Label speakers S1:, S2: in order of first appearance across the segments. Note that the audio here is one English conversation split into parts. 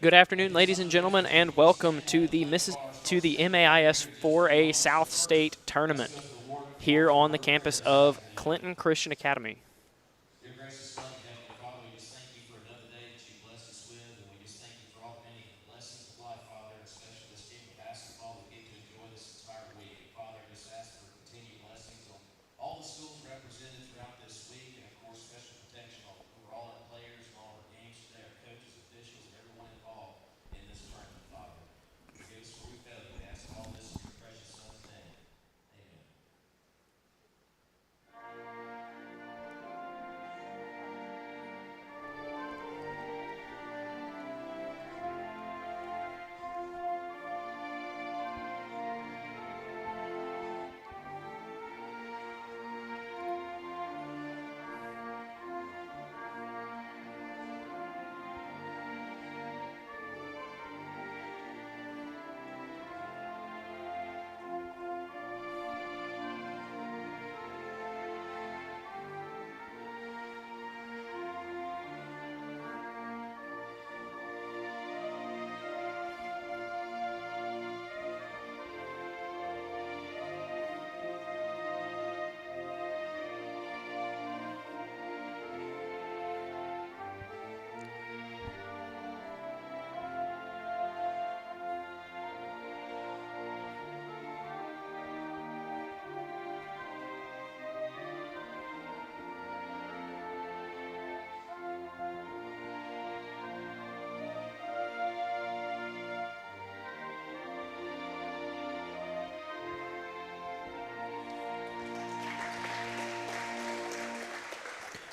S1: Good afternoon, ladies and gentlemen, and welcome to the MAIS 4A South State Tournament here on the campus of Clinton Christian Academy.
S2: Dear gracious loving Heavenly Father, we just thank you for another day that you blessed us with, and we just thank you for all the many blessings of life, Father, and especially this game of basketball that we get to enjoy this entire week. And Father, I just ask for continued blessings on all the schools represented throughout this week, and of course, special protection over all our players and all our games today, our coaches, officials, and everyone involved in this tournament, Father. Forgive us for we failed you. We ask all this in your precious Son's name. Amen.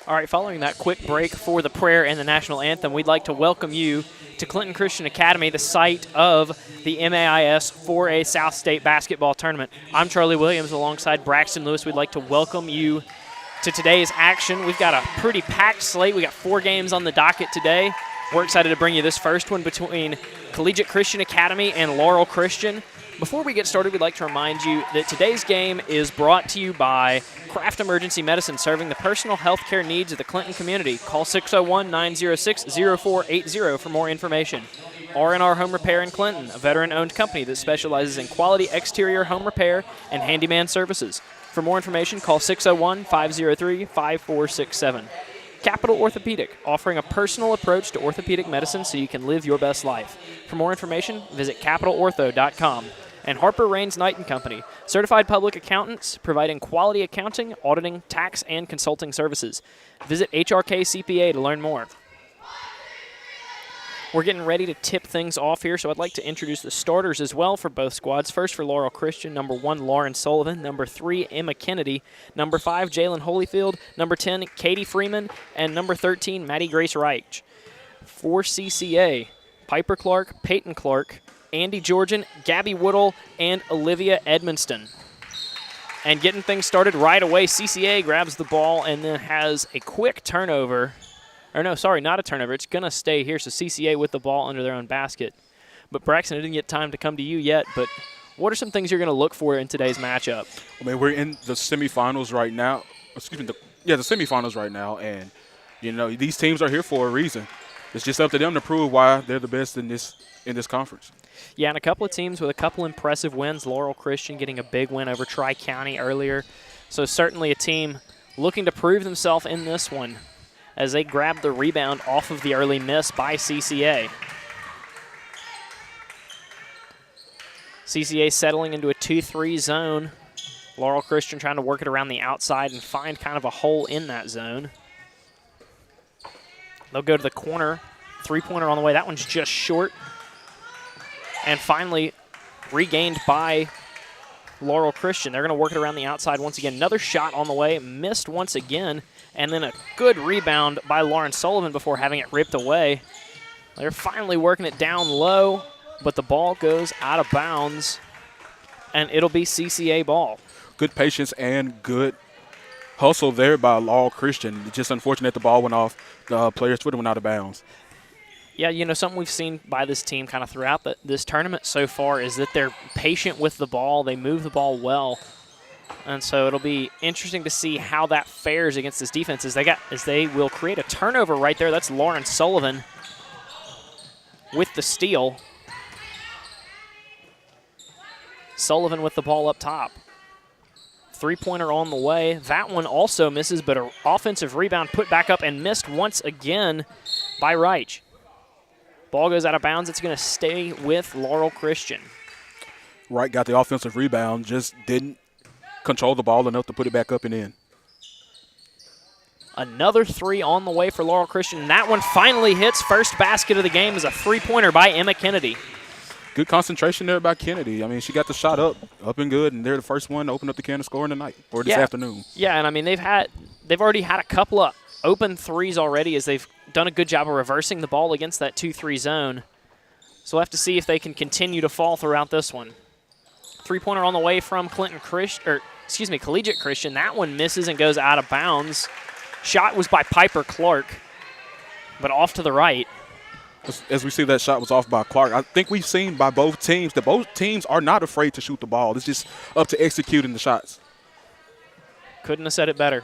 S1: All right, following that quick break for the prayer and the national anthem, we'd like to welcome you to Clinton Christian Academy, the site of the MAIS 4A South State Basketball Tournament. I'm Charlie Williams alongside Braxton Lewis. We'd like to welcome you to today's action. We've got a pretty packed slate. We got 4 games on the docket today. We're excited to bring you this first one between Collegiate Christian Academy and Laurel Christian. Before we get started, we'd like to remind you that today's game is brought to you by Craft Emergency Medicine, serving the personal health care needs of the Clinton community. Call 601-906-0480 for more information. R&R Home Repair in Clinton, a veteran-owned company that specializes in quality exterior home repair and handyman services. For more information, call 601-503-5467. Capital Orthopedic, offering a personal approach to orthopedic medicine so you can live your best life. For more information, visit capitalortho.com. And Harper Raines Knight & Company, certified public accountants providing quality accounting, auditing, tax, and consulting services. Visit HRK CPA to learn more. We're getting ready to tip things off here, so I'd like to introduce the starters as well for both squads. First for Laurel Christian, number 1, Lauren Sullivan, number 3, Emma Kennedy, number 5, Jalen Holyfield, number 10, Katie Freeman, and number 13, Maddie Grace Reich. For CCA, Piper Clark, Peyton Clark, Andy Georgian, Gabby Woodall, and Olivia Edmonston. And getting things started right away, CCA grabs the ball and then has a quick turnover. Or no, sorry, not a turnover. It's going to stay here, so CCA with the ball under their own basket. But Braxton, I didn't get time to come to you yet, but what are some things you're going to look for in today's matchup?
S3: I mean, we're in the semifinals right now. Excuse me, the semifinals right now, and, you know, these teams are here for a reason. It's just up to them to prove why they're the best in this conference.
S1: Yeah, and a couple of teams with a couple impressive wins. Laurel Christian getting a big win over Tri-County earlier. So certainly a team looking to prove themselves in this one as they grab the rebound off of the early miss by CCA. CCA settling into a 2-3 zone. Laurel Christian trying to work it around the outside and find kind of a hole in that zone. They'll go to the corner. 3-pointer on the way. That one's just short. And finally regained by Laurel Christian. They're going to work it around the outside once again. Another shot on the way. Missed once again. And then a good rebound by Lauren Sullivan before having it ripped away. They're finally working it down low, but the ball goes out of bounds, and it'll be CCA ball.
S3: Good patience and good hustle there by Laurel Christian. It's just unfortunate the ball went off the player's foot and went out of bounds.
S1: Yeah, you know, something we've seen by this team kind of throughout this tournament so far is that they're patient with the ball. They move the ball well. And so it'll be interesting to see how that fares against this defense as they will create a turnover right there. That's Lauren Sullivan. with the steal. Sullivan with the ball up top. Three-pointer on the way. That one also misses, but an offensive rebound put back up and missed once again by Reich. Ball goes out of bounds. It's going to stay with Laurel Christian.
S3: Wright got the offensive rebound, just didn't control the ball enough to put it back up and in.
S1: Another three on the way for Laurel Christian. And that one finally hits. First basket of the game is a three-pointer by Emma Kennedy.
S3: Good concentration there by Kennedy. I mean, she got the shot up and good, and they're the first one to open up the can of scoring tonight or this afternoon.
S1: Yeah, and I mean they've already had a couple of open threes already as they've done a good job of reversing the ball against that 2-3 zone. So we'll have to see if they can continue to fall throughout this one. Three-pointer on the way from Collegiate Christian. That one misses and goes out of bounds. Shot was by Piper Clark, but off to the right.
S3: As we see, that shot was off by Clark. I think we've seen by both teams that both teams are not afraid to shoot the ball. It's just up to executing the shots.
S1: Couldn't have said it better.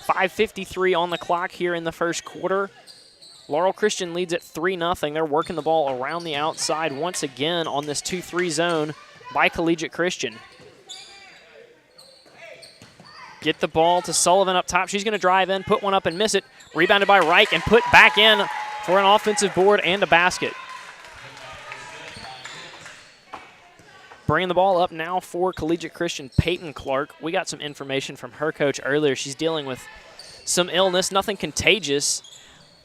S1: 5:53 on the clock here in the first quarter. Laurel Christian leads at 3-0. They're working the ball around the outside once again on this 2-3 zone by Collegiate Christian. Get the ball to Sullivan up top. She's going to drive in, put one up and miss it. Rebounded by Reich and put back in for an offensive board and a basket. Bringing the ball up now for Collegiate Christian, Peyton Clark. We got some information from her coach earlier. She's dealing with some illness, nothing contagious,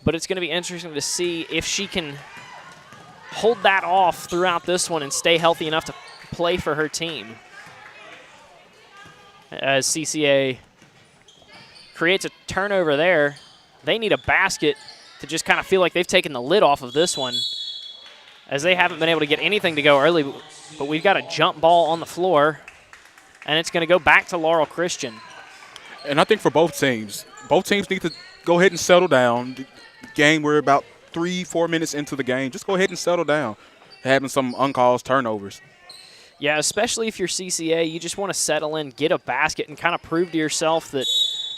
S1: but it's going to be interesting to see if she can hold that off throughout this one and stay healthy enough to play for her team. As CCA creates a turnover there, they need a basket to just kind of feel like they've taken the lid off of this one, as they haven't been able to get anything to go early. But we've got a jump ball on the floor, and it's going to go back to Laurel Christian.
S3: And I think for both teams need to go ahead and settle down. The game, we're about 3-4 minutes into the game. Just go ahead and settle down. Having some uncalled turnovers.
S1: Yeah, especially if you're CCA, you just want to settle in, get a basket, and kind of prove to yourself that,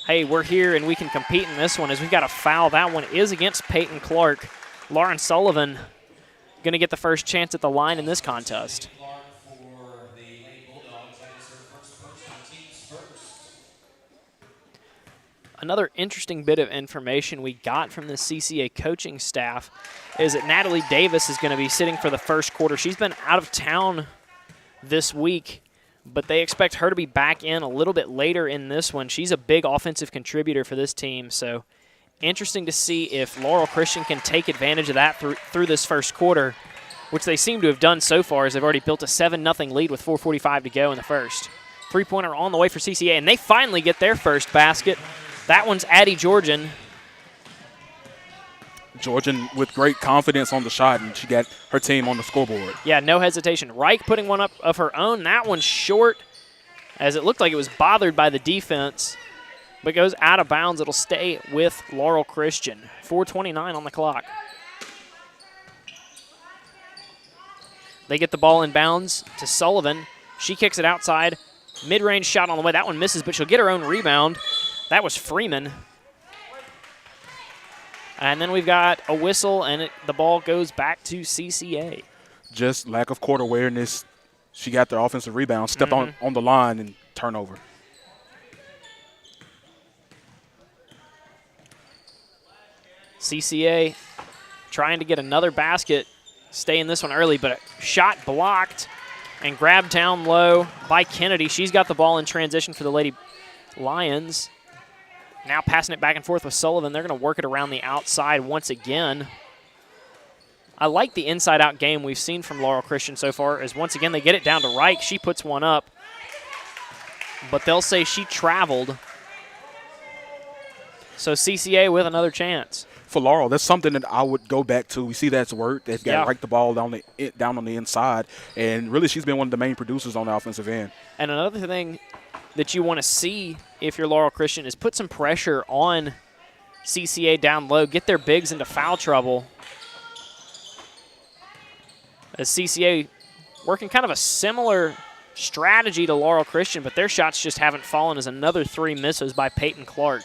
S1: hey, we're here and we can compete in this one. As we've got a foul. That one is against Peyton Clark. Lauren Sullivan going to get the first chance at the line in this contest. Another interesting bit of information we got from the CCA coaching staff is that Natalie Davis is going to be sitting for the first quarter. She's been out of town this week, but they expect her to be back in a little bit later in this one. She's a big offensive contributor for this team, so interesting to see if Laurel Christian can take advantage of that through this first quarter, which they seem to have done so far, as they've already built a 7-0 lead with 4:45 to go in the first. Three-pointer on the way for CCA, and they finally get their first basket. That one's Addie Georgian.
S3: Georgian with great confidence on the shot, and she got her team on the scoreboard.
S1: Yeah, no hesitation. Reich putting one up of her own. That one's short, as it looked like it was bothered by the defense, but goes out of bounds. It'll stay with Laurel Christian. 4:29 on the clock. They get the ball in bounds to Sullivan. She kicks it outside. Mid-range shot on the way. That one misses, but she'll get her own rebound. That was Freeman. And then we've got a whistle, and the ball goes back to CCA.
S3: Just lack of court awareness. She got the offensive rebound, stepped on the line, and turnover.
S1: CCA trying to get another basket, stay in this one early, but a shot blocked and grabbed down low by Kennedy. She's got the ball in transition for the Lady Lions. Now passing it back and forth with Sullivan. They're going to work it around the outside once again. I like the inside-out game we've seen from Laurel Christian so far, as once again they get it down to Reich. She puts one up, but they'll say she traveled. So CCA with another chance.
S3: For Laurel, that's something that I would go back to. We see that's work. They've got to break the ball down on the inside, and really she's been one of the main producers on the offensive end.
S1: And another thing that you want to see if you're Laurel Christian is put some pressure on CCA down low, get their bigs into foul trouble. As CCA working kind of a similar strategy to Laurel Christian, but their shots just haven't fallen, as another three misses by Peyton Clark.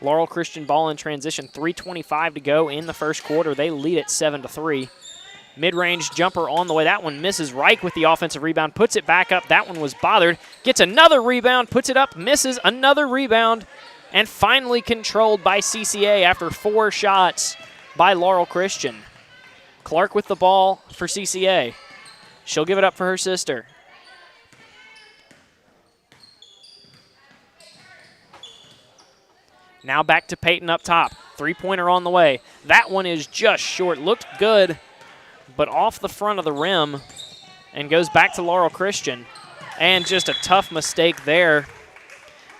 S1: Laurel Christian ball in transition. 3:25 to go in the first quarter. They lead at 7-3. Mid-range jumper on the way. That one misses. Reich with the offensive rebound. Puts it back up. That one was bothered. Gets another rebound. Puts it up. Misses. Another rebound. And finally controlled by CCA after 4 shots by Laurel Christian. Clark with the ball for CCA. She'll give it up for her sister. Now back to Peyton up top. 3-pointer on the way. That one is just short. Looked good, but off the front of the rim and goes back to Laurel Christian. And just a tough mistake there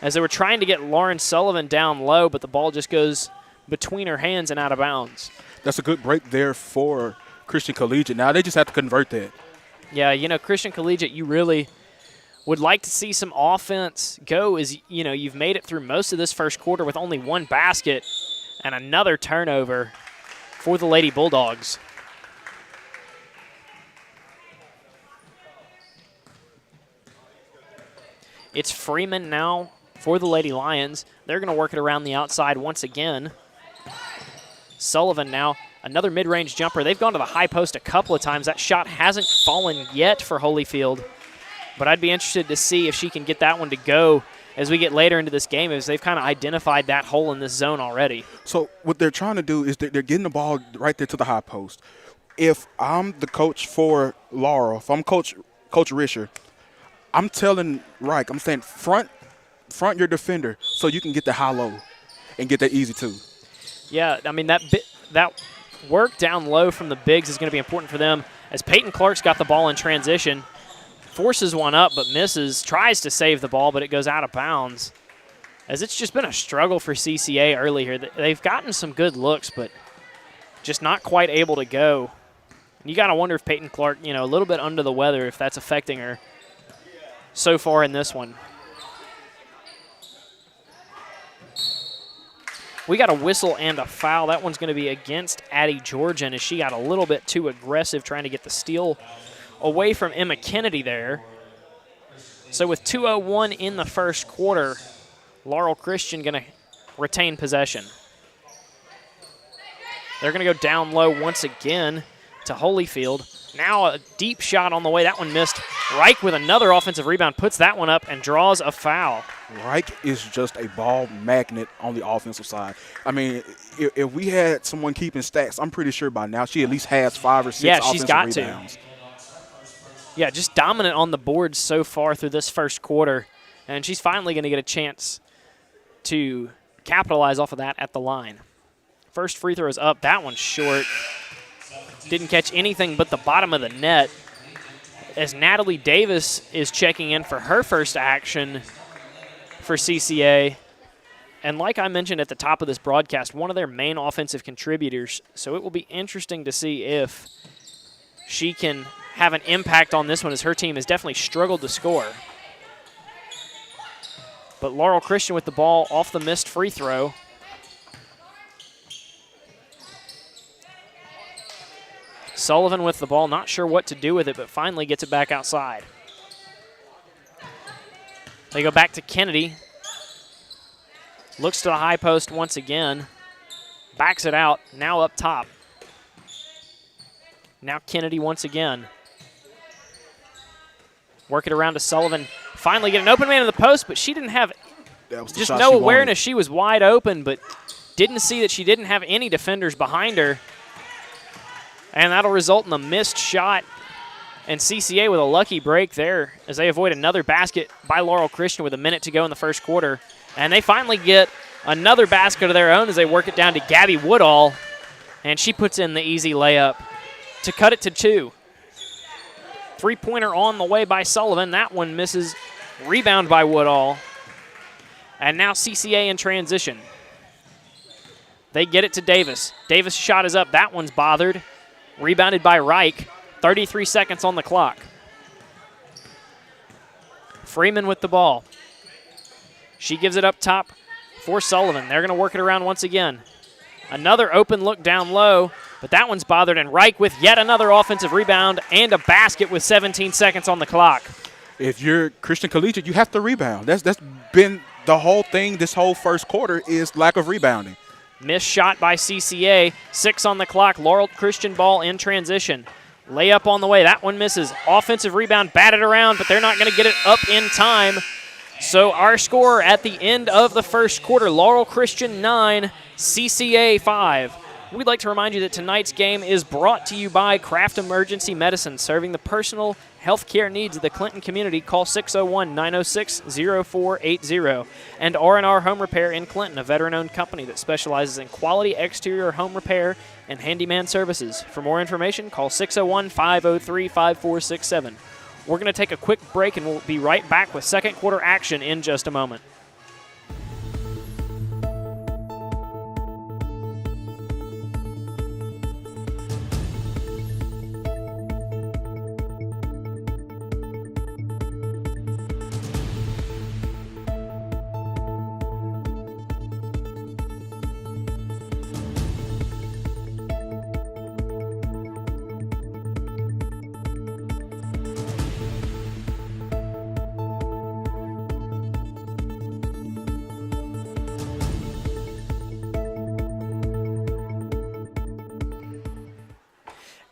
S1: as they were trying to get Lauren Sullivan down low, but the ball just goes between her hands and out of bounds.
S3: That's a good break there for Christian Collegiate. Now they just have to convert that.
S1: Yeah, you know, Christian Collegiate, you really would like to see some offense go as, you know, you've made it through most of this first quarter with only 1 basket and another turnover for the Lady Bulldogs. It's Freeman now for the Lady Lions. They're going to work it around the outside once again. Sullivan now, another mid-range jumper. They've gone to the high post a couple of times. That shot hasn't fallen yet for Holyfield, but I'd be interested to see if she can get that one to go as we get later into this game, as they've kind of identified that hole in this zone already.
S3: So what they're trying to do is they're getting the ball right there to the high post. If I'm the coach for Laurel, if I'm Coach Risher, I'm telling Reich, I'm saying front your defender so you can get the high-low and get that easy two.
S1: Yeah, I mean, that work down low from the bigs is going to be important for them, as Peyton Clark's got the ball in transition, forces one up but misses, tries to save the ball, but it goes out of bounds. As it's just been a struggle for CCA early here. They've gotten some good looks, but just not quite able to go. And you got to wonder if Peyton Clark, you know, a little bit under the weather, if that's affecting her so far in this one. We got a whistle and a foul. That one's going to be against Addie Georgian, as she got a little bit too aggressive trying to get the steal away from Emma Kennedy there. So with 2:01 in the first quarter, Laurel Christian going to retain possession. They're going to go down low once again to Holyfield. Now a deep shot on the way. That one missed. Reich with another offensive rebound, puts that one up and draws a foul.
S3: Reich is just a ball magnet on the offensive side. I mean, if we had someone keeping stats, I'm pretty sure by now she at least has 5 or 6 offensive rebounds.
S1: Yeah, just dominant on the boards so far through this first quarter. And she's finally going to get a chance to capitalize off of that at the line. First free throw is up. That one's short. Didn't catch anything but the bottom of the net, as Natalie Davis is checking in for her first action for CCA. And like I mentioned at the top of this broadcast, one of their main offensive contributors. So it will be interesting to see if she can have an impact on this one, as her team has definitely struggled to score. But Laurel Christian with the ball off the missed free throw. Sullivan with the ball, not sure what to do with it, but finally gets it back outside. They go back to Kennedy. Looks to the high post once again. Backs it out, now up top. Now Kennedy once again. Work it around to Sullivan. Finally get an open man in the post, but she didn't have just no awareness. She was wide open, but didn't see that she didn't have any defenders behind her. And that'll result in a missed shot. And CCA with a lucky break there as they avoid another basket by Laurel Christian with a minute to go in the first quarter. And they finally get another basket of their own as they work it down to Gabby Woodall. And she puts in the easy layup to cut it to 2. 3-pointer on the way by Sullivan. That one misses. Rebound by Woodall. And now CCA in transition. They get it to Davis. Davis' shot is up. That one's bothered. Rebounded by Reich. 33 seconds on the clock. Freeman with the ball. She gives it up top for Sullivan. They're going to work it around once again. Another open look down low, but that one's bothered, and Reich with yet another offensive rebound and a basket with 17 seconds on the clock.
S3: If you're Christian Collegiate, you have to rebound. That's been the whole thing, this whole first quarter, is lack of rebounding.
S1: Missed shot by CCA. 6 on the clock. Laurel Christian ball in transition. Layup on the way. That one misses. Offensive rebound batted around, but they're not going to get it up in time. So our score at the end of the first quarter, Laurel Christian 9, CCA 5. We'd like to remind you that tonight's game is brought to you by Kraft Emergency Medicine, serving the personal health care needs of the Clinton community. Call 601-906-0480. And R&R Home Repair in Clinton, a veteran-owned company that specializes in quality exterior home repair and handyman services. For more information, call 601-503-5467. We're going to take a quick break, and we'll be right back with second quarter action in just a moment.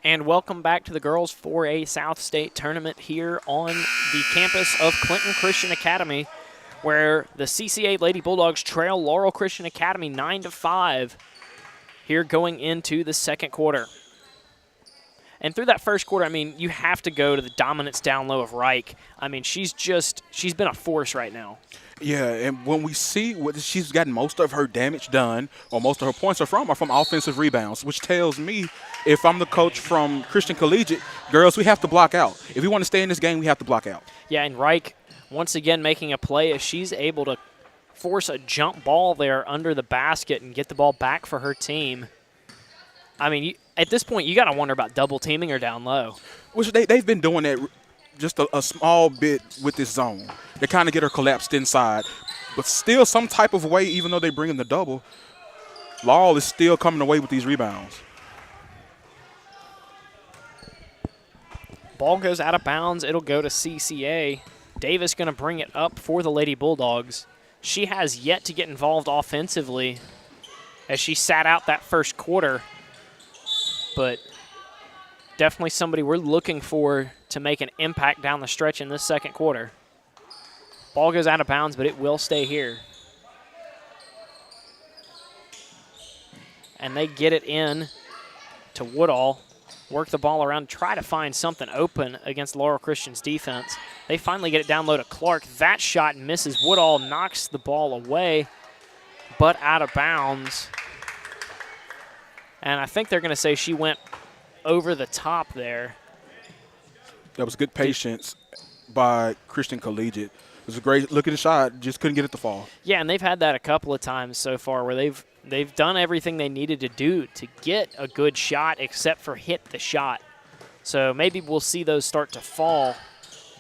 S1: And welcome back to the Girls 4A South State Tournament here on the campus of Clinton Christian Academy, where the CCA Lady Bulldogs trail Laurel Christian Academy 9-5 here going into the second quarter. And through that first quarter, I mean, you have to go to the dominance down low of Reich. I mean, she's been a force right now.
S3: Yeah, and when we see what she's gotten most of her damage done, or most of her points are from offensive rebounds, which tells me, if I'm the coach from Christian Collegiate, girls, we have to block out. If we want to stay in this game, we have to block out. Yeah,
S1: and Reich once again making a play as she's able to force a jump ball there under the basket and get the ball back for her team. I mean, at this point, you got to wonder about double teaming or down low.
S3: Which they've been doing that just a small bit with this zone. They kind of get her collapsed inside. But still, some type of way, even though they bring in the double, Laurel is still coming away with these rebounds.
S1: Ball goes out of bounds. It'll go to CCA. Davis going to bring it up for the Lady Bulldogs. She has yet to get involved offensively as she sat out that first quarter. But definitely somebody we're looking for to make an impact down the stretch in this second quarter. Ball goes out of bounds, but it will stay here. And they get it in to Woodall. Work the ball around, try to find something open against Laurel Christian's defense. They finally get it down low to Clark. That shot misses. Woodall knocks the ball away, but out of bounds. And I think they're going to say she went over the top there.
S3: That was good patience by Christian Collegiate. It was a great looking shot, just couldn't get it to fall.
S1: Yeah, and they've had that a couple of times so far where they've done everything they needed to do to get a good shot except for hit the shot. So maybe we'll see those start to fall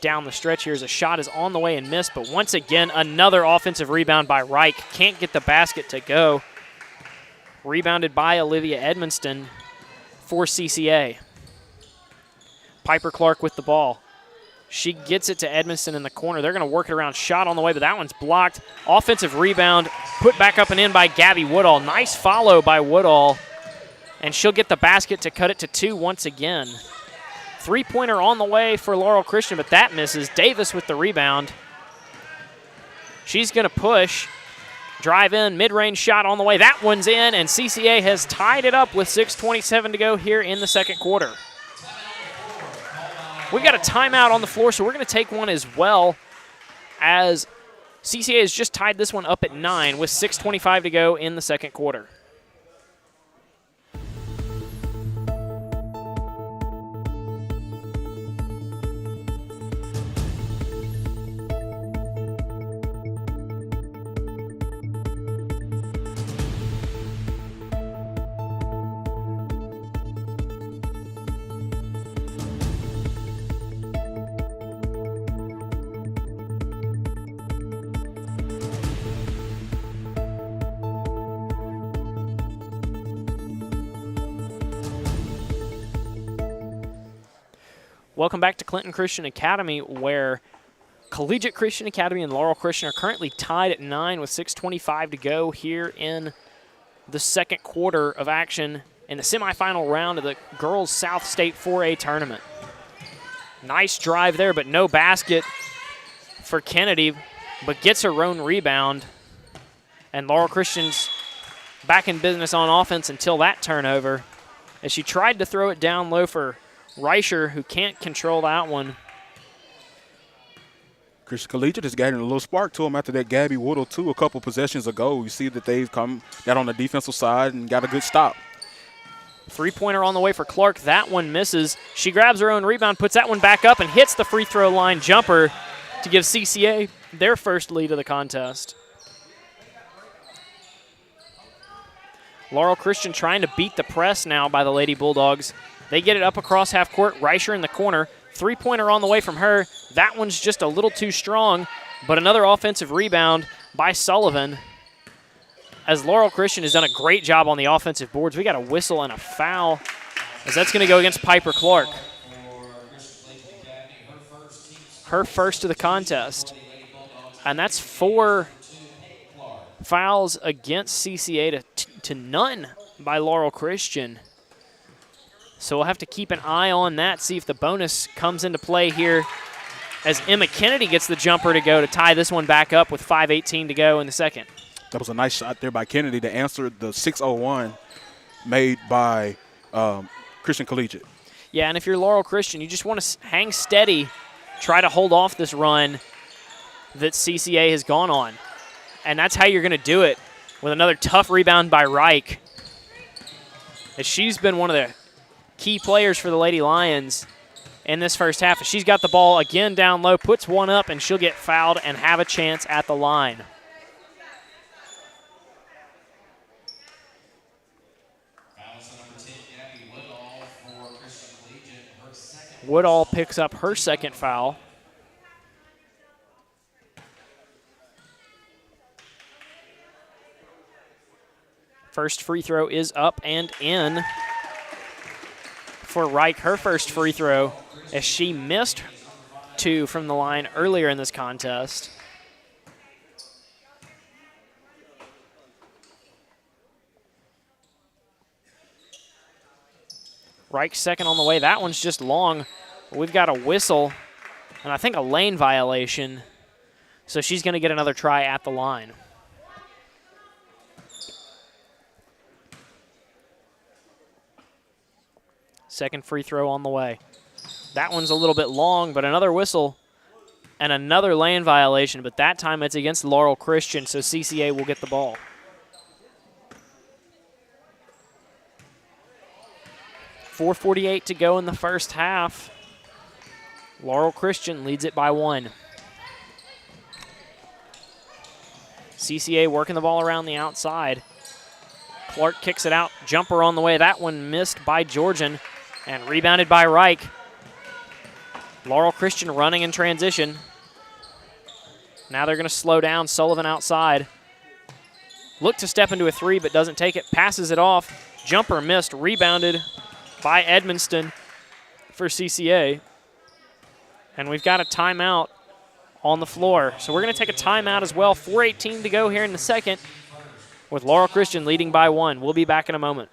S1: down the stretch here as a shot is on the way and missed. But once again, another offensive rebound by Reich. Can't get the basket to go. Rebounded by Olivia Edmonston for CCA. Piper Clark with the ball. She gets it to Edmonston in the corner. They're going to work it around. Shot on the way, but that one's blocked. Offensive rebound, put back up and in by Gabby Woodall. Nice follow by Woodall, and she'll get the basket to cut it to 2 once again. Three-pointer on the way for Laurel Christian, but that misses. Davis with the rebound. She's going to push. Drive in, mid-range shot on the way. That one's in, and CCA has tied it up with 6:27 to go here in the second quarter. We've got a timeout on the floor, so we're going to take one as well, as CCA has just tied this one up at 9 with 6:25 to go in the second quarter. Welcome back to Clinton Christian Academy, where Collegiate Christian Academy and Laurel Christian are currently tied at 9 with 6:25 to go here in the second quarter of action in the semifinal round of the Girls South State 4A tournament. Nice drive there, but no basket for Kennedy, but gets her own rebound. And Laurel Christian's back in business on offense until that turnover, as she tried to throw it down low for Reicher, who can't control that one.
S3: Christian Collegiate is getting a little spark to them after that Gabby Woodle, too, a couple possessions ago. You see that they've got on the defensive side and got a good stop.
S1: Three-pointer on the way for Clark. That one misses. She grabs her own rebound, puts that one back up, and hits the free throw line jumper to give CCA their first lead of the contest. Laurel Christian trying to beat the press now by the Lady Bulldogs. They get it up across half court. Reicher in the corner. Three-pointer on the way from her. That one's just a little too strong, but another offensive rebound by Sullivan. As Laurel Christian has done a great job on the offensive boards. We got a whistle and a foul, as that's going to go against Piper Clark. Her first of the contest. And that's 4 fouls against CCA to none by Laurel Christian. So we'll have to keep an eye on that, see if the bonus comes into play here as Emma Kennedy gets the jumper to go to tie this one back up with 5:18 to go in the second.
S3: That was a nice shot there by Kennedy to answer the 6:01 made by Christian Collegiate.
S1: Yeah, and if you're Laurel Christian, you just want to hang steady, try to hold off this run that CCA has gone on. And that's how you're going to do it, with another tough rebound by Reich, as she's been one of the key players for the Lady Lions in this first half. She's got the ball again down low, puts one up, and she'll get fouled and have a chance at the line. Woodall picks up her second foul. First free throw is up and in for Reich, her first free throw, as she missed 2 from the line earlier in this contest. Reich second on the way. That one's just long. We've got a whistle and I think a lane violation, so she's going to get another try at the line. Second free throw on the way. That one's a little bit long, but another whistle and another lane violation, but that time it's against Laurel Christian, so CCA will get the ball. .448 to go in the first half. Laurel Christian leads it by 1. CCA working the ball around the outside. Clark kicks it out, jumper on the way. That one missed by Georgian and rebounded by Reich. Laurel Christian running in transition. Now they're going to slow down. Sullivan outside. Look to step into a 3, but doesn't take it. Passes it off. Jumper missed. Rebounded by Edmonston for CCA. And we've got a timeout on the floor. So we're going to take a timeout as well. 4:18 to go here in the second, with Laurel Christian leading by 1. We'll be back in a moment.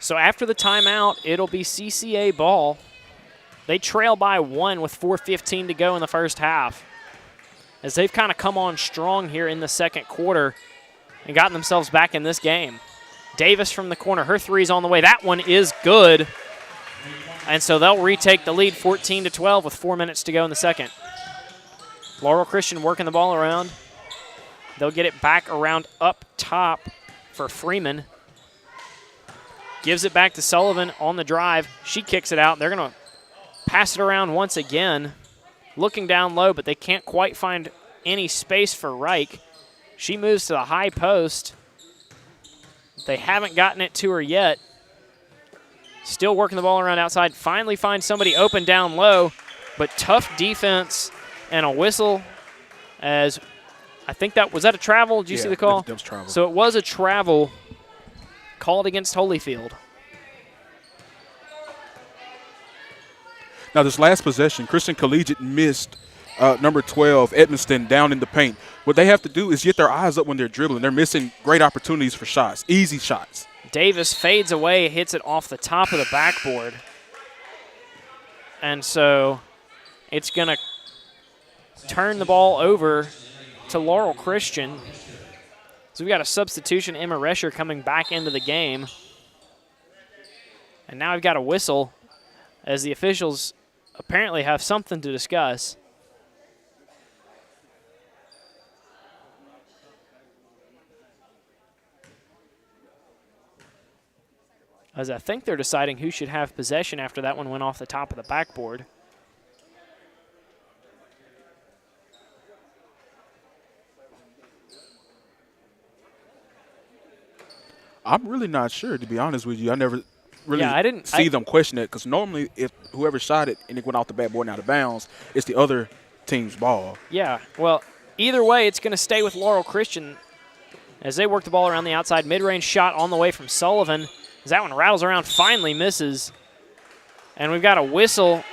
S1: So after the timeout, it'll be CCA ball. They trail by 1 with 4:15 to go in the first half, as they've kind of come on strong here in the second quarter and gotten themselves back in this game. Davis from the corner, her 3's on the way. That one is good. And so they'll retake the lead 14-12 with 4 minutes to go in the second. Laurel Christian working the ball around. They'll get it back around up top for Freeman. Gives it back to Sullivan on the drive. She kicks it out. They're going to pass it around once again. Looking down low, but they can't quite find any space for Reich. She moves to the high post. They haven't gotten it to her yet. Still working the ball around outside. Finally finds somebody open down low, but tough defense and a whistle as I think that, was that a travel? Did you see the call?
S3: That was travel.
S1: So it was a travel called against Holyfield.
S3: Now, this last possession, Christian Collegiate missed number 12, Edmonston, down in the paint. What they have to do is get their eyes up when they're dribbling. They're missing great opportunities for shots, easy shots.
S1: Davis fades away, hits it off the top of the backboard. And so it's going to turn the ball over to Laurel Christian. So we've got a substitution, Emma Rescher, coming back into the game. And now we've got a whistle as the officials apparently have something to discuss. As I think they're deciding who should have possession after that one went off the top of the backboard.
S3: I'm really not sure, to be honest with you. I never really
S1: I didn't
S3: see them question it, because normally if whoever shot it and it went off the backboard and out of bounds, it's the other team's ball.
S1: Yeah, well, either way, it's going to stay with Laurel Christian as they work the ball around the outside. Mid-range shot on the way from Sullivan. As that one rattles around, finally misses. And we've got a whistle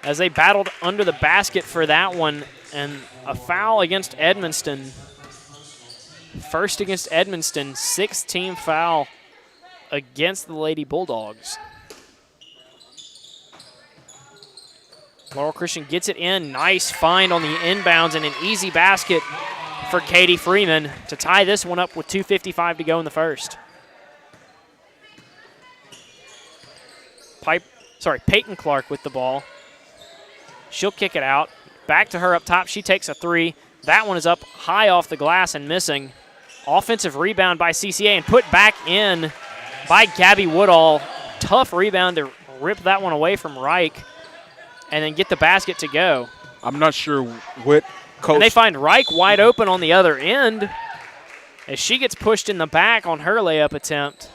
S1: as they battled under the basket for that one. And a foul against Edmonston. First against Edmonston, 6th team foul against the Lady Bulldogs. Laurel Christian gets it in. Nice find on the inbounds and an easy basket for Katie Freeman to tie this one up with 2:55 to go in the first. Peyton Clark with the ball. She'll kick it out. Back to her up top. She takes a three. That one is up high off the glass and missing. Offensive rebound by CCA and put back in by Gabby Woodall. Tough rebound to rip that one away from Reich and then get the basket to go.
S3: I'm not sure what coach.
S1: And they find Reich wide open on the other end as she gets pushed in the back on her layup attempt.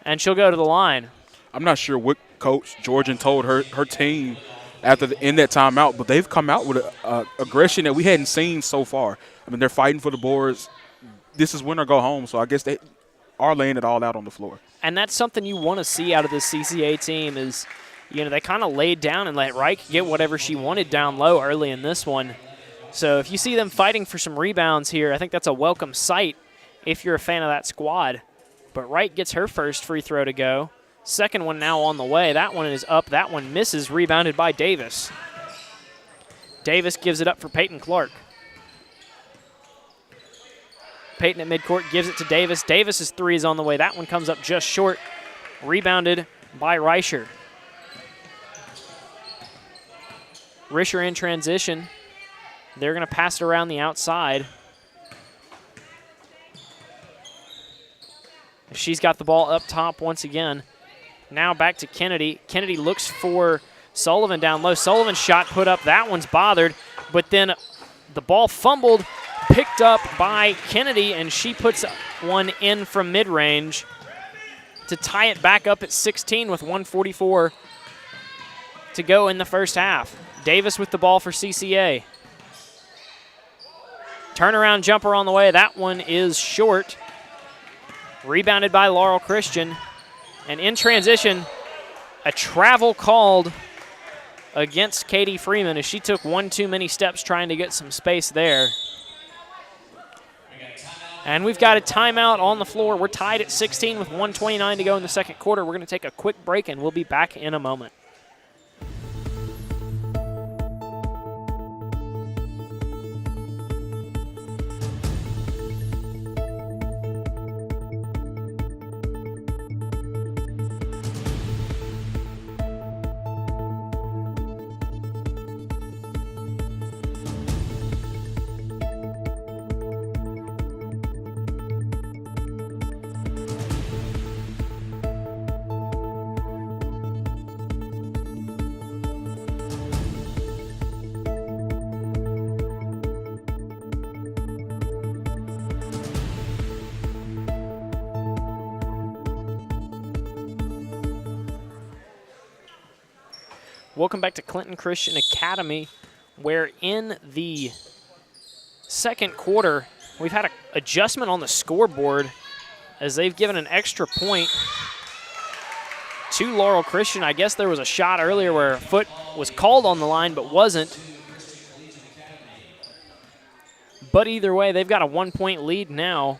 S1: And she'll go to the line.
S3: I'm not sure what coach Georgian told her team after in that timeout, but they've come out with a aggression that we hadn't seen so far. I mean, they're fighting for the boards. This is win or go home, so I guess they are laying it all out on the floor.
S1: And that's something you want to see out of the CCA team is, you know, they kind of laid down and let Reich get whatever she wanted down low early in this one. So if you see them fighting for some rebounds here, I think that's a welcome sight if you're a fan of that squad. But Reich gets her first free throw to go. Second one now on the way. That one is up. That one misses, rebounded by Davis. Davis gives it up for Peyton Clark. Peyton at midcourt gives it to Davis. Davis's three is on the way. That one comes up just short. Rebounded by Reicher. Risher in transition. They're going to pass it around the outside. She's got the ball up top once again. Now back to Kennedy. Kennedy looks for Sullivan down low. Sullivan's shot put up. That one's bothered. But then the ball fumbled, picked up by Kennedy, and she puts one in from mid-range to tie it back up at 16 with 1:44 to go in the first half. Davis with the ball for CCA. Turnaround jumper on the way. That one is short. Rebounded by Laurel Christian. And in transition, a travel called against Katie Freeman as she took one too many steps trying to get some space there. And we've got a timeout on the floor. We're tied at 16 with 1:29 to go in the second quarter. We're going to take a quick break, and we'll be back in a moment. Welcome back to Clinton Christian Academy, where in the second quarter, we've had an adjustment on the scoreboard as they've given an extra point to Laurel Christian. I guess there was a shot earlier where a foot was called on the line but wasn't. But either way, they've got a 1-point lead now.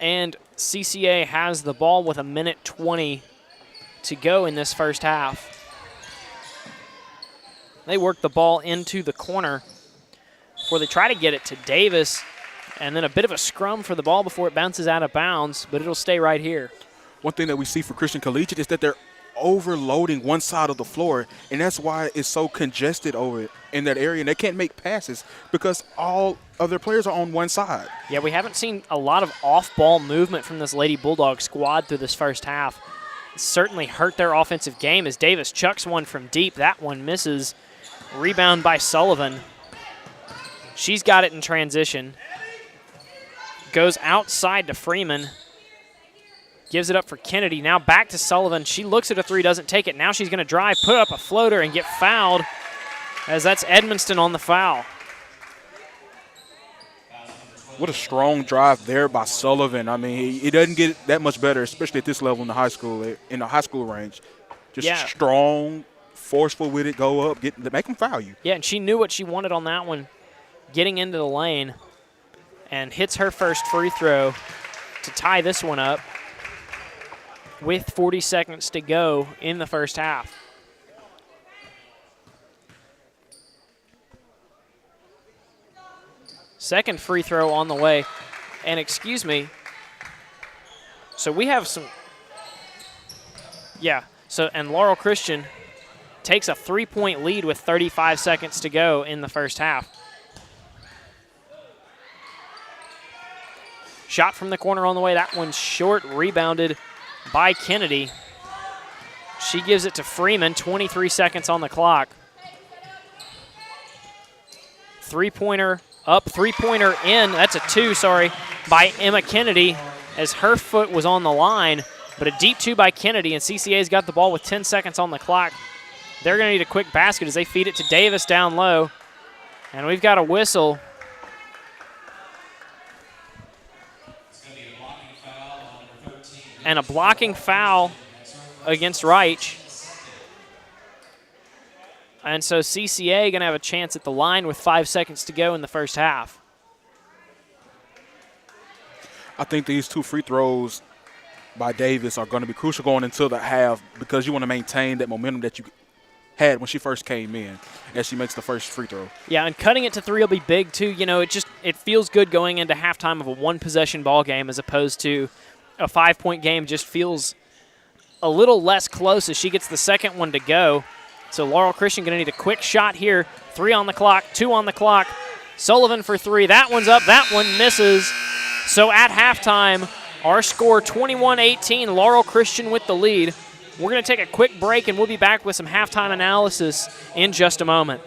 S1: And CCA has the ball with 1:20 to go in this first half. They work the ball into the corner before they try to get it to Davis, and then a bit of a scrum for the ball before it bounces out of bounds, but it'll stay right here.
S3: One thing that we see for Christian Collegiate is that they're overloading one side of the floor, and that's why it's so congested over in that area, and they can't make passes because all of their players are on one side.
S1: Yeah, we haven't seen a lot of off-ball movement from this Lady Bulldog squad through this first half. It certainly hurt their offensive game as Davis chucks one from deep. That one misses. Rebound by Sullivan. She's got it in transition. Goes outside to Freeman. Gives it up for Kennedy. Now back to Sullivan. She looks at a three, doesn't take it. Now she's going to drive, put up a floater, and get fouled, as that's Edmonston on the foul.
S3: What a strong drive there by Sullivan. I mean, it doesn't get that much better, especially at this level in the high school range. Just strong, forceful with it, go up, make them foul you.
S1: Yeah, and she knew what she wanted on that one, getting into the lane, and hits her first free throw to tie this one up with 40 seconds to go in the first half. Second free throw on the way. And excuse me, so we have some, and Laurel Christian takes a 3-point lead with 35 seconds to go in the first half. Shot from the corner on the way. That one's short, rebounded by Kennedy. She gives it to Freeman, 23 seconds on the clock. Three-pointer up, three-pointer in. That's a two, by Emma Kennedy as her foot was on the line. But a deep two by Kennedy, and CCA's got the ball with 10 seconds on the clock. They're going to need a quick basket as they feed it to Davis down low. And we've got a whistle. And a blocking foul against Reich. And so CCA going to have a chance at the line with 5 seconds to go in the first half.
S3: I think these two free throws by Davis are going to be crucial going into the half because you want to maintain that momentum that you had when she first came in as she makes the first free throw. Yeah,
S1: and cutting it to three will be big too. You know, it feels good going into halftime of a one-possession ball game as opposed to a 5-point game. Just feels a little less close as she gets the second one to go. So Laurel Christian going to need a quick shot here. 3 on the clock, 2 on the clock. Sullivan for 3. That one's up. That one misses. So at halftime, our score 21-18. Laurel Christian with the lead. We're going to take a quick break, and we'll be back with some halftime analysis in just a moment.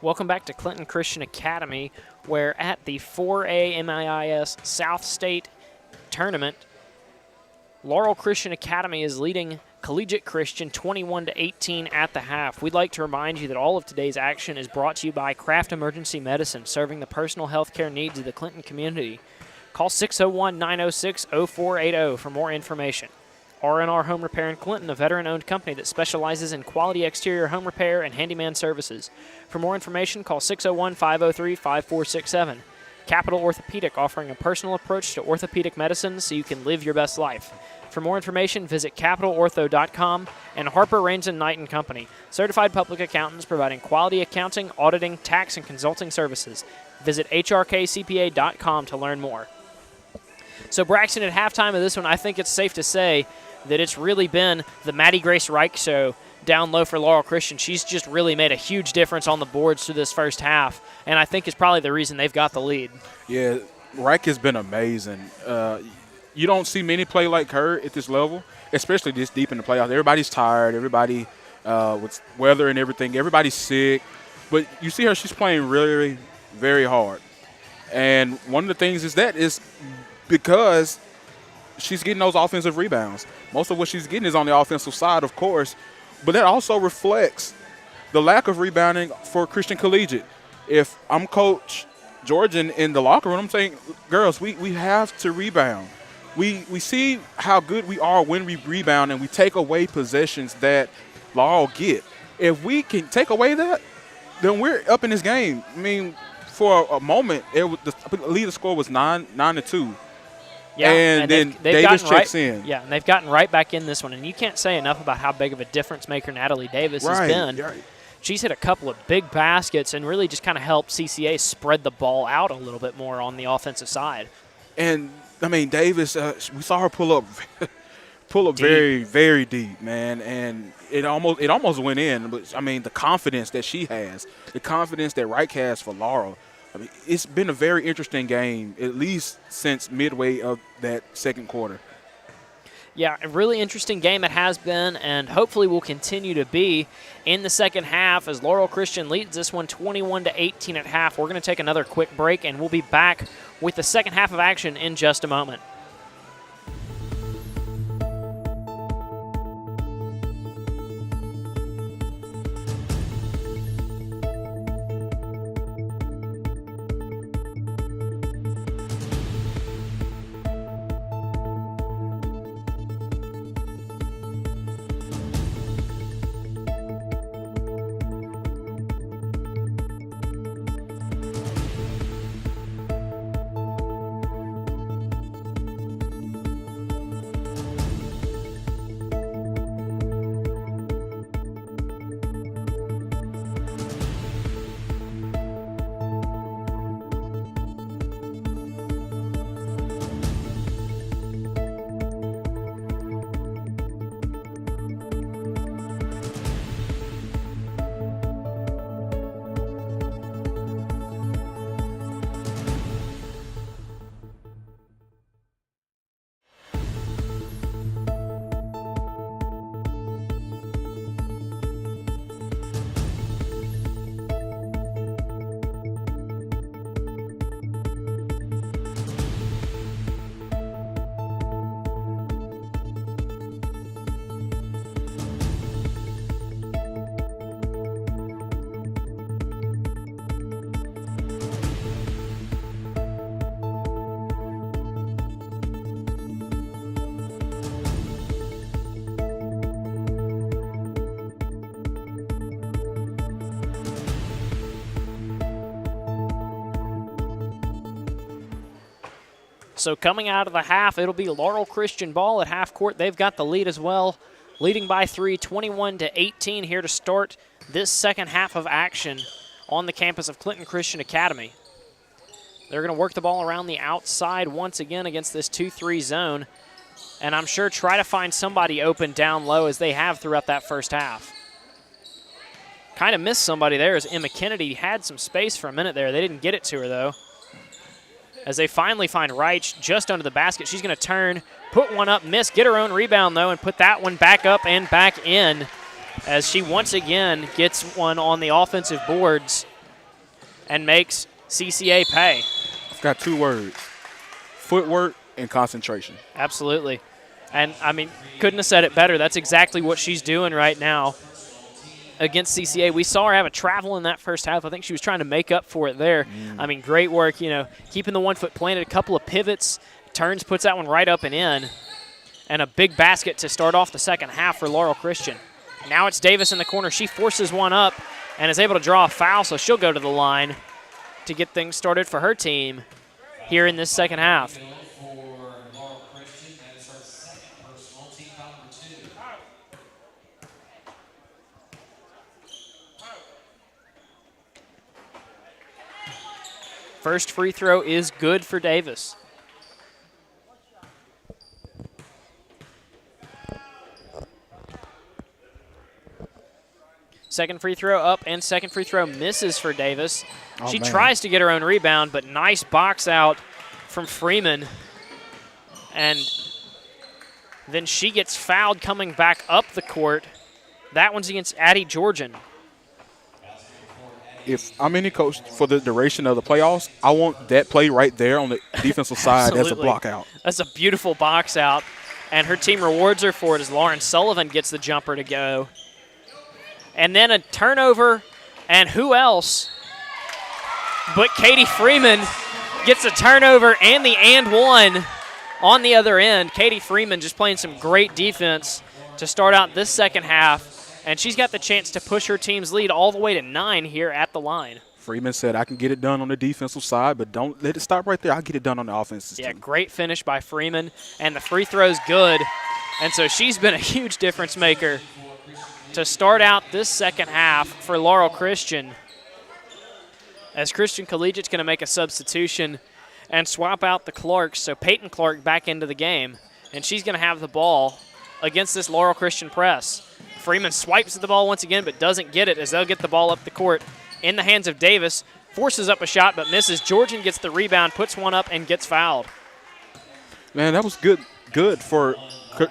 S1: Welcome back to Clinton Christian Academy, where at the 4A MSAIS South State Tournament, Laurel Christian Academy is leading Collegiate Christian 21-18 at the half. We'd like to remind you that all of today's action is brought to you by Kraft Emergency Medicine, serving the personal health care needs of the Clinton community. Call 601-906-0480 for more information. R&R Home Repair in Clinton, a veteran-owned company that specializes in quality exterior home repair and handyman services. For more information, call 601-503-5467. Capital Orthopedic, offering a personal approach to orthopedic medicine so you can live your best life. For more information, visit capitalortho.com. And Harper, Raines & Knight & Company, certified public accountants providing quality accounting, auditing, tax, and consulting services. Visit hrkcpa.com to learn more. So Braxton, at halftime of this one, I think it's safe to say that it's really been the Maddie Grace Reich show down low for Laurel Christian. She's just really made a huge difference on the boards through this first half, and I think it's probably the reason they've got the lead.
S3: Yeah, Reich has been amazing. You don't see many play like her at this level, especially this deep in the playoffs. Everybody's tired. Everybody with weather and everything. Everybody's sick. But you see her, she's playing really, very hard. And one of the things is because she's getting those offensive rebounds. Most of what she's getting is on the offensive side, of course, but that also reflects the lack of rebounding for Christian Collegiate. If I'm Coach Georgian in the locker room, I'm saying, girls, we have to rebound. We see how good we are when we rebound and we take away possessions that Laurel get. If we can take away that, then we're up in this game. I mean, for a moment, the lead score was 9-2.
S1: Yeah,
S3: and then Davis checks in.
S1: Yeah, and they've gotten right back in this one. And you can't say enough about how big of a difference maker Natalie Davis has been.
S3: Right.
S1: She's hit a couple of big baskets and really just kind of helped CCA spread the ball out a little bit more on the offensive side.
S3: And, I mean, Davis, we saw her pull up very, very deep, man. And it almost went in. But, I mean, the confidence that she has, the confidence that Reich has for Laurel, I mean, it's been a very interesting game, at least since midway of that second quarter.
S1: Yeah, a really interesting game it has been, and hopefully will continue to be in the second half as Laurel Christian leads this one 21-18 at half. We're going to take another quick break, and we'll be back with the second half of action in just a moment. So coming out of the half, it'll be Laurel Christian ball at half court. They've got the lead as well, leading by 3, 21-18 here to start this second half of action on the campus of Clinton Christian Academy. They're going to work the ball around the outside once again against this 2-3 zone, and I'm sure try to find somebody open down low as they have throughout that first half. Kind of missed somebody there as Emma Kennedy had some space for a minute there. They didn't get it to her, though. As they finally find Reich just under the basket. She's going to turn, put one up, miss, get her own rebound, though, and put that one back up and back in as she once again gets one on the offensive boards and makes CCA pay.
S3: I've got 2 words: footwork and concentration.
S1: Absolutely. And, I mean, couldn't have said it better. That's exactly what she's doing right now against CCA. We saw her have a travel in that first half. I think she was trying to make up for it there. I mean, great work, keeping the 1 foot planted, a couple of pivots, turns, puts that one right up and in, and a big basket to start off the second half for Laurel Christian. Now it's Davis in the corner. She forces one up and is able to draw a foul, so she'll go to the line to get things started for her team here in this second half. First free throw is good for Davis. Second free throw up and second free throw misses for Davis. She tries to get her own rebound, but nice box out from Freeman. And then she gets fouled coming back up the court. That one's against Addie Georgian.
S3: If I'm any coach for the duration of the playoffs, I want that play right there on the defensive side as a block out.
S1: That's a beautiful box out, and her team rewards her for it as Lauren Sullivan gets the jumper to go. And then a turnover, and who else but Katie Freeman gets a turnover and the and one on the other end. Katie Freeman just playing some great defense to start out this second half, and she's got the chance to push her team's lead all the way to 9 here at the line.
S3: Freeman said, I can get it done on the defensive side, but don't let it stop right there. I'll get it done on the offensive
S1: Yeah,
S3: team.
S1: great finish by Freeman, and the free throw's good. And so she's been a huge difference maker to start out this second half for Laurel Christian, as Christian Collegiate's going to make a substitution and swap out the Clarks. So Peyton Clark back into the game, and she's going to have the ball against this Laurel Christian press. Freeman swipes at the ball once again, but doesn't get it as they'll get the ball up the court in the hands of Davis. Forces up a shot, but misses. Georgian gets the rebound, puts one up, and gets fouled.
S3: Man, that was good for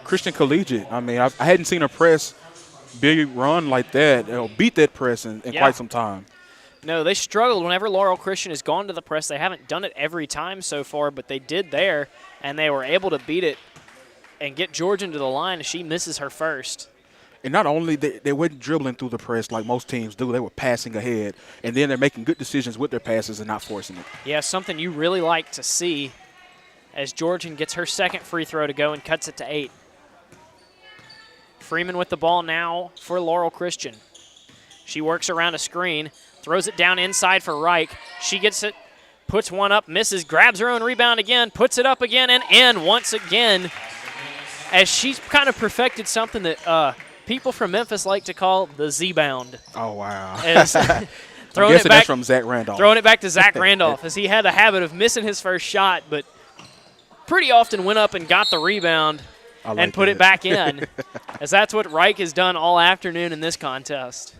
S3: Christian Collegiate. I mean, I hadn't seen a press big run like that, beat that press in quite some time.
S1: No, they struggled whenever Laurel Christian has gone to the press. They haven't done it every time so far, but they did there, and they were able to beat it and get Georgian to the line, and she misses her first.
S3: And not only they weren't dribbling through the press like most teams do, they were passing ahead, and then they're making good decisions with their passes and not forcing it.
S1: Yeah, something you really like to see as Georgian gets her second free throw to go and cuts it to 8. Freeman with the ball now for Laurel Christian. She works around a screen, throws it down inside for Reich. She gets it, puts one up, misses, grabs her own rebound again, puts it up again, and in once again, as she's kind of perfected something that people from Memphis like to call the Z-bound.
S3: Oh, wow.
S1: Throwing it back,
S3: that's from Zach Randolph.
S1: Throwing it back to Zach Randolph, as he had a habit of missing his first shot, but pretty often went up and got the rebound and put it back in, as that's what Reich has done all afternoon in this contest.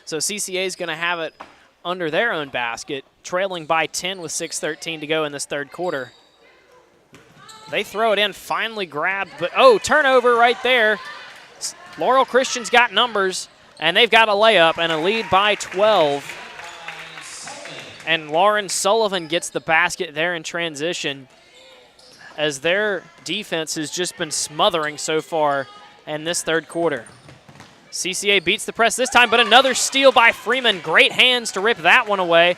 S1: So CCA is going to have it under their own basket, trailing by 10 with 6:13 to go in this third quarter. They throw it in, finally grabbed, but turnover right there. Laurel Christian's got numbers, and they've got a layup and a lead by 12. And Lauren Sullivan gets the basket there in transition, as their defense has just been smothering so far in this third quarter. CCA beats the press this time, but another steal by Freeman. Great hands to rip that one away.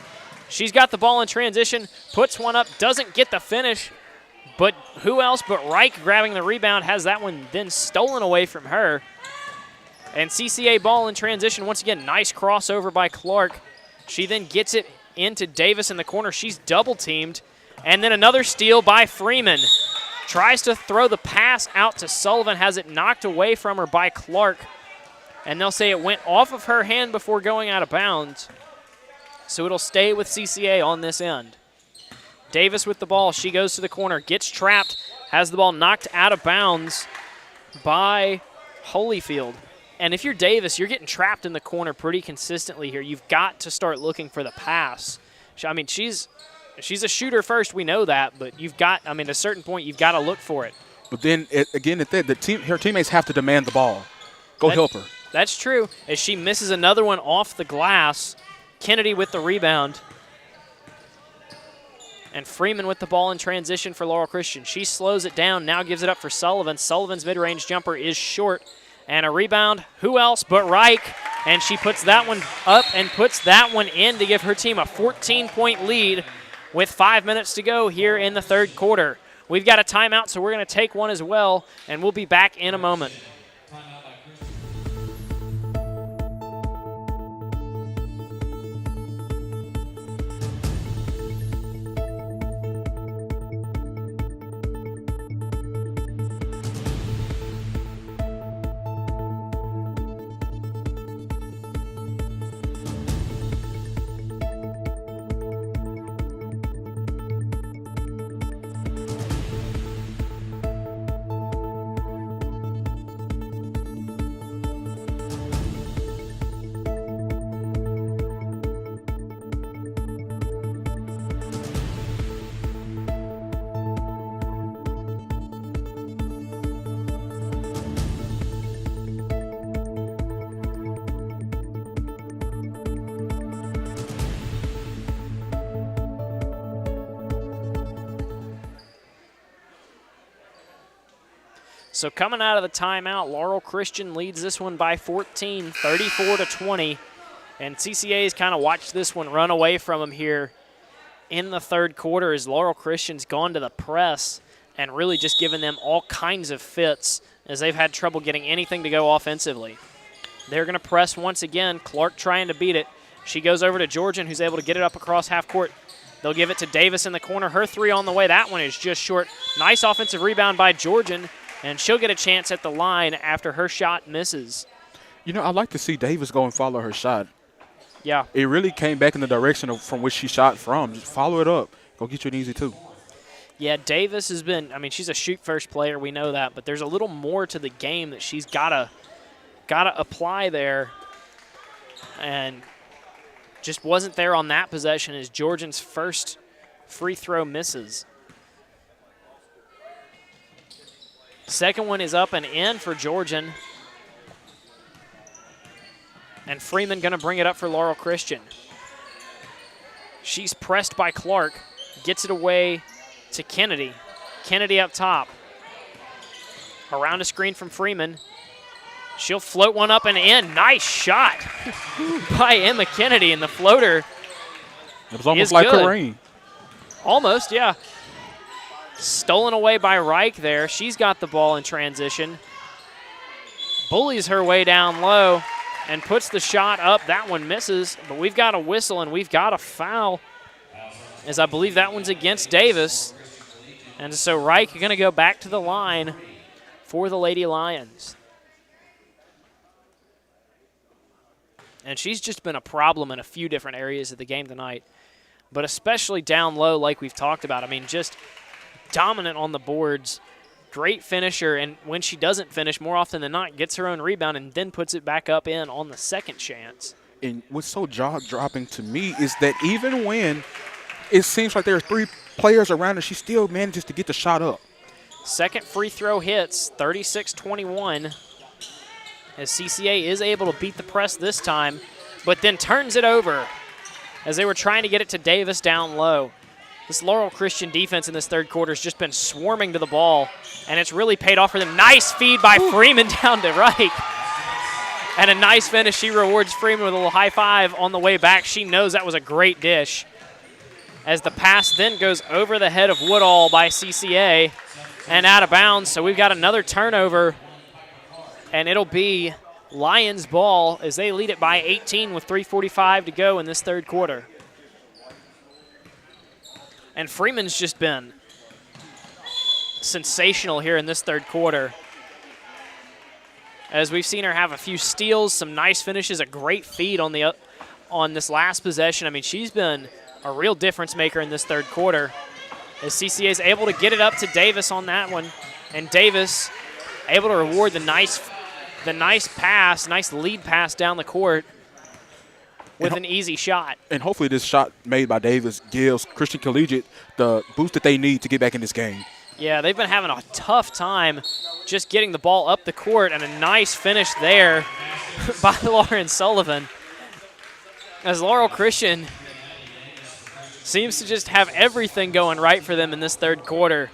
S1: She's got the ball in transition, puts one up, doesn't get the finish, but who else but Reich grabbing the rebound has that one then stolen away from her. And CCA ball in transition once again. Nice crossover by Clark. She then gets it into Davis in the corner. She's double teamed. And then another steal by Freeman. Tries to throw the pass out to Sullivan, has it knocked away from her by Clark. And they'll say it went off of her hand before going out of bounds. So it'll stay with CCA on this end. Davis with the ball. She goes to the corner, gets trapped, has the ball knocked out of bounds by Holyfield. And if you're Davis, you're getting trapped in the corner pretty consistently here. You've got to start looking for the pass. I mean, she's a shooter first, we know that, but you've got, at a certain point, you've got to look for it.
S3: But then, again, at that, her teammates have to demand the ball. Go help her.
S1: That's true. As she misses another one off the glass, Kennedy with the rebound. And Freeman with the ball in transition for Laurel Christian. She slows it down, now gives it up for Sullivan. Sullivan's mid-range jumper is short. And a rebound, who else but Reich? And she puts that one up and puts that one in to give her team a 14-point lead with 5 minutes to go here in the third quarter. We've got a timeout, so we're going to take one as well, and we'll be back in a moment. So coming out of the timeout, Laurel Christian leads this one by 14, 34-20. And CCA's kind of watched this one run away from them here in the third quarter as Laurel Christian's gone to the press and really just given them all kinds of fits as they've had trouble getting anything to go offensively. They're going to press once again. Clark trying to beat it. She goes over to Georgian, who's able to get it up across half court. They'll give it to Davis in the corner. Her three on the way. That one is just short. Nice offensive rebound by Georgian. And she'll get a chance at the line after her shot misses.
S3: You know, I like to see Davis go and follow her shot.
S1: Yeah.
S3: It really came back in the direction from which she shot from. Just follow it up. Go get you an easy two.
S1: Yeah, Davis has been, I mean, she's a shoot-first player. We know that. But there's a little more to the game that she's got to apply there. And just wasn't there on that possession as Georgian's first free throw misses. Second one is up and in for Georgian. And Freeman going to bring it up for Laurel Christian. She's pressed by Clark. Gets it away to Kennedy. Kennedy up top. Around a screen from Freeman. She'll float one up and in. Nice shot by Emma Kennedy. And the floater
S3: It was almost like Kareem.
S1: Almost, yeah. Stolen away by Reich there. She's got the ball in transition. Bullies her way down low and puts the shot up. That one misses, but we've got a whistle and we've got a foul, as I believe that one's against Davis. And so Reich going to go back to the line for the Lady Lions. And she's just been a problem in a few different areas of the game tonight, but especially down low like we've talked about. I mean, just dominant on the boards, great finisher, and when she doesn't finish, more often than not, gets her own rebound and then puts it back up in on the second chance.
S3: And what's so jaw-dropping to me is that even when it seems like there are three players around her, she still manages to get the shot up.
S1: Second free throw hits, 36-21, as CCA is able to beat the press this time, but then turns it over as they were trying to get it to Davis down low. This Laurel Christian defense in this third quarter has just been swarming to the ball, and it's really paid off for them. Nice feed by Freeman down to Reich. And a nice finish. She rewards Freeman with a little high five on the way back. She knows that was a great dish. As the pass then goes over the head of Woodall by CCA and out of bounds. So we've got another turnover, and it'll be Lions ball as they lead it by 18 with 3:45 to go in this third quarter. And Freeman's just been sensational here in this third quarter, as we've seen her have a few steals, some nice finishes, a great feed on this last possession. I mean, she's been a real difference maker in this third quarter, as CCA is able to get it up to Davis on that one, and Davis able to reward the nice pass, nice lead pass down the court with an easy shot.
S3: And hopefully this shot made by Davis gives Christian Collegiate the boost that they need to get back in this game.
S1: Yeah, they've been having a tough time just getting the ball up the court, and a nice finish there by Lauren Sullivan. As Laurel Christian seems to just have everything going right for them in this third quarter.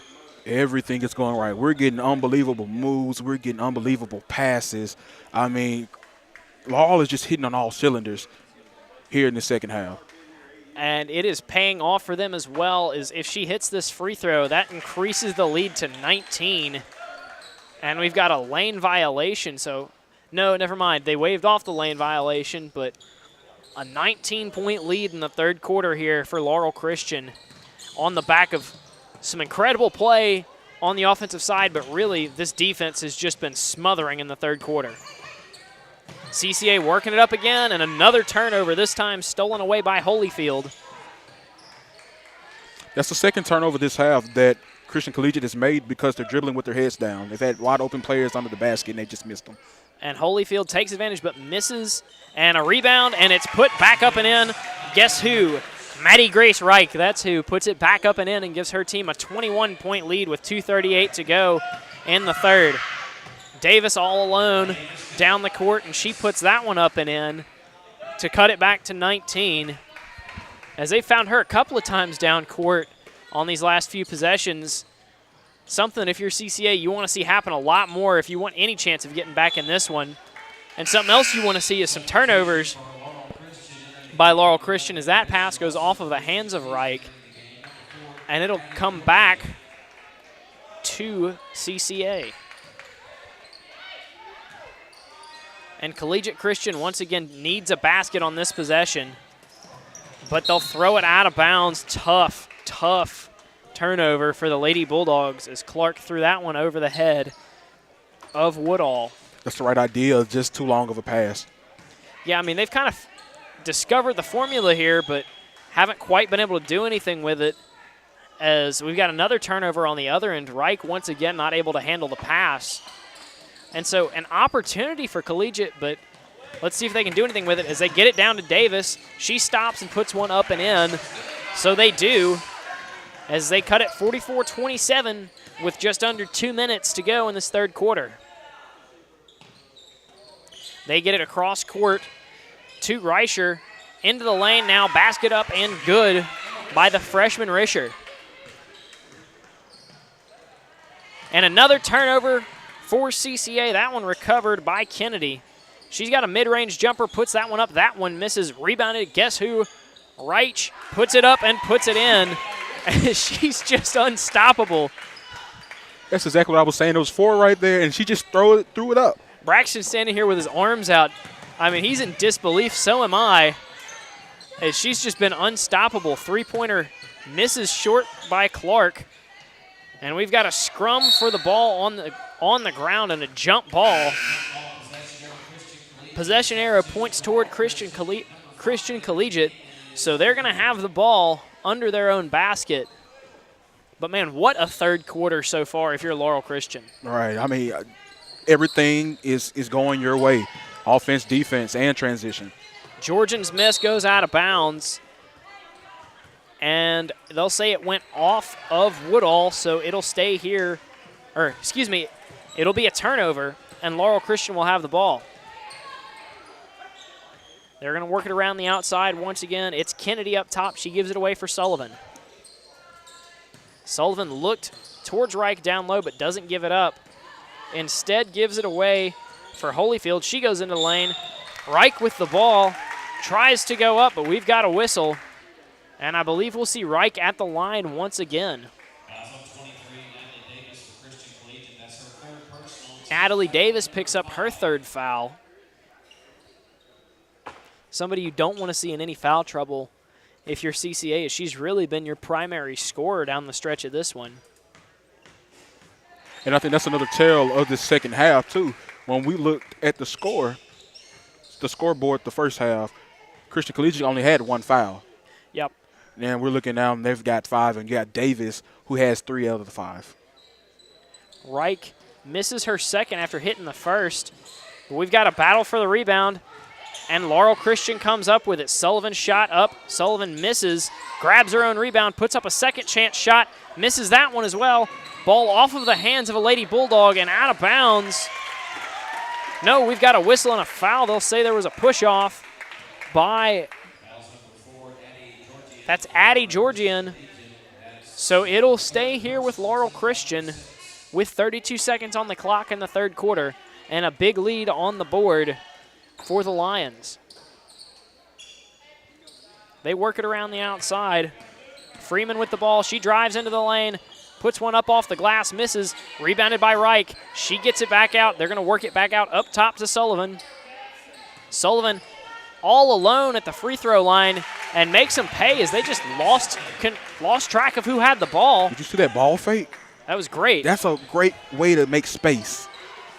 S3: Everything is going right. We're getting unbelievable moves. We're getting unbelievable passes. I mean, Laurel is just hitting on all cylinders here in the second half.
S1: And it is paying off for them as well. As if she hits this free throw, that increases the lead to 19. And we've got a lane violation. So, no, never mind. They waved off the lane violation, but a 19-point lead in the third quarter here for Laurel Christian on the back of some incredible play on the offensive side, but really this defense has just been smothering in the third quarter. CCA working it up again, and another turnover, this time stolen away by Holyfield.
S3: That's the second turnover this half that Christian Collegiate has made because they're dribbling with their heads down. They've had wide open players under the basket, and they just missed them.
S1: And Holyfield takes advantage but misses, and a rebound, and it's put back up and in. Guess who? Maddie Grace Reich, that's who puts it back up and in and gives her team a 21-point lead with 2:38 to go in the third. Davis all alone down the court, and she puts that one up and in to cut it back to 19. As they found her a couple of times down court on these last few possessions. Something, if you're CCA, you want to see happen a lot more if you want any chance of getting back in this one. And something else you want to see is some turnovers by Laurel Christian as that pass goes off of the hands of Reich, and it'll come back to CCA. And Collegiate Christian once again needs a basket on this possession, but they'll throw it out of bounds. Tough turnover for the Lady Bulldogs as Clark threw that one over the head of Woodall.
S3: That's the right idea, just too long of a pass.
S1: Yeah, I mean, they've kind of discovered the formula here, but haven't quite been able to do anything with it, as we've got another turnover on the other end. Reich once again not able to handle the pass. And so an opportunity for Collegiate, but let's see if they can do anything with it as they get it down to Davis. She stops and puts one up and in. So they do, as they cut it 44-27 with just under 2 minutes to go in this third quarter. They get it across court to Reicher, into the lane now, basket up and good by the freshman Risher. And another turnover for CCA, that one recovered by Kennedy. She's got a mid-range jumper, puts that one up, that one misses, rebounded, guess who? Reich puts it up and puts it in. She's just unstoppable.
S3: That's exactly what I was saying. There was 4 right there, and she just threw it up.
S1: Braxton standing here with his arms out. I mean, he's in disbelief, so am I. As she's just been unstoppable. Three-pointer misses short by Clark. And we've got a scrum for the ball on the ground and a jump ball. Possession arrow points toward Christian Collegiate. So they're going to have the ball under their own basket. But, man, what a third quarter so far if you're Laurel Christian.
S3: Right. I mean, everything is going your way. Offense, defense, and transition.
S1: Georgian's miss goes out of bounds. And they'll say it went off of Woodall, so it'll stay here. Or, excuse me, it'll be a turnover, and Laurel Christian will have the ball. They're going to work it around the outside once again. It's Kennedy up top. She gives it away for Sullivan. Sullivan looked towards Reich down low, but doesn't give it up. Instead gives it away for Holyfield. She goes into the lane. Reich with the ball. Tries to go up, but we've got a whistle. And I believe we'll see Reich at the line once again. Natalie Davis picks up her third foul. Somebody you don't want to see in any foul trouble if you're CCA. She's really been your primary scorer down the stretch of this one.
S3: And I think that's another tell of the second half, too. When we looked at the scoreboard the first half, Christian Collegiate only had 1 foul.
S1: Yep.
S3: And we're looking now, and they've got 5, and you got Davis, who has 3 out of the 5.
S1: Reich misses her second after hitting the first. But we've got a battle for the rebound, and Laurel Christian comes up with it. Sullivan shot up. Sullivan misses, grabs her own rebound, puts up a second chance shot, misses that one as well. Ball off of the hands of a Lady Bulldog and out of bounds. No, we've got a whistle and a foul. They'll say there was a push-off by, that's Addie Georgian. So it'll stay here with Laurel Christian with 32 seconds on the clock in the third quarter and a big lead on the board for the Lions. They work it around the outside. Freeman with the ball. She drives into the lane, puts one up off the glass, misses. Rebounded by Reich. She gets it back out. They're going to work it back out up top to Sullivan. Sullivan all alone at the free throw line and makes them pay as they just lost track of who had the ball.
S3: Did you see that ball fake?
S1: That was great.
S3: That's a great way to make space.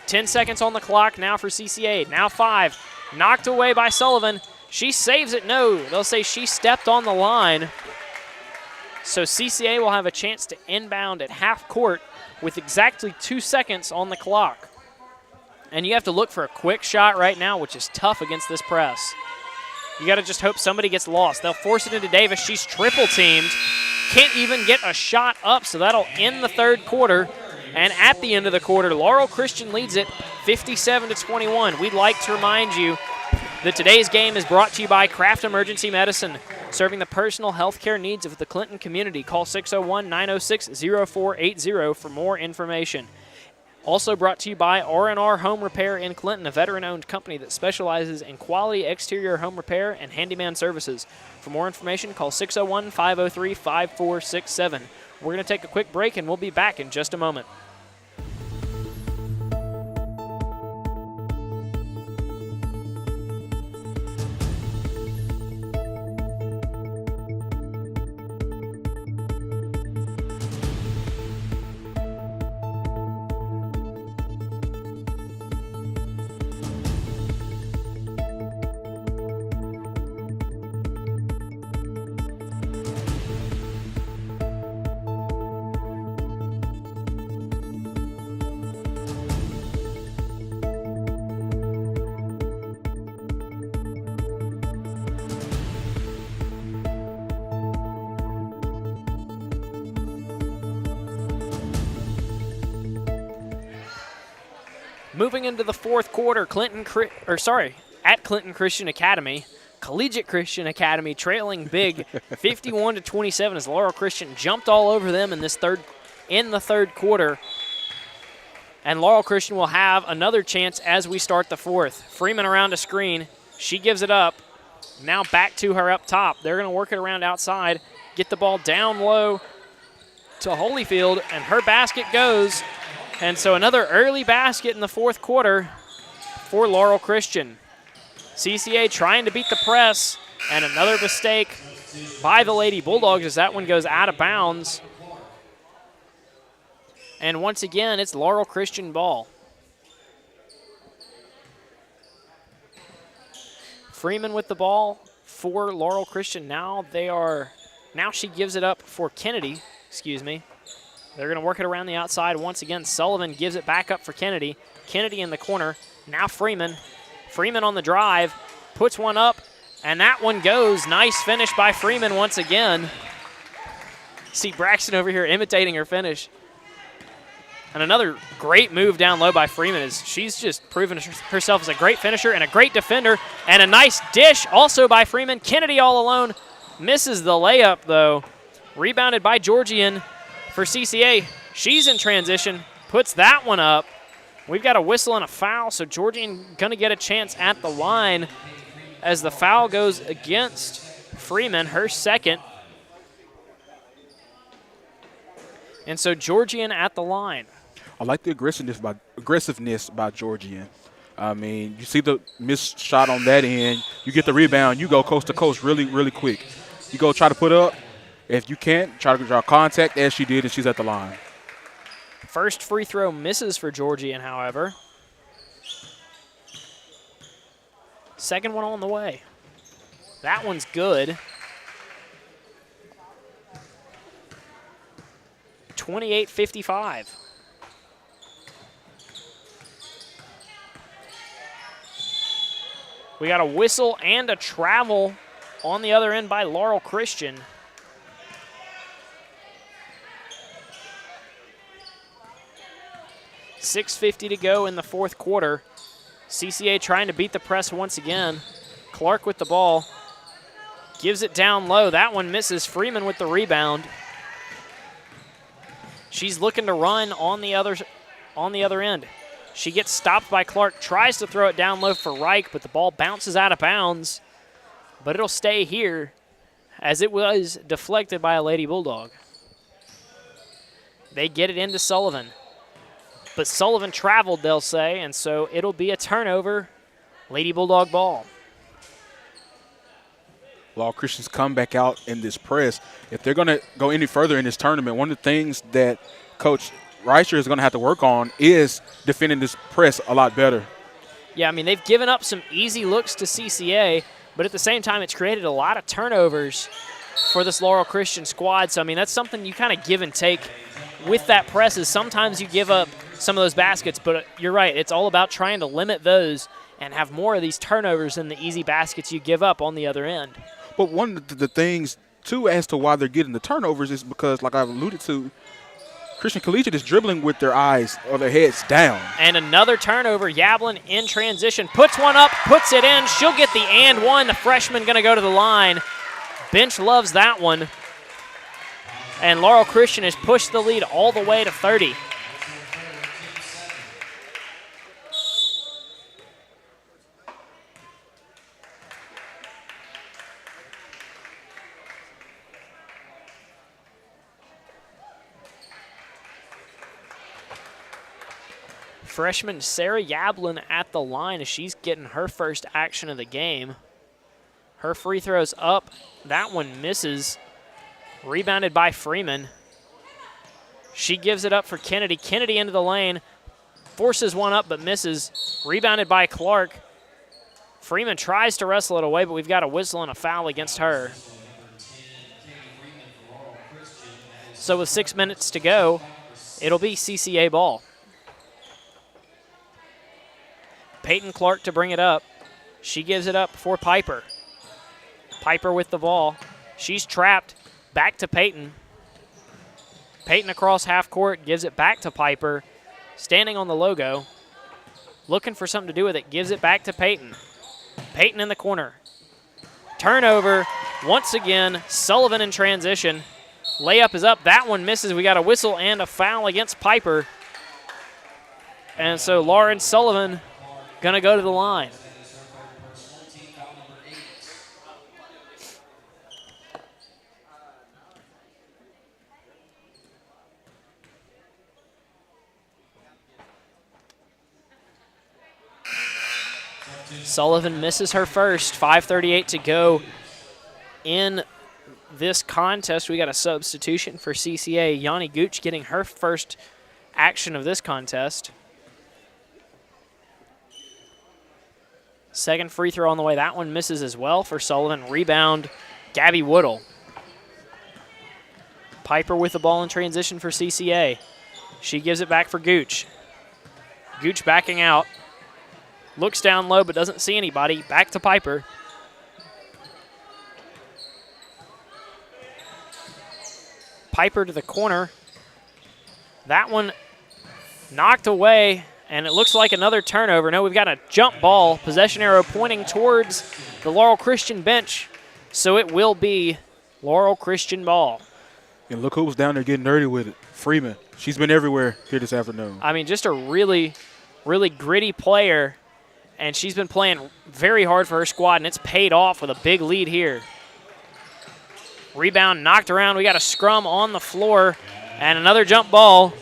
S1: 10 seconds on the clock now for CCA. Now 5. Knocked away by Sullivan. She saves it. No, they'll say she stepped on the line. So CCA will have a chance to inbound at half court with exactly 2 seconds on the clock. And you have to look for a quick shot right now, which is tough against this press. You got to just hope somebody gets lost. They'll force it into Davis. She's triple teamed. Can't even get a shot up, so that'll end the third quarter. And at the end of the quarter, Laurel Christian leads it 57-21. We'd like to remind you that today's game is brought to you by Kraft Emergency Medicine, serving the personal health care needs of the Clinton community. Call 601-906-0480 for more information. Also brought to you by R&R Home Repair in Clinton, a veteran-owned company that specializes in quality exterior home repair and handyman services. For more information, call 601-503-5467. We're going to take a quick break, and we'll be back in just a moment. Moving into the fourth quarter, at Clinton Christian Academy, Collegiate Christian Academy trailing big 51-27 as Laurel Christian jumped all over them in the third quarter. And Laurel Christian will have another chance as we start the fourth. Freeman around a screen. She gives it up. Now back to her up top. They're going to work it around outside, get the ball down low to Holyfield, and her basket goes. And so another early basket in the fourth quarter for Laurel Christian. CCA trying to beat the press, and another mistake by the Lady Bulldogs as that one goes out of bounds. And once again, it's Laurel Christian ball. Freeman with the ball for Laurel Christian. Now she gives it up for Kennedy, They're going to work it around the outside once again. Sullivan gives it back up for Kennedy. Kennedy in the corner. Now Freeman. Freeman on the drive. Puts one up, and that one goes. Nice finish by Freeman once again. See Braxton over here imitating her finish. And another great move down low by Freeman as she's just proven herself as a great finisher and a great defender. And a nice dish also by Freeman. Kennedy all alone. Misses the layup, though. Rebounded by Georgian. For CCA, she's in transition, puts that one up. We've got a whistle and a foul, so Georgian going to get a chance at the line as the foul goes against Freeman, her second. And so Georgian at the line.
S3: I like the aggressiveness by Georgian. I mean, you see the missed shot on that end. You get the rebound. You go coast to coast really, really quick. You go try to put up. If you can't, try to draw contact as she did, and she's at the line.
S1: First free throw misses for Georgian, however. Second one on the way. That one's good. 28-55. We got a whistle and a travel on the other end by Laurel Christian. 6:50 to go in the fourth quarter. CCA trying to beat the press once again. Clark with the ball. Gives it down low. That one misses. Freeman with the rebound. She's looking to run on the other end. She gets stopped by Clark, tries to throw it down low for Reich, but the ball bounces out of bounds. But it'll stay here as it was deflected by a Lady Bulldog. They get it into Sullivan. But Sullivan traveled, they'll say, and so it'll be a turnover. Lady Bulldog ball.
S3: Laurel Christian's come back out in this press. If they're going to go any further in this tournament, one of the things that Coach Reicher is going to have to work on is defending this press a lot better.
S1: Yeah, I mean, they've given up some easy looks to CCA, but at the same time, it's created a lot of turnovers for this Laurel Christian squad. So, I mean, that's something you kind of give and take with that press is sometimes you give up some of those baskets, but you're right. It's all about trying to limit those and have more of these turnovers than the easy baskets you give up on the other end.
S3: But one of the things, too, as to why they're getting the turnovers is because, like I've alluded to, Christian Collegiate is dribbling with their eyes or their heads down.
S1: And another turnover. Yablin in transition. Puts one up, puts it in. She'll get the and one. The freshman going to go to the line. Bench loves that one. And Laurel Christian has pushed the lead all the way to 30. Freshman Sarah Yablin at the line as she's getting her first action of the game. Her free throw's up. That one misses. Rebounded by Freeman. She gives it up for Kennedy. Kennedy into the lane. Forces one up but misses. Rebounded by Clark. Freeman tries to wrestle it away, but we've got a whistle and a foul against her. So with 6 minutes to go, it'll be CCA ball. Peyton Clark to bring it up. She gives it up for Piper. Piper with the ball. She's trapped. Back to Peyton. Peyton across half court, gives it back to Piper. Standing on the logo. Looking for something to do with it. Gives it back to Peyton. Peyton in the corner. Turnover. Once again, Sullivan in transition. Layup is up. That one misses. We got a whistle and a foul against Piper. And so Lauren Sullivan going to go to the line. Sullivan misses her first. 5:38 to go in this contest. We got a substitution for CCA. Yanni Gooch getting her first action of this contest. Second free throw on the way. That one misses as well for Sullivan. Rebound, Gabby Woodall. Piper with the ball in transition for CCA. She gives it back for Gooch. Gooch backing out. Looks down low but doesn't see anybody. Back to Piper. Piper to the corner. That one knocked away. And it looks like another turnover. No, we've got a jump ball. Possession arrow pointing towards the Laurel Christian bench. So it will be Laurel Christian ball.
S3: And look who was down there getting dirty with it. Freeman. She's been everywhere here this afternoon.
S1: I mean, just a really, really gritty player. And she's been playing very hard for her squad, and it's paid off with a big lead here. Rebound knocked around. We got a scrum on the floor. And another jump ball.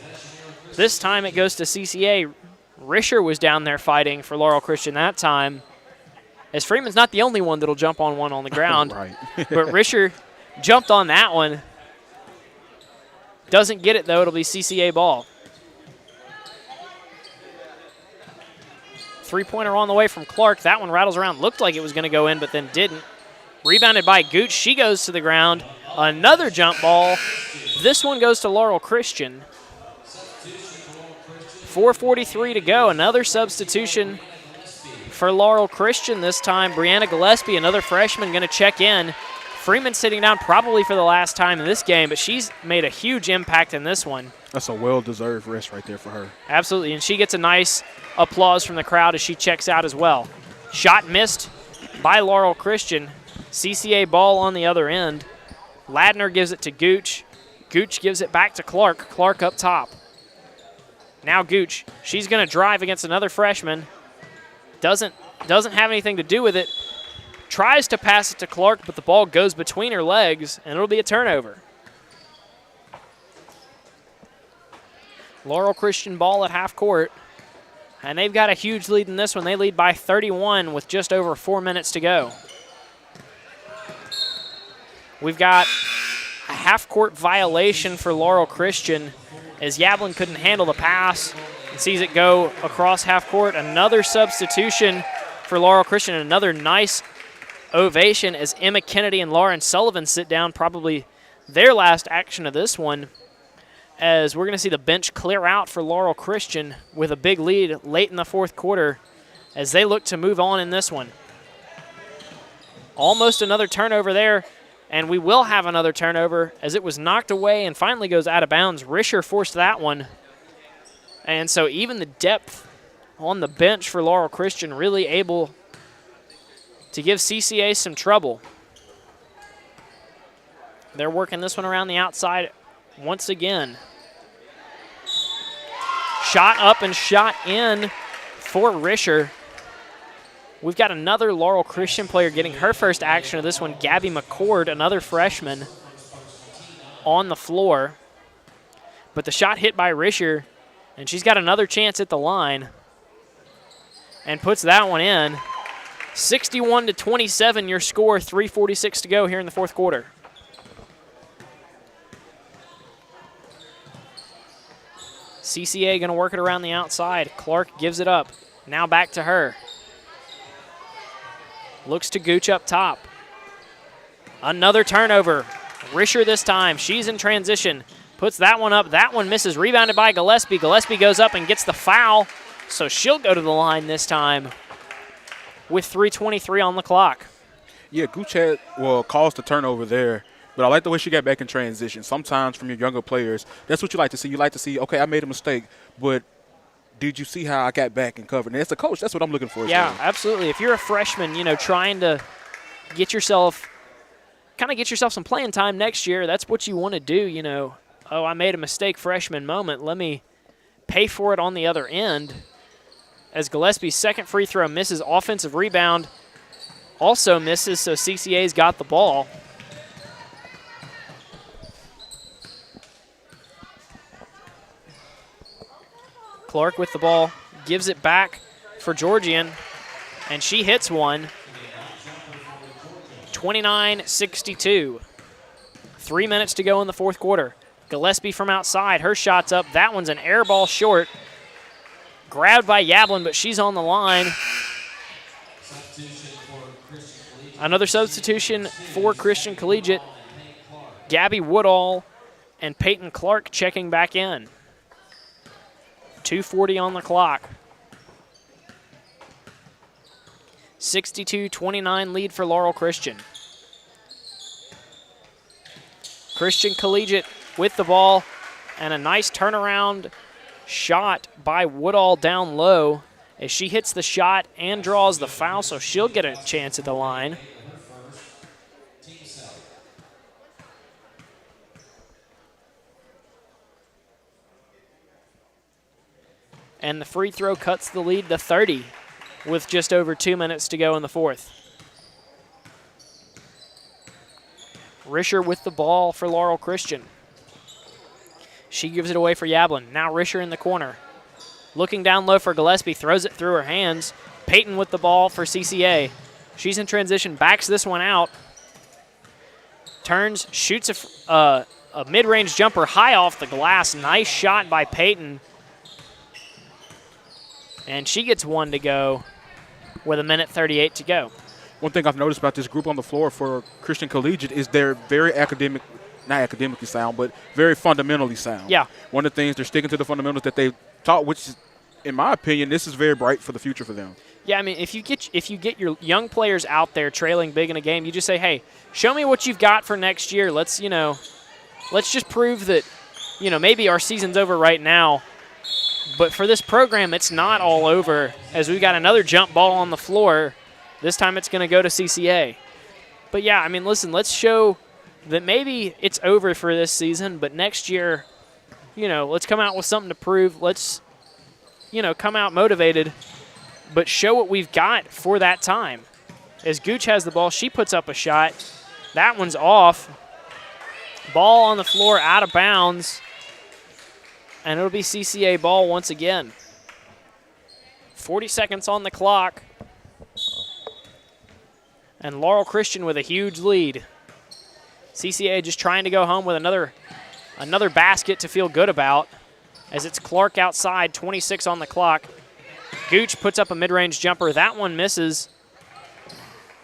S1: This time it goes to CCA. Risher was down there fighting for Laurel Christian that time. As Freeman's not the only one that'll jump on one on the ground.
S3: Right.
S1: But Risher jumped on that one. Doesn't get it, though. It'll be CCA ball. Three-pointer on the way from Clark. That one rattles around. Looked like it was going to go in, but then didn't. Rebounded by Gooch. She goes to the ground. Another jump ball. This one goes to Laurel Christian. 4:43 to go. Another substitution for Laurel Christian this time. Brianna Gillespie, another freshman, going to check in. Freeman sitting down probably for the last time in this game, but she's made a huge impact in this one.
S3: That's a well-deserved rest right there for her.
S1: Absolutely, and she gets a nice applause from the crowd as she checks out as well. Shot missed by Laurel Christian. CCA ball on the other end. Ladner gives it to Gooch. Gooch gives it back to Clark. Clark up top. Now Gooch. She's going to drive against another freshman. Doesn't have anything to do with it. Tries to pass it to Clark, but the ball goes between her legs, and it'll be a turnover. Laurel Christian ball at half court. And they've got a huge lead in this one. They lead by 31 with just over 4 minutes to go. We've got a half-court violation for Laurel Christian as Yablin couldn't handle the pass and sees it go across half court. Another substitution for Laurel Christian. Another nice ovation as Emma Kennedy and Lauren Sullivan sit down, probably their last action of this one, as we're going to see the bench clear out for Laurel Christian with a big lead late in the fourth quarter as they look to move on in this one. Almost another turnover there, and we will have another turnover as it was knocked away and finally goes out of bounds. Risher forced that one. And so even the depth on the bench for Laurel Christian really able to give CCA some trouble. They're working this one around the outside once again. Shot up and shot in for Risher. We've got another Laurel Christian player getting her first action of this one, Gabby McCord, another freshman, on the floor. But the shot hit by Risher, and she's got another chance at the line and puts that one in. 61-27 your score, 3:46 to go here in the fourth quarter. CCA going to work it around the outside. Clark gives it up. Now back to her. Looks to Gooch up top. Another turnover. Risher this time. She's in transition. Puts that one up. That one misses. Rebounded by Gillespie. Gillespie goes up and gets the foul, so she'll go to the line this time with 3:23 on the clock.
S3: Yeah, Gooch had, caused the turnover there, but I like the way she got back in transition. Sometimes from your younger players, that's what you like to see. You like to see, okay, I made a mistake, but did you see how I got back and covered? And as a coach, that's what I'm looking for.
S1: Yeah, absolutely. If you're a freshman, trying to get yourself some playing time next year, that's what you want to do, Oh, I made a mistake freshman moment. Let me pay for it on the other end. As Gillespie's second free throw misses, offensive rebound also misses, so CCA's got the ball. Clark with the ball, gives it back for Georgian, and she hits one. 29-62. 3 minutes to go in the fourth quarter. Gillespie from outside, her shot's up. That one's an air ball short. Grabbed by Yablin, but she's on the line. Another substitution for Christian Collegiate. Gabby Woodall and Peyton Clark checking back in. 2:40 on the clock. 62-29 lead for Laurel Christian. Christian Collegiate with the ball and a nice turnaround shot by Woodall down low as she hits the shot and draws the foul, so she'll get a chance at the line. And the free throw cuts the lead to 30 with just over 2 minutes to go in the fourth. Risher with the ball for Laurel Christian. She gives it away for Yablin. Now Risher in the corner. Looking down low for Gillespie, throws it through her hands. Peyton with the ball for CCA. She's in transition, backs this one out. Turns, shoots a mid-range jumper high off the glass. Nice shot by Peyton. And she gets one to go with 1:38 to go.
S3: One thing I've noticed about this group on the floor for Christian Collegiate is they're very not academically sound, but very fundamentally sound.
S1: Yeah.
S3: One of the things, they're sticking to the fundamentals that they taught, which is, in my opinion, this is very bright for the future for them.
S1: Yeah, I mean, if you get your young players out there trailing big in a game, you just say, hey, show me what you've got for next year. Let's just prove that maybe our season's over right now. But for this program, it's not all over, as we've got another jump ball on the floor. This time it's going to go to CCA. But, yeah, I mean, listen, let's show that maybe it's over for this season, but next year, let's come out with something to prove. Let's, come out motivated, but show what we've got for that time. As Gooch has the ball, she puts up a shot. That one's off. Ball on the floor, out of bounds. And it'll be CCA ball once again. 40 seconds on the clock. And Laurel Christian with a huge lead. CCA just trying to go home with another basket to feel good about, as it's Clark outside, 26 on the clock. Gooch puts up a mid-range jumper. That one misses.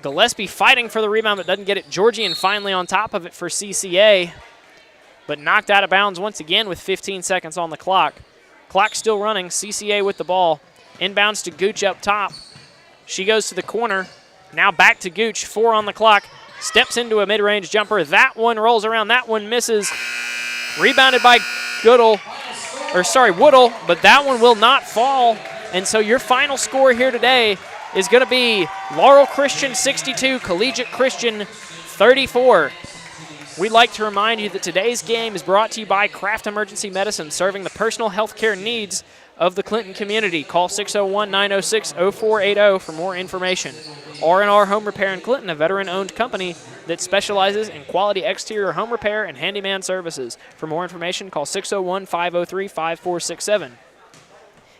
S1: Gillespie fighting for the rebound but doesn't get it. Georgian finally on top of it for CCA, but knocked out of bounds once again with 15 seconds on the clock. Clock still running. CCA with the ball. Inbounds to Gooch up top. She goes to the corner. Now back to Gooch. 4 on the clock. Steps into a mid-range jumper. That one rolls around. That one misses. Rebounded by Woodle, but that one will not fall. And so your final score here today is going to be Laurel Christian 62, Collegiate Christian 34. We'd like to remind you that today's game is brought to you by Kraft Emergency Medicine, serving the personal health care needs of the Clinton community. Call 601-906-0480 for more information. R&R Home Repair in Clinton, a veteran-owned company that specializes in quality exterior home repair and handyman services. For more information, call 601-503-5467.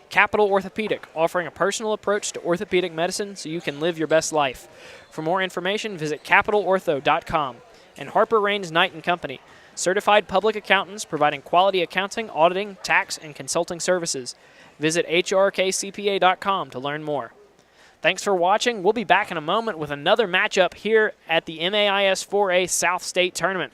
S1: Capital Orthopedic, offering a personal approach to orthopedic medicine so you can live your best life. For more information, visit capitalortho.com. And Harper Raines Knight & Company, certified public accountants providing quality accounting, auditing, tax, and consulting services. Visit hrkcpa.com to learn more. Thanks for watching. We'll be back in a moment with another matchup here at the MAIS 4A South State Tournament.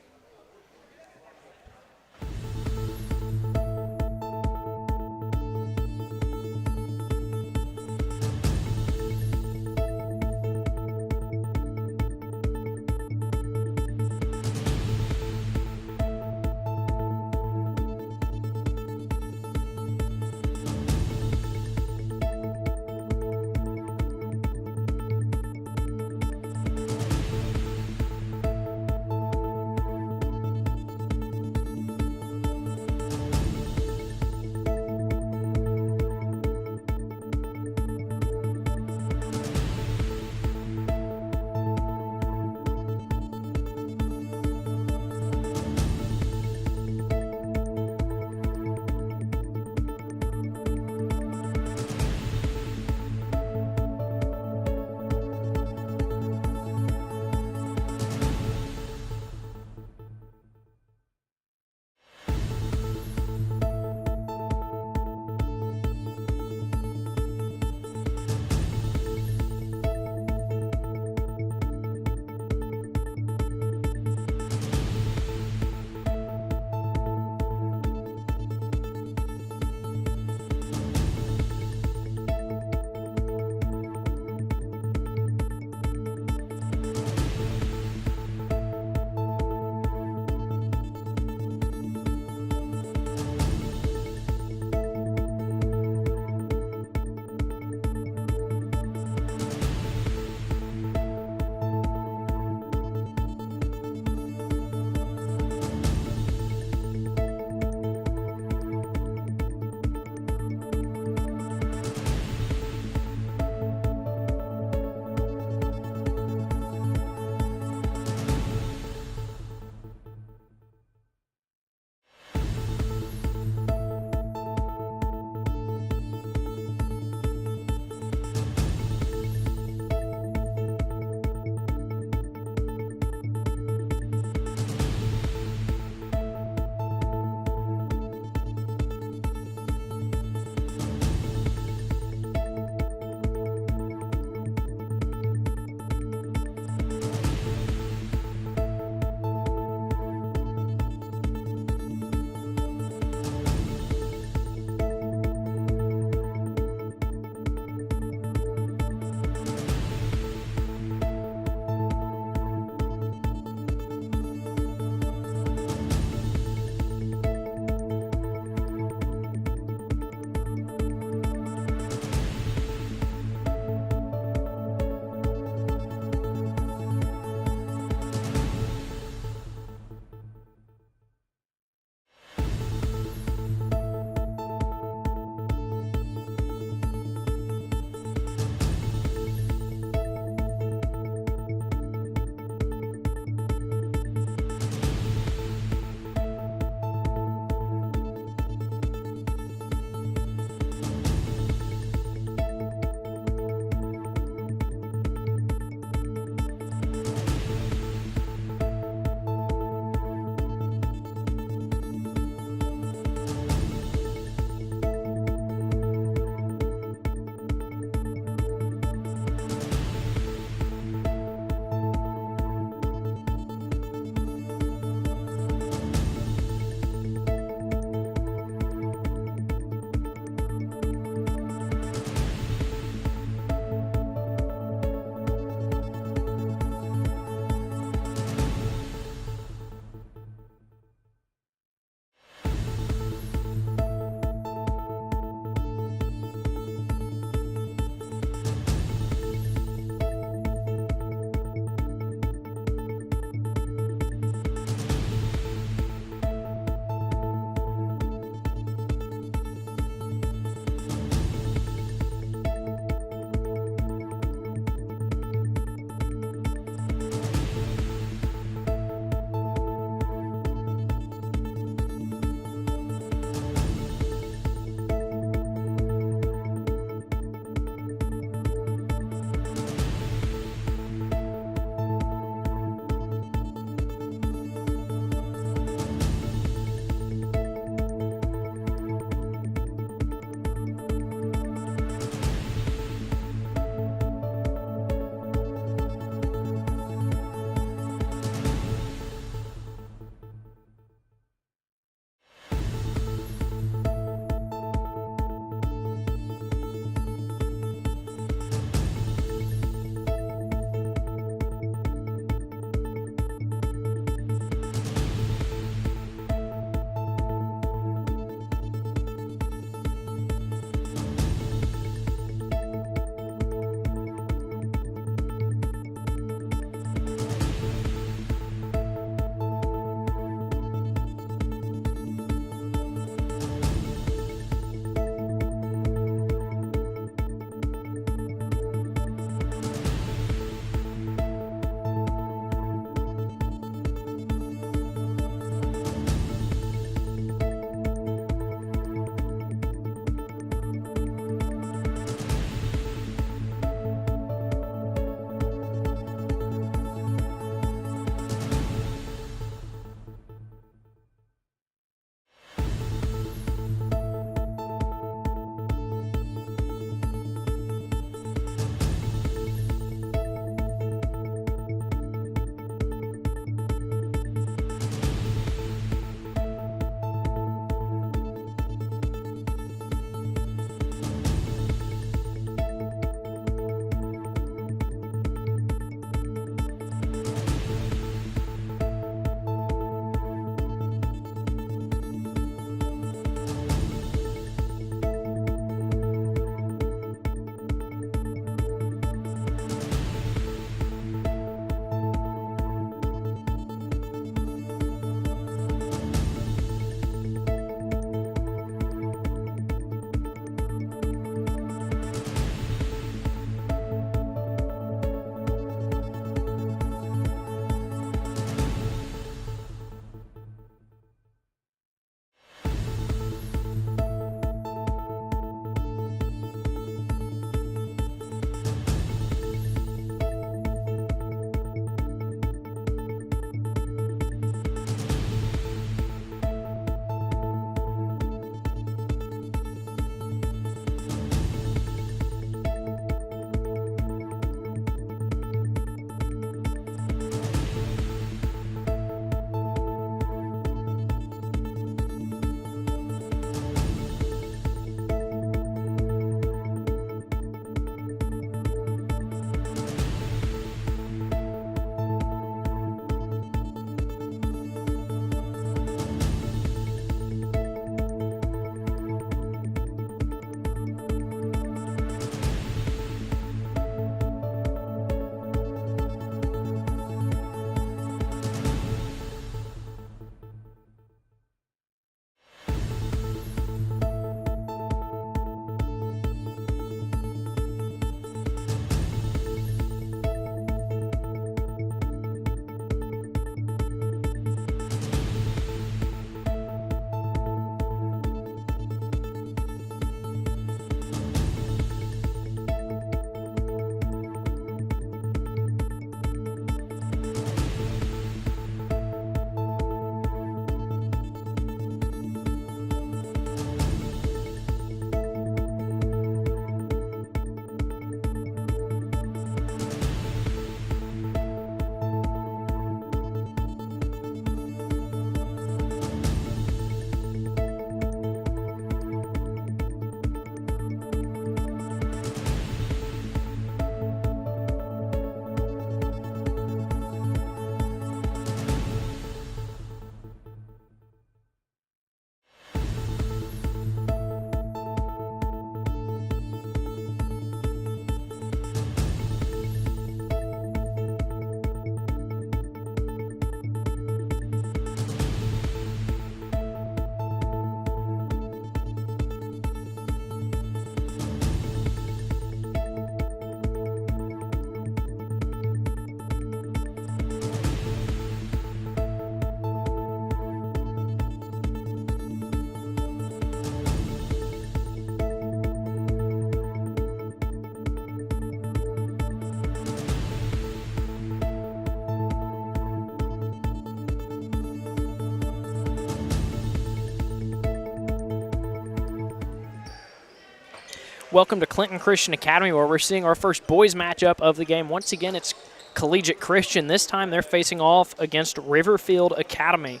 S1: Welcome to Clinton Christian Academy, where we're seeing our first boys matchup of the game. Once again, it's Collegiate Christian. This time they're facing off against Riverfield Academy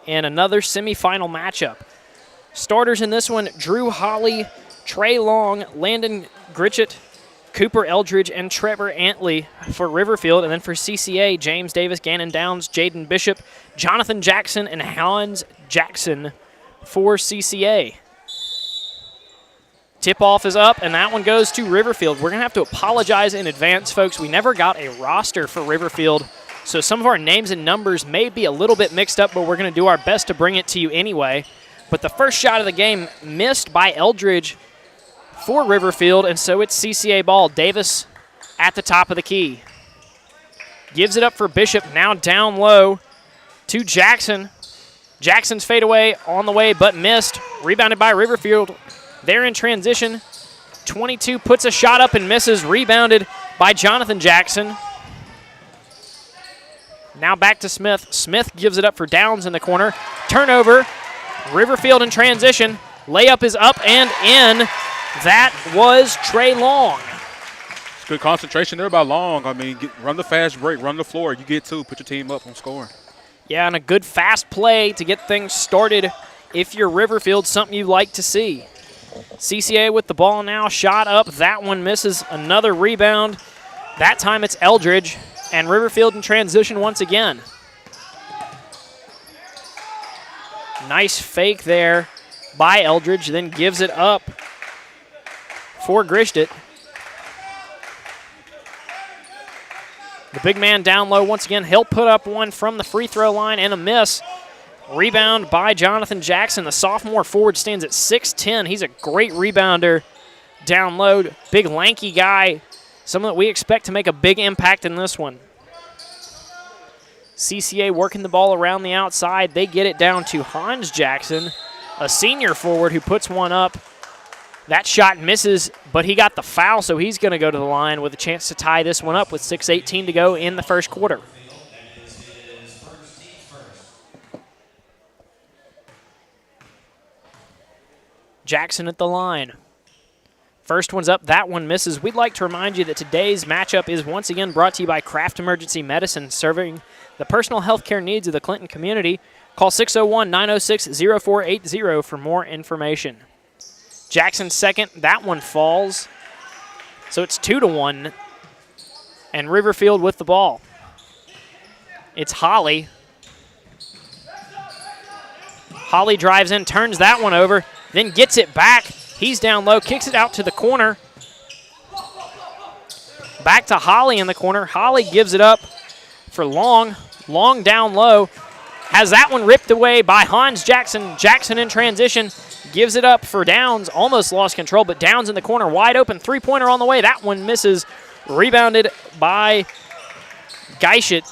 S1: in another semifinal matchup. Starters in this one, Drew Holly, Trey Long, Landon Gritchett, Cooper Eldridge, and Trevor Antley for Riverfield. And then for CCA, James Davis, Gannon Downs, Jaden Bishop, Jonathan Jackson, and Hans Jackson for CCA. Tip-off is up, and that one goes to Riverfield. We're going to have to apologize in advance, folks. We never got a roster for Riverfield, so some of our names and numbers may be a little bit mixed up, but we're going to do our best to bring it to you anyway. But the first shot of the game missed by Eldridge for Riverfield, and so it's CCA ball. Davis at the top of the key. Gives it up for Bishop, now down low to Jackson. Jackson's fadeaway on the way, but missed. Rebounded by Riverfield. They're in transition. 22 puts a shot up and misses. Rebounded by Jonathan Jackson. Now back to Smith. Smith gives it up for Downs in the corner. Turnover. Riverfield in transition. Layup is up and in. That was Trey Long.
S3: It's good concentration there by Long. I mean, run the fast break, run the floor. You get two, put your team up on scoring.
S1: Yeah, and a good fast play to get things started if you're Riverfield, something you like to see. CCA with the ball now, shot up. That one misses. Another rebound. That time it's Eldridge, and Riverfield in transition once again. Nice fake there by Eldridge, then gives it up for Grishtit. The big man down low once again. He'll put up one from the free throw line and a miss. Rebound by Jonathan Jackson. The sophomore forward stands at 6'10". He's a great rebounder down low. Big lanky guy. Someone that we expect to make a big impact in this one. CCA working the ball around the outside. They get it down to Hans Jackson, a senior forward who puts one up. That shot misses, but he got the foul, so he's going to go to the line with a chance to tie this one up with 6:18 to go in the first quarter. Jackson at the line. First one's up, that one misses. We'd like to remind you that today's matchup is once again brought to you by Kraft Emergency Medicine, serving the personal health care needs of the Clinton community. Call 601-906-0480 for more information. Jackson second, that one falls. So it's 2-1, and Riverfield with the ball. It's Holly. Holly drives in, turns that one over, then gets it back. He's down low, kicks it out to the corner. Back to Holly in the corner. Holly gives it up for Long. Long down low. Has that one ripped away by Hans Jackson. Jackson in transition. Gives it up for Downs. Almost lost control, but Downs in the corner. Wide open. Three-pointer on the way. That one misses. Rebounded by Geischet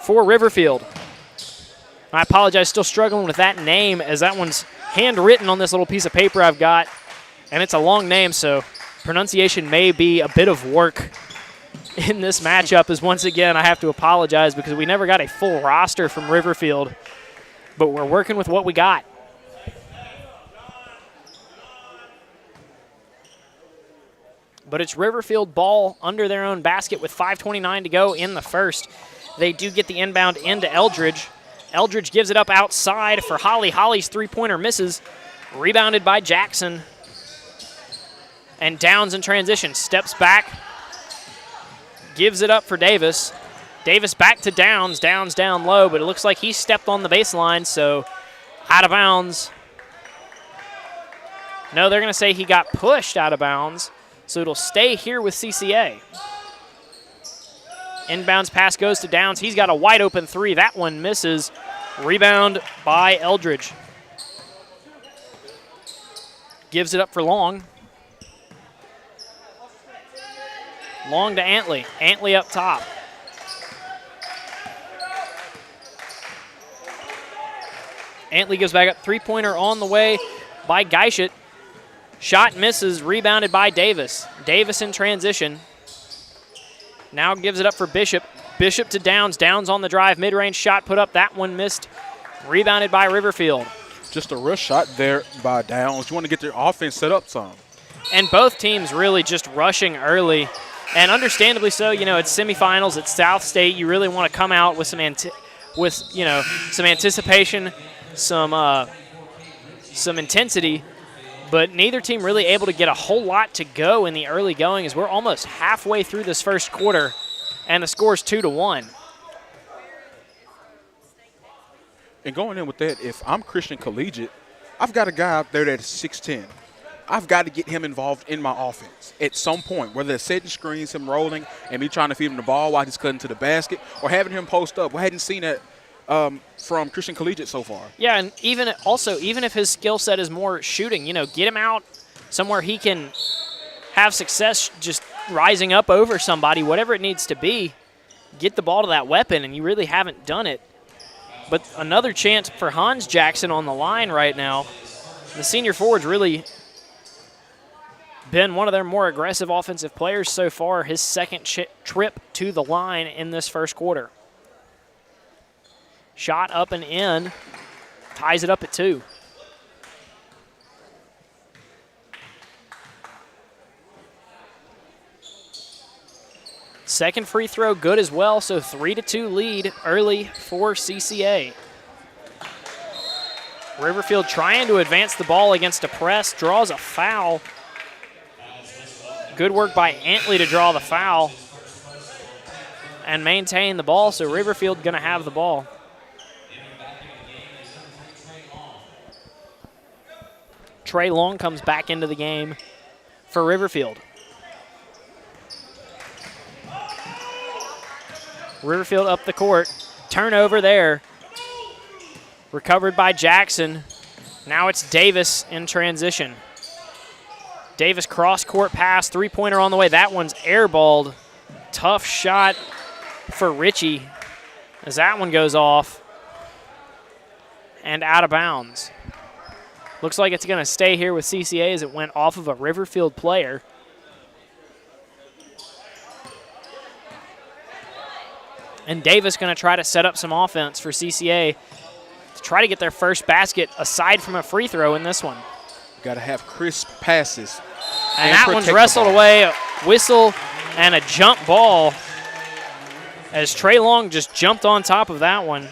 S1: for Riverfield. I apologize, still struggling with that name, as that one's handwritten on this little piece of paper I've got, and it's a long name, so pronunciation may be a bit of work in this matchup. As once again, I have to apologize because we never got a full roster from Riverfield, but we're working with what we got. But it's Riverfield ball under their own basket with 5:29 to go in the first. They do get the inbound into Eldridge. Eldridge gives it up outside for Holly. Holly's three-pointer misses. Rebounded by Jackson. And Downs in transition. Steps back. Gives it up for Davis. Davis back to Downs. Downs down low, but it looks like he stepped on the baseline, so out of bounds. No, they're going to say he got pushed out of bounds, so it'll stay here with CCA. Inbounds pass goes to Downs. He's got a wide open three. That one misses. Rebound by Eldridge. Gives it up for Long. Long to Antley. Antley up top. Antley goes back up. Three-pointer on the way by Geischet. Shot misses. Rebounded by Davis. Davis in transition. Now gives it up for Bishop. Bishop to Downs. Downs on the drive. Mid-range shot put up. That one missed. Rebounded by Riverfield.
S3: Just a rush shot there by Downs. You want to get their offense set up some.
S1: And both teams really just rushing early. And understandably so, you know, it's semifinals, it's South State. You really want to come out with some some anticipation, some intensity. But neither team really able to get a whole lot to go in the early going as we're almost halfway through this first quarter, and the score's 2-1.
S3: And going in with that, if I'm Christian Collegiate, I've got a guy out there that's 6'10". I've got to get him involved in my offense at some point, whether it's setting screens, him rolling, and me trying to feed him the ball while he's cutting to the basket, or having him post up. We hadn't seen that from Christian Collegiate so far.
S1: Yeah, and even if his skill set is more shooting, you know, get him out somewhere he can have success just rising up over somebody, whatever it needs to be. Get the ball to that weapon, and you really haven't done it. But another chance for Hans Jackson on the line right now. The senior forward's really been one of their more aggressive offensive players so far, his second trip to the line in this first quarter. Shot up and in, ties it up at 2. Second free throw good as well, so 3-2 lead early for CCA. Riverfield trying to advance the ball against a press, draws a foul. Good work by Antley to draw the foul and maintain the ball, so Riverfield going to have the ball. Trey Long comes back into the game for Riverfield. Riverfield up the court. Turnover there. Recovered by Jackson. Now it's Davis in transition. Davis cross-court pass, three-pointer on the way. That one's airballed. Tough shot for Ritchie as that one goes off and out of bounds. Looks like it's going to stay here with CCA as it went off of a Riverfield player. And Davis going to try to set up some offense for CCA to try to get their first basket aside from a free throw in this one.
S3: Got to have crisp passes.
S1: And that one's wrestled away, a whistle and a jump ball as Trey Long just jumped on top of that one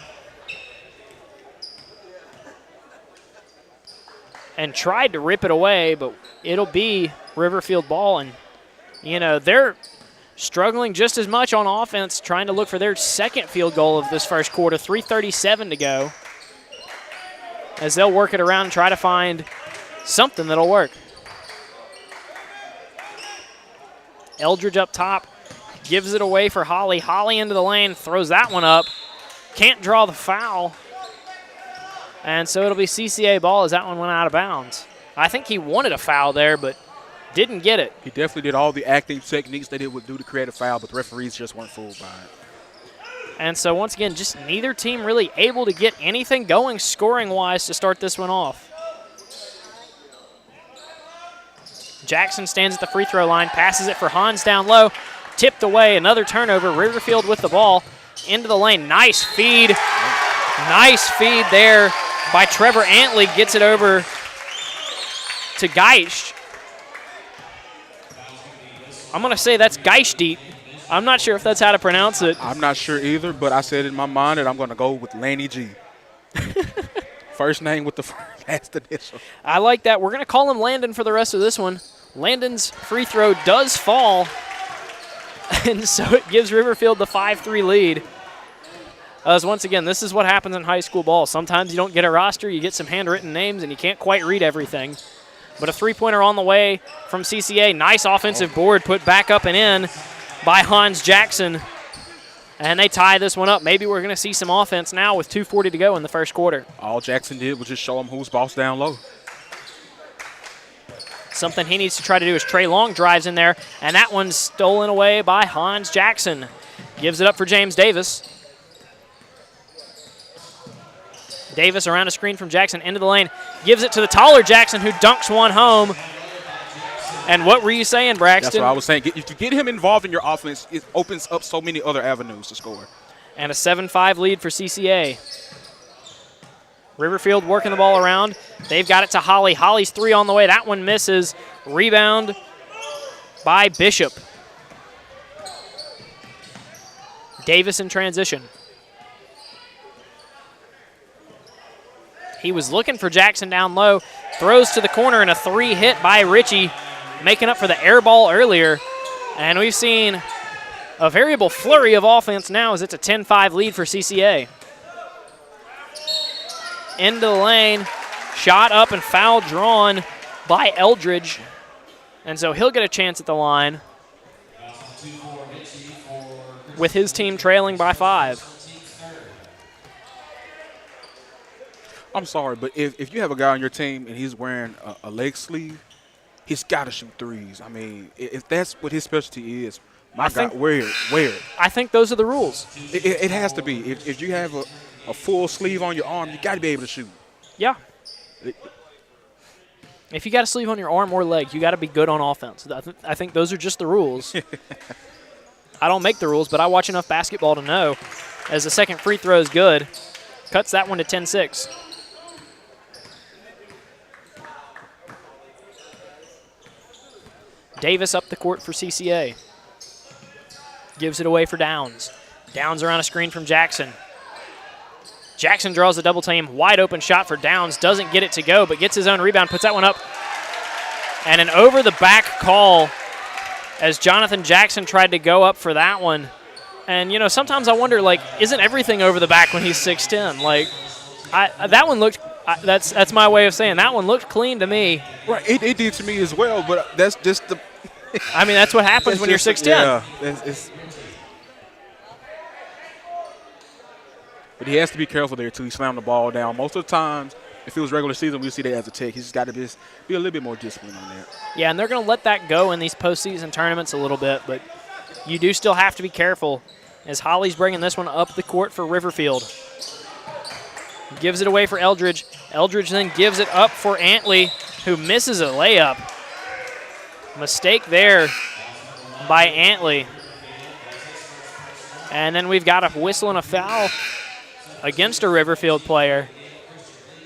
S1: and tried to rip it away, but it'll be Riverfield ball. And, you know, they're struggling just as much on offense, trying to look for their second field goal of this first quarter, 3:37 to go, as they'll work it around and try to find something that'll work. Eldridge up top, gives it away for Holly. Holly into the lane, throws that one up. Can't draw the foul. And so it'll be CCA ball as that one went out of bounds. I think he wanted a foul there, but didn't get it.
S3: He definitely did all the acting techniques that it would do to create a foul, but the referees just weren't fooled by it.
S1: And so once again, just neither team really able to get anything going scoring-wise to start this one off. Jackson stands at the free throw line, passes it for Hans down low, tipped away, another turnover. Riverfield with the ball into the lane. Nice feed there by Trevor Antley. Gets it over to Geist. I'm going to say that's Geisty. I'm not sure if that's how to pronounce it.
S3: I'm not sure either, but I said in my mind that I'm going to go with Laney G. First name with the last initial.
S1: I like that. We're going to call him Landon for the rest of this one. Landon's free throw does fall, and so it gives Riverfield the 5-3 lead. As once again, this is what happens in high school ball. Sometimes you don't get a roster, you get some handwritten names, and you can't quite read everything. But a three-pointer on the way from CCA. Nice offensive board put back up and in by Hans Jackson. And they tie this one up. Maybe we're going to see some offense now with 2:40 to go in the first quarter.
S3: All Jackson did was just show him who's boss down low.
S1: Something he needs to try to do is Trey Long drives in there, and that one's stolen away by Hans Jackson. Gives it up for James Davis. Davis around a screen from Jackson into the lane. Gives it to the taller Jackson, who dunks one home. And what were you saying, Braxton?
S3: That's what I was saying. If you get him involved in your offense, it opens up so many other avenues to score.
S1: And a 7-5 lead for CCA. Riverfield working the ball around. They've got it to Holly. Holly's 3 on the way. That one misses. Rebound by Bishop. Davis in transition. He was looking for Jackson down low. Throws to the corner and a 3 hit by Ritchie, making up for the air ball earlier. And we've seen a variable flurry of offense now as it's a 10-5 lead for CCA. Into the lane, shot up and foul drawn by Eldridge. And so he'll get a chance at the line with his team trailing by 5.
S3: I'm sorry, but if you have a guy on your team and he's wearing a leg sleeve, he's got to shoot threes. I mean, if that's what his specialty is, my God, wear it.
S1: I think those are the rules.
S3: It has to be. If you have a full sleeve on your arm, you got to be able to shoot.
S1: Yeah. If you got a sleeve on your arm or leg, you got to be good on offense. I think those are just the rules. I don't make the rules, but I watch enough basketball to know. As the second free throw is good, cuts that one to 10-6. Davis up the court for CCA. Gives it away for Downs. Downs around a screen from Jackson. Jackson draws the double team. Wide open shot for Downs. Doesn't get it to go, but gets his own rebound. Puts that one up. And an over-the-back call as Jonathan Jackson tried to go up for that one. And, you know, sometimes I wonder, like, isn't everything over the back when he's 6'10"? Like, that one looked that's my way of saying that one looked clean to me.
S3: Right, it did to me as well, but that's just the
S1: I mean, that's what happens when you're 6'10".
S3: Yeah, but he has to be careful there, too. He slammed the ball down. Most of the times, if it was regular season, we see that as a tech. He's just got to be a little bit more disciplined on that.
S1: Yeah, and they're going to let that go in these postseason tournaments a little bit, but you do still have to be careful as Holly's bringing this one up the court for Riverfield. Gives it away for Eldridge. Eldridge then gives it up for Antley, who misses a layup. Mistake there by Antley. And then we've got a whistle and a foul against a Riverfield player.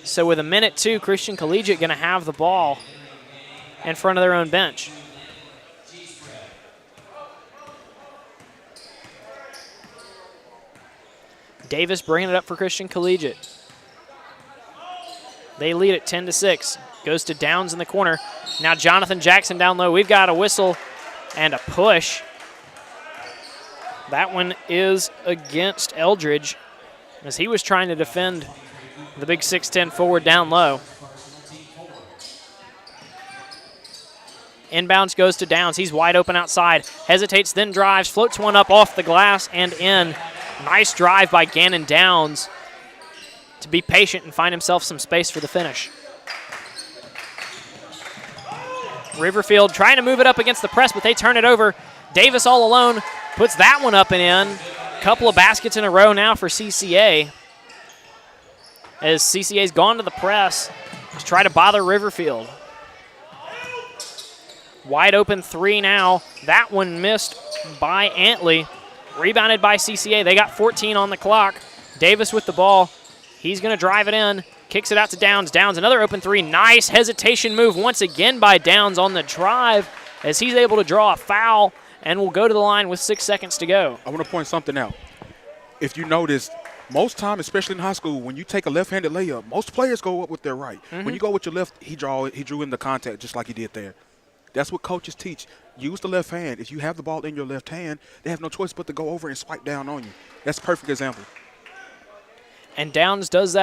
S1: So with 1:02, Christian Collegiate going to have the ball in front of their own bench. Davis bringing it up for Christian Collegiate. They lead at 10-6. Goes to Downs in the corner. Now Jonathan Jackson down low. We've got a whistle and a push. That one is against Eldridge as he was trying to defend the big 6'10" forward down low. Inbounds goes to Downs. He's wide open outside. Hesitates, then drives. Floats one up off the glass and in. Nice drive by Gannon Downs to be patient and find himself some space for the finish. Riverfield trying to move it up against the press, but they turn it over. Davis all alone puts that one up and in. Couple of baskets in a row now for CCA. As CCA's gone to the press to try to bother Riverfield. Wide open 3 now. That one missed by Antley. Rebounded by CCA. They got 14 on the clock. Davis with the ball. He's going to drive it in. Kicks it out to Downs. Downs, another open 3. Nice hesitation move once again by Downs on the drive as he's able to draw a foul and will go to the line with 6 seconds to go.
S3: I want to point something out. If you notice, most time, especially in high school, when you take a left-handed layup, most players go up with their right. When you go with your left, he drew in the contact just like he did there. That's what coaches teach. Use the left hand. If you have the ball in your left hand, they have no choice but to go over and swipe down on you. That's a perfect example.
S1: And Downs does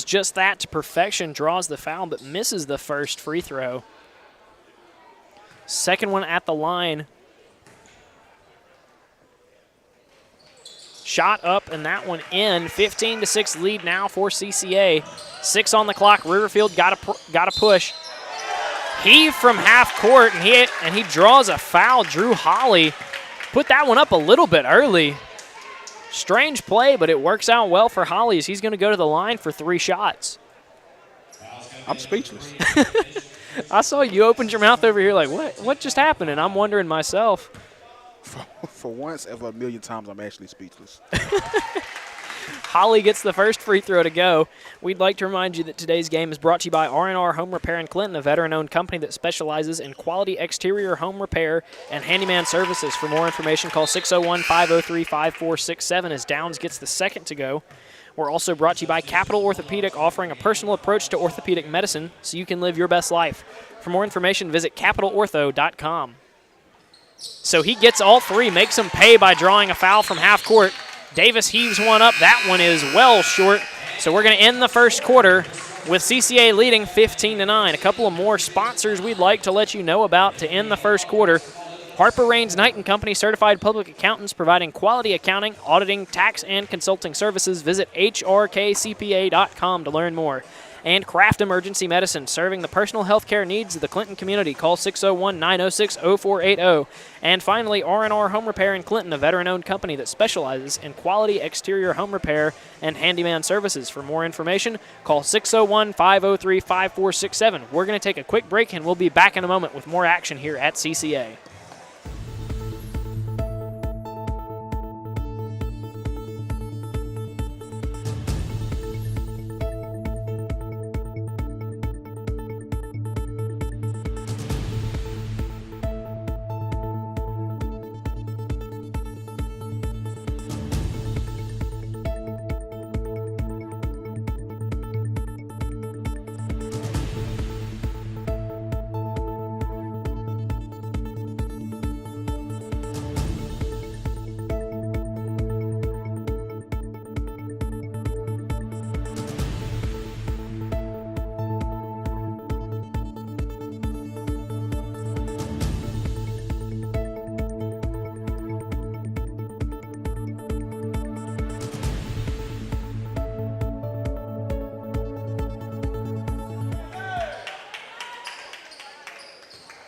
S1: just that to perfection, draws the foul, but misses the first free throw. Second one at the line. Shot up, and that one in. 15-6 lead now for CCA. 6 on the clock. Riverfield got a push. Heave from half court, and he draws a foul. Drew Holly put that one up a little bit early. Strange play, but it works out well for Holly as he's going to go to the line for 3 shots.
S3: I'm speechless.
S1: I saw you opened your mouth over here like, what just happened? And I'm wondering myself.
S3: For once ever a million times, I'm actually speechless.
S1: Holly gets the first free throw to go. We'd like to remind you that today's game is brought to you by R&R Home Repair in Clinton, a veteran-owned company that specializes in quality exterior home repair and handyman services. For more information, call 601-503-5467 as Downs gets the second to go. We're also brought to you by Capital Orthopedic, offering a personal approach to orthopedic medicine so you can live your best life. For more information, visit capitalortho.com. So he gets all three, makes them pay by drawing a foul from half court. Davis heaves one up. That one is well short. So we're going to end the first quarter with CCA leading 15-9. A couple of more sponsors we'd like to let you know about to end the first quarter. Harper Raines Knight & Company, certified public accountants providing quality accounting, auditing, tax, and consulting services. Visit hrkcpa.com to learn more. And Kraft Emergency Medicine, serving the personal health care needs of the Clinton community. Call 601-906-0480. And finally, R&R Home Repair in Clinton, a veteran-owned company that specializes in quality exterior home repair and handyman services. For more information, call 601-503-5467. We're going to take a quick break, and we'll be back in a moment with more action here at CCA.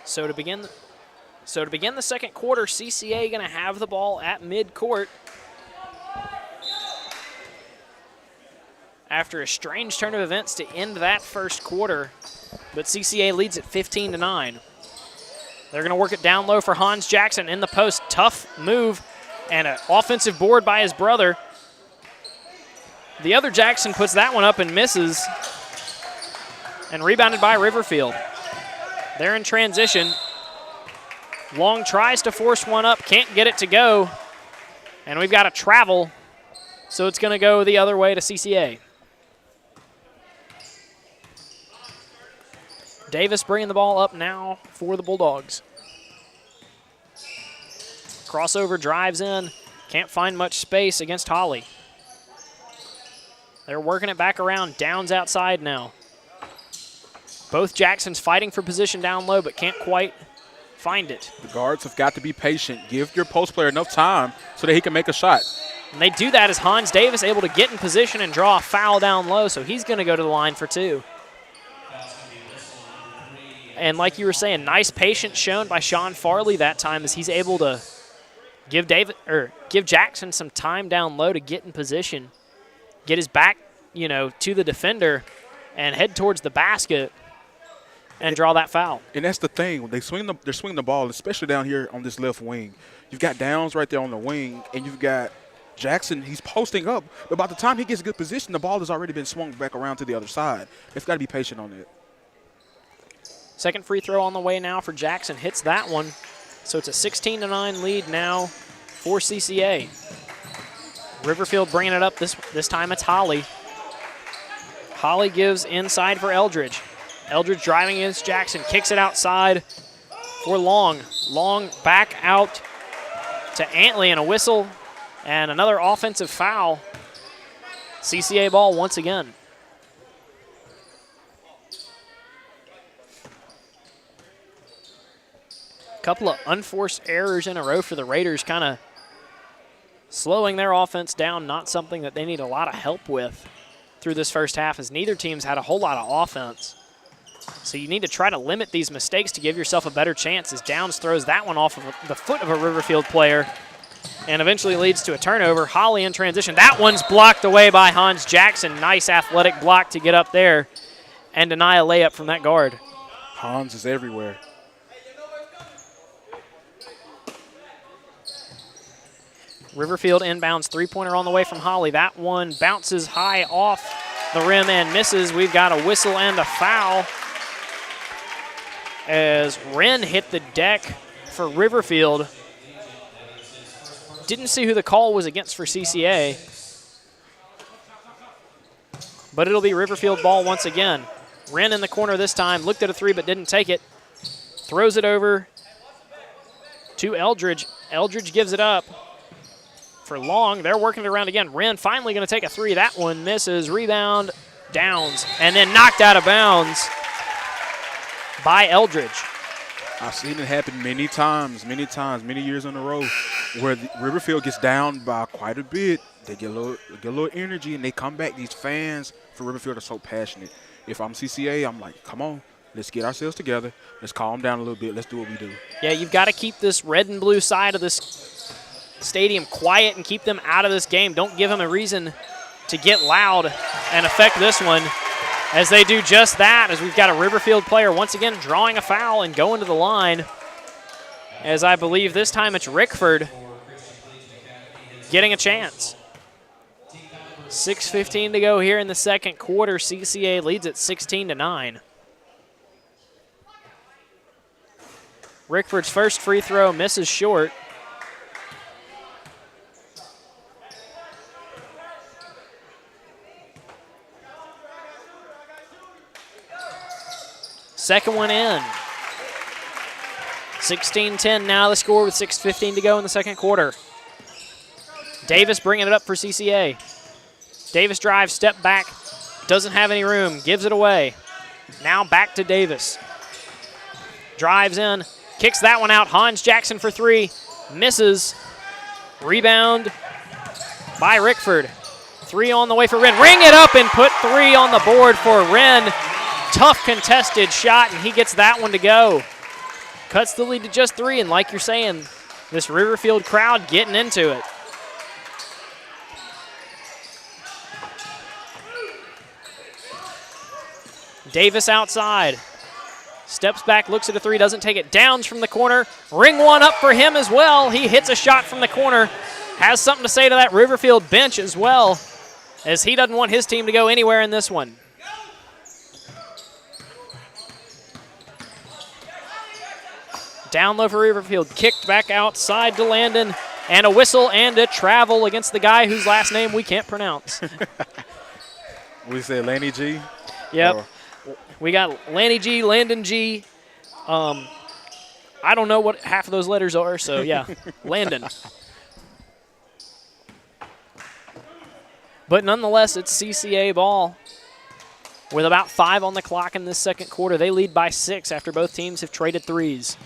S1: So to begin the second quarter, CCA going to have the ball at midcourt. After a strange turn of events to end that first quarter, but CCA leads at 15-9. They're going to work it down low for Hans Jackson in the post. Tough move and an offensive board by his brother. The other Jackson puts that one up and misses, and rebounded by Riverfield. They're in transition. Long tries to force one up, can't get it to go. And we've got a travel, so it's going to go the other way to CCA. Davis bringing the ball up now for the Bulldogs. Crossover drives in, can't find much space against Holly. They're working it back around, Downs outside now. Both Jacksons fighting for position down low, but can't quite find it.
S3: The guards have got to be patient. Give your post player enough time so that he can make a shot.
S1: And they do that as Hans Davis able to get in position and draw a foul down low, so he's going to go to the line for two. And like you were saying, nice patience shown by Sean Farley that time as he's able to give Jackson some time down low to get in position, get his back, to the defender, and head towards the basket and draw that foul. And
S3: that's the thing. When they're swinging the ball, especially down here on this left wing. You've got Downs right there on the wing, and you've got Jackson. He's posting up. But by the time he gets a good position, the ball has already been swung back around to the other side. They've got to be patient on it.
S1: Second free throw on the way now for Jackson. Hits that one. So it's a 16-9 lead now for CCA. Riverfield bringing it up. This time it's Holly. Holly gives inside for Eldridge. Eldridge driving against Jackson, kicks it outside for Long. Long back out to Antley, and a whistle and another offensive foul. CCA ball once again. Couple of unforced errors in a row for the Raiders, kind of slowing their offense down, not something that they need a lot of help with through this first half, as neither team's had a whole lot of offense. So you need to try to limit these mistakes to give yourself a better chance, as Downs throws that one off of the foot of a Riverfield player and eventually leads to a turnover. Holly in transition. That one's blocked away by Hans Jackson. Nice athletic block to get up there and deny a layup from that guard.
S3: Hans is everywhere.
S1: Riverfield inbounds three-pointer on the way from Holly. That one bounces high off the rim and misses. We've got a whistle and a foul as Wren hit the deck for Riverfield. Didn't see who the call was against for CCA. But it'll be Riverfield ball once again. Wren in the corner this time. Looked at a three but didn't take it. Throws it over to Eldridge. Eldridge gives it up for Long. They're working it around again. Wren finally going to take a three. That one misses. Rebound, Downs. And then knocked out of bounds by Eldridge.
S3: I've seen it happen many times, many years in a row, where Riverfield gets down by quite a bit. They get a little energy, and they come back. These fans for Riverfield are so passionate. If I'm CCA, I'm like, come on, let's get ourselves together. Let's calm down a little bit. Let's do what we do.
S1: Yeah, you've got to keep this red and blue side of this stadium quiet and keep them out of this game. Don't give them a reason to get loud and affect this one, as they do just that, as we've got a Riverfield player once again drawing a foul and going to the line, as I believe this time it's Rickford getting a chance. 6:15 to go here in the second quarter. CCA leads at 16-9. Rickford's first free throw misses short. Second one in. 16-10 now the score with 6:15 to go in the second quarter. Davis bringing it up for CCA. Davis drives, step back, doesn't have any room, gives it away. Now back to Davis. Drives in, kicks that one out. Hans Jackson for three, misses. Rebound by Rickford. Three on the way for Wren. Ring it up and put three on the board for Wren. Tough contested shot, and he gets that one to go. Cuts the lead to just three, and like you're saying, this Riverfield crowd getting into it. Davis outside. Steps back, looks at a three, doesn't take it. Downs from the corner. Ring one up for him as well. He hits a shot from the corner. Has something to say to that Riverfield bench as well, as he doesn't want his team to go anywhere in this one. Down low for Riverfield. Kicked back outside to Landon. And a whistle and a travel against the guy whose last name we can't pronounce.
S3: We say Lanny G?
S1: Yep.
S3: Or
S1: We got Lanny G, Landon G. I don't know what half of those letters are, so yeah, Landon. But nonetheless, it's CCA ball. With about 5 on the clock in this second quarter, they lead by 6 after both teams have traded threes.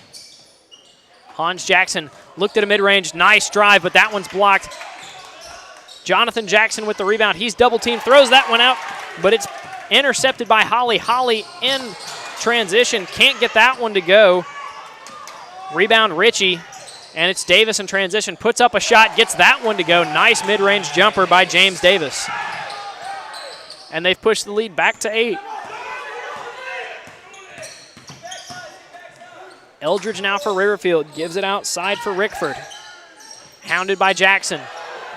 S1: Hans Jackson looked at a mid-range, nice drive, but that one's blocked. Jonathan Jackson with the rebound. He's double-teamed, throws that one out, but it's intercepted by Holly. Holly in transition, can't get that one to go. Rebound Ritchie, and it's Davis in transition. Puts up a shot, gets that one to go. Nice mid-range jumper by James Davis. And they've pushed the lead back to 8. Eldridge now for Riverfield. Gives it outside for Rickford. Hounded by Jackson.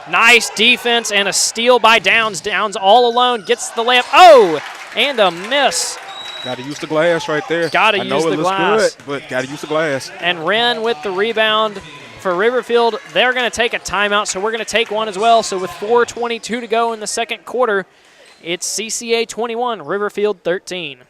S1: Nice defense and a steal by Downs. Downs all alone. Gets the layup. Oh, and a miss.
S3: got to use the glass right there.
S1: Got to use the glass.
S3: I know it looks good, but got to use the glass.
S1: And Wren with the rebound for Riverfield. They're going to take a timeout, so we're going to take one as well. So with 4:22 to go in the second quarter, it's CCA 21, Riverfield 13.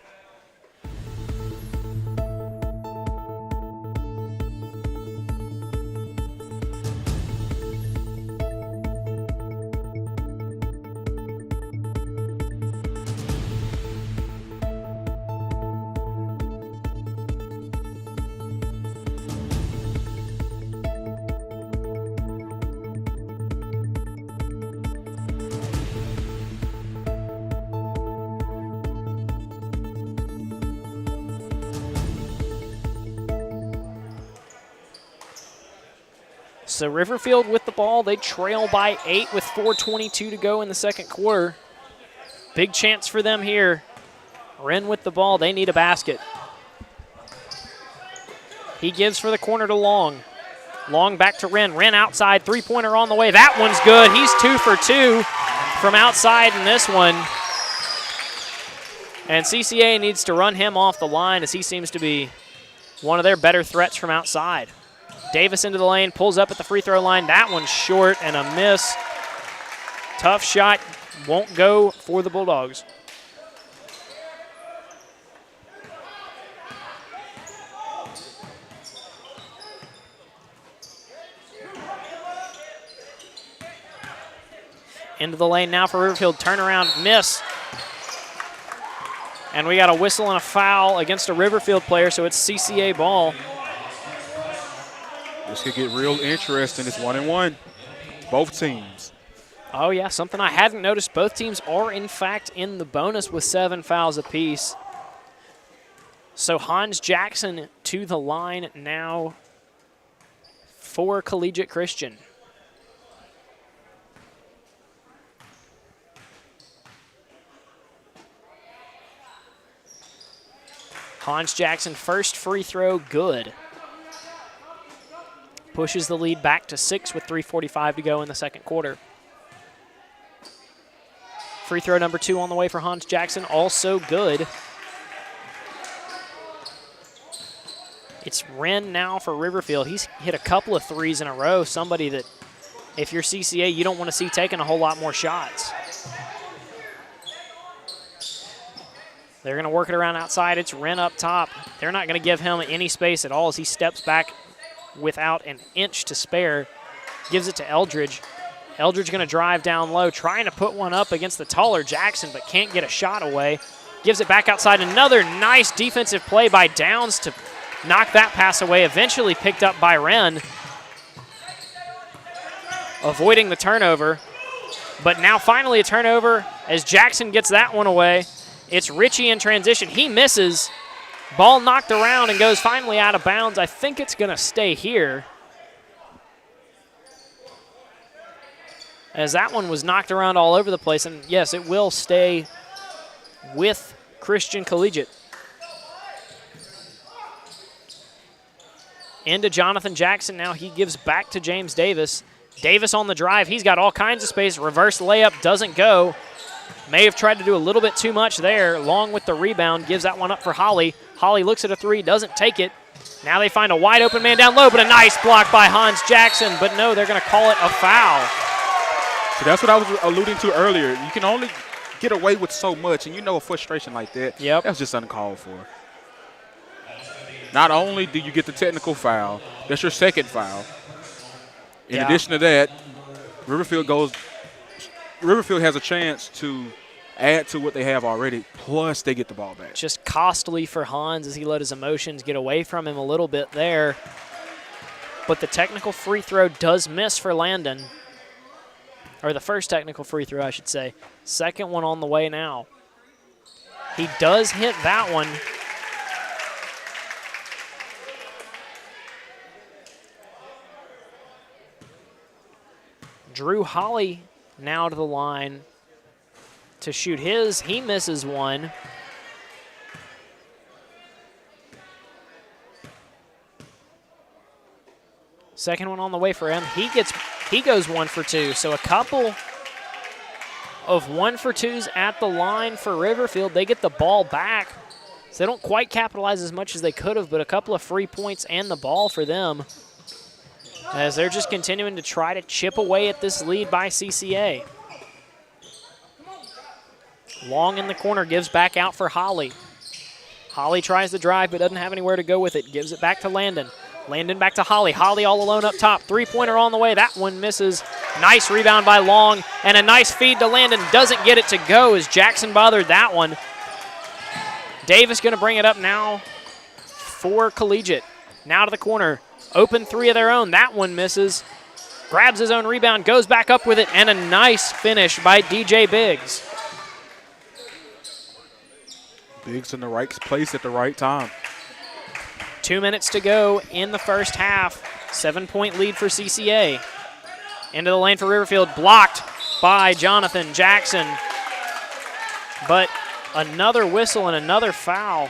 S1: So Riverfield with the ball. They trail by 8 with 4:22 to go in the second quarter. Big chance for them here. Wren with the ball. They need a basket. He gives for the corner to Long. Long back to Wren. Wren outside, three-pointer on the way. That one's good. He's 2 for 2 from outside in this one. And CCA needs to run him off the line as he seems to be one of their better threats from outside. Davis into the lane, pulls up at the free throw line. That one's short and a miss. Tough shot, won't go for the Bulldogs. Into the lane now for Riverfield. Turnaround, miss. And we got a whistle and a foul against a Riverfield player, so it's CCA ball.
S3: This could get real interesting. It's 1-1, both teams.
S1: Oh, yeah, something I hadn't noticed. Both teams are, in fact, in the bonus with 7 fouls apiece. So Hans Jackson to the line now for Collegiate Christian. Hans Jackson, first free throw, good. Pushes the lead back to 6 with 3:45 to go in the second quarter. Free throw number 2 on the way for Hans Jackson, also good. It's Wren now for Riverfield. He's hit a couple of threes in a row, somebody that if you're CCA, you don't want to see taking a whole lot more shots. They're going to work it around outside. It's Wren up top. They're not going to give him any space at all as he steps back without an inch to spare. Gives it to Eldridge. Eldridge going to drive down low, trying to put one up against the taller Jackson, but can't get a shot away. Gives it back outside. Another nice defensive play by Downs to knock that pass away. Eventually picked up by Wren, avoiding the turnover. But now finally a turnover as Jackson gets that one away. It's Ritchie in transition. He misses. Ball knocked around and goes finally out of bounds. I think it's going to stay here, as that one was knocked around all over the place. And yes, it will stay with Christian Collegiate. Into Jonathan Jackson now. He gives back to James Davis. Davis on the drive. He's got all kinds of space. Reverse layup doesn't go. May have tried to do a little bit too much there. Long with the rebound. Gives that one up for Holly. Holly looks at a three. Doesn't take it. Now they find a wide open man down low, but a nice block by Hans Jackson. But no, they're going to call it a foul.
S3: So that's what I was alluding to earlier. You can only get away with so much, and you know a frustration like that.
S1: Yep.
S3: That's just uncalled for. Not only do you get the technical foul, that's your second foul. In addition to that, Riverfield has a chance to add to what they have already, plus they get the ball back.
S1: Just costly for Hans as he let his emotions get away from him a little bit there. But the technical free throw does miss for Landon. Or the first technical free throw, I should say. Second one on the way now. He does hit that one. Drew Holly now to the line to shoot his. He misses one. Second one on the way for him. He goes 1 for 2. So a couple of 1 for 2s at the line for Riverfield. They get the ball back. So they don't quite capitalize as much as they could have, but a couple of free points and the ball for them, as they're just continuing to try to chip away at this lead by CCA. Long in the corner, gives back out for Holly. Holly tries the drive but doesn't have anywhere to go with it. Gives it back to Landon. Landon back to Holly. Holly all alone up top. Three-pointer on the way. That one misses. Nice rebound by Long, and a nice feed to Landon. Doesn't get it to go as Jackson bothered that one. Davis going to bring it up now for Collegiate. Now to the corner. Open three of their own. That one misses. Grabs his own rebound, goes back up with it, and a nice finish by DJ Biggs.
S3: Biggs in the right place at the right time.
S1: 2 minutes to go in the first half. 7-point lead for CCA. Into the lane for Riverfield. Blocked by Jonathan Jackson. But another whistle and another foul.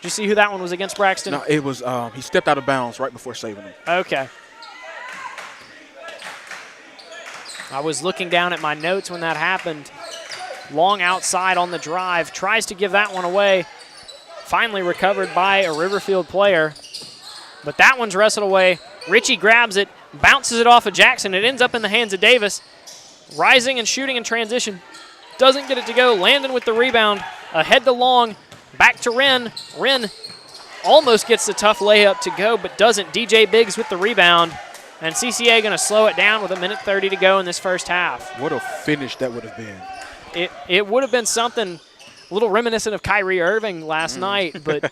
S1: Did you see who that one was against, Braxton?
S3: No, it was he stepped out of bounds right before saving him.
S1: Okay. I was looking down at my notes when that happened. Long outside on the drive. Tries to give that one away. Finally recovered by a Riverfield player. But that one's wrestled away. Richie grabs it, bounces it off of Jackson. It ends up in the hands of Davis. Rising and shooting in transition. Doesn't get it to go. Landon with the rebound. Ahead to Long. Back to Wren. Wren almost gets the tough layup to go, but doesn't. DJ Biggs with the rebound. And CCA going to slow it down with 1:30 to go in this first half.
S3: What a finish that would have been.
S1: It would have been something a little reminiscent of Kyrie Irving last night, but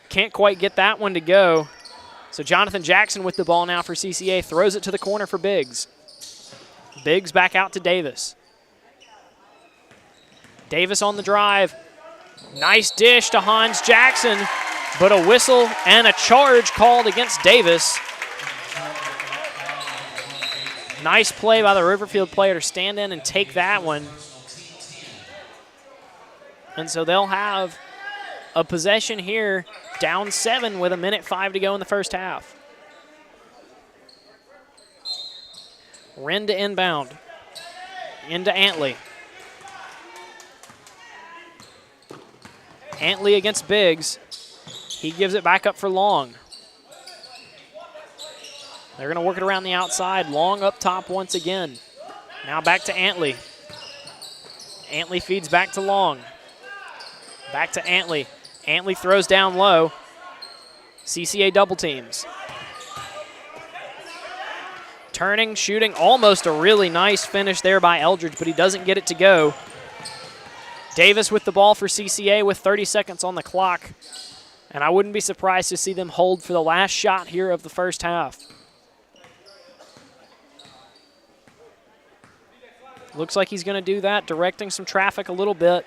S1: can't quite get that one to go. So Jonathan Jackson with the ball now for CCA. Throws it to the corner for Biggs. Biggs back out to Davis. Davis on the drive. Nice dish to Hans Jackson, but a whistle and a charge called against Davis. Nice play by the Riverfield player to stand in and take that one. And so they'll have a possession here, down 7 with 1:05 to go in the first half. Wren to inbound. Into Antley. Antley against Biggs. He gives it back up for Long. They're going to work it around the outside. Long up top once again. Now back to Antley. Antley feeds back to Long. Back to Antley. Antley throws down low. CCA double teams. Turning, shooting, almost a really nice finish there by Eldridge, but he doesn't get it to go. Davis with the ball for CCA with 30 seconds on the clock. And I wouldn't be surprised to see them hold for the last shot here of the first half. Looks like he's going to do that, directing some traffic a little bit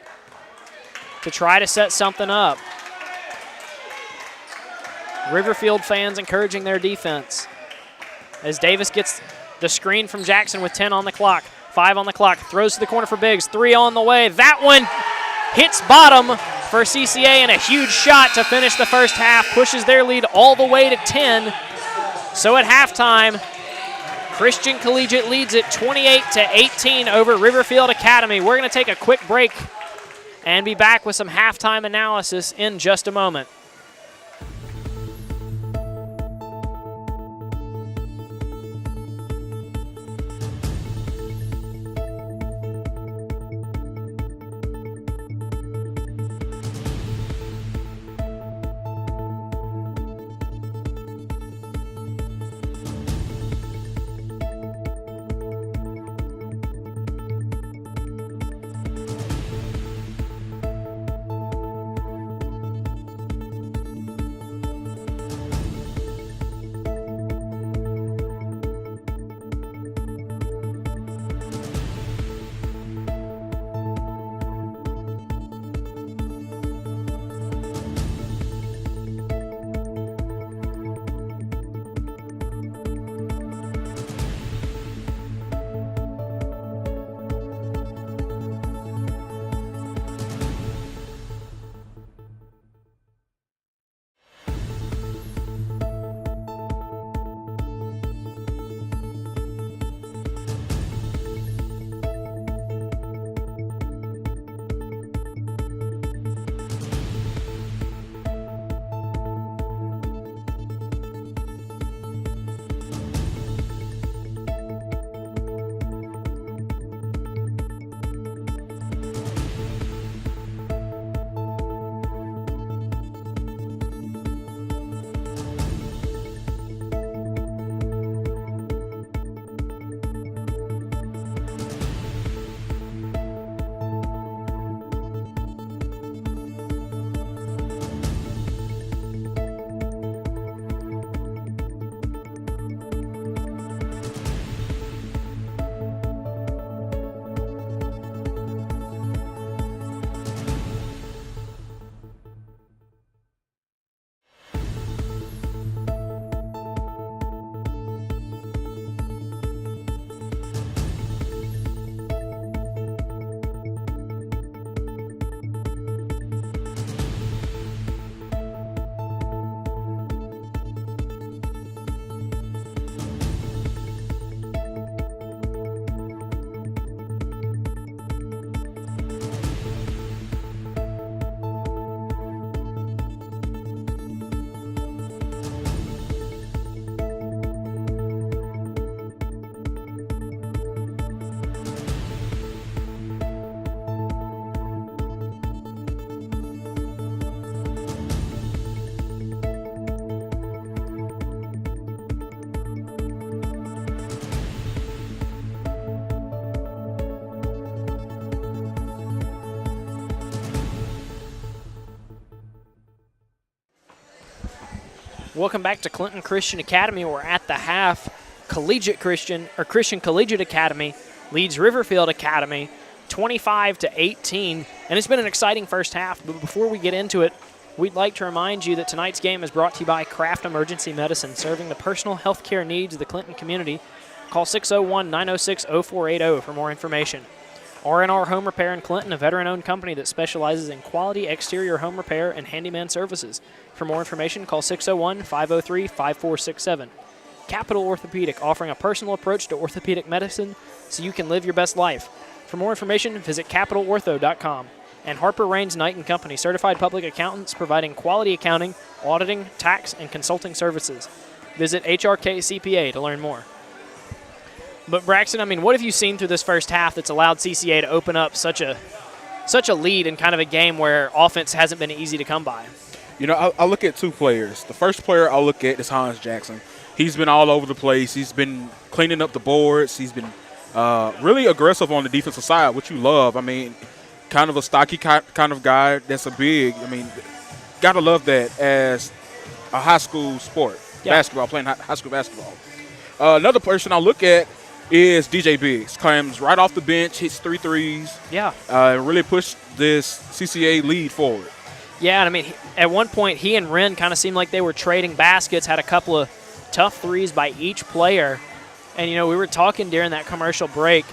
S1: to try to set something up. Riverfield fans encouraging their defense as Davis gets the screen from Jackson with 10 on the clock. 5 on the clock. Throws to the corner for Biggs. 3 on the way. That one hits bottom for CCA, and a huge shot to finish the first half. Pushes their lead all the way to 10. So at halftime, Christian Collegiate leads it 28-18 over Riverfield Academy. We're going to take a quick break and be back with some halftime analysis in just a moment. Welcome back to Clinton Christian Academy. We're at the half. Christian Collegiate Academy leads Riverfield Academy 25-18, and it's been an exciting first half. But before we get into it, we'd like to remind you that tonight's game is brought to you by Kraft Emergency Medicine, serving the personal health care needs of the Clinton community. Call 601-906-0480 for more information. R&R Home Repair in Clinton, a veteran-owned company that specializes in quality exterior home repair and handyman services. For more information, call 601-503-5467. Capital Orthopedic, offering a personal approach to orthopedic medicine so you can live your best life. For more information, visit capitalortho.com. And Harper Raines Knight & Company, certified public accountants providing quality accounting, auditing, tax, and consulting services. Visit HRK CPA to learn more. But Braxton, I mean, what have you seen through this first half that's allowed CCA to open up such a lead in kind of a game where offense hasn't been easy to come by?
S3: You know, I look at two players. The first player I look at is Hans Jackson. He's been all over the place. He's been cleaning up the boards. He's been really aggressive on the defensive side, which you love. I mean, kind of a stocky kind of guy that's a big. I mean, got to love that as a high school sport, basketball, playing high school basketball. Another person I look at is DJ Biggs. Comes right off the bench, hits 3 threes.
S1: Yeah.
S3: Really pushed this CCA lead forward.
S1: Yeah, and I mean, at one point, he and Wren kind of seemed like they were trading baskets, had a couple of tough threes by each player. And, you know, we were talking during that commercial break.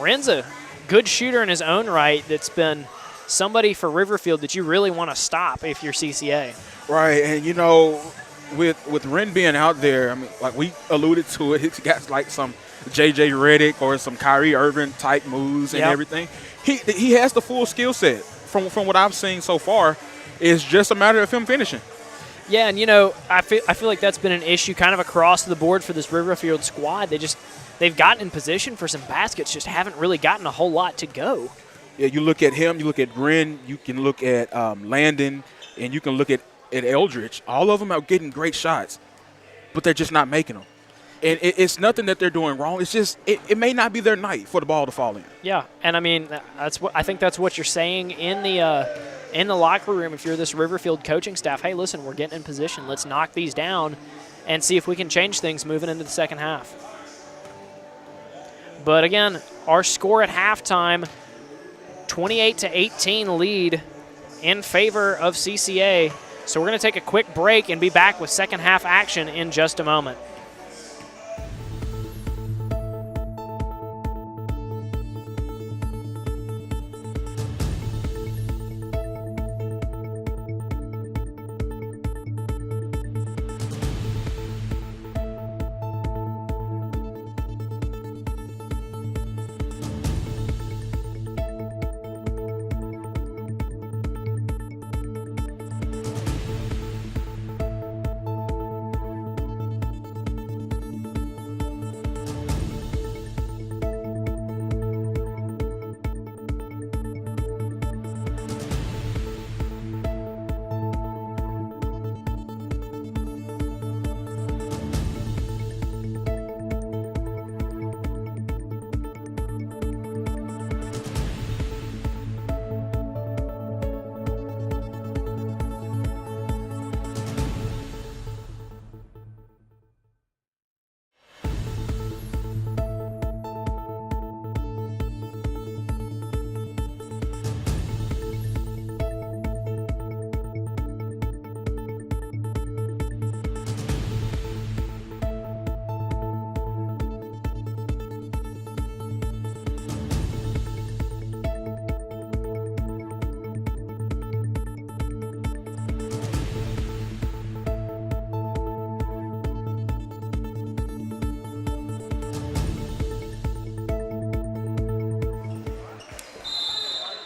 S1: Wren's a good shooter in his own right that's been somebody for Riverfield that you really want to stop if you're CCA.
S3: Right, and, you know, with Wren being out there, I mean, like we alluded to it, he's got like some J.J. Redick or some Kyrie Irving type moves and everything. He has the full skill set from what I've seen so far. It's just a matter of him finishing.
S1: Yeah, and, you know, I feel like that's been an issue kind of across the board for this Riverfield squad. They've gotten in position for some baskets, just haven't really gotten a whole lot to go.
S3: Yeah, you look at him, you look at Wren, you can look at Landon, and you can look at Eldridge. All of them are getting great shots, but they're just not making them. And it's nothing that they're doing wrong. It's just it may not be their night for the ball to fall in.
S1: Yeah, and I mean I think that's what you're saying in the locker room. If you're this Riverfield coaching staff, hey, listen, we're getting in position. Let's knock these down and see if we can change things moving into the second half. But again, our score at halftime, 28-18 lead in favor of CCA. So we're going to take a quick break and be back with second half action in just a moment.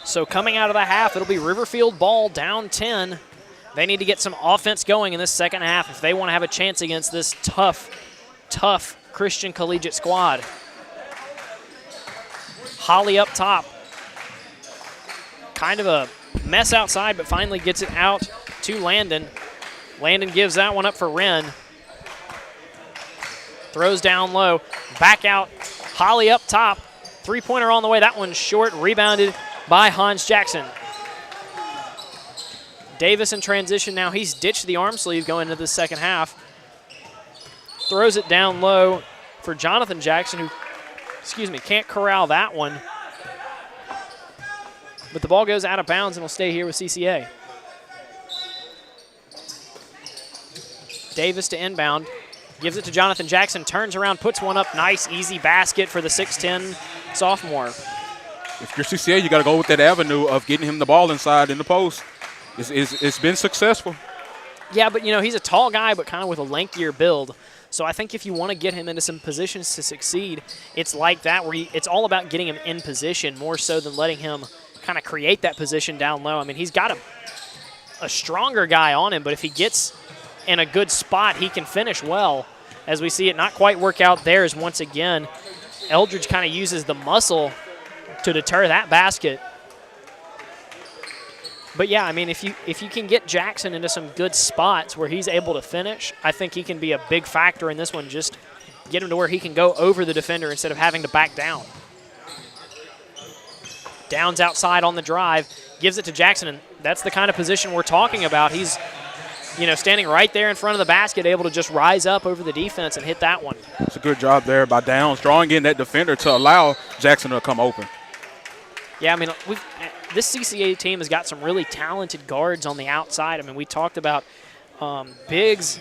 S1: So coming out of the half, it'll be Riverfield ball down 10. They need to get some offense going in this second half if they want to have a chance against this tough Christian Collegiate squad. Holly up top. Kind of a mess outside, but finally gets it out to Landon. Landon gives that one up for Wren. Throws down low. Back out. Holly up top. Three-pointer on the way. That one's short. Rebounded by Hans Jackson. Davis in transition now. He's ditched the arm sleeve going into the second half. Throws it down low for Jonathan Jackson, who, can't corral that one. But the ball goes out of bounds and will stay here with CCA. Davis to inbound. Gives it to Jonathan Jackson, turns around, puts one up. Nice, easy basket for the 6'10 sophomore.
S3: If you're CCA, you got to go with that avenue of getting him the ball inside in the post. It's been successful.
S1: Yeah, but, he's a tall guy, but kind of with a lengthier build. So I think if you want to get him into some positions to succeed, it's like that where it's all about getting him in position more so than letting him kind of create that position down low. I mean, he's got a stronger guy on him, but if he gets in a good spot, he can finish well. As we see it not quite work out there as once again, Eldridge kind of uses the muscle to deter that basket. But yeah, I mean, if you can get Jackson into some good spots where he's able to finish, I think he can be a big factor in this one. Just get him to where he can go over the defender instead of having to back down. Downs outside on the drive, gives it to Jackson, and that's the kind of position we're talking about. He's standing right there in front of the basket, able to just rise up over the defense and hit that one.
S3: It's a good job there by Downs, drawing in that defender to allow Jackson to come open.
S1: Yeah, I mean, this CCA team has got some really talented guards on the outside. I mean, we talked about bigs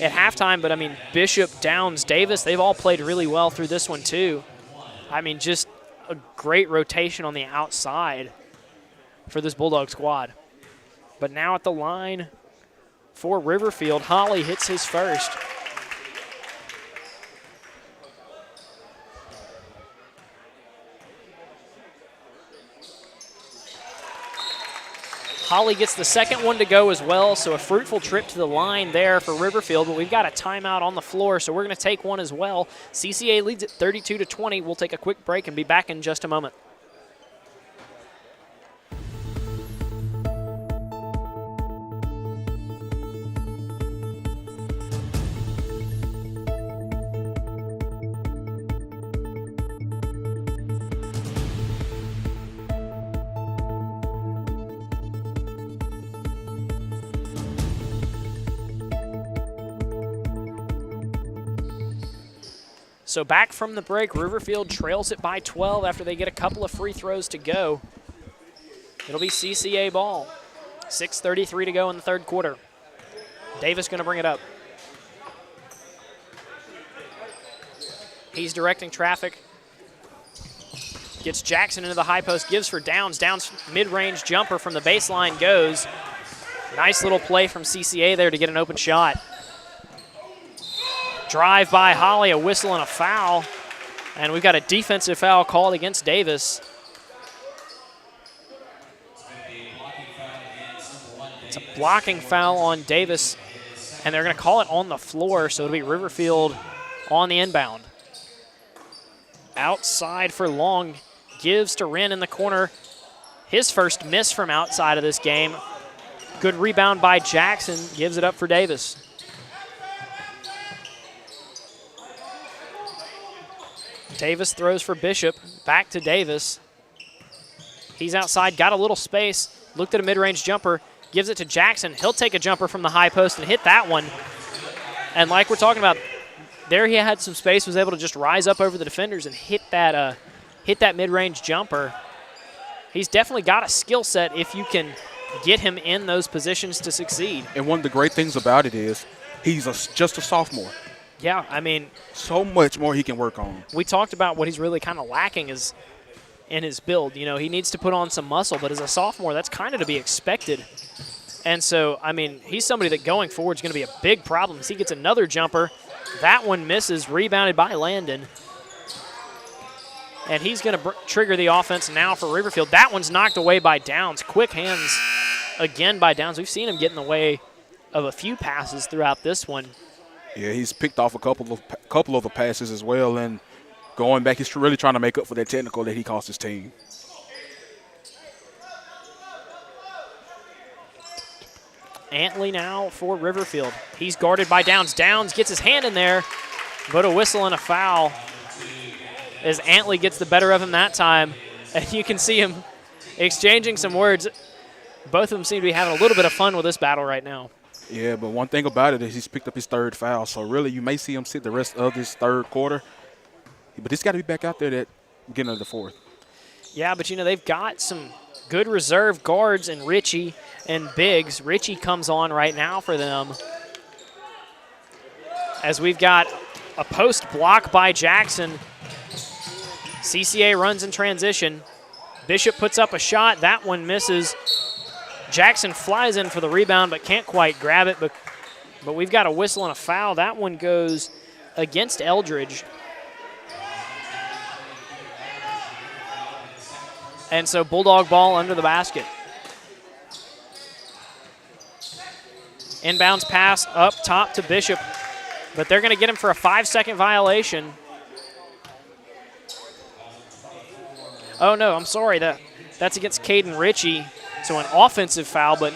S1: at halftime, but, I mean, Bishop, Downs, Davis, they've all played really well through this one too. I mean, just a great rotation on the outside for this Bulldog squad. But now at the line for Riverfield, Holly hits his first. Holly gets the second one to go as well, so a fruitful trip to the line there for Riverfield, but we've got a timeout on the floor, so we're going to take one as well. CCA leads at 32-20. We'll take a quick break and be back in just a moment. So back from the break, Riverfield trails it by 12 after they get a couple of free throws to go. It'll be CCA ball. 6:33 to go in the third quarter. Davis going to bring it up. He's directing traffic. Gets Jackson into the high post, gives for Downs. Downs mid-range jumper from the baseline goes. Nice little play from CCA there to get an open shot. Drive by Holly, a whistle and a foul. And we've got a defensive foul called against Davis. It's a blocking foul on Davis, and they're going to call it on the floor, so it'll be Riverfield on the inbound. Outside for Long, gives to Wren in the corner. His first miss from outside of this game. Good rebound by Jackson, gives it up for Davis. Davis throws for Bishop, back to Davis. He's outside, got a little space, looked at a mid-range jumper, gives it to Jackson. He'll take a jumper from the high post and hit that one. And like we're talking about, there he had some space, was able to just rise up over the defenders and hit that mid-range jumper. He's definitely got a skill set if you can get him in those positions to succeed.
S3: And one of the great things about it is he's just a sophomore.
S1: Yeah, I mean,
S3: so much more he can work on.
S1: We talked about what he's really kind of lacking is in his build. You know, he needs to put on some muscle, but as a sophomore, that's kind of to be expected. And so, I mean, he's somebody that going forward is going to be a big problem. As he gets another jumper, that one misses, rebounded by Landon. And he's going to trigger the offense now for Riverfield. That one's knocked away by Downs. Quick hands again by Downs. We've seen him get in the way of a few passes throughout this one.
S3: Yeah, he's picked off a couple of the passes as well, and going back, he's really trying to make up for that technical that he cost his team.
S1: Antley now for Riverfield. He's guarded by Downs. Downs gets his hand in there, but a whistle and a foul as Antley gets the better of him that time. And you can see him exchanging some words. Both of them seem to be having a little bit of fun with this battle right now.
S3: Yeah, but one thing about it is he's picked up his third foul, so really you may see him sit the rest of this third quarter. But he's got to be back out there at beginning of the fourth.
S1: Yeah, but, they've got some good reserve guards in Richie and Biggs. Richie comes on right now for them. As we've got a post block by Jackson. CCA runs in transition. Bishop puts up a shot. That one misses. Jackson flies in for the rebound but can't quite grab it. But we've got a whistle and a foul. That one goes against Eldridge. And so Bulldog ball under the basket. Inbounds pass up top to Bishop, but they're going to get him for a 5-second violation. Oh, no, I'm sorry. That's against Caden Ritchie, so an offensive foul, but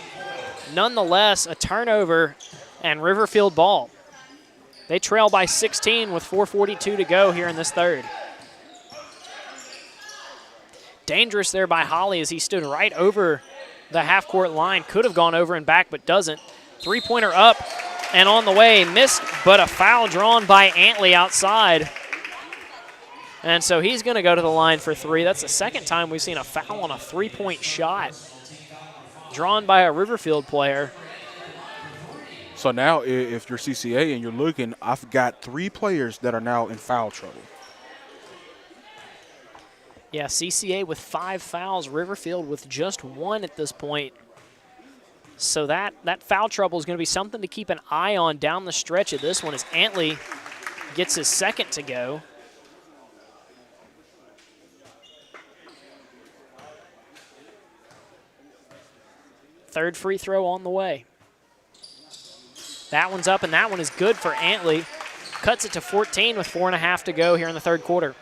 S1: nonetheless a turnover and Riverfield ball. They trail by 16 with 4:42 to go here in this third. Dangerous there by Holly as he stood right over the half-court line. Could have gone over and back, but doesn't. Three-pointer up and on the way. Missed, but a foul drawn by Antley outside. And so he's going to go to the line for three. That's the second time we've seen a foul on a three-point shot drawn by a Riverfield player.
S3: So now if you're CCA and you're looking, I've got 3 players that are now in foul trouble.
S1: Yeah, CCA with 5 fouls, Riverfield with just 1 at this point. So that foul trouble is going to be something to keep an eye on down the stretch of this one as Antley gets his second to go. Third free throw on the way. That one's up, and that one is good for Antley. Cuts it to 14 with 4.5 to go here in the third quarter.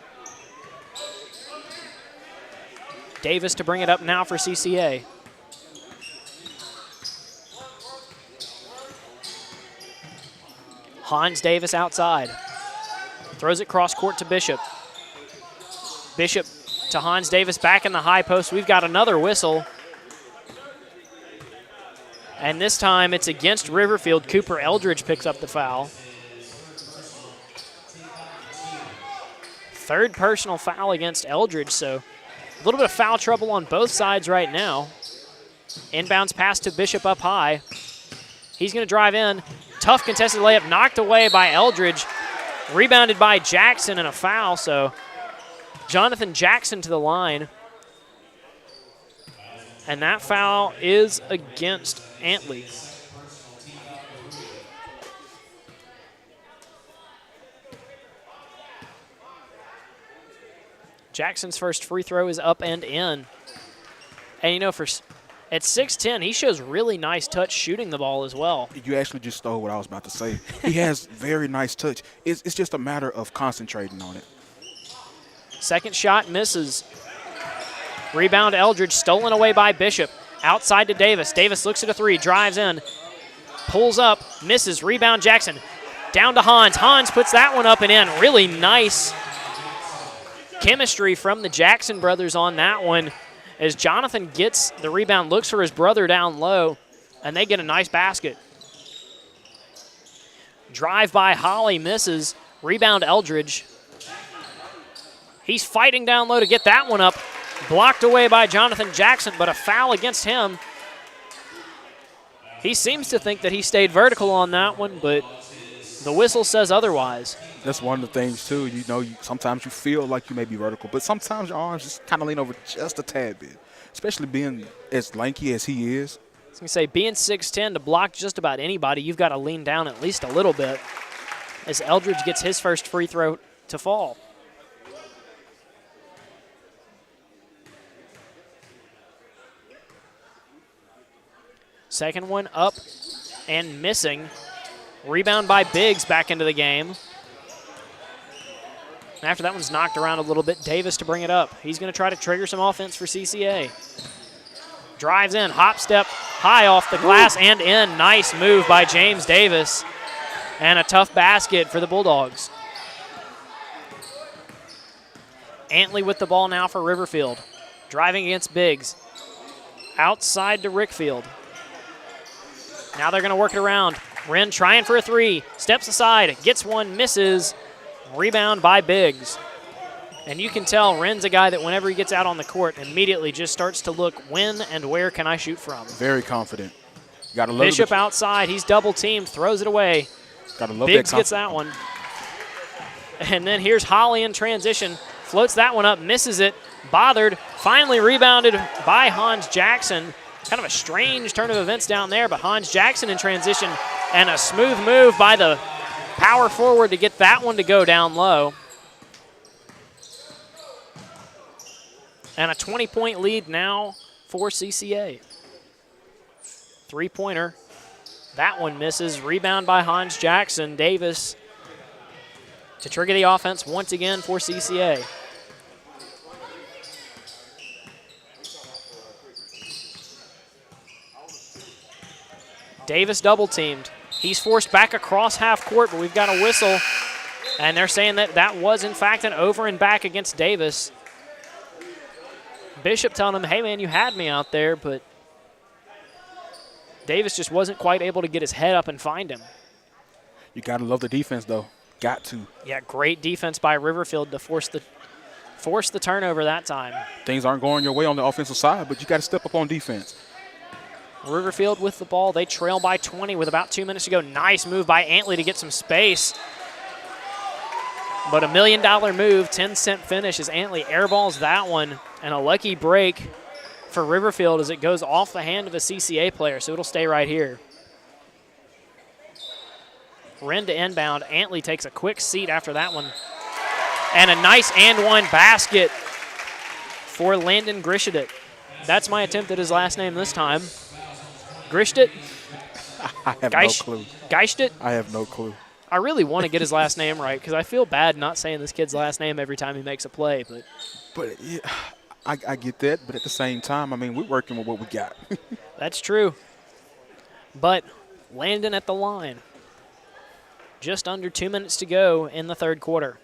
S1: Davis to bring it up now for CCA. Hans Davis outside. Throws it cross court to Bishop. Bishop to Hans Davis back in the high post. We've got another whistle. And this time it's against Riverfield. Cooper Eldridge picks up the foul. Third personal foul against Eldridge, so a little bit of foul trouble on both sides right now. Inbounds pass to Bishop up high. He's going to drive in. Tough contested layup knocked away by Eldridge. Rebounded by Jackson and a foul, so Jonathan Jackson to the line. And that foul is against Antley. Jackson's first free throw is up and in. And at 6'10", he shows really nice touch shooting the ball as well.
S3: You actually just stole what I was about to say. He has very nice touch. It's just a matter of concentrating on it.
S1: Second shot misses. Rebound Eldridge, stolen away by Bishop. Outside to Davis. Davis looks at a three, drives in, pulls up, misses. Rebound Jackson. Down to Hans. Hans puts that one up and in. Really nice chemistry from the Jackson brothers on that one. As Jonathan gets the rebound, looks for his brother down low, and they get a nice basket. Drive by Holly, misses. Rebound Eldridge. He's fighting down low to get that one up. Blocked away by Jonathan Jackson, but a foul against him. He seems to think that he stayed vertical on that one, but the whistle says otherwise.
S3: That's one of the things, too. Sometimes you feel like you may be vertical, but sometimes your arms just kind of lean over just a tad bit, especially being as lanky as he is.
S1: I was going to say, being 6'10", to block just about anybody, you've got to lean down at least a little bit as Eldridge gets his first free throw to fall. Second one up and missing. Rebound by Biggs back into the game. After that one's knocked around a little bit, Davis to bring it up. He's going to try to trigger some offense for CCA. Drives in, hop step, high off the glass and in. Nice move by James Davis. And a tough basket for the Bulldogs. Antley with the ball now for Riverfield. Driving against Biggs. outside to Rickfield. Now they're going to work it around. Wren trying for a three. Steps aside. Gets one. Misses. Rebound by Biggs. And you can tell Wren's a guy that whenever he gets out on the court, immediately just starts to look when and where can I shoot from.
S3: Very confident. Gotta love
S1: Bishop outside. He's double teamed. Throws it away.
S3: Gotta love
S1: Biggs
S3: that
S1: gets that one. And then here's Holly in transition. Floats that one up. Misses it. Bothered. Finally rebounded by Hans Jackson. Kind of a strange turn of events down there, but Hans Jackson in transition. And a smooth move by the power forward to get that one to go down low. And a 20-point lead now for CCA. Three-pointer. That one misses. Rebound by Hans Jackson. Davis to trigger the offense once again for CCA. Davis double-teamed. He's forced back across half court, but we've got a whistle. And they're saying that that was, in fact, an over and back against Davis. Bishop telling him, hey, man, you had me out there, but Davis just wasn't quite able to get his head up and find him.
S3: You got to love the defense, though. Got to.
S1: Yeah, great defense by Riverfield to force the turnover that time.
S3: Things aren't going your way on the offensive side, but you got to step up on defense.
S1: Riverfield with the ball. They trail by 20 with about 2 minutes to go. Nice move by Antley to get some space. But $1 million move, 10-cent finish as Antley airballs that one. And a lucky break for Riverfield as it goes off the hand of a CCA player, so it'll stay right here. Wren to inbound. Antley takes a quick seat after that one. And a nice and-one basket for Landon Grishadit. That's my attempt at his last name this time. Grishadit?
S3: I have no clue.
S1: Geistit?
S3: I have no clue.
S1: I really want to get his last name right because I feel bad not saying this kid's last name every time he makes a play.
S3: But yeah, I get that, but at the same time, I mean, we're working with what we got.
S1: That's true. But Landon at the line. Just under 2 minutes to go in the third quarter.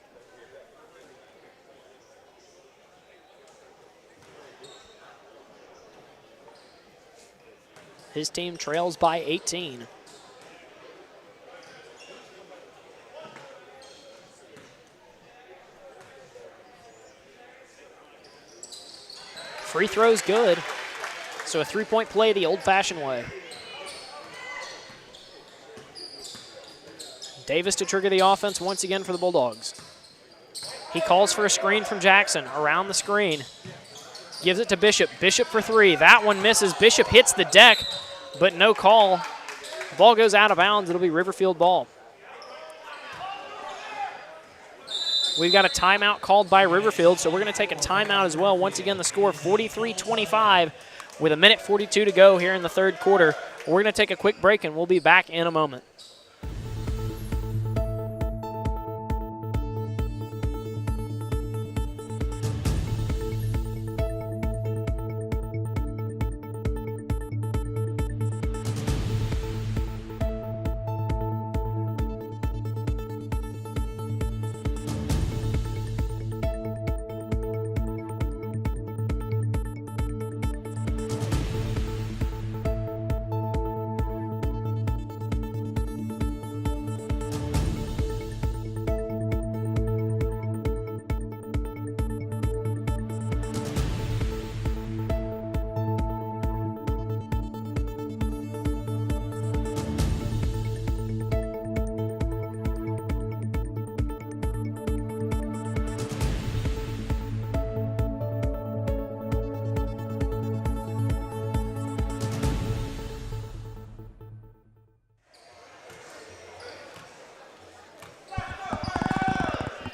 S1: His team trails by 18. Free throw's good. So a three-point play the old-fashioned way. Davis to trigger the offense once again for the Bulldogs. He calls for a screen from Jackson. Around the screen. Gives it to Bishop. Bishop for three. That one misses. Bishop hits the deck, but no call. The ball goes out of bounds. It'll be Riverfield ball. We've got a timeout called by Riverfield, so we're going to take a timeout as well. Once again, the score 43-25 with 1:42 to go here in the third quarter. We're going to take a quick break, and we'll be back in a moment.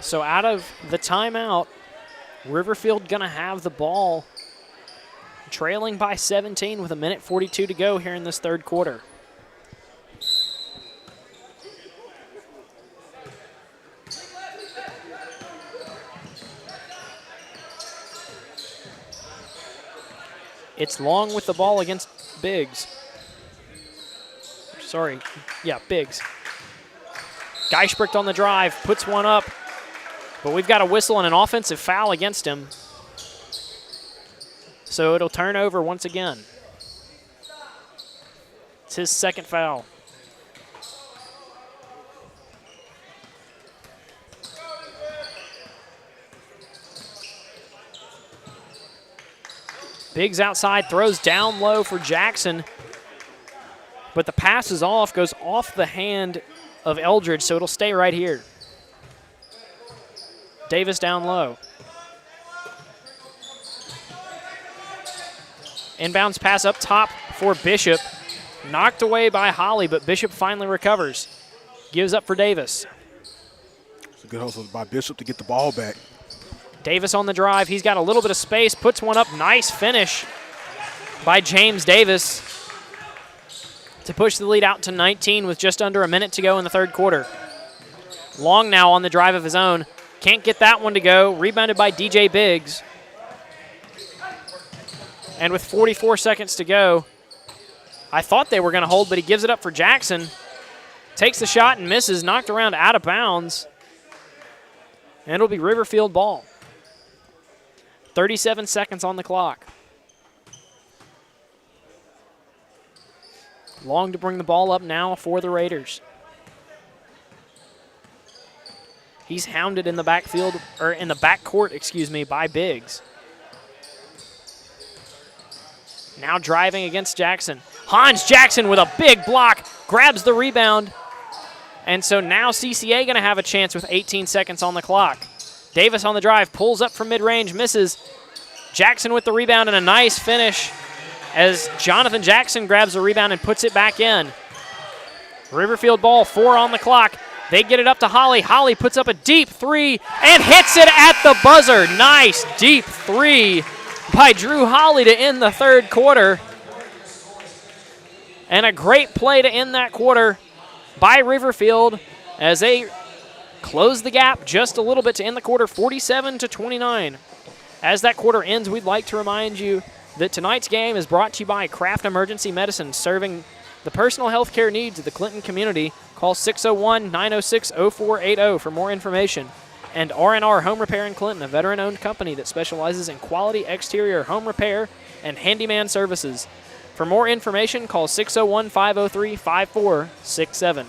S1: So out of the timeout, Riverfield going to have the ball trailing by 17 with 1:42 to go here in this third quarter. It's Long with the ball against Biggs. Sorry, yeah, Biggs. Geisbricht on the drive, puts one up. But we've got a whistle and an offensive foul against him. So it'll turn over once again. It's his second foul. Biggs outside, throws down low for Jackson. But the pass is off, goes off the hand of Eldridge, so it'll stay right here. Davis down low. Inbounds pass up top for Bishop. Knocked away by Holly, but Bishop finally recovers. Gives up for Davis.
S3: It's a good hustle by Bishop to get the ball back.
S1: Davis on the drive. He's got a little bit of space, puts one up. Nice finish by James Davis to push the lead out to 19 with just under a minute to go in the third quarter. Long now on the drive of his own. Can't get that one to go. Rebounded by DJ Biggs. And with 44 seconds to go, I thought they were going to hold, but he gives it up for Jackson. Takes the shot and misses, knocked around out of bounds. And it'll be Riverfield ball. 37 seconds on the clock. Long to bring the ball up now for the Raiders. He's hounded in the backfield, or in the backcourt, excuse me, by Biggs. Now driving against Jackson. Hans Jackson with a big block, grabs the rebound. And so now CCA going to have a chance with 18 seconds on the clock. Davis on the drive, pulls up from mid-range, misses. Jackson with the rebound and a nice finish as Jonathan Jackson grabs the rebound and puts it back in. Riverfield ball, 4 on the clock. They get it up to Holly. Holly puts up a deep three and hits it at the buzzer. Nice deep three by Drew Holly to end the third quarter. And a great play to end that quarter by Riverfield as they close the gap just a little bit to end the quarter, 47-29. As that quarter ends, we'd like to remind you that tonight's game is brought to you by Kraft Emergency Medicine, serving the personal health care needs of the Clinton community. Call 601-906-0480 for more information. And R&R Home Repair in Clinton, a veteran-owned company that specializes in quality exterior home repair and handyman services. For more information, call 601-503-5467.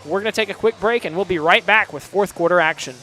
S1: We're going to take a quick break, and we'll be right back with fourth quarter action.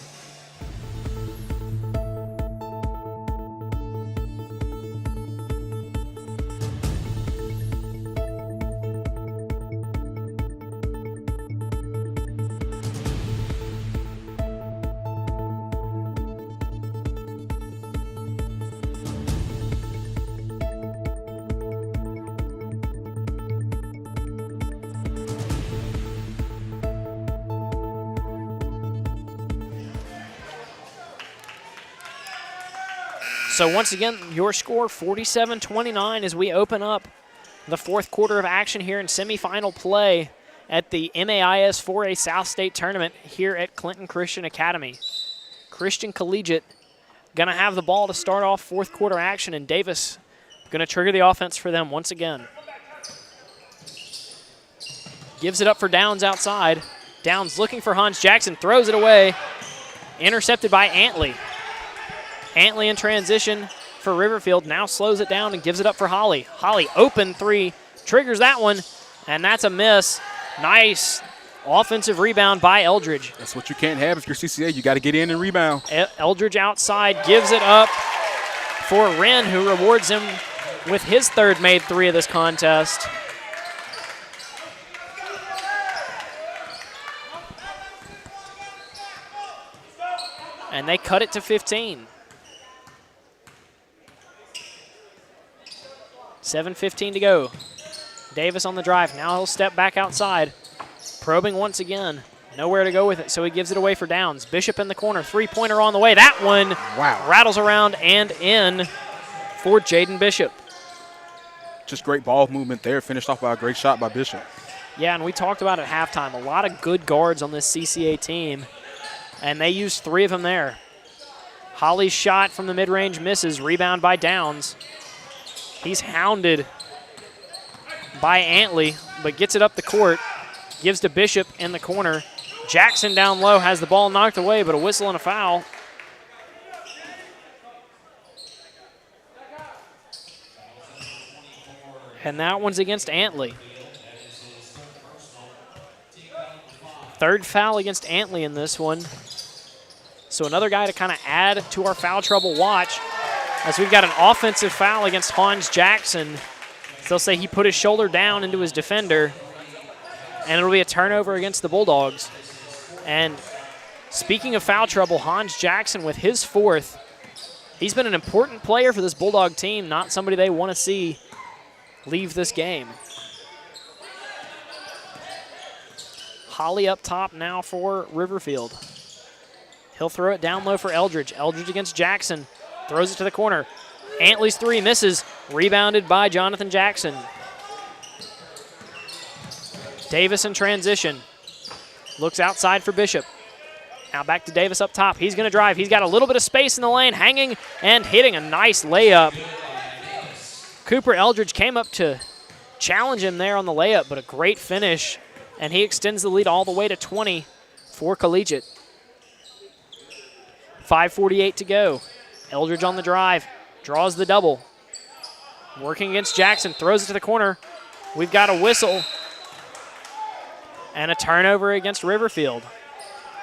S1: So once again, your score 47-29 as we open up the fourth quarter of action here in semifinal play at the MAIS 4A South State Tournament here at Clinton Christian Academy. Christian Collegiate going to have the ball to start off fourth quarter action, and Davis going to trigger the offense for them once again. Gives it up for Downs outside. Downs looking for Hans Jackson, throws it away. Intercepted by Antley. Antley in transition for Riverfield, now slows it down and gives it up for Holly. Holly, open three, triggers that one, and that's a miss. Nice offensive rebound by Eldridge.
S3: That's what you can't have if you're CCA. You got to get in and rebound.
S1: Eldridge outside, gives it up for Wren, who rewards him with his third made three of this contest. And they cut it to 15. 7:15 to go. Davis on the drive. Now he'll step back outside. Probing once again. Nowhere to go with it, so he gives it away for Downs. Bishop in the corner. Three-pointer on the way. That one rattles around and in for Jaden Bishop.
S3: Just great ball movement there. Finished off by a great shot by Bishop.
S1: Yeah, and we talked about it at halftime. A lot of good guards on this CCA team, and they used 3 of them there. Holly's shot from the mid-range misses. Rebound by Downs. He's hounded by Antley, but gets it up the court. Gives to Bishop in the corner. Jackson down low has the ball knocked away, but a whistle and a foul. And that one's against Antley. Third foul against Antley in this one. So another guy to kind of add to our foul trouble watch, as we've got an offensive foul against Hans Jackson. They'll say he put his shoulder down into his defender, and it'll be a turnover against the Bulldogs. And speaking of foul trouble, Hans Jackson with his fourth. He's been an important player for this Bulldog team, not somebody they want to see leave this game. Holly up top now for Riverfield. He'll throw it down low for Eldridge. Eldridge against Jackson. Throws it to the corner. Antley's three misses. Rebounded by Jonathan Jackson. Davis in transition. Looks outside for Bishop. Now back to Davis up top. He's going to drive. He's got a little bit of space in the lane, hanging and hitting a nice layup. Cooper Eldridge came up to challenge him there on the layup, but a great finish, and he extends the lead all the way to 20 for Collegiate. 5:48 to go. Eldridge on the drive, draws the double. Working against Jackson, throws it to the corner. We've got a whistle and a turnover against Riverfield.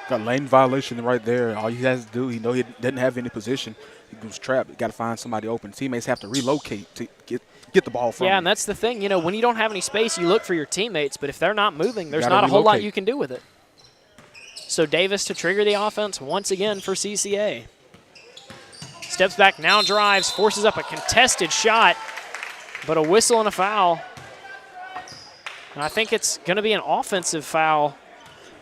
S3: Got lane violation right there. All he has to do, he doesn't have any position. He was trapped. Got to find somebody open. Teammates have to relocate to get the ball from him.
S1: Yeah, and that's the thing. You know, when you don't have any space, you look for your teammates, but if they're not moving, there's not a whole lot you can do with it. So Davis to trigger the offense once again for CCA. Steps back, now drives, forces up a contested shot, but a whistle and a foul. And I think it's going to be an offensive foul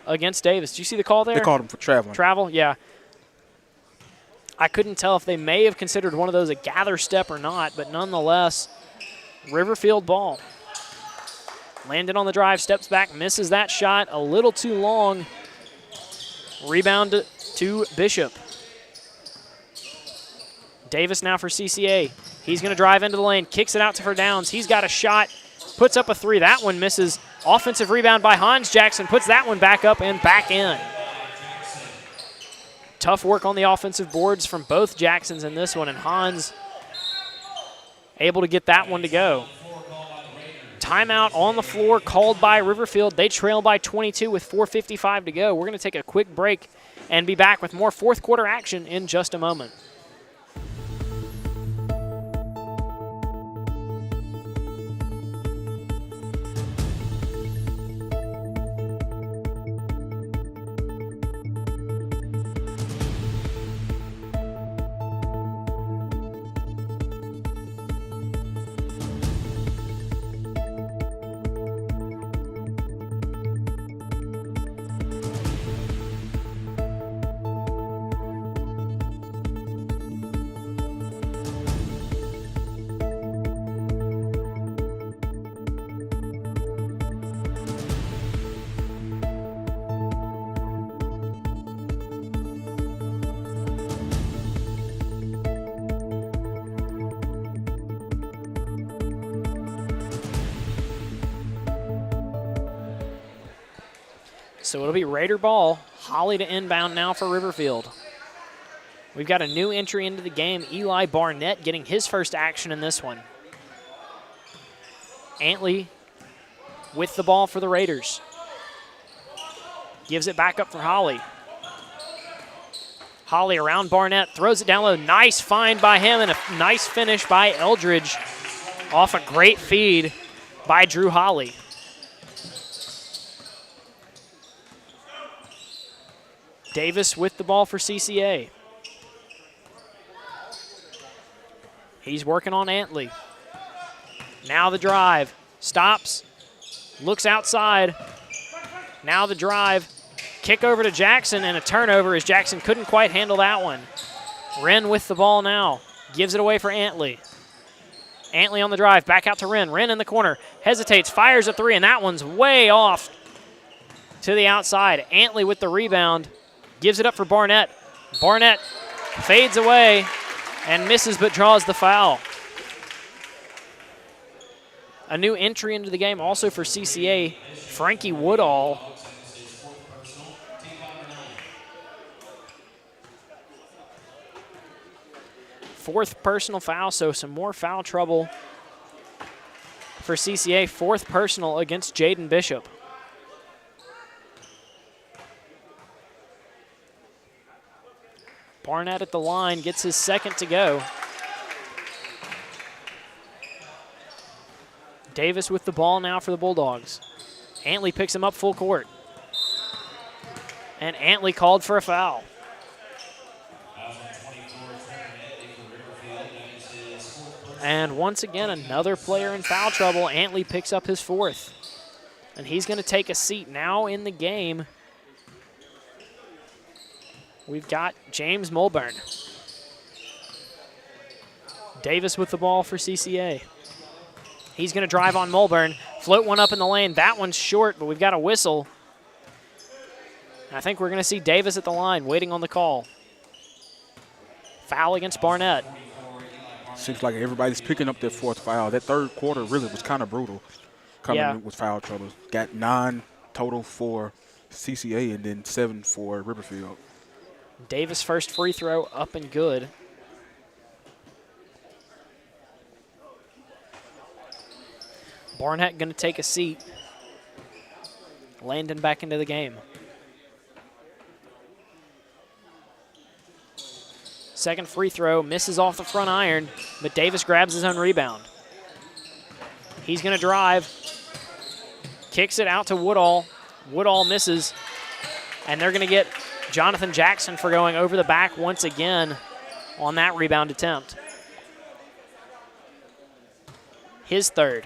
S1: against Davis. Do you see the call there?
S3: They called him for traveling.
S1: Travel, yeah. I couldn't tell if they may have considered one of those a gather step or not, but nonetheless, Riverfield ball. Landon on the drive, steps back, misses that shot a little too long. Rebound to Bishop. Davis now for CCA. He's going to drive into the lane, kicks it out to Downs. He's got a shot, puts up a three. That one misses. Offensive rebound by Hans Jackson, puts that one back up and back in. Tough work on the offensive boards from both Jacksons in this one, and Hans able to get that one to go. Timeout on the floor called by Riverfield. They trail by 22 with 4:55 to go. We're going to take a quick break and be back with more fourth quarter action in just a moment. So it'll be Raider ball. Holly to inbound now for Riverfield. We've got a new entry into the game. Eli Barnett getting his first action in this one. Antley with the ball for the Raiders. Gives it back up for Holly. Holly around Barnett, throws it down low. Nice find by him and a nice finish by Eldridge off a great feed by Drew Holly. Davis with the ball for CCA. He's working on Antley. Now the drive. Stops. Looks outside. Now the drive. Kick over to Jackson and a turnover as Jackson couldn't quite handle that one. Wren with the ball now. Gives it away for Antley. Antley on the drive. Back out to Wren. Wren in the corner. Hesitates. Fires a three, and that one's way off to the outside. Antley with the rebound. Gives it up for Barnett. Barnett fades away and misses but draws the foul. A new entry into the game also for CCA, Frankie Woodall. Fourth personal foul, so some more foul trouble for CCA. Fourth personal against Jaden Bishop. Barnett at the line gets his second to go. Davis with the ball now for the Bulldogs. Antley picks him up full court. And Antley called for a foul. And once again, another player in foul trouble. Antley picks up his fourth. And he's going to take a seat now in the game. We've got James Mulburn. Davis with the ball for CCA. He's going to drive on Mulburn, float one up in the lane. That one's short, but we've got a whistle. I think we're going to see Davis at the line waiting on the call. Foul against Barnett.
S3: Seems like everybody's picking up their fourth foul. That third quarter really was kind of brutal coming with foul trouble. Got 9 total for CCA and then 7 for Riverfield.
S1: Davis' first free throw up and good. Barnett going to take a seat. Landon back into the game. Second free throw, misses off the front iron, but Davis grabs his own rebound. He's going to drive, kicks it out to Woodall. Woodall misses, and they're going to get Jonathan Jackson for going over the back once again on that rebound attempt. His third.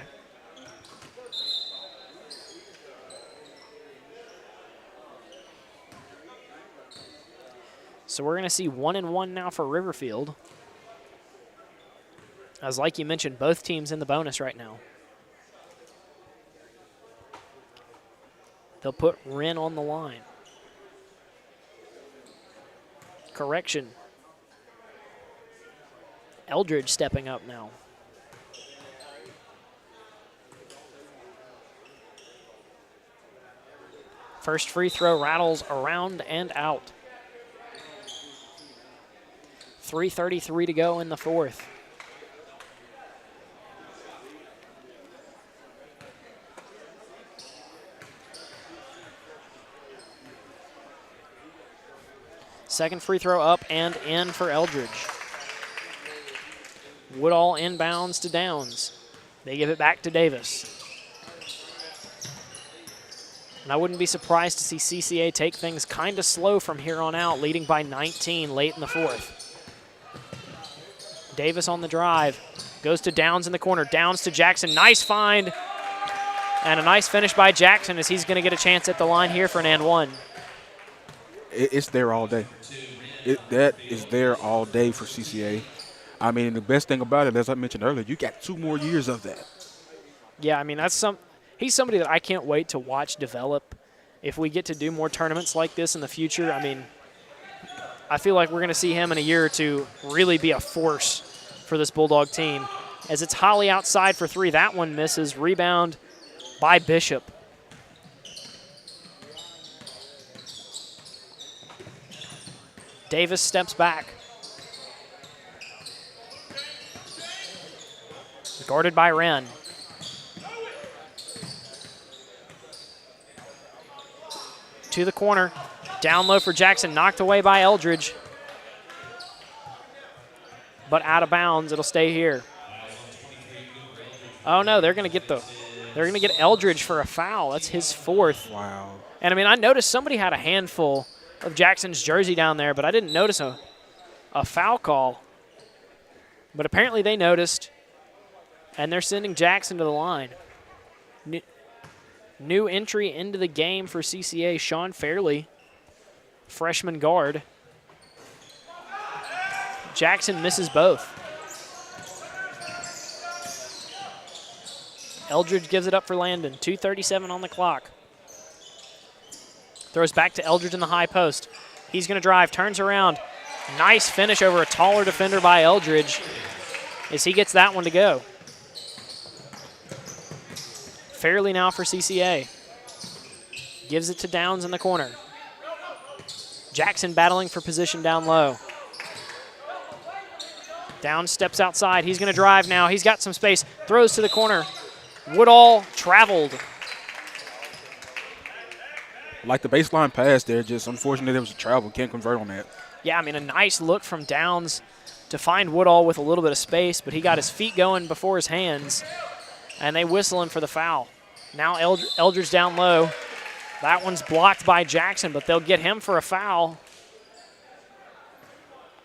S1: So we're going to see 1-1 now for Riverfield. As like you mentioned, both teams in the bonus right now. They'll put Wren on the line. Correction. Eldridge stepping up now. First free throw rattles around and out. 3:33 to go in the fourth. Second free throw up and in for Eldridge. Woodall inbounds to Downs. They give it back to Davis. And I wouldn't be surprised to see CCA take things kind of slow from here on out, leading by 19 late in the fourth. Davis on the drive, goes to Downs in the corner. Downs to Jackson, nice find. And a nice finish by Jackson as he's going to get a chance at the line here for an and one.
S3: It's there all day. That is there all day for CCA. I mean, the best thing about it, as I mentioned earlier, you got 2 more years of that.
S1: Yeah, I mean, he's somebody that I can't wait to watch develop. If we get to do more tournaments like this in the future, I mean, I feel like we're going to see him in a year or two really be a force for this Bulldog team. As it's Holly outside for 3. That one misses. Rebound by Bishop. Davis steps back. Guarded by Wren. To the corner. Down low for Jackson, knocked away by Eldridge. But out of bounds, it'll stay here. Oh no, they're gonna get Eldridge for a foul. That's his fourth.
S3: Wow.
S1: And I mean, I noticed somebody had a handful of Jackson's jersey down there, but I didn't notice a foul call. But apparently they noticed, and they're sending Jackson to the line. New entry into the game for CCA, Sean Fairley. Freshman guard. Jackson misses both. Eldridge gives it up for Landon. 2:37 on the clock. Throws back to Eldridge in the high post. He's going to drive, turns around. Nice finish over a taller defender by Eldridge as he gets that one to go. Fairley now for CCA. Gives it to Downs in the corner. Jackson battling for position down low. Downs steps outside. He's going to drive now. He's got some space. Throws to the corner. Woodall traveled.
S3: Like the baseline pass there, just unfortunately there was a travel. Can't convert on that.
S1: Yeah, I mean, a nice look from Downs to find Woodall with a little bit of space, but he got his feet going before his hands, and they whistle him for the foul. Now Eldridge down low. That one's blocked by Jackson, but they'll get him for a foul,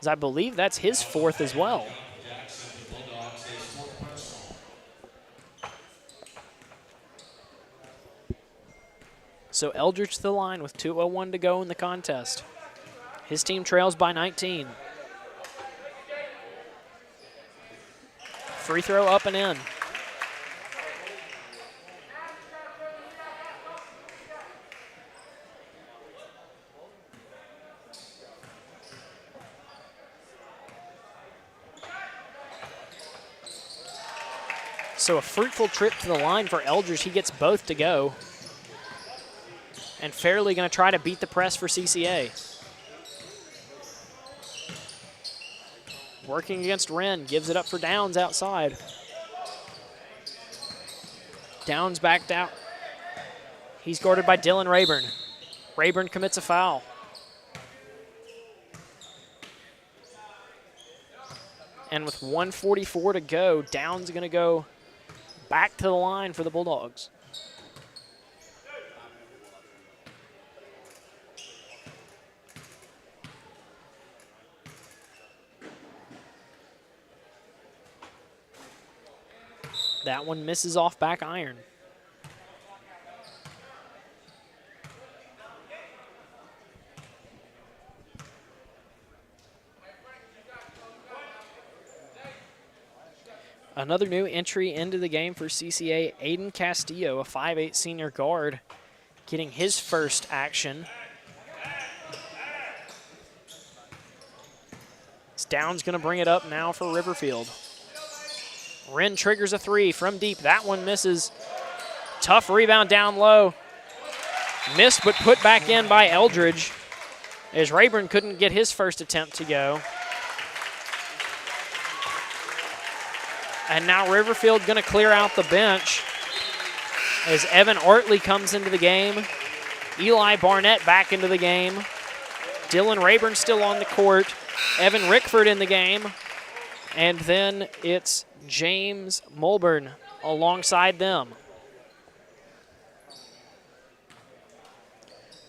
S1: as I believe that's his fourth as well. So Eldridge to the line with 2:01 to go in the contest. His team trails by 19. Free throw up and in. So a fruitful trip to the line for Eldridge. He gets both to go. And Fairley going to try to beat the press for CCA. Working against Wren, gives it up for Downs outside. Downs backed out. He's guarded by Dylan Rayburn. Rayburn commits a foul. And with 1:44 to go, Downs going to go back to the line for the Bulldogs. That one misses off back iron. Another new entry into the game for CCA, Aiden Castillo, a 5'8" senior guard, getting his first action. Downs going to bring it up now for Riverfield. Wren triggers a three from deep. That one misses. Tough rebound down low. Missed but put back in by Eldridge, as Rayburn couldn't get his first attempt to go. And now Riverfield going to clear out the bench as Evan Ortley comes into the game. Eli Barnett back into the game. Dylan Rayburn still on the court. Evan Rickford in the game. And then it's James Mulburn alongside them.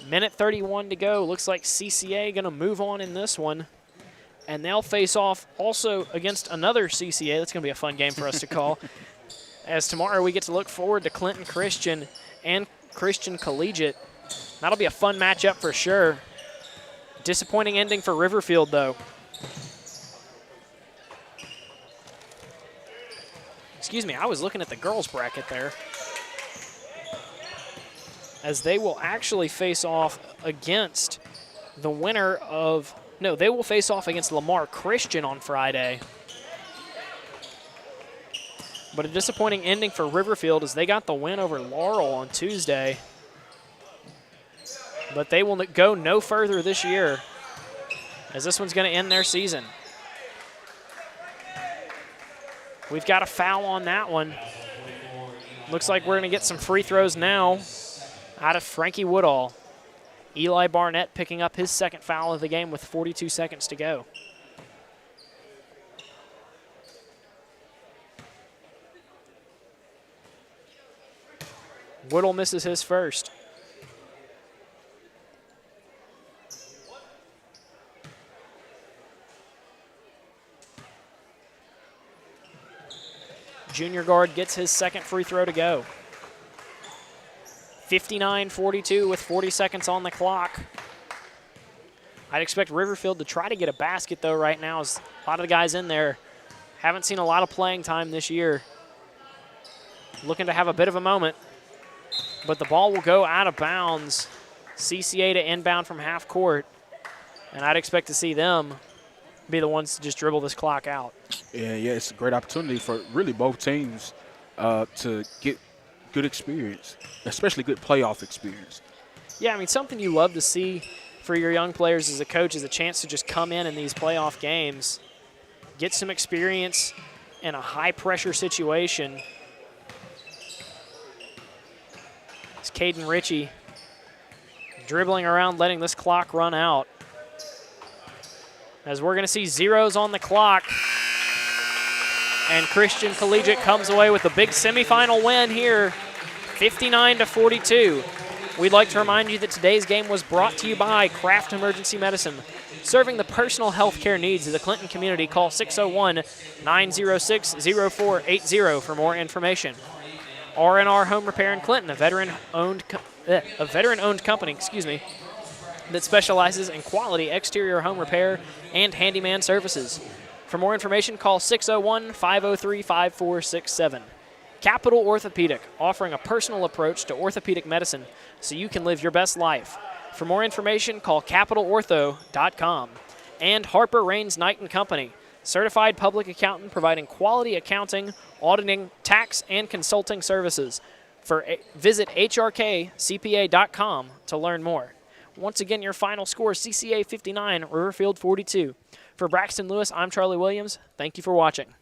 S1: Minute 31 to go. Looks like CCA going to move on in this one. And they'll face off also against another CCA. That's going to be a fun game for us to call. As tomorrow we get to look forward to Clinton Christian and Christian Collegiate. That'll be a fun matchup for sure. Disappointing ending for Riverfield, though. Excuse me, I was looking at the girls' bracket there. As they will actually face off against the winner of... No, they will face off against Lamar Christian on Friday. But a disappointing ending for Riverfield as they got the win over Laurel on Tuesday. But they will go no further this year, as this one's going to end their season. We've got a foul on that one. Looks like we're going to get some free throws now out of Frankie Woodall. Eli Barnett picking up his second foul of the game with 42 seconds to go. Woodall misses his first. Junior guard gets his second free throw to go. 59-42 with 40 seconds on the clock. I'd expect Riverfield to try to get a basket, though, right now, as a lot of the guys in there haven't seen a lot of playing time this year. Looking to have a bit of a moment. But the ball will go out of bounds. CCA to inbound from half court. And I'd expect to see them be the ones to just dribble this clock out.
S3: Yeah, it's a great opportunity for really both teams to get good experience, especially good playoff experience.
S1: Yeah, I mean, something you love to see for your young players as a coach is a chance to just come in these playoff games, get some experience in a high-pressure situation. It's Caden Ritchie dribbling around, letting this clock run out. as we're going to see zeros on the clock. And Christian Collegiate comes away with a big semifinal win here, 59-42. We'd like to remind you that today's game was brought to you by Kraft Emergency Medicine. Serving the personal health care needs of the Clinton community, call 601-906-0480 for more information. R&R Home Repair in Clinton, a veteran-owned company, that specializes in quality exterior home repair and handyman services. For more information, call 601-503-5467. Capital Orthopedic, offering a personal approach to orthopedic medicine so you can live your best life. For more information, call capitalortho.com. And Harper Raines Knight & Company, certified public accountant providing quality accounting, auditing, tax, and consulting services. Visit hrkcpa.com to learn more. Once again, your final score, CCA 59, Riverfield 42. For Braxton Lewis, I'm Charlie Williams. Thank you for watching.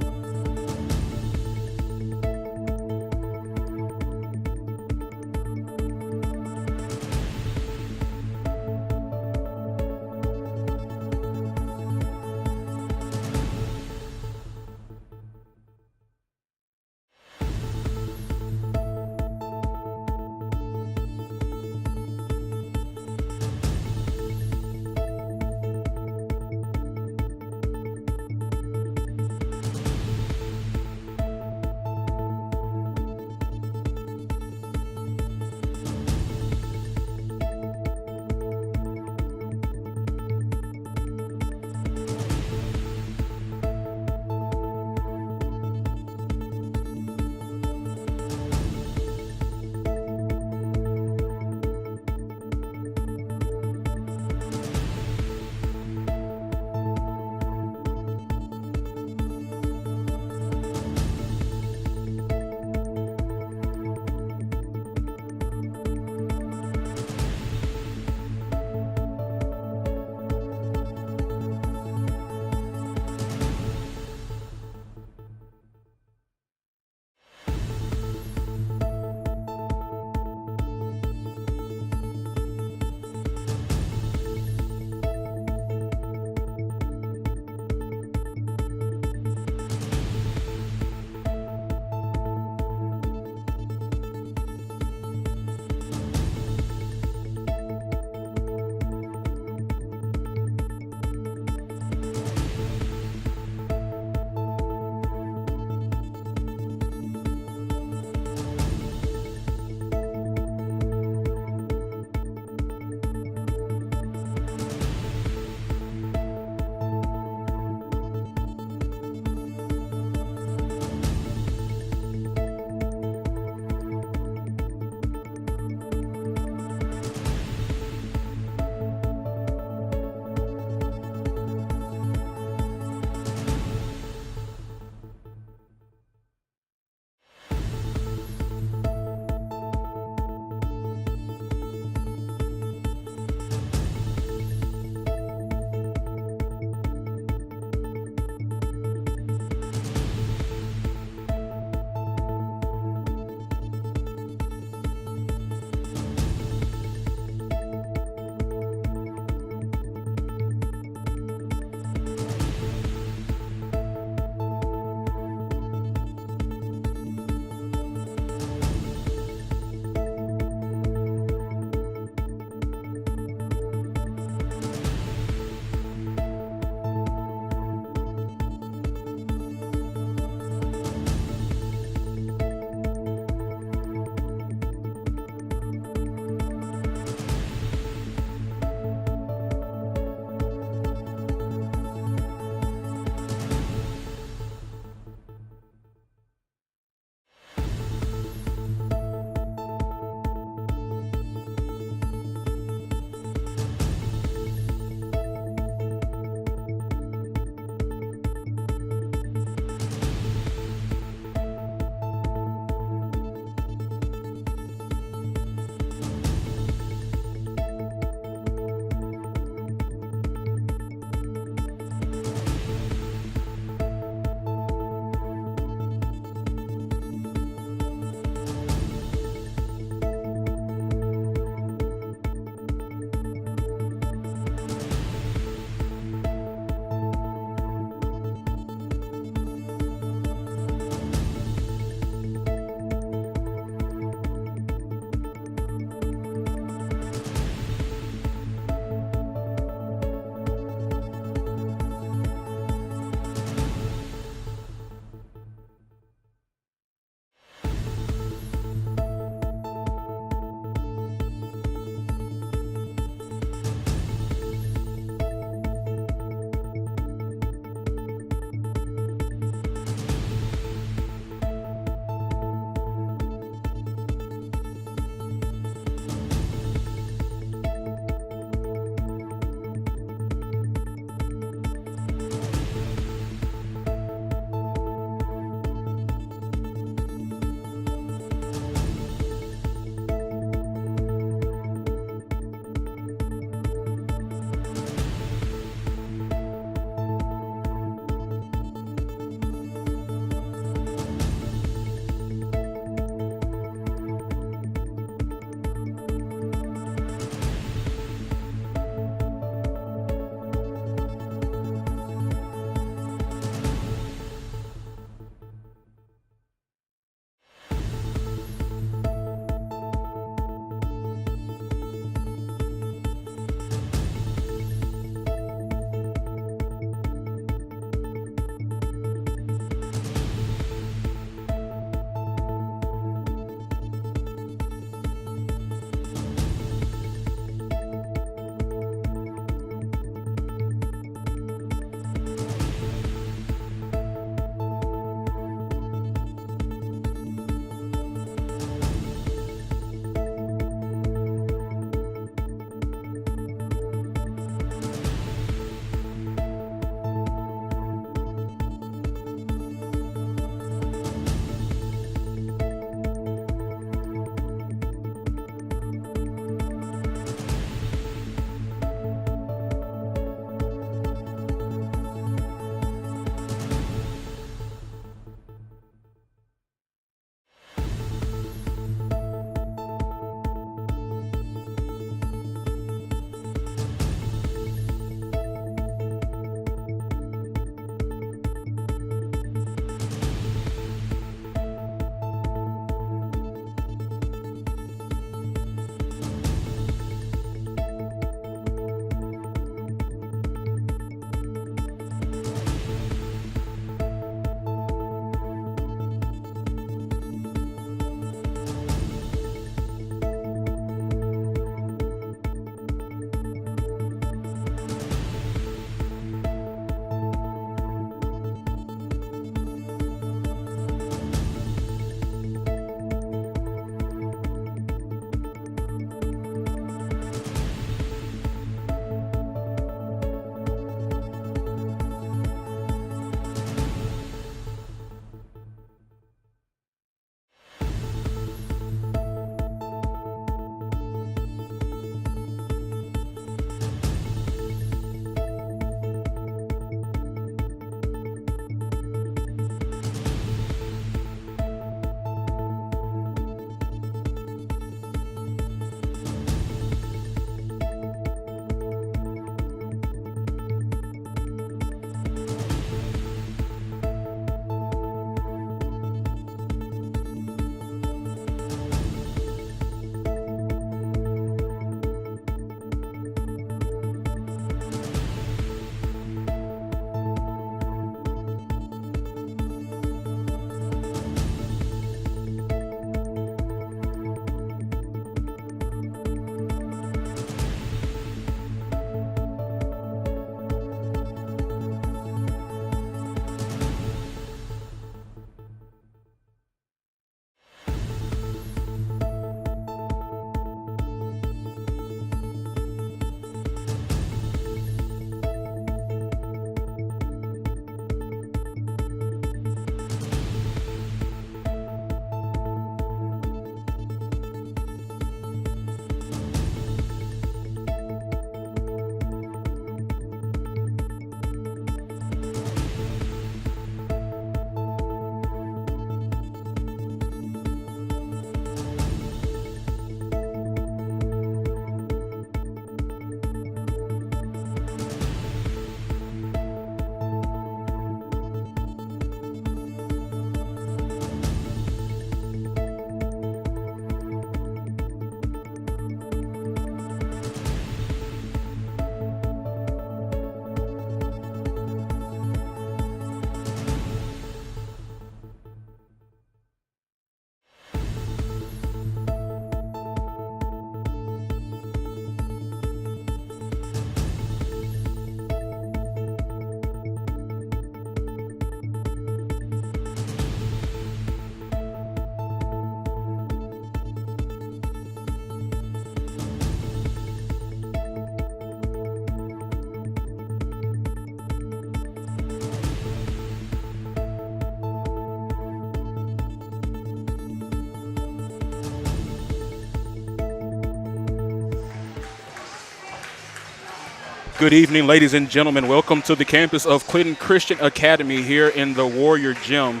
S3: Good evening, ladies and gentlemen. Welcome to the campus of Clinton Christian Academy here in the Warrior Gym.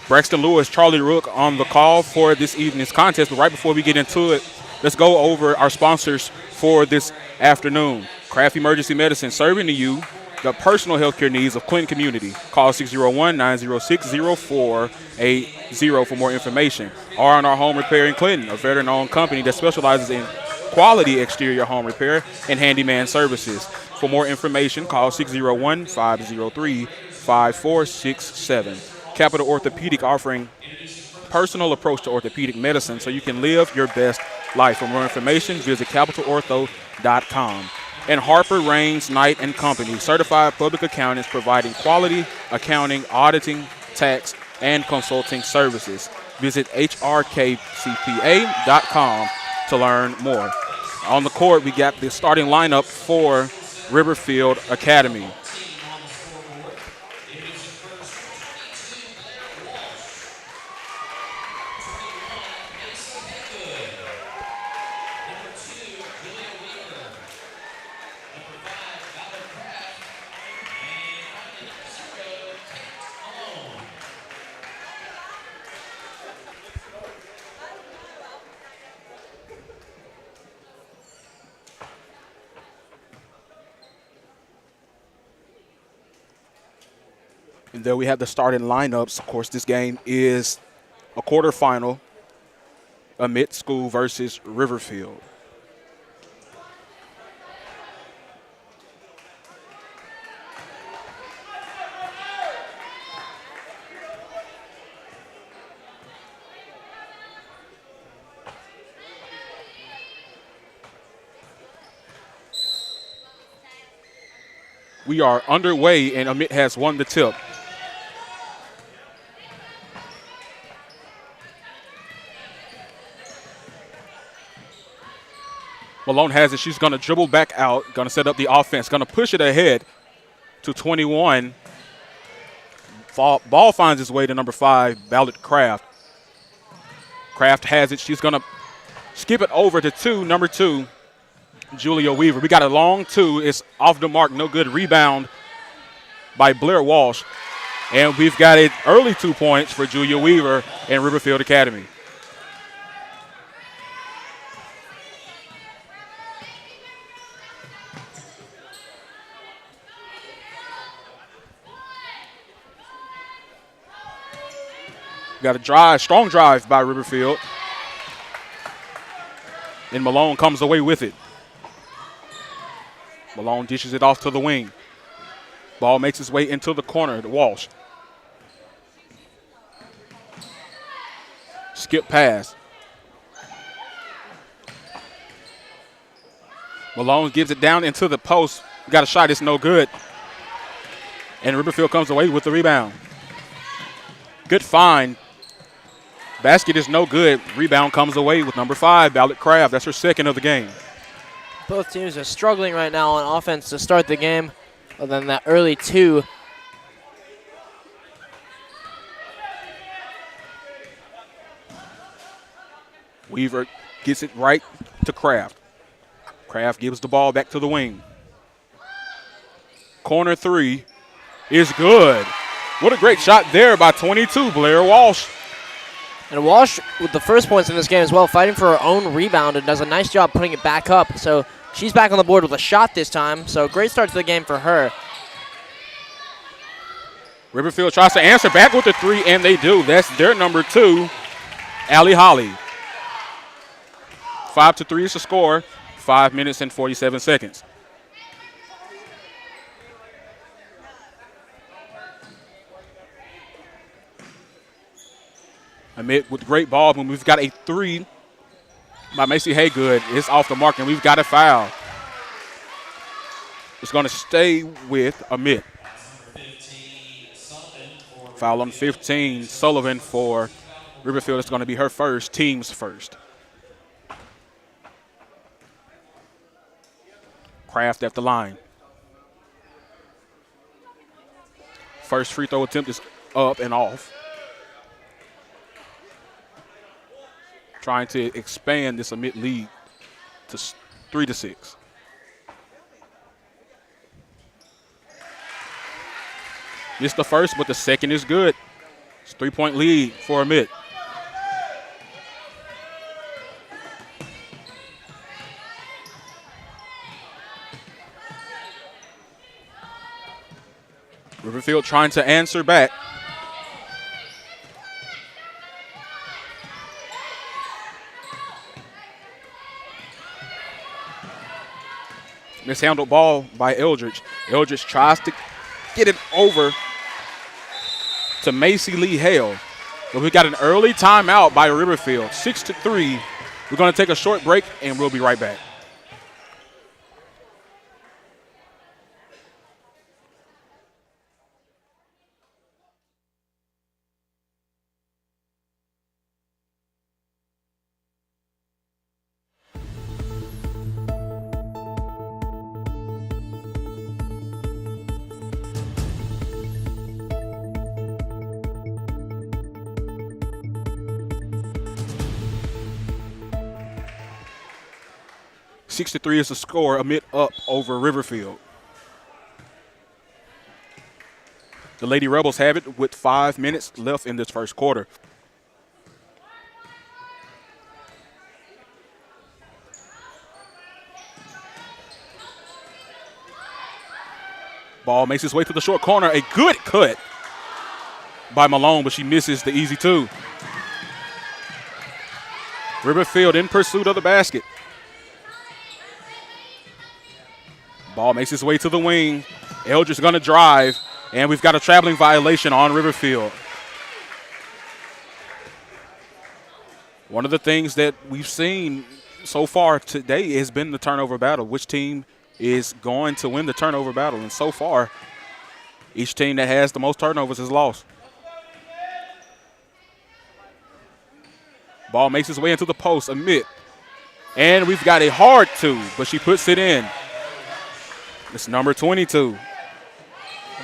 S3: Braxton Lewis, Charlie Rook on the call for this evening's contest. But right before we get into it, let's go over our sponsors for this afternoon. Craft Emergency Medicine, serving to you the personal healthcare needs of Clinton community. Call 601-906-0480 for more information. R&R Home Repair in Clinton, a veteran-owned company that specializes in quality exterior home repair and handyman services. For more information, call 601-503-5467. Capital Orthopedic, offering personal approach to orthopedic medicine so you can live your best life. For more information, visit capitalortho.com. And Harper, Raines, Knight & Company, certified public accountants providing quality accounting, auditing, tax, and consulting services. Visit hrkcpa.com to learn more. On the court, we got the starting lineup for Riverfield Academy. And there we have the starting lineups. Of course, this game is a quarterfinal, Amite School versus Riverfield. We are underway, and Amite has won the tip. Malone has it. She's going to dribble back out, going to set up the offense, going to push it ahead to 21. Ball finds its way to number 5, Ballard Craft. Craft has it. She's going to skip it over to number 2, Julia Weaver. We got a long 2. It's off the mark. No good. Rebound by Blair Walsh. And we've got an early 2 points for Julia Weaver and Riverfield Academy. Got a drive, strong drive by Riverfield. And Malone comes away with it. Malone dishes it off to the wing. Ball makes its way into the corner to Walsh. Skip pass. Malone gives it down into the post. Got a shot, it's no good. And Riverfield comes away with the rebound. Good find. Basket is no good. Rebound comes away with number 5, Ballard Craft. That's her second of the game.
S4: Both teams are struggling right now on offense to start the game, other than that early 2.
S3: Weaver gets it right to Craft. Craft gives the ball back to the wing. Corner 3 is good. What a great shot there by 22, Blair Walsh.
S4: And Walsh with the first points in this game as well, fighting for her own rebound and does a nice job putting it back up. So she's back on the board with a shot this time. So great start to the game for her.
S3: Riverfield tries to answer back with the 3, and they do. That's their number 2, Allie Holly. 5-3 is the score. 5 minutes and 47 seconds. Amite with great ball movement. We've got a 3 by Macy Haygood. It's off the mark, and we've got a foul. It's going to stay with Amite. Foul on 15, Sullivan for Riverfield. It's going to be her first, team's first. Craft at the line. First free throw attempt is up and off. Trying to expand this Amite lead to 3-6. Missed the first, but the second is good. It's a 3-point lead for Amite. Riverfield trying to answer back. Mishandled ball by Eldridge. Eldridge tries to get it over to Macy Lee Hale. But we got an early timeout by Riverfield, 6-3. We're going to take a short break, and we'll be right back. .63 is the score, Amite up over Riverfield. The Lady Rebels have it with 5 minutes left in this first quarter. Ball makes its way to the short corner. A good cut by Malone, but she misses the easy two. Riverfield in pursuit of the basket. Ball makes its way to the wing. Eldridge is going to drive, and we've got a traveling violation on Riverfield. One of the things that we've seen so far today has been the turnover battle. Which team is going to win the turnover battle? And so far, each team that has the most turnovers has lost. Ball makes its way into the post, Amite. And we've got a hard two, but she puts it in. It's number 22.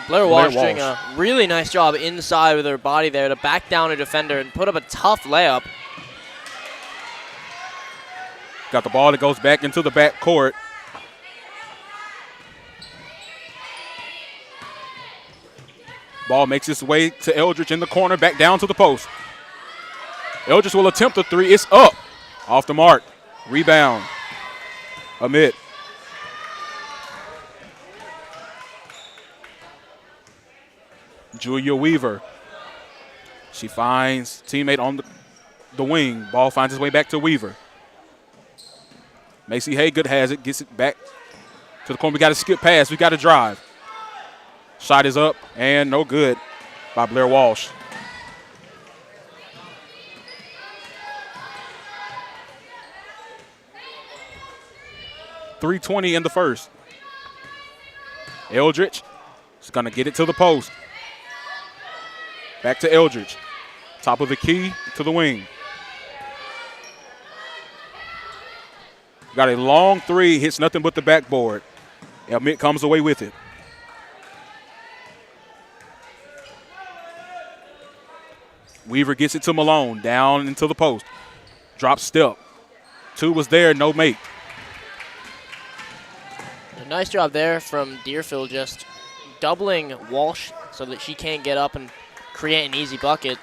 S4: Blair Walsh doing a really nice job inside with her body there to back down a defender and put up a tough layup.
S3: Got the ball that goes back into the back court. Ball makes its way to Eldridge in the corner, back down to the post. Eldridge will attempt the three. It's up. Off the mark. Rebound. Amite. Julia Weaver. She finds teammate on the wing. Ball finds its way back to Weaver. Macy Haygood has it, gets it back to the corner. We got to skip pass. We got to drive. Shot is up and no good by Blair Walsh. .320 in the first. Eldridge is going to get it to the post. Back to Eldridge. Top of the key to the wing. Got a long three, hits nothing but the backboard. Amite comes away with it. Weaver gets it to Malone, down into the post. Drop step. Two was there, no make.
S4: A nice job there from Deerfield, just doubling Walsh so that she can't get up and create an easy bucket.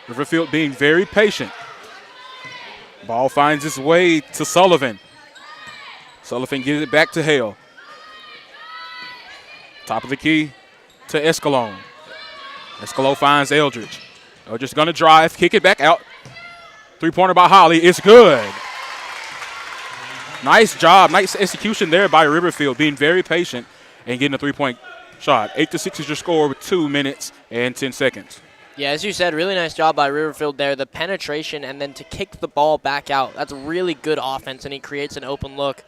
S3: Riverfield being very patient. Ball finds its way to Sullivan. Sullivan gives it back to Hale. Top of the key to Escalon. Escalon finds Eldridge. Eldridge going to drive, kick it back out. Three-pointer by Holly. It's good. Nice job, nice execution there by Riverfield, being very patient and getting a three-point shot. 8-6 is your score with 2 minutes and 10 seconds.
S4: Yeah, as you said, really nice job by Riverfield there. The penetration and then to kick the ball back out. That's really good offense, and he creates an open look.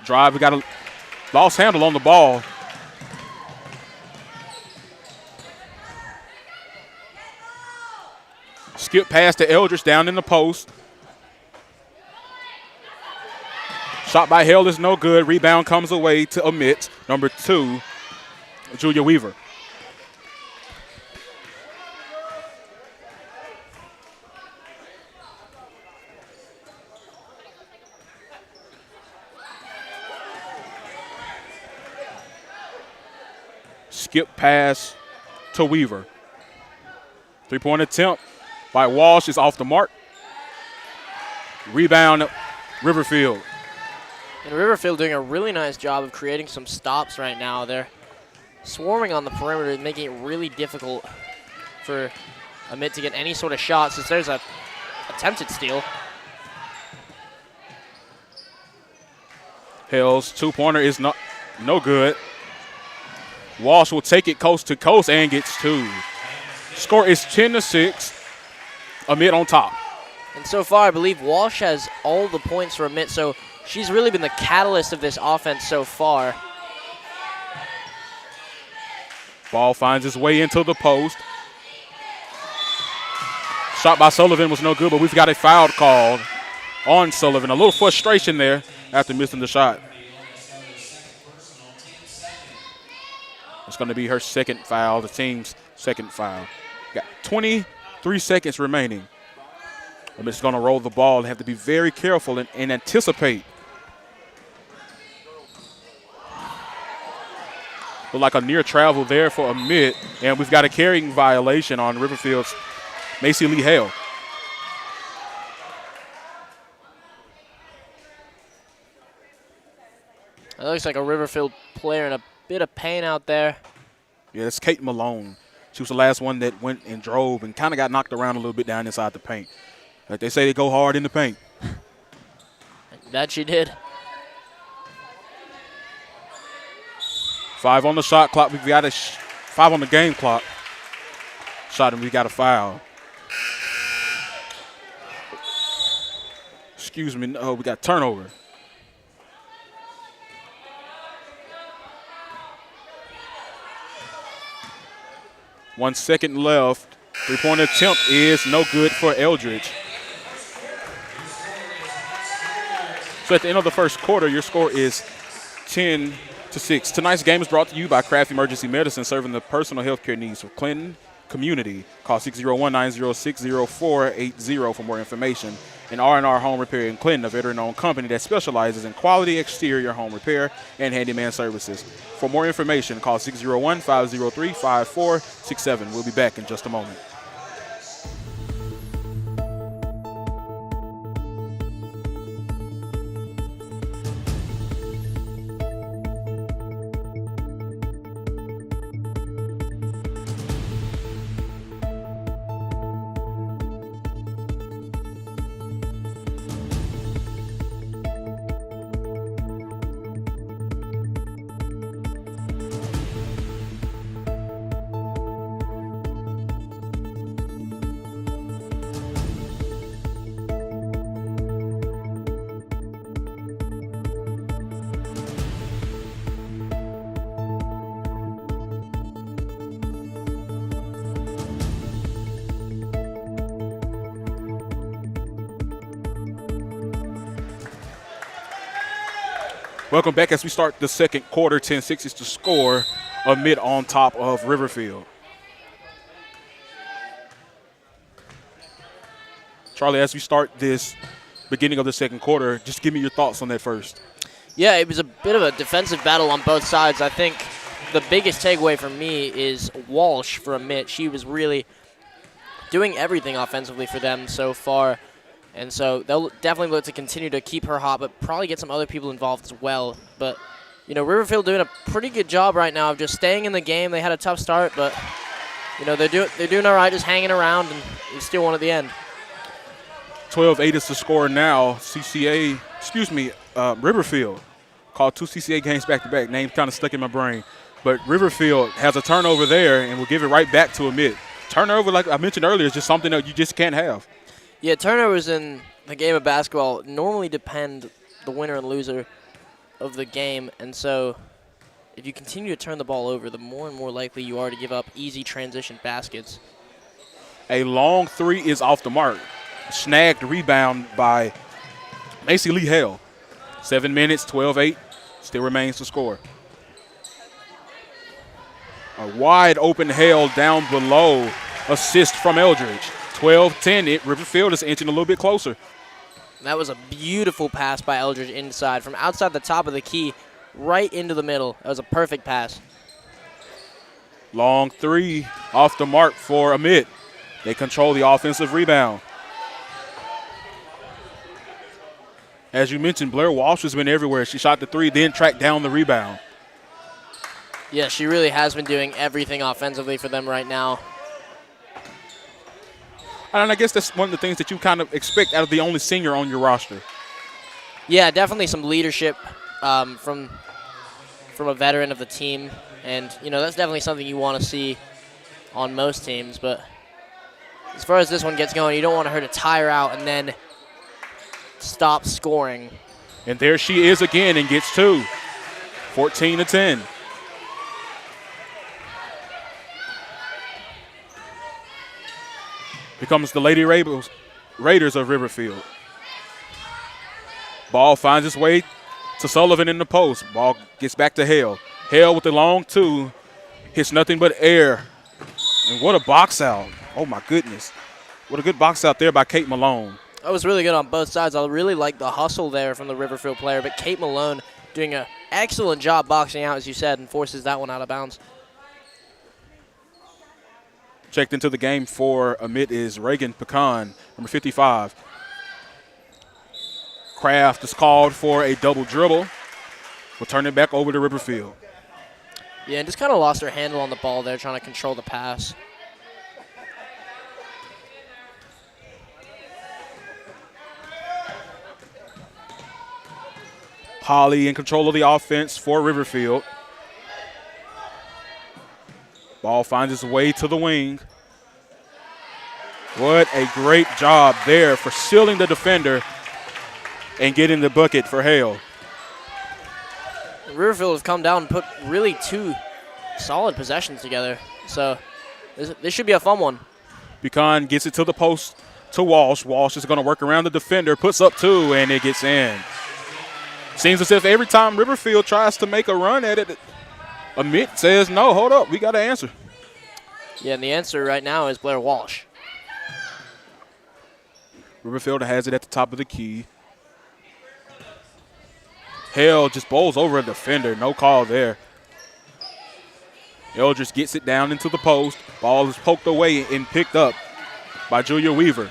S3: Drive, we got a lost handle on the ball. Skip pass to Eldridge down in the post. Shot by Hale is no good. Rebound comes away to Amite. Number 2, Julia Weaver. Skip pass to Weaver. 3-point attempt by Walsh is off the mark. Rebound, Riverfield.
S4: And Riverfield doing a really nice job of creating some stops right now. They're swarming on the perimeter, making it really difficult for Amite to get any sort of shot since there's a attempted steal.
S3: Hale's 2-pointer is no good. Walsh will take it coast to coast and gets 2. Score is 10-6. Amite on top.
S4: And so far, I believe Walsh has all the points for Amite, so she's really been the catalyst of this offense so far.
S3: Ball finds its way into the post. Shot by Sullivan was no good, but we've got a foul called on Sullivan. A little frustration there after missing the shot. It's going to be her second foul, the team's second foul. Got 23 seconds remaining. I'm just going to roll the ball and have to be very careful and anticipate. Look like a near travel there for Amite, and we've got a carrying violation on Riverfield's Macy Lee Hale.
S4: It looks like a Riverfield player in a bit of pain out there.
S3: Yeah, that's Kate Malone. She was the last one that went and drove and kind of got knocked around a little bit down inside the paint. Like they say, they go hard in the paint.
S4: That she did.
S3: 5 on the shot clock. We've got 5 on the game clock. Shot and we got a foul. Excuse me. No, we got turnover. One second left. 3-point attempt is no good for Eldridge. So at the end of the first quarter, your score is 10-6. Tonight's game is brought to you by Craft Emergency Medicine, serving the personal health care needs of Clinton community. Call 601-906-0480 for more information. And R&R Home Repair in Clinton, a veteran-owned company that specializes in quality exterior home repair and handyman services. For more information, call 601-503-5467. We'll be back in just a moment. Welcome back as we start the second quarter. 10-6 is the score. Amite on top of Riverfield. Charlie, as we start this beginning of the second quarter, just give me your thoughts on that first.
S4: Yeah, it was a bit of a defensive battle on both sides. I think the biggest takeaway for me is Walsh for Amite. She was really doing everything offensively for them so far. And so they'll definitely look to continue to keep her hot, but probably get some other people involved as well. But, you know, Riverfield doing a pretty good job right now of just staying in the game. They had a tough start, but, you know, they're doing all right, just hanging around, and they still won at the end.
S3: 12-8 is the score now. Riverfield called 2 CCA games back-to-back. Name kind of stuck in my brain. But Riverfield has a turnover there, and will give it right back to Amite. Turnover, like I mentioned earlier, is just something that you just can't have.
S4: Yeah, turnovers in the game of basketball normally depend the winner and loser of the game. And so if you continue to turn the ball over, the more and more likely you are to give up easy transition baskets.
S3: A long three is off the mark. Snagged rebound by Macy Lee Hale. 7 minutes, 12-8, still remains to score. A wide open Hale down below, assist from Eldridge. 12-10, Riverfield is inching a little bit closer.
S4: That was a beautiful pass by Eldridge inside, from outside the top of the key, right into the middle. That was a perfect pass.
S3: Long three off the mark for Amite. They control the offensive rebound. As you mentioned, Blair Walsh has been everywhere. She shot the three, then tracked down the rebound.
S4: Yeah, she really has been doing everything offensively for them right now.
S3: And I guess that's one of the things that you kind of expect out of the only senior on your roster.
S4: Yeah, definitely some leadership from a veteran of the team. And, you know, that's definitely something you want to see on most teams. But as far as this one gets going, you don't want her to tire out and then stop scoring.
S3: And there she is again and gets two. 14-10. Here comes the Lady Raiders of Riverfield. Ball finds its way to Sullivan in the post. Ball gets back to Hale. Hale with the long two. Hits nothing but air. And what a box out. Oh, my goodness. What a good box out there by Kate Malone.
S4: That was really good on both sides. I really like the hustle there from the Riverfield player, but Kate Malone doing an excellent job boxing out, as you said, and forces that one out of bounds.
S3: Checked into the game for Amite is Reagan Pecan, number 55. Kraft is called for a double dribble. We'll turn it back over to Riverfield.
S4: Yeah, and just kind of lost her handle on the ball there, trying to control the pass.
S3: Holly in control of the offense for Riverfield. Ball finds its way to the wing. What a great job there for sealing the defender and getting the bucket for Hale.
S4: Riverfield has come down and put really two solid possessions together. So this should be a fun one.
S3: Pecan gets it to the post to Walsh. Walsh is going to work around the defender, puts up two, and it gets in. Seems as if every time Riverfield tries to make a run at it, Amite says, no, hold up, we got to answer.
S4: Yeah, and the answer right now is Blair Walsh.
S3: Riverfield has it at the top of the key. Hale just bowls over a defender. No call there. Eldridge gets it down into the post. Ball is poked away and picked up by Julia Weaver.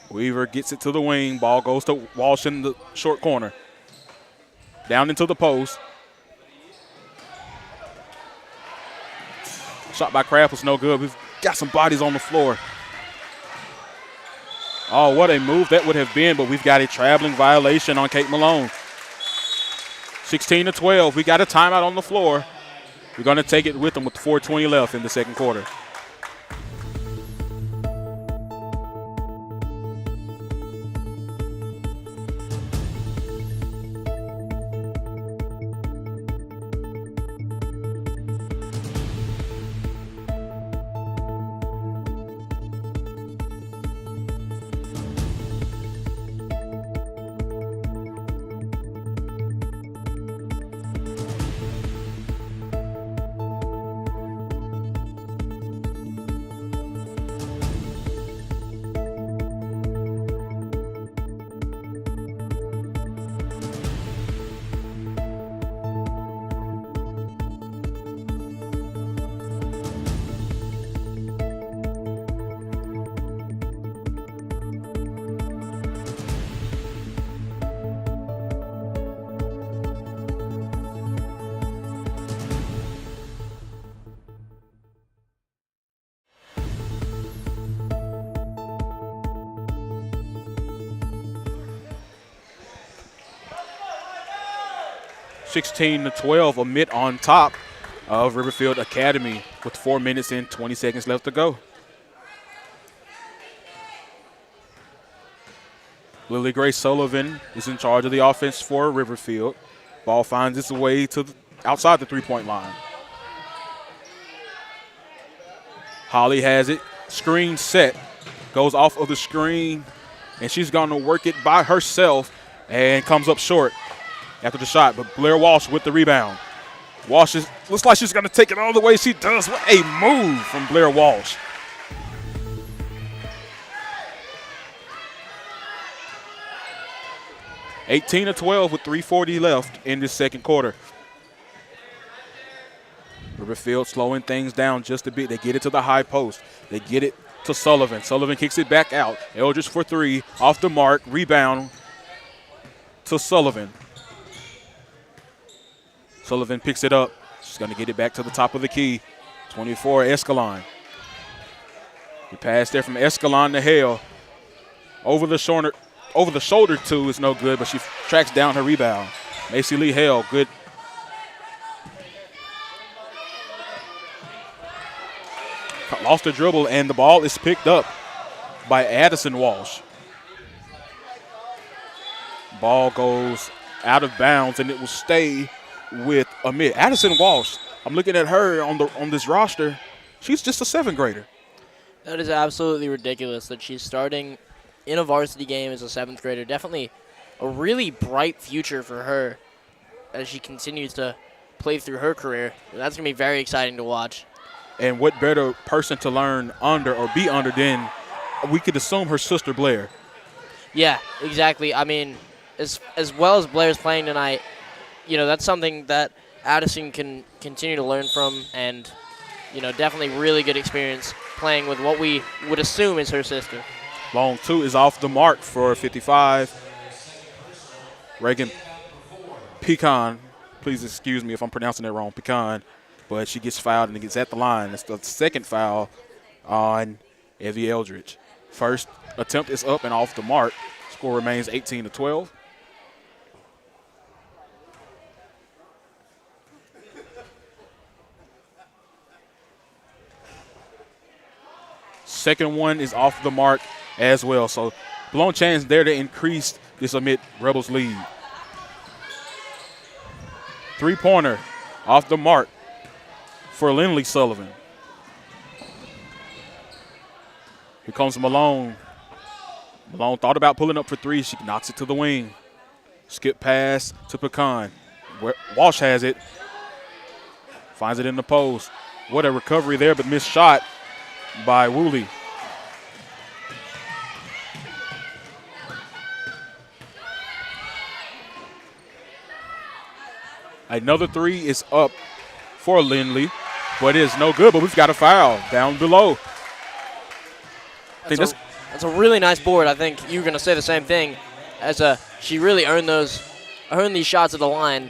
S3: Weaver gets it to the wing. Ball goes to Walsh in the short corner. Down into the post. Shot by Kraft was no good. We've got some bodies on the floor. Oh, what a move that would have been, but we've got a traveling violation on Kate Malone. 16-12. We got a timeout on the floor. We're going to take it with them with 4:20 left in the second quarter. (16-12), Amite on top of Riverfield Academy with 4 minutes and 20 seconds left to go. Lily Grace Sullivan is in charge of the offense for Riverfield. Ball finds its way to outside the three-point line. Holly has it. Screen set. Goes off of the screen and she's going to work it by herself and comes up short after the shot. But Blair Walsh with the rebound. Walsh looks like she's going to take it all the way. She does. What a move from Blair Walsh. (18-12) with 3:40 left in this second quarter. Riverfield slowing things down just a bit. They get it to the high post. They get it to Sullivan. Sullivan kicks it back out. Eldridge for three. Off the mark. Rebound to Sullivan. Sullivan picks it up. She's going to get it back to the top of the key. 24, Escalon. The pass there from Escalon to Hale. Over the shoulder two is no good, but she tracks down her rebound. Macy Lee Hale, good. Lost the dribble, and the ball is picked up by Addison Walsh. Ball goes out of bounds, and it will stay with Amite. Addison Walsh, I'm looking at her on this roster. She's just a seventh grader.
S4: That is absolutely ridiculous that she's starting in a varsity game as a seventh grader. Definitely a really bright future for her as she continues to play through her career. That's going to be very exciting to watch.
S3: And what better person to learn under or be under than, we could assume, her sister Blair.
S4: Yeah, exactly. I mean, as well as Blair's playing tonight, you know, that's something that Addison can continue to learn from, and, you know, definitely really good experience playing with what we would assume is her sister.
S3: Long two is off the mark for 55. Reagan Pecan, please excuse me if I'm pronouncing that wrong, Pecan, but she gets fouled and it gets at the line. That's the second foul on Evie Eldridge. First attempt is up and off the mark. Score remains 18-12. Second one is off the mark as well. So blown chance there to increase this Amite Rebels lead. Three-pointer off the mark for Lindley Sullivan. Here comes Malone. Malone thought about pulling up for three. She knocks it to the wing. Skip pass to Pecan. Walsh has it. Finds it in the post. What a recovery there, but missed shot by Woolley. Another three is up for Lindley, but it is no good, but we've got a foul down below.
S4: That's a really nice board. I think you're going to say the same thing. She really earned these shots at the line.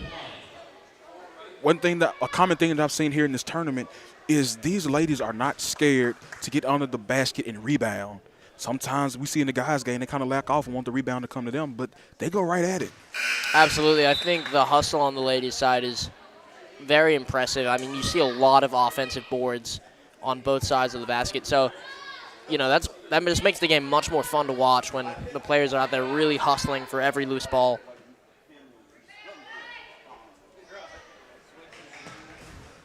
S3: A common thing that I've seen here in this tournament is these ladies are not scared to get under the basket and rebound. Sometimes we see in the guys' game they kind of lack off and want the rebound to come to them, but they go right at it. Absolutely.
S4: I think the hustle on the ladies' side is very impressive. I mean, you see a lot of offensive boards on both sides of the basket. So, you know, that just makes the game much more fun to watch when the players are out there really hustling for every loose ball.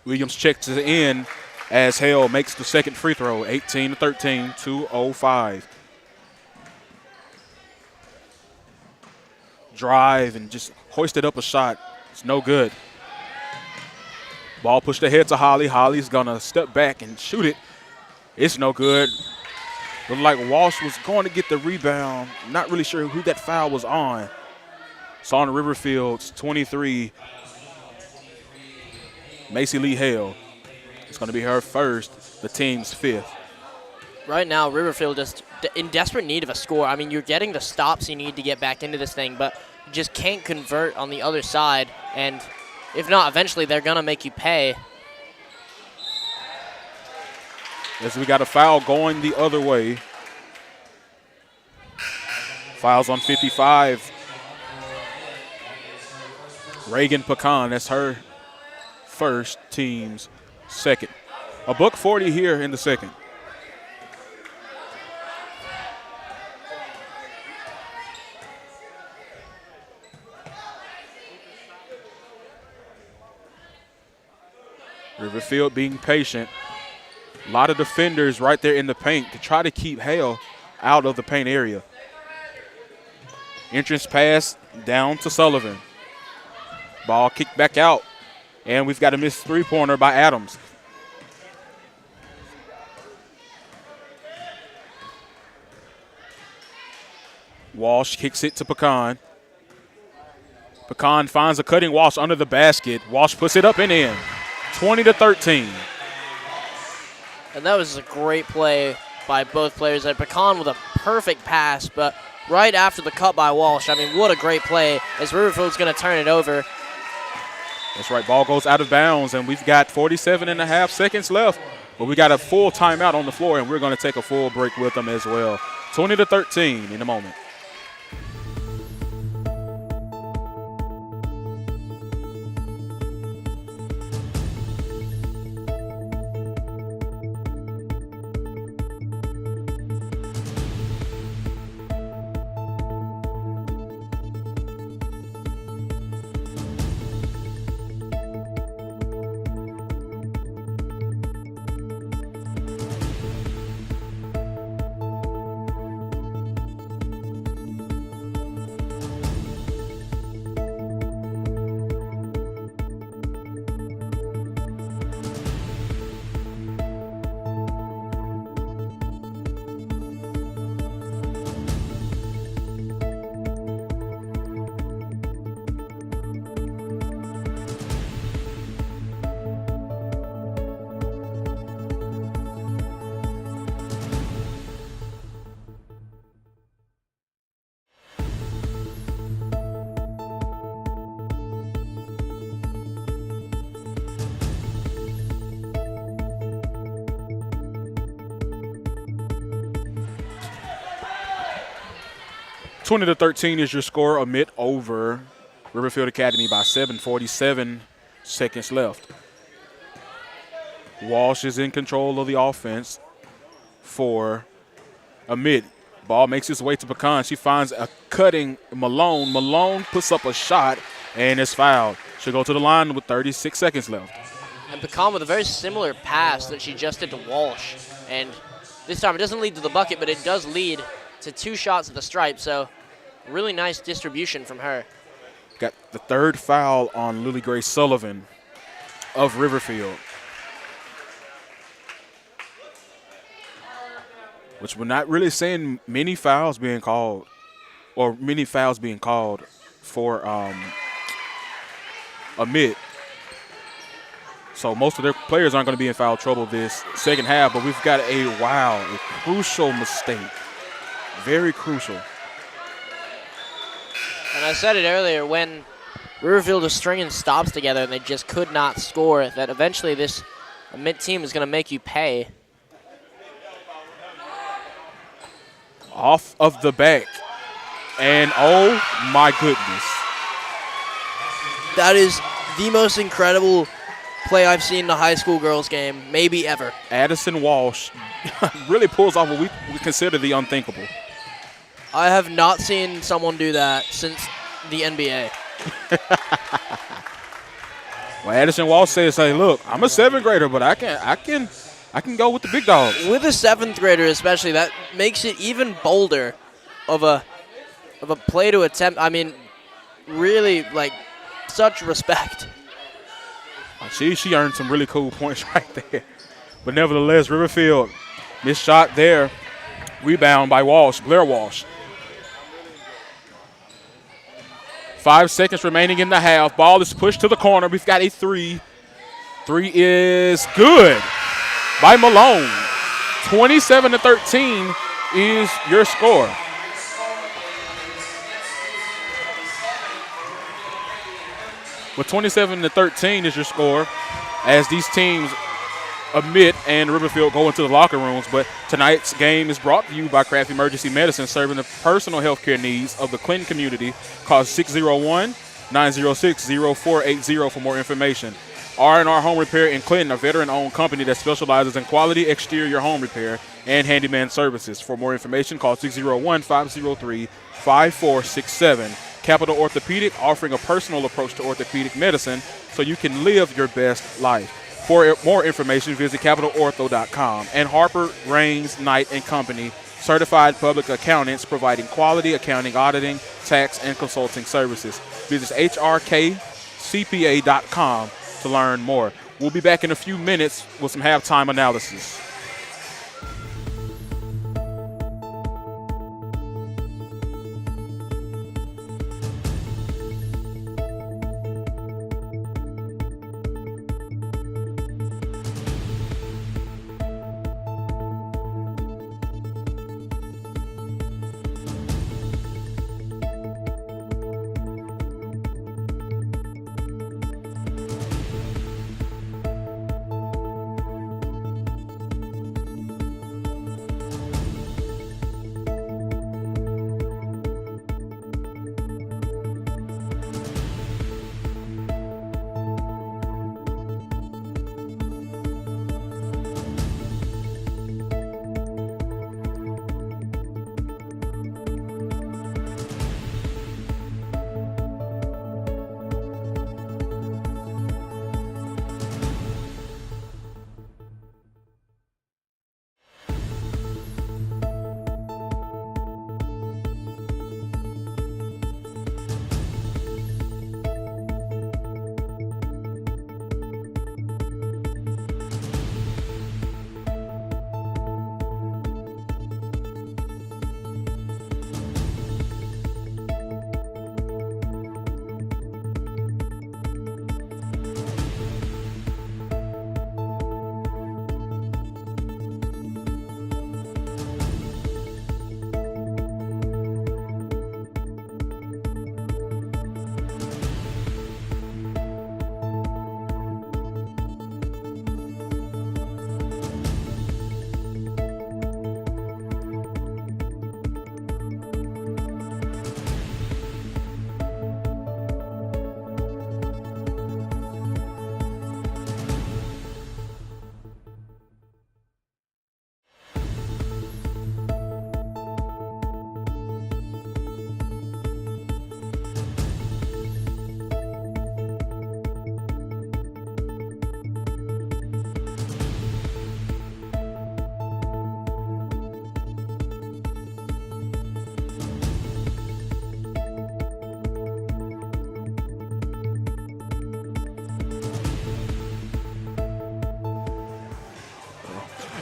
S3: Williams checks it in as Hale makes the second free throw, 18-13, 2:05. Drive and just hoisted up a shot. It's no good. Ball pushed ahead to Holly. Holly's going to step back and shoot it. It's no good. Looked like Walsh was going to get the rebound. Not really sure who that foul was on. It's on Riverfield's 23. Macy Lee Hale. It's going to be her first, the team's fifth.
S4: Right now, Riverfield just in desperate need of a score. I mean, you're getting the stops you need to get back into this thing, but you just can't convert on the other side. And if not, eventually they're going to make you pay.
S3: As we got a foul going the other way. Fouls on 55. Reagan Pecan, that's her first, team's second. $1:40 here in the second. Riverfield being patient. A lot of defenders right there in the paint to try to keep Hale out of the paint area. Entrance pass down to Sullivan. Ball kicked back out. And we've got a missed three-pointer by Adams. Walsh kicks it to Pecan. Pecan finds a cutting Walsh under the basket. Walsh puts it up and in. 20-13.
S4: And that was a great play by both players. And Pecan with a perfect pass, but right after the cut by Walsh, I mean, what a great play as Riverfield's going to turn it over.
S3: That's right. Ball goes out of bounds, and we've got 47.5 seconds left. But we got a full timeout on the floor, and we're going to take a full break with them as well. 20-13 in a moment. Twenty to 13 is your score. Amite over Riverfield Academy by 7. 47 seconds left. Walsh is in control of the offense for Amite. Ball makes its way to Pecan. She finds a cutting Malone. Malone puts up a shot and is fouled. She'll go to the line with 36 seconds left.
S4: And Pecan with a very similar pass that she just did to Walsh. And this time it doesn't lead to the bucket, but it does lead to 2 shots at the stripe. So really nice distribution from her.
S3: Got the third foul on Lily Grace Sullivan of Riverfield, which we're not really seeing many fouls being called, or many fouls being called for Amite. So most of their players aren't going to be in foul trouble this second half, but we've got a crucial mistake. Very crucial.
S4: And I said it earlier, when Riverfield was stringing stops together and they just could not score, that eventually this Amite team is going to make you pay.
S3: Off of the back. And oh my goodness.
S4: That is the most incredible play I've seen in a high school girls game, maybe ever.
S3: Addison Walsh really pulls off what we consider the unthinkable.
S4: I have not seen someone do that since the NBA.
S3: Well, Addison Walsh says, "Hey, look, I'm a 7th grader, but I can go with the big dogs."
S4: With a 7th grader especially, that makes it even bolder of a play to attempt. I mean, really, like, such respect.
S3: She earned some really cool points right there. But nevertheless, Riverfield, missed shot there. Rebound by Walsh, Blair Walsh. 5 seconds remaining in the half. Ball is pushed to the corner. We've got a 3. 3 is good by Malone. 27-13 is your score. With 27-13 is your score as these teams, Amite and Riverfield, go into the locker rooms. But tonight's game is brought to you by Craft Emergency Medicine, serving the personal health care needs of the Clinton community. Call 601-906-0480 for more information. R&R Home Repair in Clinton, a veteran-owned company that specializes in quality exterior home repair and handyman services. For more information, call 601-503-5467. Capital Orthopedic, offering a personal approach to orthopedic medicine so you can live your best life. For more information, visit CapitalOrtho.com. And Harper, Raines, Knight & Company, certified public accountants providing quality accounting, auditing, tax, and consulting services. Visit hrkcpa.com to learn more. We'll be back in a few minutes with some halftime analysis.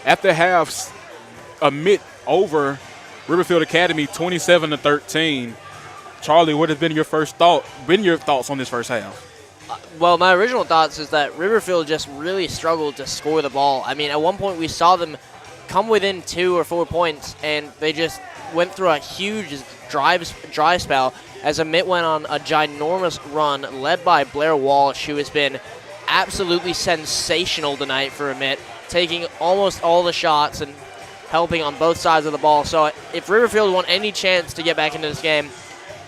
S3: After halves, Amite over Riverfield Academy 27-13. Charlie, what has been your thoughts on this first half?
S4: Well, my original thoughts is that Riverfield just really struggled to score the ball. I mean, at one point we saw them come within 2 or 4 points, and they just went through a huge dry spell as Amite went on a ginormous run led by Blair Walsh, who has been absolutely sensational tonight for Amite, taking almost all the shots and helping on both sides of the ball. So if Riverfield want any chance to get back into this game,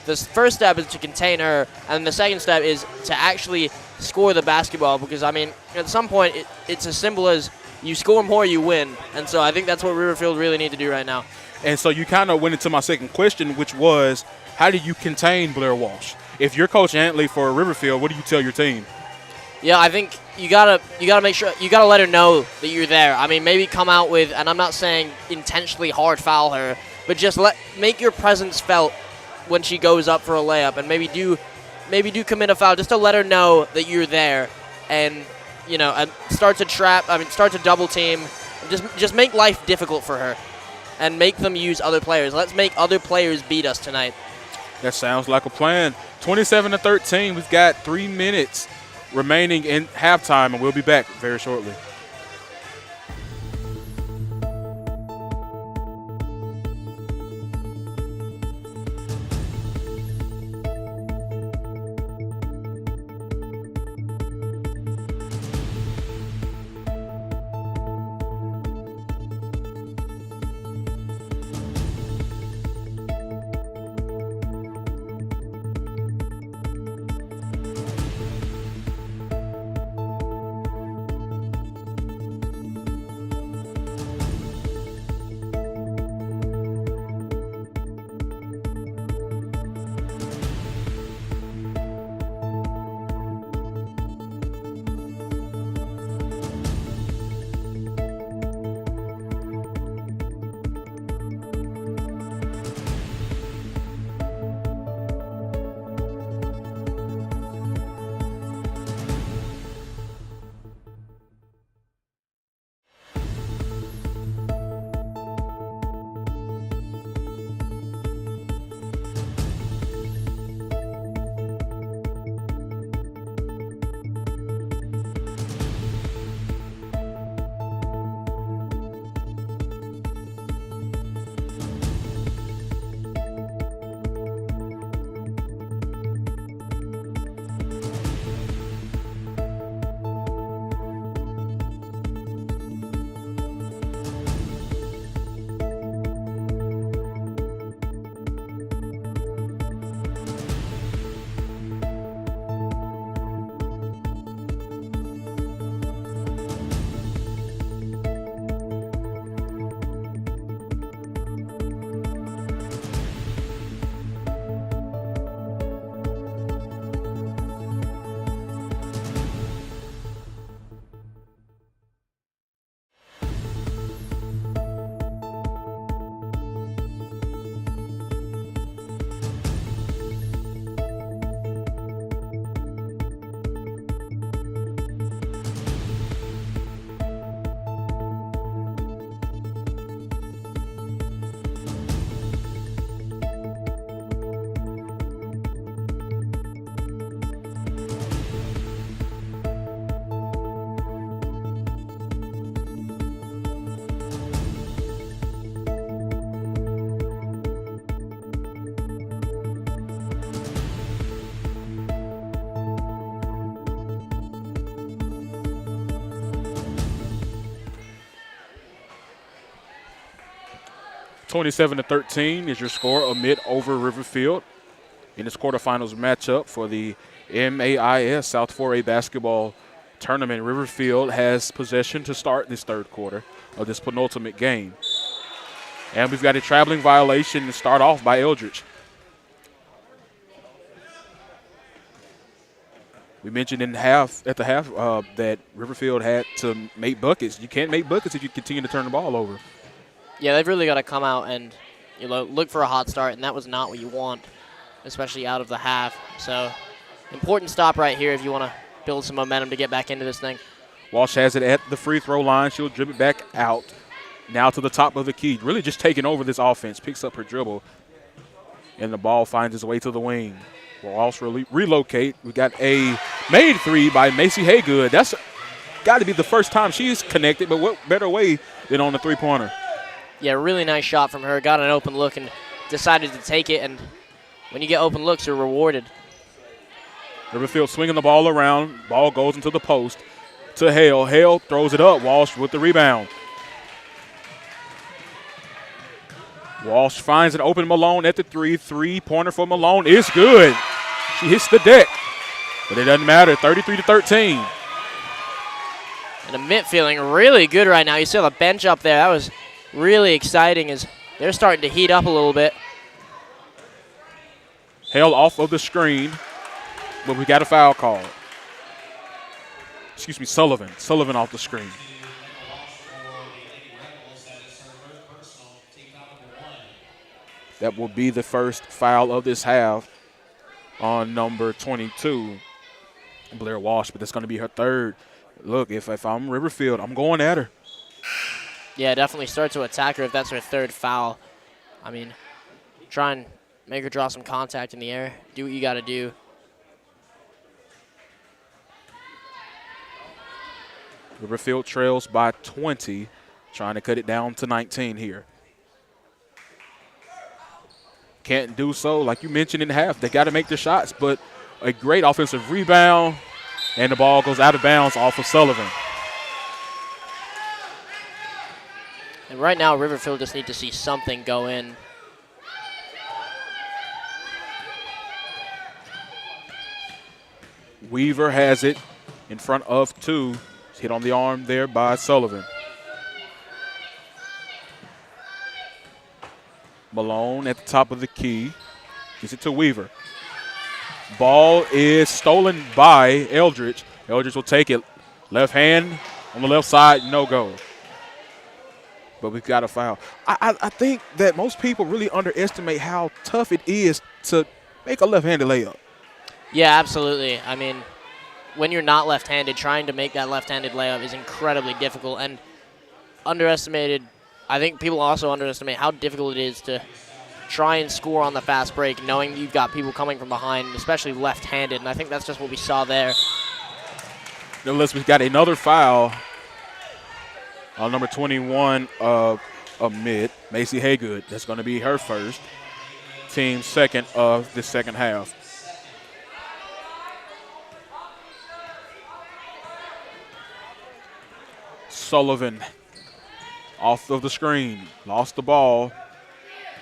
S4: the first step is to contain her, and the second step is to actually score the basketball, because, I mean, at some point it's as simple as you score more, you win. And so I think that's what Riverfield really need to do right now.
S3: And so you kind of went into my second question, which was, how do you contain Blair Walsh? If you're Coach Antley for Riverfield, what do you tell your team?
S4: Yeah, I think you gotta make sure you gotta let her know that you're there. I mean, maybe come out with, and I'm not saying intentionally hard foul her, but just make your presence felt when she goes up for a layup, and maybe do commit a foul just to let her know that you're there, and and start to double team, just make life difficult for her, and make them use other players. Let's make other players beat us tonight.
S3: That sounds like a plan. 27-13. We've got 3 minutes remaining in halftime, and we'll be back very shortly. 27-13 is your score, Amite over Riverfield in this quarterfinals matchup for the MAIS South 4A basketball tournament. Riverfield has possession to start this third quarter of this penultimate game. And we've got a traveling violation to start off by Eldridge. We mentioned at the half that Riverfield had to make buckets. You can't make buckets if you continue to turn the ball over.
S4: Yeah, they've really got to come out and look for a hot start, and that was not what you want, especially out of the half. So important stop right here if you want to build some momentum to get back into this thing.
S3: Walsh has it at the free throw line. She'll dribble it back out. Now to the top of the key. Really just taking over this offense. Picks up her dribble. And the ball finds its way to the wing. Walsh relocate. We got a made three by Macy Haygood. That's got to be the first time she's connected, but what better way than on the three-pointer?
S4: Yeah, really nice shot from her. Got an open look and decided to take it. And when you get open looks, you're rewarded.
S3: Riverfield swinging the ball around. Ball goes into the post to Hale. Hale throws it up. Walsh with the rebound. Walsh finds an open Malone at the three. Three-pointer for Malone is good. She hits the deck, but it doesn't matter. 33-13.
S4: And Amite feeling really good right now. You see the bench up there. That was really exciting as they're starting to heat up a little bit.
S3: Hale off of the screen, but we got a foul call. Excuse me, Sullivan. Sullivan off the screen. That will be the first foul of this half on number 22, Blair Walsh, but that's going to be her third. Look, if I'm Riverfield, I'm going at her.
S4: Yeah, definitely start to attack her if that's her third foul. I mean, try and make her draw some contact in the air. Do what you got to do.
S3: Riverfield trails by 20, trying to cut it down to 19 here. Can't do so. Like you mentioned in half, they got to make the shots, but a great offensive rebound, and the ball goes out of bounds off of Sullivan.
S4: And right now, Riverfield just need to see something go in.
S3: Weaver has it in front of two. Hit on the arm there by Sullivan. Malone at the top of the key. Gives it to Weaver. Ball is stolen by Eldridge. Eldridge will take it. Left hand on the left side, no go. But we've got a foul. I think that most people really underestimate how tough it is to make a left-handed layup.
S4: Yeah, absolutely. I mean, when you're not left-handed, trying to make that left-handed layup is incredibly difficult and underestimated. I think people also underestimate how difficult it is to try and score on the fast break, knowing you've got people coming from behind, especially left-handed, and I think that's just what we saw there.
S3: Nevertheless, we've got another foul on number 21 of Amite, Macy Haygood. That's going to be her first, team second of the second half. Sullivan off of the screen, lost the ball,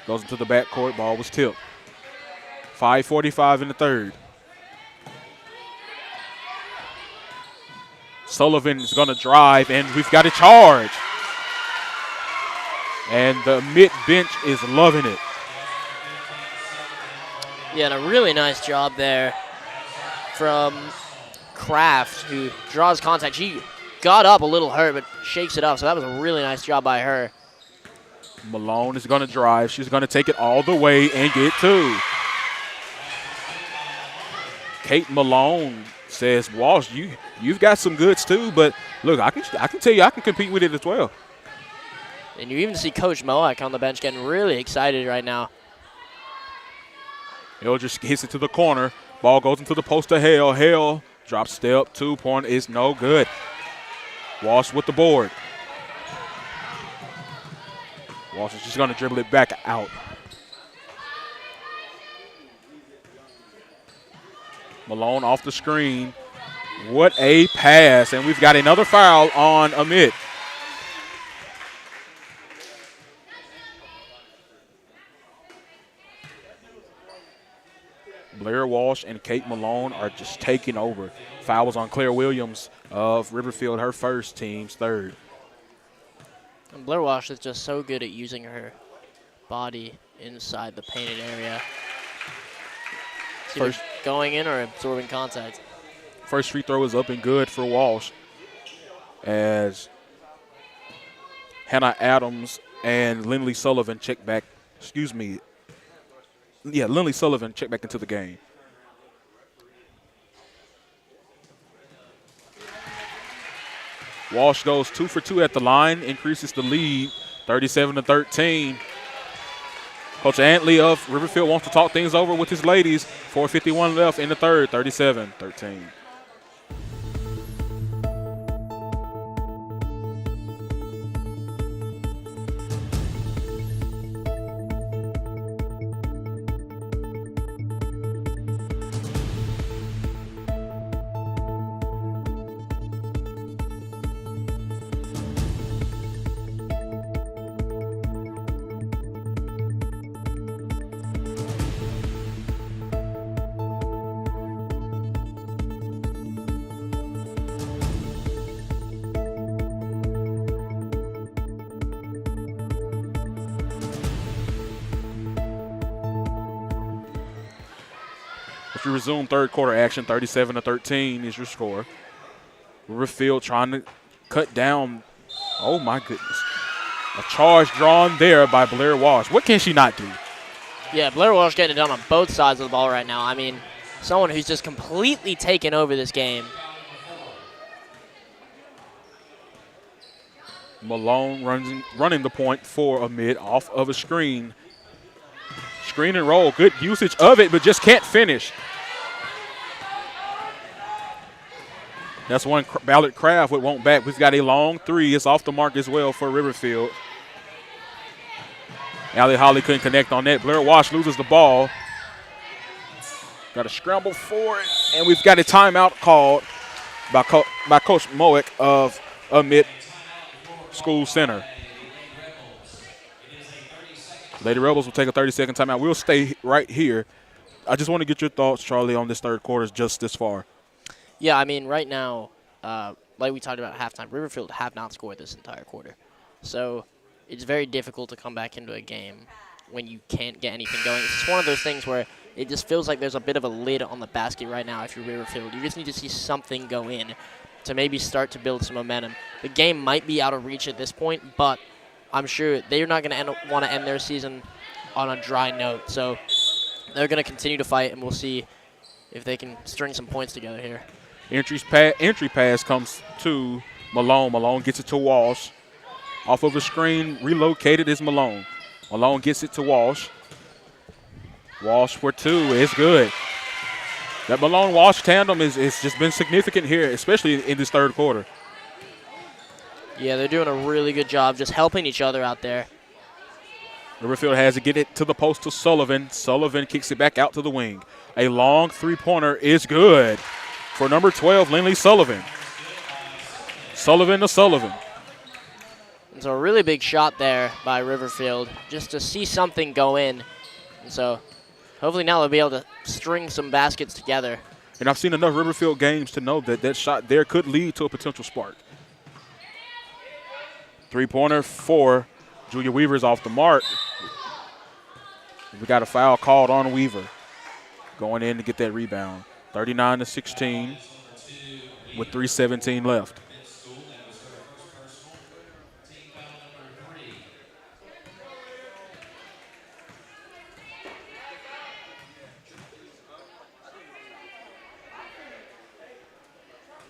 S3: goes into the backcourt, ball was tipped. 5:45 in the third. Sullivan is going to drive, and we've got a charge. And the mid bench is loving it.
S4: Yeah, and a really nice job there from Kraft, who draws contact. She got up a little hurt, but shakes it up, so that was a really nice job by her.
S3: Malone is going to drive. She's going to take it all the way and get two. Kate Malone says, Walsh, you've got some goods too, but look, I can tell you I can compete with it as well.
S4: And you even see Coach Moak on the bench getting really excited right now.
S3: Eldridge hits it to the corner. Ball goes into the post to Hale. Hale drop step, 2-point is no good. Walsh with the board. Walsh is just going to dribble it back out. Malone off the screen. What a pass. And we've got another foul on Amite. Blair Walsh and Kate Malone are just taking over. Fouls on Claire Williams of Riverfield, her first, team's third.
S4: And Blair Walsh is just so good at using her body inside the painted area. It's either going in or absorbing contact.
S3: First free throw is up and good for Walsh as Hannah Adams and Lindley Sullivan check back. Lindley Sullivan check back into the game. Walsh goes 2 for 2 at the line, increases the lead, 37-13. Coach Antley of Riverfield wants to talk things over with his ladies. 4:51 left in the third, 37-13. If you resume third quarter action, 37-13 is your score. Riverfield trying to cut down. Oh, my goodness. A charge drawn there by Blair Walsh. What can she not do?
S4: Yeah, Blair Walsh getting it done on both sides of the ball right now. I mean, someone who's just completely taken over this game.
S3: Malone running the point for Amite off of a screen. Screen and roll. Good usage of it, but just can't finish. That's one Ballard Craft would want back. We've got a long three. It's off the mark as well for Riverfield. Allie Holly couldn't connect on that. Blair Walsh loses the ball. Got a scramble for it. And we've got a timeout called by Coach Moick of Amite School Center. Lady Rebels will take a 30-second timeout. We'll stay right here. I just want to get your thoughts, Charlie, on this third quarter just this far.
S4: Yeah, I mean, right now, like we talked about at halftime, Riverfield have not scored this entire quarter. So it's very difficult to come back into a game when you can't get anything going. It's just one of those things where it just feels like there's a bit of a lid on the basket right now if you're Riverfield. You just need to see something go in to maybe start to build some momentum. The game might be out of reach at this point, but I'm sure they're not going to want to end their season on a dry note. So they're going to continue to fight, and we'll see if they can string some points together here.
S3: Entry pass comes to Malone. Malone gets it to Walsh. Off of a screen, relocated is Malone. Malone gets it to Walsh. Walsh for two is good. That Malone-Walsh tandem is just been significant here, especially in this third quarter.
S4: Yeah, they're doing a really good job just helping each other out there.
S3: Riverfield has to get it to the post to Sullivan. Sullivan kicks it back out to the wing. A long three-pointer is good for number 12, Lindley Sullivan. Sullivan to Sullivan.
S4: And so a really big shot there by Riverfield just to see something go in. And so hopefully now they'll be able to string some baskets together.
S3: And I've seen enough Riverfield games to know that that shot there could lead to a potential spark. Three-pointer for Julia Weaver's off the mark. We got a foul called on Weaver. Going in to get that rebound. 39-16 with 3:17 left.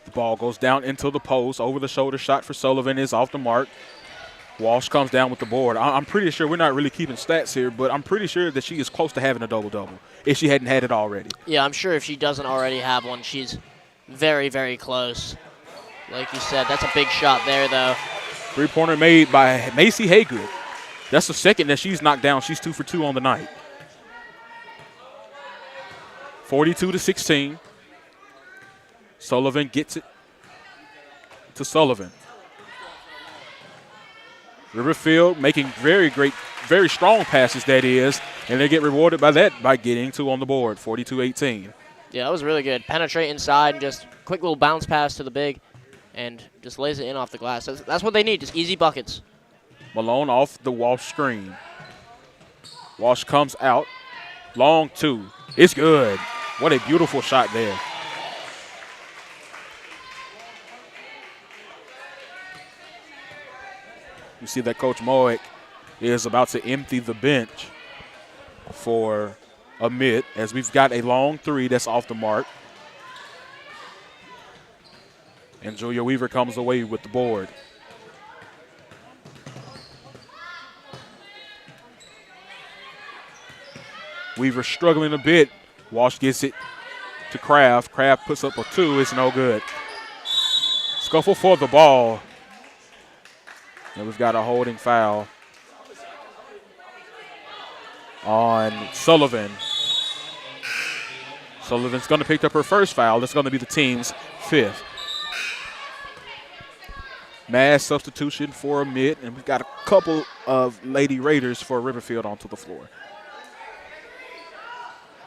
S3: The ball goes down into the post. Over the shoulder shot for Sullivan is off the mark. Walsh comes down with the board. I'm pretty sure we're not really keeping stats here, but I'm pretty sure that she is close to having a double-double if she hadn't had it already.
S4: Yeah, I'm sure if she doesn't already have one, she's very, very close. Like you said, that's a big shot there, though.
S3: Three-pointer made by Macy Haygood. That's the second that she's knocked down. She's 2 for 2 on the night. 42-16. Sullivan gets it to Sullivan. Riverfield making very strong passes, that is, and they get rewarded by that by getting 2 on the board, 42-18.
S4: Yeah, that was really good. Penetrate inside and just quick little bounce pass to the big and just lays it in off the glass. That's what they need, just easy buckets.
S3: Malone off the Walsh screen. Walsh comes out. Long 2. It's good. What a beautiful shot there. You see that Coach Moek is about to empty the bench for Amite, as we've got a long 3 that's off the mark. And Julia Weaver comes away with the board. Weaver struggling a bit. Walsh gets it to Kraft. Kraft puts up a 2. It's no good. Scuffle for the ball. And we've got a holding foul on Sullivan. Sullivan's going to pick up her first foul. That's going to be the team's 5th. Mass substitution for Amite, and we've got a couple of Lady Raiders for Riverfield onto the floor.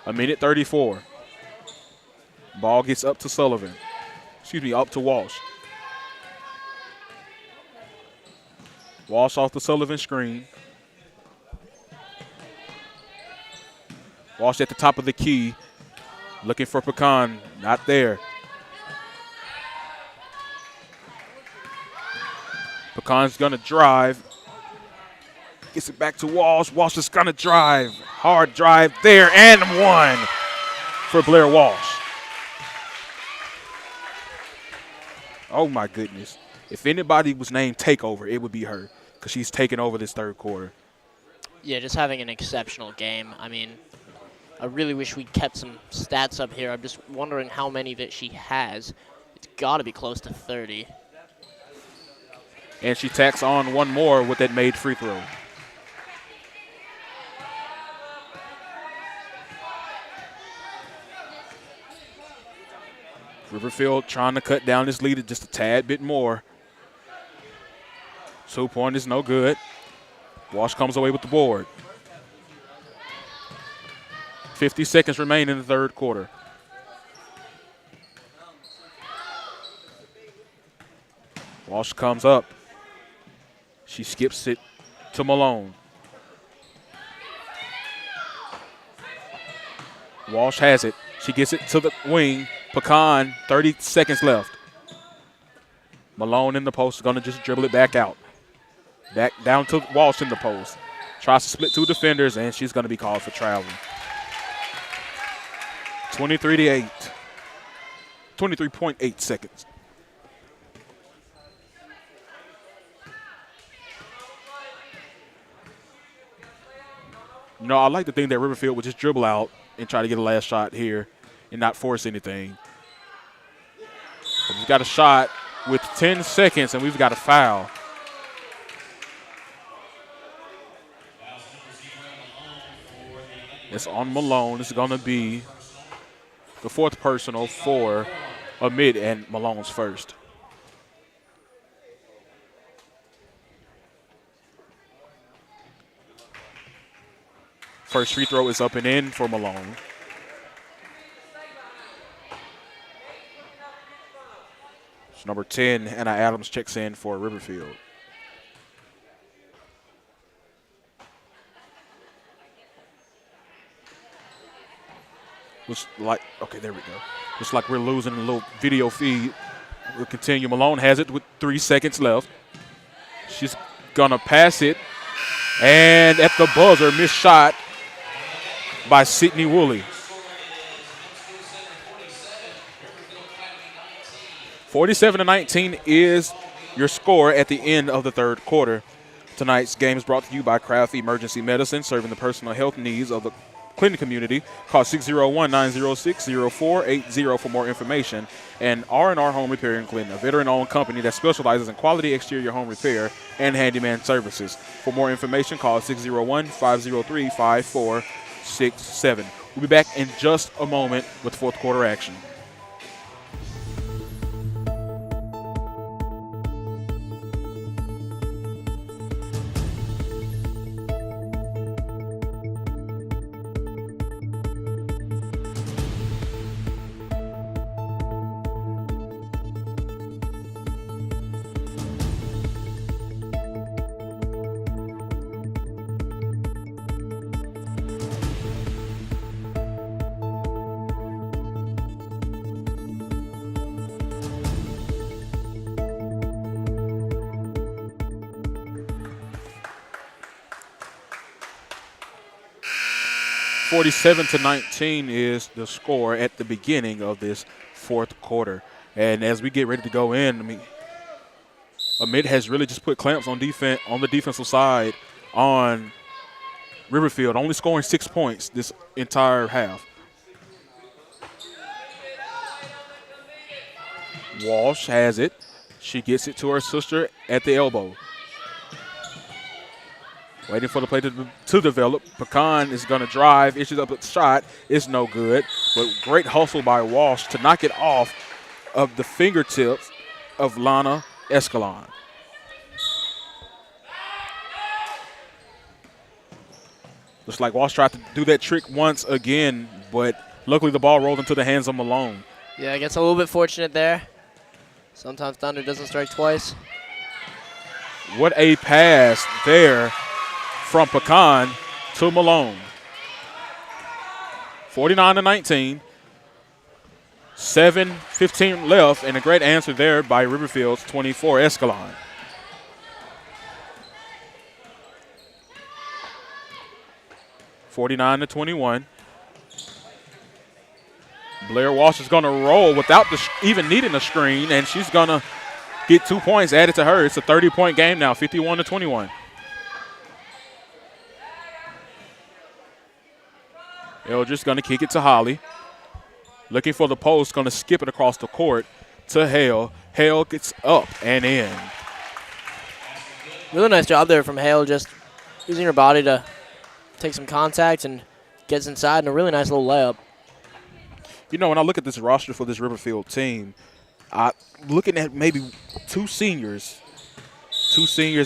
S3: A minute 34. Ball gets up to Sullivan. Up to Walsh. Walsh off the Sullivan screen. Walsh at the top of the key. Looking for Pecan. Not there. Pecan's going to drive. Gets it back to Walsh. Walsh is going to drive. Hard drive there, and 1 for Blair Walsh. Oh, my goodness. If anybody was named Takeover, it would be her, because she's taking over this third quarter.
S4: Yeah, just having an exceptional game. I mean, I really wish we kept some stats up here. I'm just wondering how many that she has. It's got to be close to 30.
S3: And she tacks on 1 more with that made free throw. Riverfield trying to cut down this lead just a tad bit more. 2-point is no good. Walsh comes away with the board. 50 seconds remain in the third quarter. Walsh comes up. She skips it to Malone. Walsh has it. She gets it to the wing. Pecan, 30 seconds left. Malone in the post is going to just dribble it back out. Back down to Walsh in the post. Tries to split 2 defenders, and she's going to be called for traveling. 23-8. 23.8 seconds. You know, I like to think that Riverfield would just dribble out and try to get a last shot here and not force anything. But we've got a shot with 10 seconds, and we've got a foul. It's on Malone. This is going to be the 4th personal for Amite, and Malone's first. First free throw is up and in for Malone. So number 10, Anna Adams, checks in for Riverfield. Looks like, okay, there we go. Looks like we're losing a little video feed. We'll continue. Malone has it with 3 seconds left. She's going to pass it. And at the buzzer, missed shot by Sydney Woolley. 47-19 is your score at the end of the third quarter. Tonight's game is brought to you by Kraft Emergency Medicine, serving the personal health needs of the clinic community. Call 601-906-0480 for more information. And R&R Home Repair in Clinton, a veteran-owned company that specializes in quality exterior home repair and handyman services. For more information, call 601-503-5467. We'll be back in just a moment with fourth quarter action. 47-19 is the score at the beginning of this fourth quarter. And as we get ready to go in, I mean, Amite has really just put clamps on defense on the defensive side on Riverfield, only scoring 6 points this entire half. Walsh has it. She gets it to her sister at the elbow. Waiting for the play to develop. Pecan is going to drive, issues up a shot. It's no good. But great hustle by Walsh to knock it off of the fingertips of Lana Escalon. Looks like Walsh tried to do that trick once again, but luckily the ball rolled into the hands of Malone.
S4: Yeah, gets a little bit fortunate there. Sometimes thunder doesn't strike twice.
S3: What a pass there from Pecan to Malone. 49-19. 7:15 left, and a great answer there by Riverfield's 24 Escalon. (49-21). Blair Walsh is going to roll without even needing a screen, and she's going to get 2 points added to her. It's a 30-point game now, 51-21. Eldridge going to kick it to Holly. Looking for the post, going to skip it across the court to Hale. Hale gets up and in.
S4: Really nice job there from Hale, just using her body to take some contact and gets inside, and a really nice little layup.
S3: You know, when I look at this roster for this Riverfield team, looking at maybe two seniors,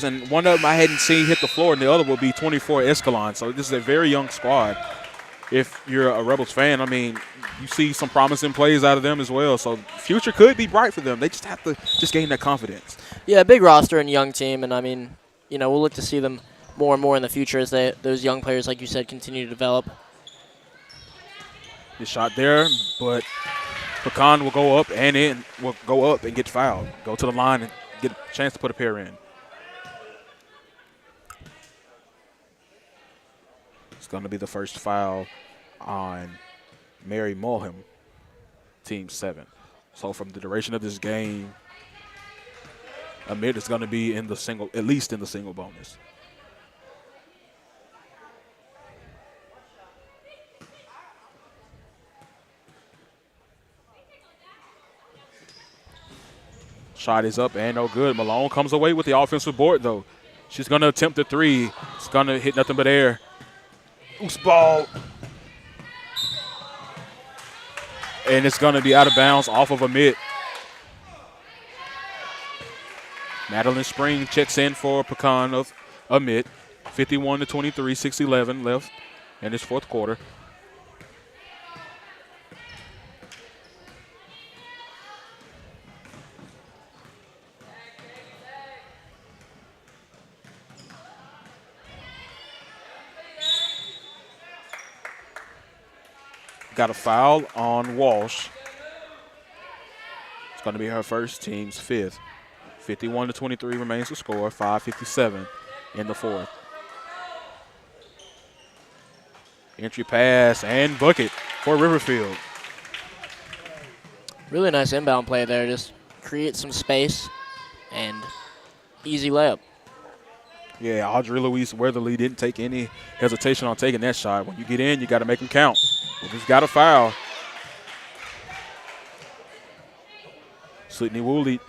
S3: and one of them I hadn't seen hit the floor, and the other will be 24 Escalon. So this is a very young squad. If you're a Rebels fan, I mean, you see some promising plays out of them as well. So future could be bright for them. They just have to just gain that confidence.
S4: Yeah, big roster and young team, and I mean, you know, we'll look to see them more and more in the future as those young players, like you said, continue to develop.
S3: The shot there, but Pecan will go up and get fouled. Go to the line and get a chance to put a pair in. It's going to be the first foul on Mary Mulham, Team 7. So from the duration of this game, Amite is going to be in the single, at least in the single bonus. Shot is up and no good. Malone comes away with the offensive board, though. She's going to attempt the three. It's going to hit nothing but air. Loose ball. And it's going to be out of bounds off of Amite. Madeline Spring checks in for Pecan of Amite. 51-23, 6:11 left in this fourth quarter. Got a foul on Walsh. It's going to be her first, team's fifth. 51-23 remains the score, 5:57 in the fourth. Entry pass and bucket for Riverfield.
S4: Really nice inbound play there. Just create some space and easy layup.
S3: Yeah, Audrey Louise Weatherly didn't take any hesitation on taking that shot. When you get in, you got to make them count. We just got a foul. Sydney Woolley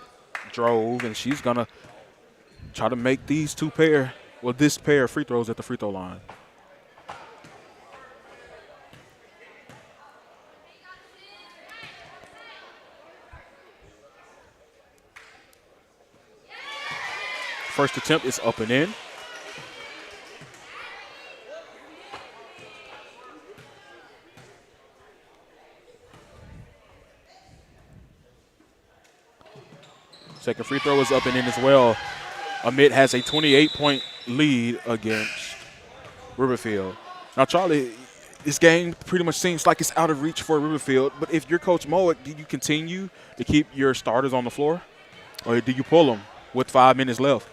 S3: drove, and she's going to try to make this pair of free throws at the free throw line. First attempt is up and in. Second free throw is up and in as well. Amite has a 28-point lead against Riverfield. Now, Charlie, this game pretty much seems like it's out of reach for Riverfield, but if you're Coach Mowick, do you continue to keep your starters on the floor, or do you pull them with 5 minutes left?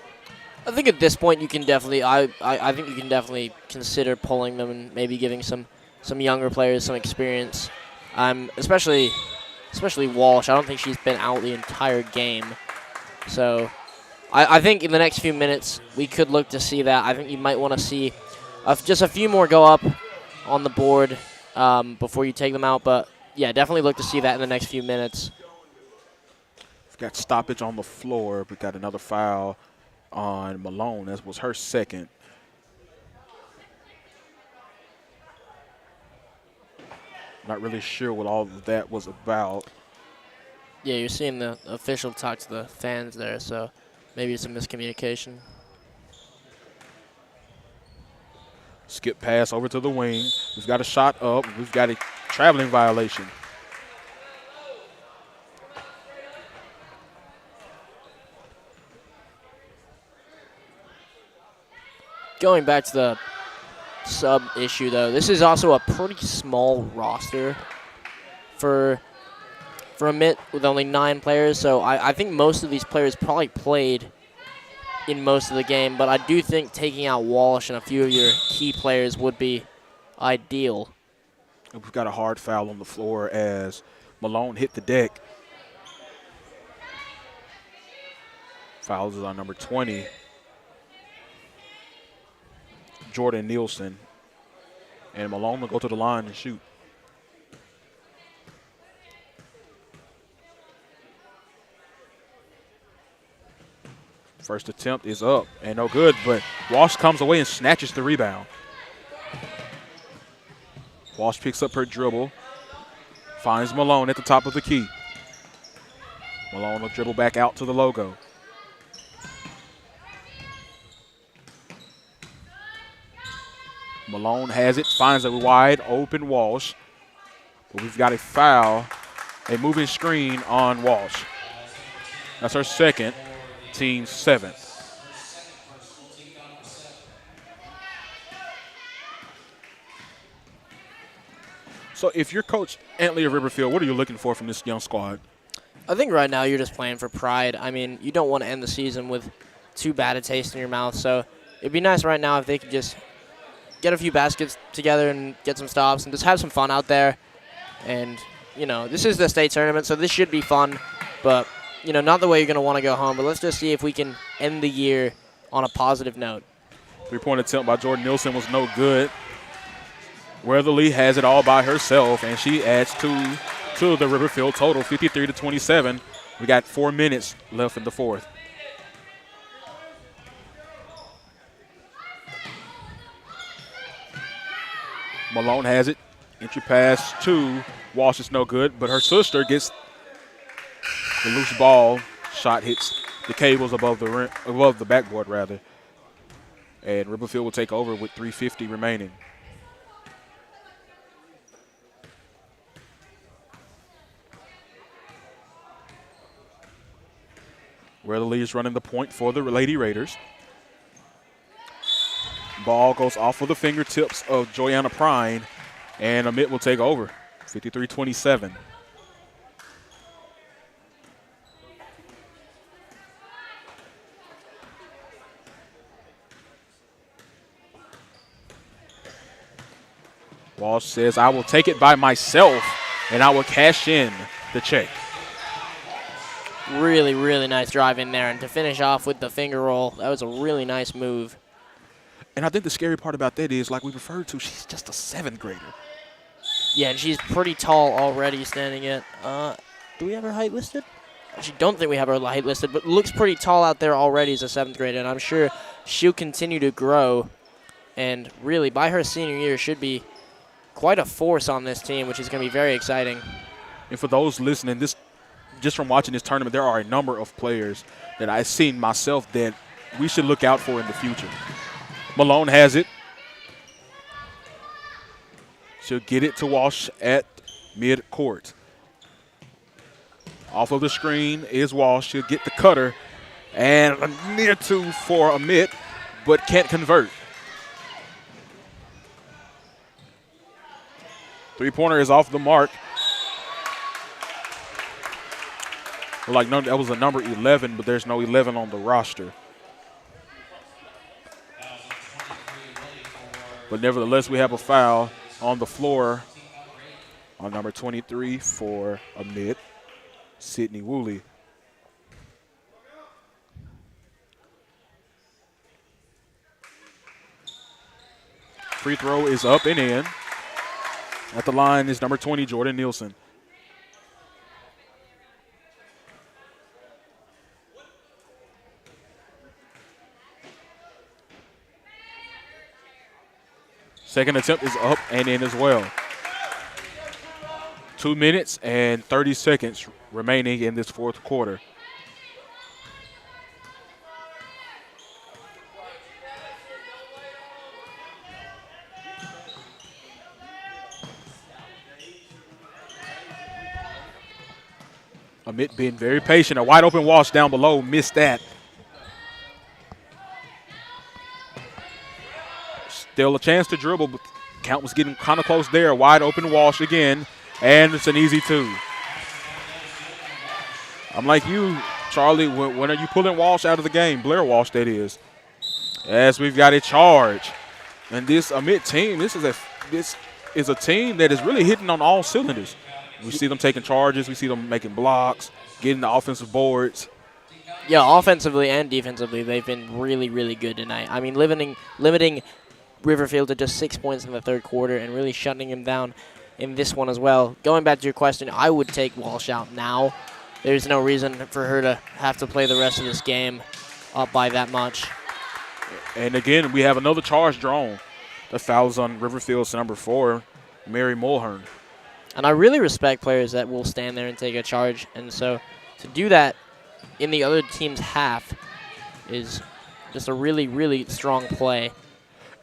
S4: I think at this point you can definitely, I think you can definitely consider pulling them and maybe giving some some younger players, some experience. Especially Walsh. I don't think she's been out the entire game. So I think in the next few minutes we could look to see that. I think you might want to see just a few more go up on the board before you take them out. But, yeah, definitely look to see that in the next few minutes.
S3: We've got stoppage on the floor. We got another foul on Malone. That was her second. Not really sure what all of that was about.
S4: Yeah, you're seeing the official talk to the fans there, so maybe it's a miscommunication.
S3: Skip pass over to the wing. We've got a shot up. We've got a traveling violation.
S4: Going back to the sub issue, though, this is also a pretty small roster for Amite with only 9 players. So I think most of these players probably played in most of the game, but I do think taking out Walsh and a few of your key players would be ideal.
S3: We've got a hard foul on the floor as Malone hit the deck. Fouls is on number 20, Jordan Nielsen. And Malone will go to the line and shoot. First attempt is up and no good, but Walsh comes away and snatches the rebound. Walsh picks up her dribble, finds Malone at the top of the key. Malone will dribble back out to the logo. Malone has it, finds a wide open Walsh, but we've got a foul, a moving screen on Walsh. That's her second, team 7th. So if you're Coach Antley of Riverfield, what are you looking for from this young squad?
S4: I think right now you're just playing for pride. I mean, you don't want to end the season with too bad a taste in your mouth, so it'd be nice right now if they could just get a few baskets together and get some stops and just have some fun out there. And, you know, this is the state tournament, so this should be fun, but, you know, not the way you're going to want to go home, but let's just see if we can end the year on a positive note.
S3: 3-point attempt by Jordan Nielsen was no good. Weatherly has it all by herself, and she adds to the Riverfield total, 53-27. We got 4 minutes left in the fourth. Malone has it. Entry pass to Walsh is no good, but her sister gets the loose ball. Shot hits the cables above the rim, above the backboard rather. And Riverfield will take over with 3:50 remaining. Weatherly is running the point for the Lady Raiders. Ball goes off of the fingertips of Joyanna Prine, and Amite will take over, 53-27. Walsh says, I will take it by myself, and I will cash in the check.
S4: Really, really nice drive in there. And to finish off with the finger roll, that was a really nice move.
S3: And I think the scary part about that is, like we referred to, she's just a 7th grader.
S4: Yeah, and she's pretty tall already standing at, do we have her height listed? I actually don't think we have her height listed, but looks pretty tall out there already as a 7th grader, and I'm sure she'll continue to grow. And really, by her senior year, should be quite a force on this team, which is going to be very exciting.
S3: And for those listening, just from watching this tournament, there are a number of players that I've seen myself that we should look out for in the future. Malone has it. She'll get it to Walsh at mid-court. Off of the screen is Walsh. She'll get the cutter. And a near two for Amite, but can't convert. Three-pointer is off the mark. Like, no, that was a number 11, but there's no 11 on the roster. But nevertheless, we have a foul. on the floor on number 23 for Amite, Sydney Woolley. Free throw is up and in. At the line is number 20, Jordan Nielsen. Second attempt is up and in as well. 2 minutes and 30 seconds remaining in this fourth quarter. Amite being very patient. A wide open Walsh down below, missed that. Still a chance to dribble, but count was getting kind of close there. Wide open Walsh again, and it's an easy two. I'm like you, Charlie, when are you pulling Walsh out of the game? Blair Walsh, that is. As we've got a charge. And this Amite team, this is a team that is really hitting on all cylinders. We see them taking charges. We see them making blocks, getting the offensive boards.
S4: Yeah, offensively and defensively, they've been really, really good tonight. I mean, limiting Riverfield to just 6 points in the third quarter and really shutting him down in this one as well. Going back to your question, I would take Walsh out now. There's no reason for her to have to play the rest of this game up by that much.
S3: And again, we have another charge drawn. The foul's on Riverfield's number 4, Mary Mulhern.
S4: And I really respect players that will stand there and take a charge. And so to do that in the other team's half is just a really, really strong play.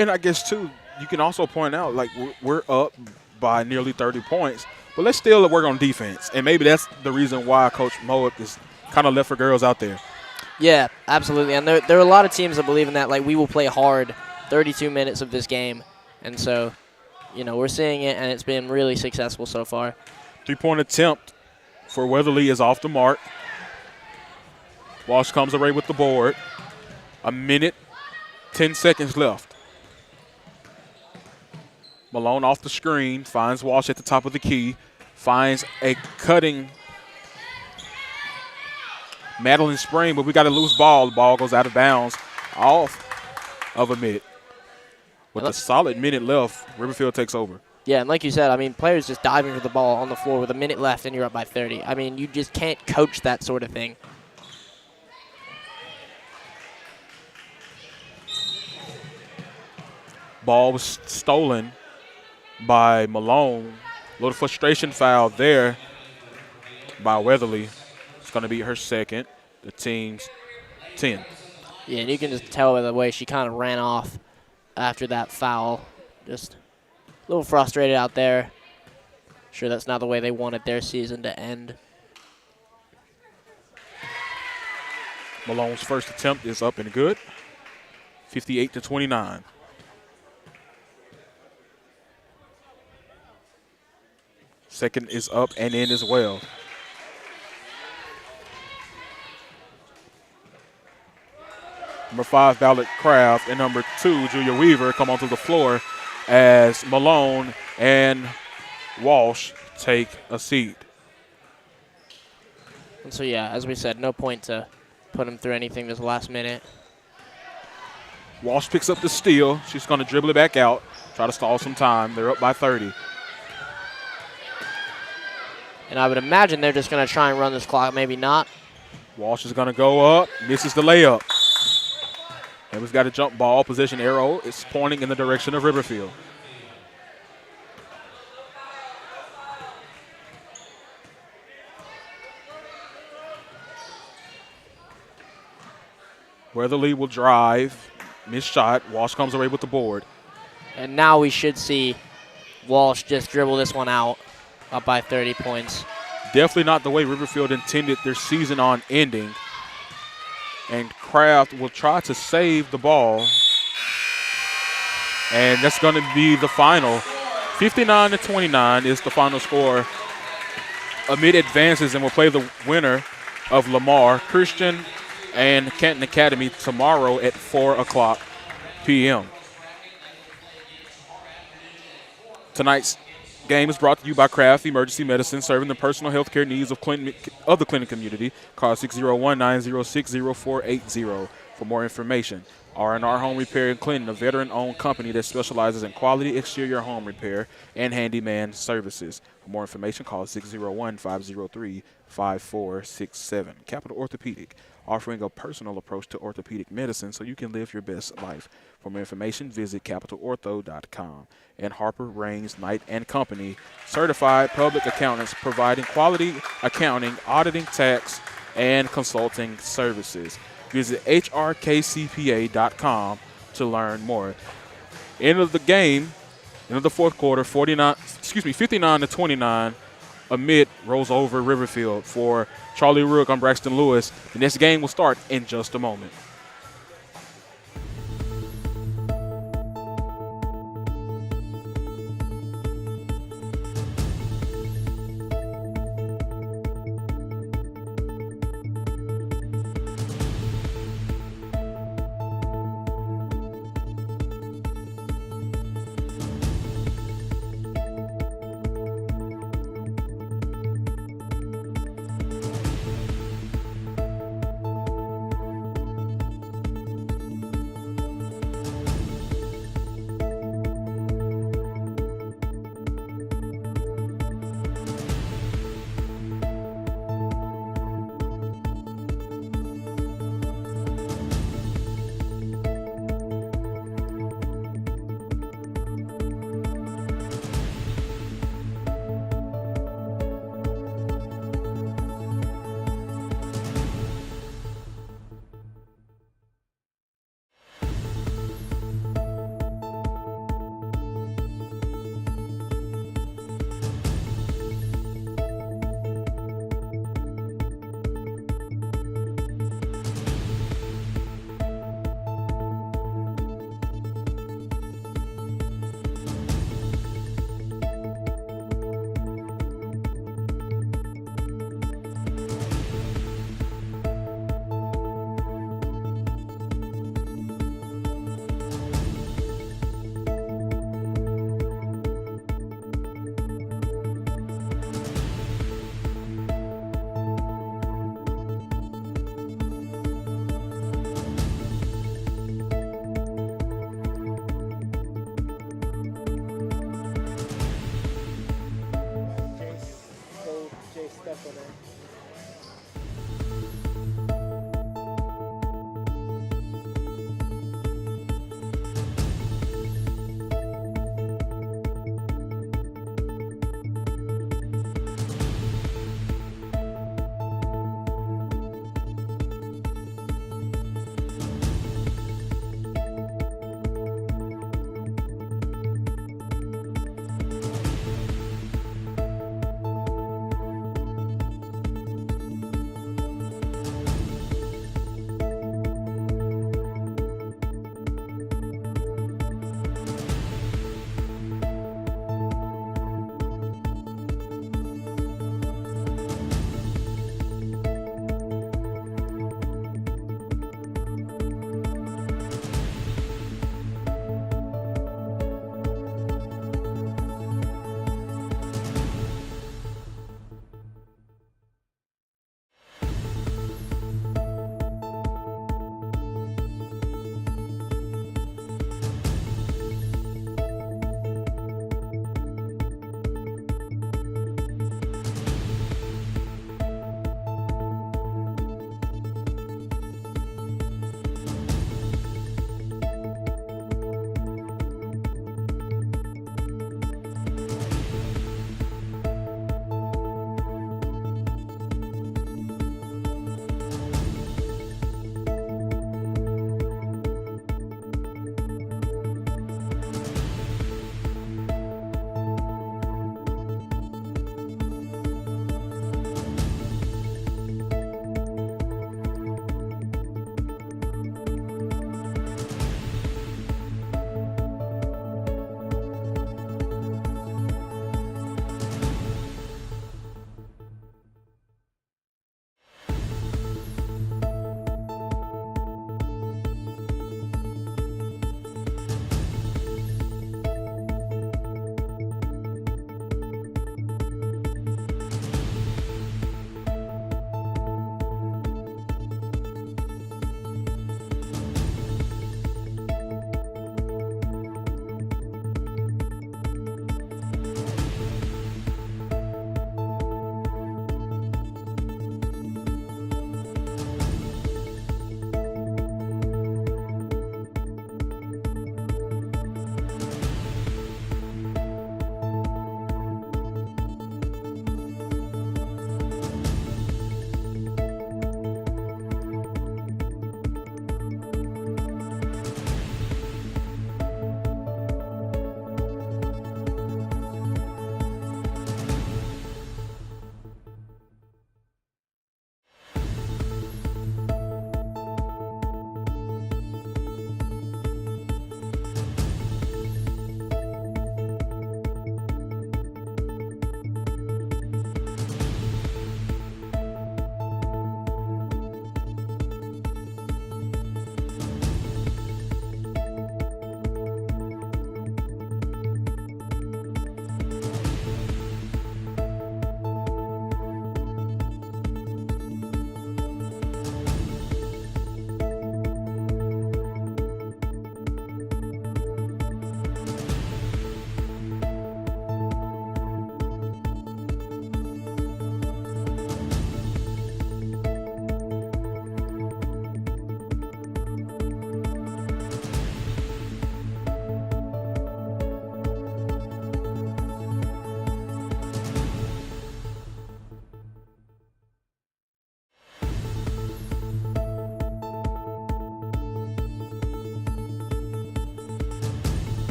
S3: And I guess, too, you can also point out, like, we're up by nearly 30 points, but let's still work on defense. And maybe that's the reason why Coach Moab is kind of left for girls out there.
S4: Yeah, absolutely. And there are a lot of teams that believe in that. Like, we will play hard 32 minutes of this game. And so, you know, we're seeing it, and it's been really successful so far.
S3: 3-point attempt for Weatherly is off the mark. Walsh comes away with the board. 1 minute, 10 seconds left. Malone off the screen, finds Walsh at the top of the key, finds a cutting Madeline Spring, but we got a loose ball. The ball goes out of bounds off of Amite. With a solid minute left, Riverfield takes over.
S4: Yeah, and like you said, I mean, players just diving for the ball on the floor with a minute left and you're up by 30. I mean, you just can't coach that sort of thing.
S3: Ball was stolen by Malone. A little frustration foul there by Weatherly. It's going to be her second, the team's 10.
S4: Yeah, and you can just tell by the way she kind of ran off after that foul. Just a little frustrated out there. Sure, that's not the way they wanted their season to end.
S3: Malone's first attempt is up and good. 58-29. Second is up and in as well. Number 5, Ballard Craft, and number 2, Julia Weaver, come onto the floor as Malone and Walsh take a seat.
S4: And so, yeah, as we said, no point to put him through anything this last minute.
S3: Walsh picks up the steal. She's going to dribble it back out, try to stall some time. They're up by 30.
S4: And I would imagine they're just going to try and run this clock, maybe not.
S3: Walsh is going to go up, misses the layup. And we've got a jump ball. Position arrow is pointing in the direction of Riverfield. Weatherly will drive. Missed shot. Walsh comes away with the board.
S4: And now we should see Walsh just dribble this one out, up by 30 points.
S3: Definitely not the way Riverfield intended their season on ending. And Kraft will try to save the ball. And that's going to be the final. 59-29 is the final score. Amite advances and will play the winner of Lamar Christian and Canton Academy tomorrow at 4 o'clock p.m. Tonight's game is brought to you by Craft Emergency Medicine, serving the personal health care needs of the clinic community. Call 601-906-0480 for more information. R&R Home Repair and Cleaning, a veteran-owned company that specializes in quality exterior home repair and handyman services. For more information, call 601-503-5467. Capital Orthopedic, offering a personal approach to orthopedic medicine so you can live your best life. For more information, visit capitalortho.com. And Harper, Raines, Knight & Company, certified public accountants providing quality accounting, auditing, tax, and consulting services. Visit hrkcpa.com to learn more. End of the game, end of the fourth quarter, 59-29. Amite rolls over Riverfield. For Charlie Rook, I'm Braxton Lewis. The next game will start in just a moment.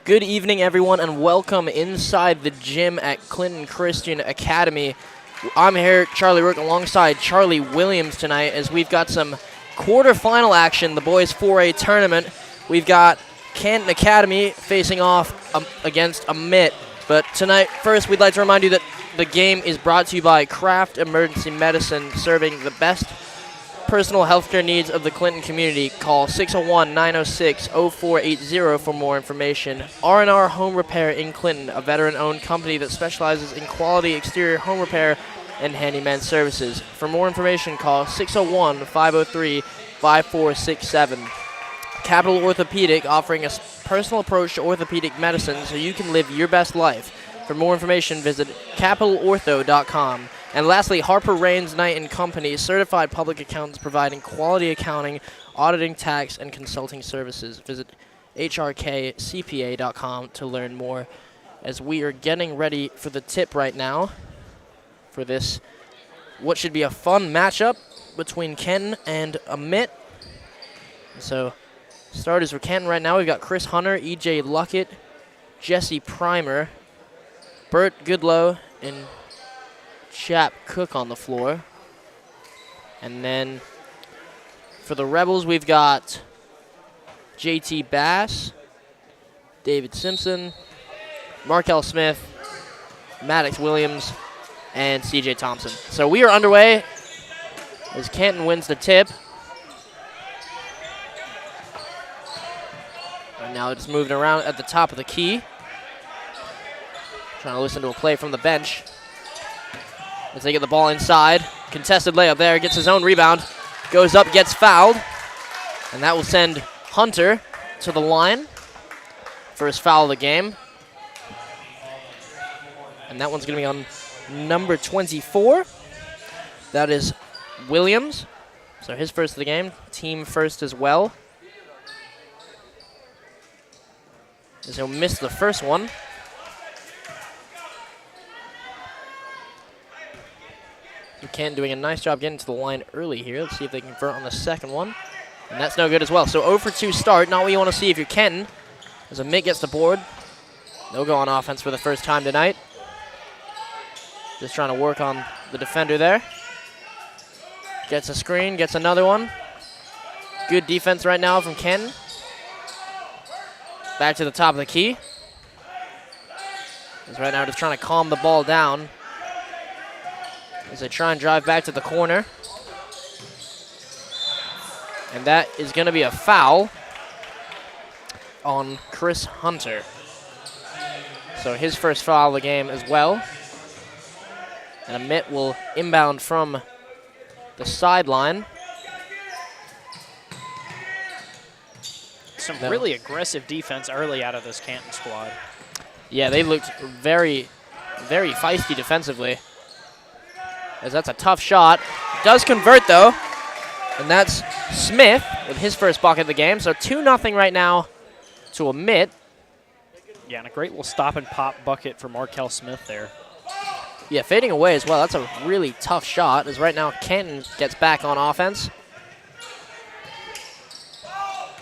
S4: Good evening, everyone, and welcome inside the gym at Clinton Christian Academy. I'm here, Charlie Rook, alongside Charlie Williams tonight as we've got some quarterfinal action, the boys 4A tournament. We've got Canton Academy facing off against Amite. But tonight, first, we'd like to remind you that the game is brought to you by Kraft Emergency Medicine, serving the best personal healthcare needs of the Clinton community. Call 601-906-0480 for more information. R&R Home Repair in Clinton, a veteran-owned company that specializes in quality exterior home repair and handyman services. For more information, call 601-503-5467. Capital Orthopedic, offering a personal approach to orthopedic medicine so you can live your best life. For more information, visit capitalortho.com. And lastly, Harper Raines Knight & Company, certified public accountants providing quality accounting, auditing, tax, and consulting services. Visit hrkcpa.com to learn more. As we are getting ready for the tip right now for this, what should be a fun matchup between Canton and Amite. So, starters for Canton right now, we've got Chris Hunter, E.J. Luckett, Jesse Primer, Bert Goodlow, and Chap Cook on the floor. And then for the Rebels, we've got JT Bass, David Simpson, Markel Smith, Maddox Williams, and CJ Thompson. So we are underway as Canton wins the tip. And now it's moving around at the top of the key. Trying to listen to a play from the bench. As they get the ball inside. Contested layup there. Gets his own rebound. Goes up, gets fouled. And that will send Hunter to the line for his foul of the game. And that one's going to be on number 24. That is Williams. So his first of the game. Team first as well. As he'll miss the first one. Canton doing a nice job getting to the line early here. Let's see if they can convert on the second one. And that's no good as well. So 0 for 2 start. Not what you want to see if you're Canton. As Amite gets the board. They'll go on offense for the first time tonight. Just trying to work on the defender there. Gets a screen, gets another one. Good defense right now from Canton. Back to the top of the key. He's right now just trying to calm the ball down as they try and drive back to the corner. And that is going to be a foul on Chris Hunter. So his first foul of the game as well. And Amite will inbound from the sideline.
S1: Some really aggressive defense early out of this Canton squad.
S4: Yeah, they looked very, very feisty defensively. As that's a tough shot. Does convert, though. And that's Smith with his first bucket of the game. So 2-0 right now to Amite.
S1: Yeah, and a great little stop and pop bucket for Markel Smith there.
S4: Yeah, fading away as well. That's a really tough shot, as right now Canton gets back on offense.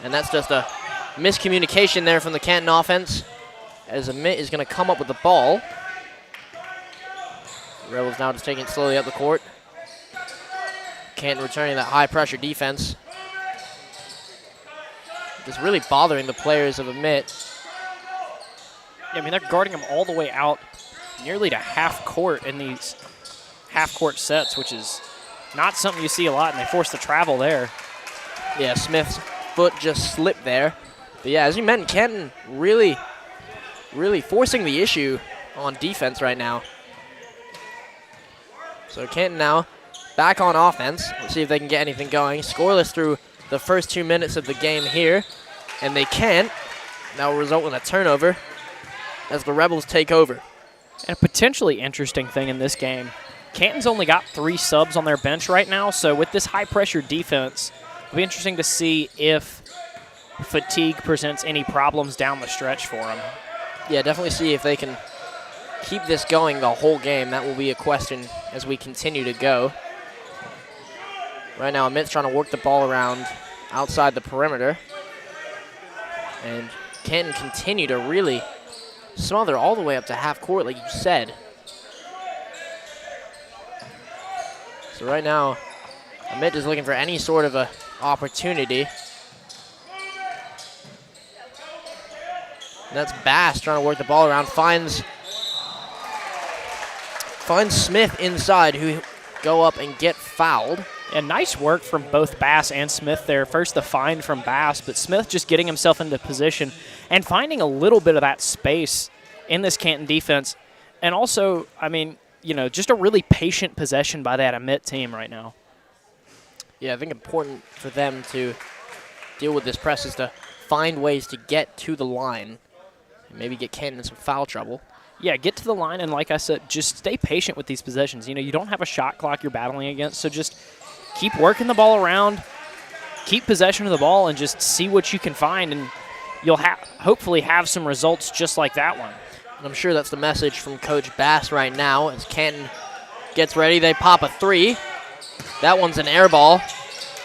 S4: And that's just a miscommunication there from the Canton offense, as Amite is going to come up with the ball. Rebels now just taking it slowly up the court. Canton returning that high-pressure defense. Just really bothering the players of Amite.
S1: Yeah, I mean, they're guarding them all the way out nearly to half court in these half-court sets, which is not something you see a lot, and they force the travel there.
S4: Yeah, Smith's foot just slipped there. But yeah, as you mentioned, Canton really forcing the issue on defense right now. So Canton now back on offense. Let's see if they can get anything going. Scoreless through the first 2 minutes of the game here. And they can't. That will result in a turnover as the Rebels take over.
S1: And a potentially interesting thing in this game, Canton's only got 3 subs on their bench right now, so with this high-pressure defense, it'll be interesting to see if fatigue presents any problems down the stretch for them.
S4: Yeah, definitely see if they can keep this going the whole game. That will be a question as we continue to go. Right now, Amite's trying to work the ball around outside the perimeter. And Canton continue to really smother all the way up to half court, like you said. So right now, Amite is looking for any sort of a opportunity. And that's Bass trying to work the ball around. Finds Smith inside, who go up and get fouled.
S1: And nice work from both Bass and Smith there. First the find from Bass, but Smith just getting himself into position and finding a little bit of that space in this Canton defense. And also, I mean, you know, just a really patient possession by that Amite team right now.
S4: Yeah, I think important for them to deal with this press is to find ways to get to the line and maybe get Canton in some foul trouble.
S1: Yeah, get to the line, and like I said, just stay patient with these possessions. You know, you don't have a shot clock you're battling against, so just keep working the ball around, keep possession of the ball, and just see what you can find, and you'll hopefully have some results just like that one.
S4: And I'm sure that's the message from Coach Bass right now as Canton gets ready. They pop a three. That one's an air ball,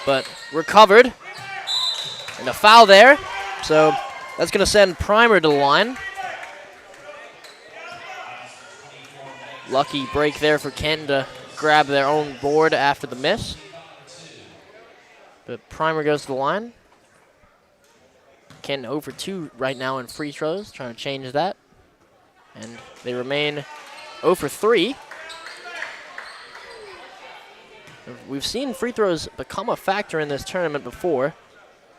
S4: but recovered. And a foul there, so that's going to send Primer to the line. Lucky break there for Canton to grab their own board after the miss. But Primer goes to the line. Canton 0 for 2 right now in free throws, trying to change that. And they remain 0 for 3. We've seen free throws become a factor in this tournament before.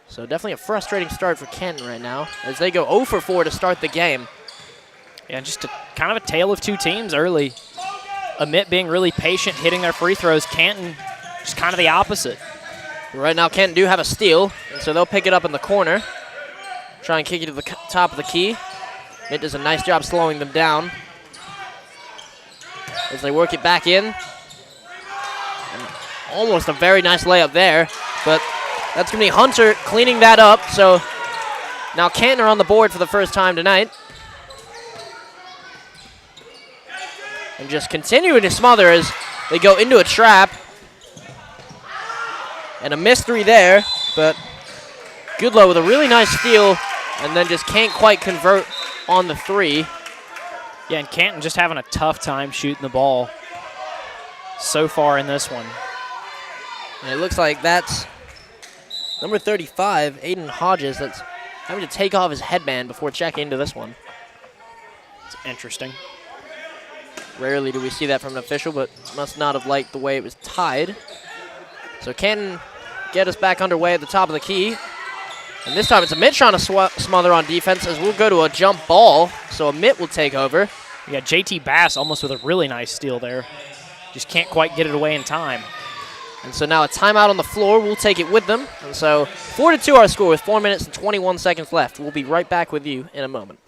S4: So definitely a frustrating start for Canton right now as they go 0 for 4 to start the game.
S1: Yeah, just kind of a tale of two teams early. Amite being really patient, hitting their free throws. Canton just kind of the opposite.
S4: Right now, Canton do have a steal, and so they'll pick it up in the corner. Try and kick it to the top of the key. It does a nice job slowing them down as they work it back in. And almost a very nice layup there, but that's going to be Hunter cleaning that up. So now Canton are on the board for the first time tonight. And just continuing to smother as they go into a trap. And a mystery there, but Goodlow with a really nice steal and then just can't quite convert on the three.
S1: Yeah, and Canton just having a tough time shooting the ball so far in this one.
S4: And it looks like that's number 35, Aiden Hodges, that's having to take off his headband before checking into this one.
S1: It's interesting.
S4: Rarely do we see that from an official, but must not have liked the way it was tied. So Canton get us back underway at the top of the key. And this time it's Amite trying to smother on defense as we'll go to a jump ball. So Amite will take over.
S1: Yeah, JT Bass almost with a really nice steal there. Just can't quite get it away in time.
S4: And so now a timeout on the floor. We'll take it with them. And so 4-2 our score with 4 minutes and 21 seconds left. We'll be right back with you in a moment.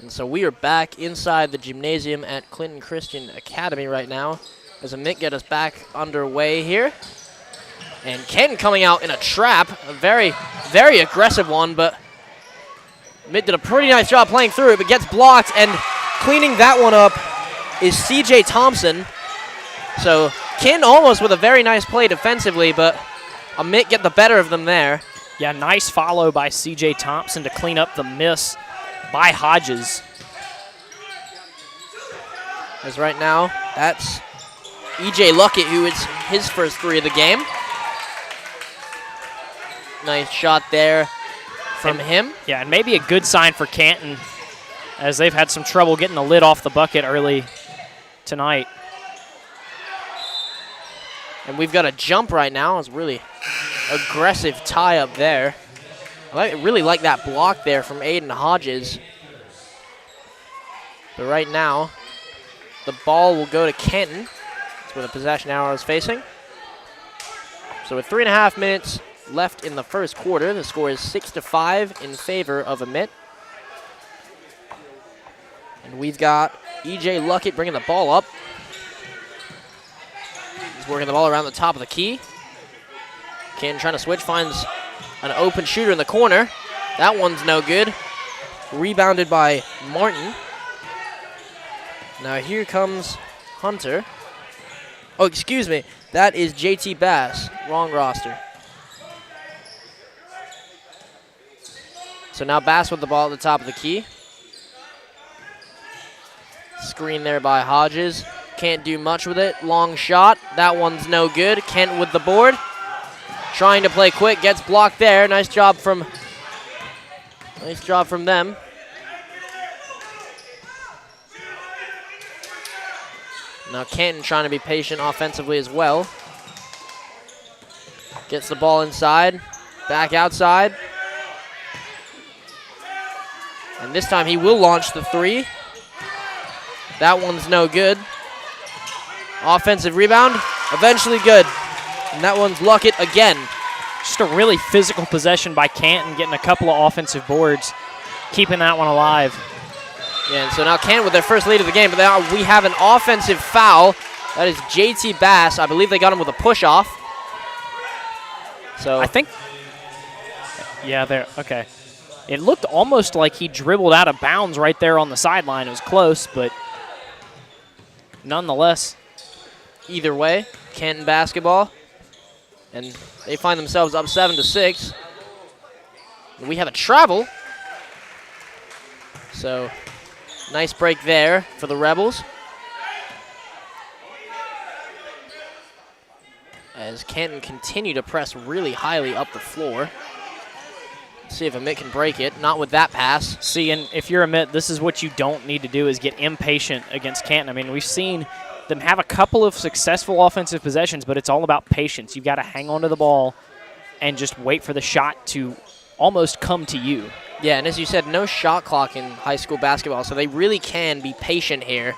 S4: So we are back inside the gymnasium at Clinton Christian Academy right now as Amite get us back underway here. And Canton coming out in a trap, a very, very aggressive one, but Amite did a pretty nice job playing through it, but gets blocked, and cleaning that one up is CJ Thompson. So Canton almost with a very nice play defensively, but Amite get the better of them there.
S1: Yeah, nice follow by CJ Thompson to clean up the miss by Hodges.
S4: As right now, that's EJ Luckett, who is his first three of the game. Nice shot there from him.
S1: Yeah, and maybe a good sign for Canton as they've had some trouble getting the lid off the bucket early tonight.
S4: And we've got a jump right now. It's really aggressive tie up there. I really like that block there from Aiden Hodges. But right now, the ball will go to Canton. That's where the possession arrow is facing. So with 3.5 minutes left in the first quarter, the score is 6-5 in favor of Amite. And we've got E.J. Luckett bringing the ball up. He's working the ball around the top of the key. Canton trying to switch, finds an open shooter in the corner. That one's no good. Rebounded by Martin. Now here comes Hunter. Oh, excuse me. That is JT Bass. Wrong roster. So now Bass with the ball at the top of the key. Screen there by Hodges. Can't do much with it. Long shot. That one's no good. Kent with the board. Trying to play quick. Gets blocked there. Nice job from them. Now Canton trying to be patient offensively as well. Gets the ball inside. Back outside. And this time he will launch the three. That one's no good. Offensive rebound, eventually good. And that one's Luckett again.
S1: Just a really physical possession by Canton, getting a couple of offensive boards, keeping that one alive.
S4: Yeah, and so now Canton with their first lead of the game, but now we have an offensive foul. That is JT Bass. I believe they got him with a push-off. So
S1: I think, yeah, there, okay. It looked almost like he dribbled out of bounds right there on the sideline. It was close, but nonetheless.
S4: Either way, Canton basketball. And they find themselves up 7-6. And we have a travel. So, nice break there for the Rebels. As Canton continue to press really highly up the floor. See if Amite can break it. Not with that pass.
S1: See, and if you're Amite, this is what you don't need to do is get impatient against Canton. I mean, we've seen them have a couple of successful offensive possessions, but it's all about patience. You've got to hang on to the ball and just wait for the shot to almost come to you.
S4: Yeah, and as you said, no shot clock in high school basketball, so they really can be patient here,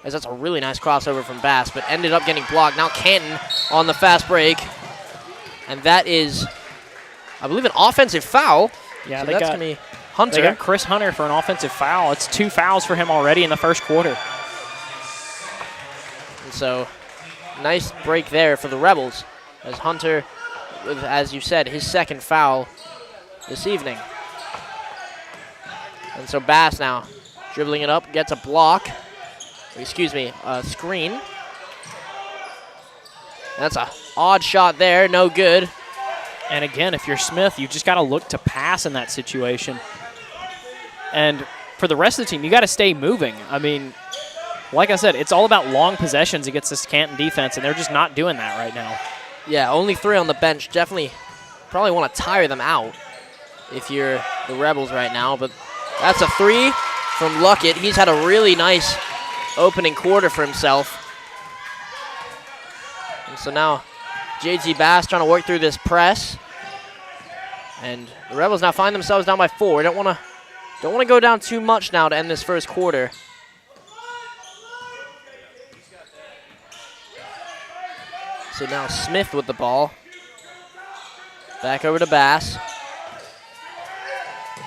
S4: as that's a really nice crossover from Bass, but ended up getting blocked. Now Canton on the fast break, and that is, I believe, an offensive foul.
S1: Yeah,
S4: so
S1: they
S4: that's
S1: got
S4: going to be Hunter.
S1: They got Chris Hunter for an offensive foul. It's 2 fouls for him already in the first quarter.
S4: And so, nice break there for the Rebels, as Hunter, with, as you said, his second foul this evening. And so Bass now dribbling it up, gets a block. Excuse me, a screen. That's an odd shot there, no good.
S1: And again, if you're Smith, you just got to look to pass in that situation. And for the rest of the team, you got to stay moving. I mean, like I said, it's all about long possessions against this Canton defense, and they're just not doing that right now.
S4: Yeah, only 3 on the bench. Definitely probably want to tire them out if you're the Rebels right now. But that's a 3 from Luckett. He's had a really nice opening quarter for himself. And so now JT Bass trying to work through this press. And the Rebels now find themselves down by 4. Don't want to go down too much now to end this first quarter. So now Smith with the ball. Back over to Bass.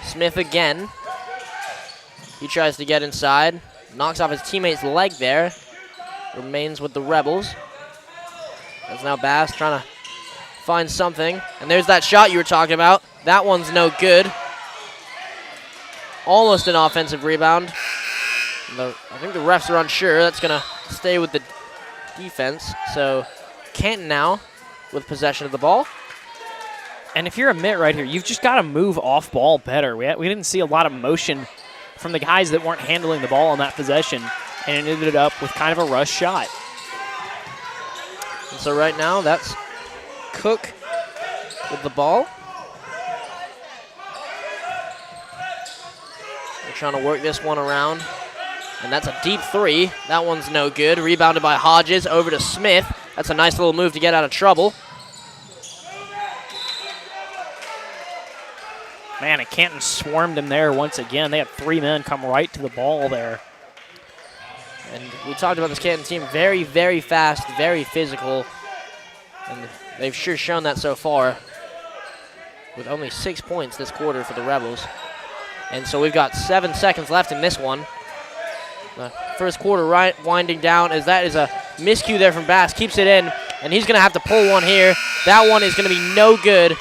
S4: Smith again. He tries to get inside. Knocks off his teammate's leg there. Remains with the Rebels. There's now Bass trying to find something. And there's that shot you were talking about. That one's no good. Almost an offensive rebound. I think the refs are unsure. That's going to stay with the defense. So Canton now with possession of the ball.
S1: And if you're Amite right here, you've just got to move off ball better. We didn't see a lot of motion from the guys that weren't handling the ball on that possession, and it ended up with kind of a rush shot.
S4: And so right now, that's Cook with the ball. They're trying to work this one around, and that's a deep 3. That one's no good. Rebounded by Hodges over to Smith. That's a nice little move to get out of trouble.
S1: Man, and Canton swarmed him there once again. They had 3 men come right to the ball there.
S4: And we talked about this Canton team, very, very fast, very physical. And They've sure shown that so far, with only 6 points this quarter for the Rebels. And so we've got 7 seconds left in this one. The first quarter winding down as that is a miscue there from Bass. Keeps it in, and he's going to have to pull one here. That one is going to be no good.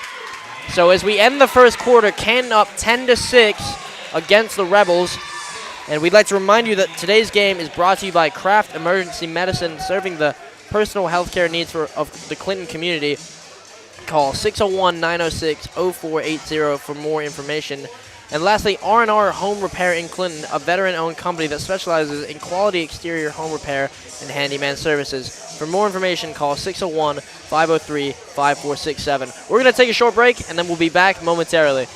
S4: So as we end the first quarter, Canton up 10-6 against the Rebels. And we'd like to remind you that today's game is brought to you by Kraft Emergency Medicine, serving the personal health care needs of the Clinton community. Call 601-906-0480 for more information. And lastly, R&R Home Repair in Clinton, a veteran-owned company that specializes in quality exterior home repair and handyman services. For more information, call 601-503-5467. We're going to take a short break, and then we'll be back momentarily.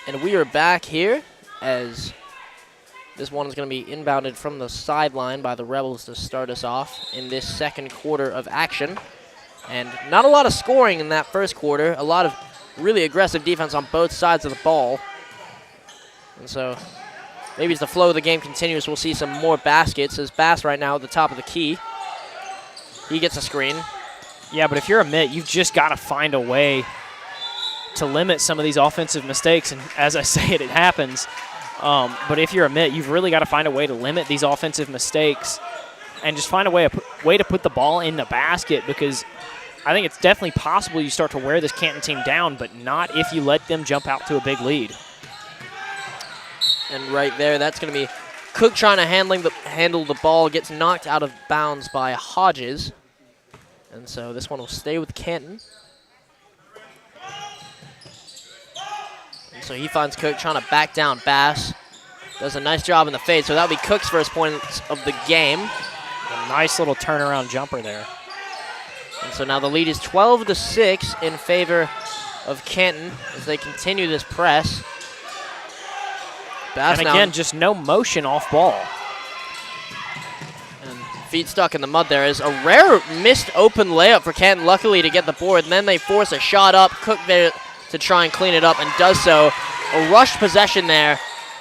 S4: And we are back here as this one is going to be inbounded from the sideline by the Rebels to start us off in this second quarter of action. And not a lot of scoring in that first quarter, a lot of really aggressive defense on both sides of the ball. And so maybe as the flow of the game continues, we'll see some more baskets as Bass right now at the top of the key. He gets a screen.
S1: Yeah, but if you're Amite, you've just got to find a way to limit some of these offensive mistakes. And as I say it happens. But if you're Amite, you've really got to find a way to limit these offensive mistakes and just find a way to put the ball in the basket, because I think it's definitely possible you start to wear this Canton team down, but not if you let them jump out to a big lead.
S4: And right there, that's going to be Cook trying to handle the ball, gets knocked out of bounds by Hodges. And so this one will stay with Canton. And so he finds Cook trying to back down Bass. Does a nice job in the fade, so that'll be Cook's first points of the game.
S1: A nice little turnaround jumper there.
S4: And so now the lead is 12-6 in favor of Canton as they continue this press. Bass
S1: and again, just no motion off ball.
S4: And feet stuck in the mud there is a rare missed open layup for Canton, luckily to get the board. And then they force a shot up. Cook there to try and clean it up and does so. A rushed possession there,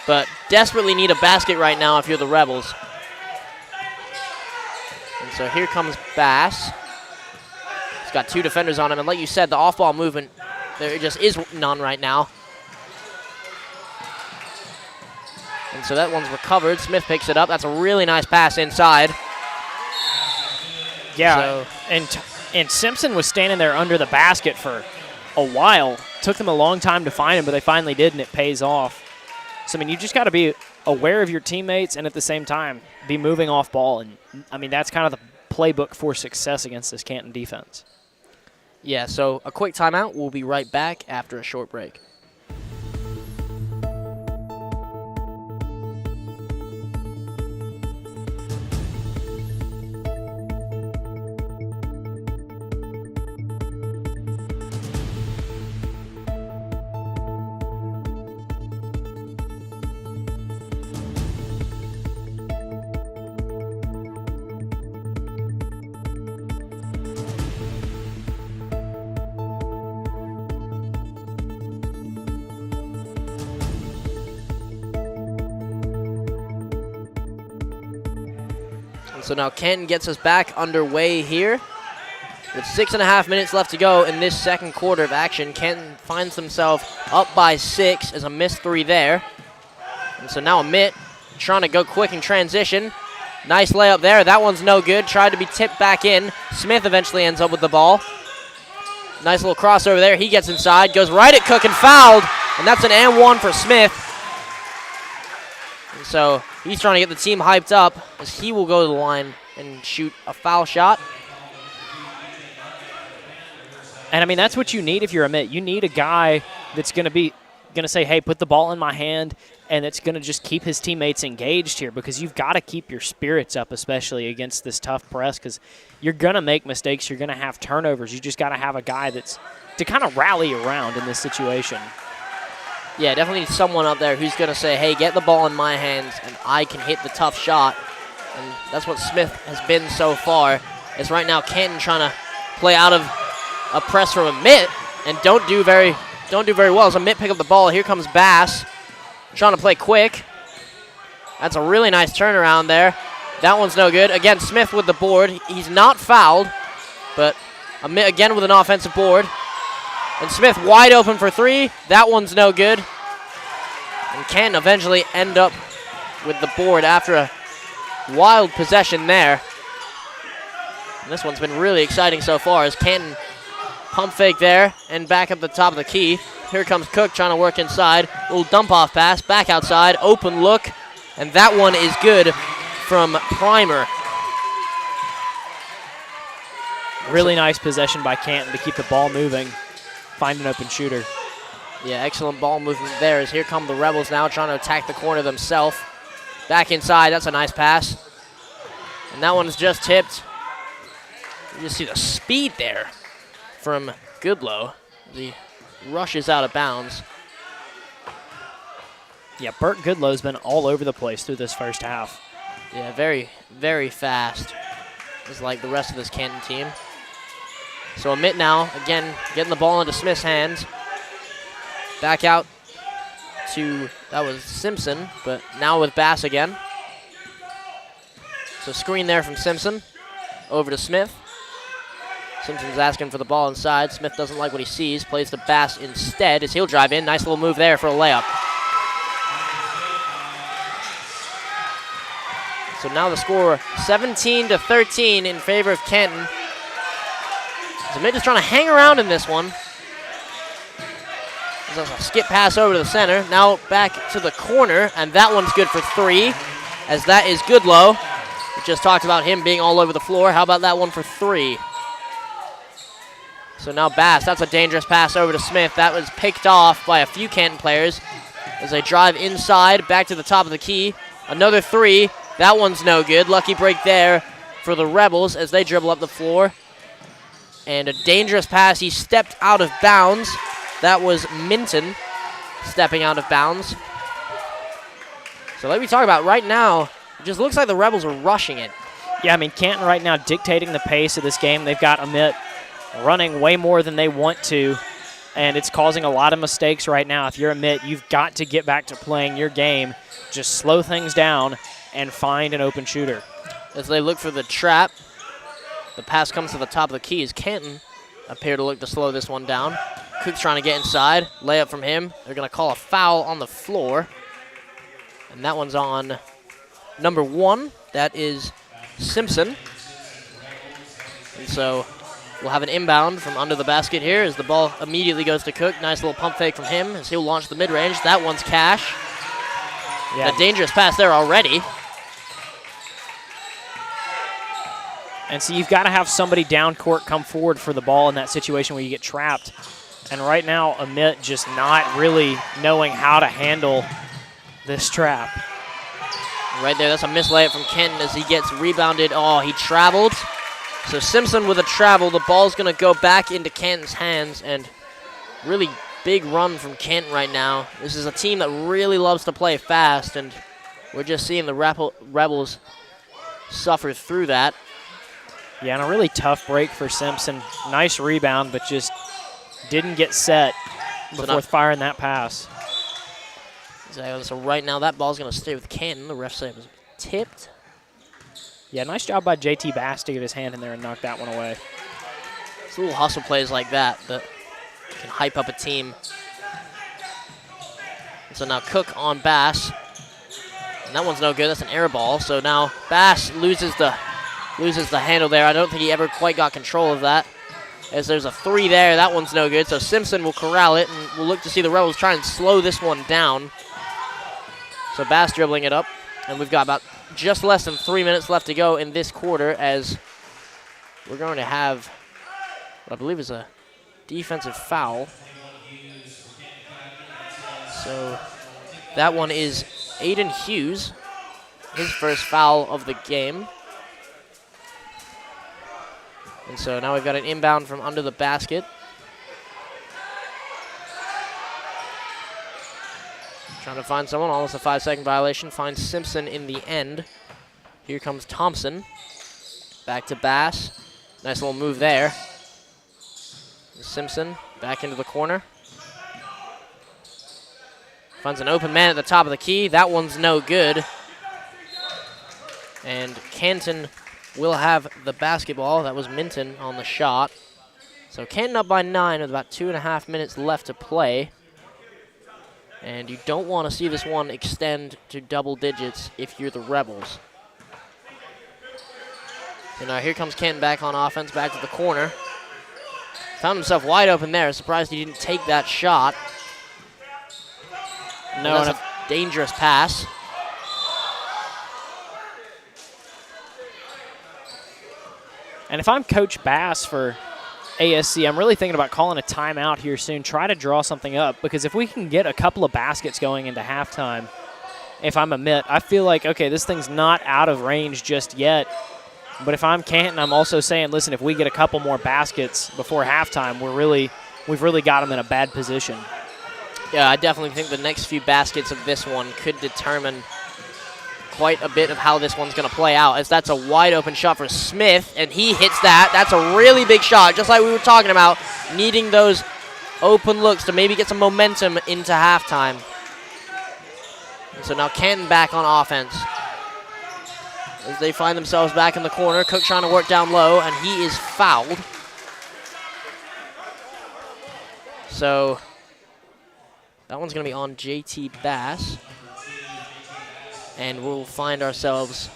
S4: but desperately need a basket right now if you're the Rebels. And so here comes Bass. He's got two defenders on him, and like you said, the off-ball movement, there just is none right now. And so that one's recovered. Smith picks it up. That's a really nice pass inside.
S1: Yeah, and Simpson was standing there under the basket for a while. Took them a long time to find him, but they finally did, and it pays off. So, I mean, you just got to be aware of your teammates and at the same time be moving off ball. And, I mean, that's kind of the playbook for success against this Canton defense.
S4: Yeah, so a quick timeout. We'll be right back after a short break. So now Canton gets us back underway here. With 6.5 minutes left to go in this second quarter of action, Canton finds themselves up by 6 as a missed three there. And so now Amite trying to go quick in transition. Nice layup there. That one's no good. Tried to be tipped back in. Smith eventually ends up with the ball. Nice little crossover there. He gets inside, goes right at Cook and fouled. And that's an and one for Smith. And so he's trying to get the team hyped up as he will go to the line and shoot a foul shot.
S1: And I mean, that's what you need if you're Amite. You need a guy that's going to say, hey, put the ball in my hand, and it's going to just keep his teammates engaged here, because you've got to keep your spirits up, especially against this tough press, because you're going to make mistakes. You're going to have turnovers. You just got to have a guy that's to kind of rally around in this situation.
S4: Yeah, definitely need someone up there who's going to say, hey, get the ball in my hands, and I can hit the tough shot. And that's what Smith has been so far. Is right now Canton trying to play out of a press from Amite and don't do very well. As Amite pick up the ball, here comes Bass trying to play quick. That's a really nice turnaround there. That one's no good. Again, Smith with the board. He's not fouled, but Amite again with an offensive board. And Smith wide open for three. That one's no good. And Canton eventually end up with the board after a wild possession there. And this one's been really exciting so far as Canton pump fake there and back up the top of the key. Here comes Cook trying to work inside. Little dump off pass, back outside, open look. And that one is good from Primer.
S1: Really nice possession by Canton to keep the ball moving, find an open shooter.
S4: Yeah, excellent ball movement there as here come the Rebels now trying to attack the corner themselves. Back inside, that's a nice pass. And that one's just tipped. You just see the speed there from Goodlow. He rushes out of bounds.
S1: Yeah, Burt Goodlow's been all over the place through this first half.
S4: Yeah, very, very fast. Just like the rest of this Canton team. So Amite now, again, getting the ball into Smith's hands. Back out to, that was Simpson, but now with Bass again. So screen there from Simpson. Over to Smith. Simpson's asking for the ball inside. Smith doesn't like what he sees. Plays to Bass instead as he'll drive in. Nice little move there for a layup. So now the score 17-13 in favor of Canton. Amite is trying to hang around in this one. There's a skip pass over to the center. Now back to the corner, and that one's good for three, as that is Goodlow. We just talked about him being all over the floor. How about that one for three? So now Bass, that's a dangerous pass over to Smith. That was picked off by a few Canton players as they drive inside, back to the top of the key. Another three. That one's no good. Lucky break there for the Rebels as they dribble up the floor. And a dangerous pass. He stepped out of bounds. That was Minton stepping out of bounds. So like we talked about, right now, it just looks like the Rebels are rushing it.
S1: Yeah, I mean, Canton right now dictating the pace of this game. They've got Amite running way more than they want to, and it's causing a lot of mistakes right now. If you're Amite, you've got to get back to playing your game. Just slow things down and find an open shooter.
S4: As they look for the trap, the pass comes to the top of the key as Canton appear to look to slow this one down. Cook's trying to get inside. Layup from him. They're going to call a foul on the floor. And that one's on number 1. That is Simpson. And so we'll have an inbound from under the basket here as the ball immediately goes to Cook. Nice little pump fake from him as he'll launch the mid-range. That one's cash. Yeah. A dangerous pass there already.
S1: And so you've got to have somebody down court come forward for the ball in that situation where you get trapped. And right now, Amite just not really knowing how to handle this trap.
S4: Right there, that's a missed layup from Canton as he gets rebounded. Oh, he traveled. So Simpson with a travel. The ball's going to go back into Canton's hands, and really big run from Canton right now. This is a team that really loves to play fast, and we're just seeing the Rebels suffer through that.
S1: Yeah, and a really tough break for Simpson. Nice rebound, but just didn't get set before firing that pass.
S4: So right now that ball's going to stay with Canton. The ref said it was tipped.
S1: Yeah, nice job by JT Bass to get his hand in there and knock that one away.
S4: It's little hustle plays like that that can hype up a team. And so now Cook on Bass. And that one's no good. That's an air ball. So now Bass loses the handle there. I don't think he ever quite got control of that. As there's a three there. That one's no good. So Simpson will corral it, and we'll look to see the Rebels try and slow this one down. So Bass dribbling it up. And we've got about just less than 3 minutes left to go in this quarter, as we're going to have what I believe is a defensive foul. So that one is Aiden Hughes, his first foul of the game. And so now we've got an inbound from under the basket. Trying to find someone, almost a 5-second violation. Finds Simpson in the end. Here comes Thompson. Back to Bass. Nice little move there. Simpson back into the corner. Finds an open man at the top of the key. That one's no good. And Canton will have the basketball. That was Minton on the shot. So Canton up by 9 with about 2.5 minutes left to play. And you don't want to see this one extend to double digits if you're the Rebels. So now here comes Canton back on offense, back to the corner. Found himself wide open there. Surprised he didn't take that shot. No, that's a dangerous pass.
S1: And if I'm Coach Bass for ASC, I'm really thinking about calling a timeout here soon. Try to draw something up, because if we can get a couple of baskets going into halftime, if I'm Amite, I feel like, okay, this thing's not out of range just yet. But if I'm Canton, I'm also saying, listen, if we get a couple more baskets before halftime, we've really got them in a bad position.
S4: Yeah, I definitely think the next few baskets of this one could determine quite a bit of how this one's going to play out, as that's a wide open shot for Smith, and he hits that. That's a really big shot, just like we were talking about, needing those open looks to maybe get some momentum into halftime. And so now Canton back on offense as they find themselves back in the corner. Cook trying to work down low, and he is fouled. So that one's going to be on JT Bass. And we'll find ourselves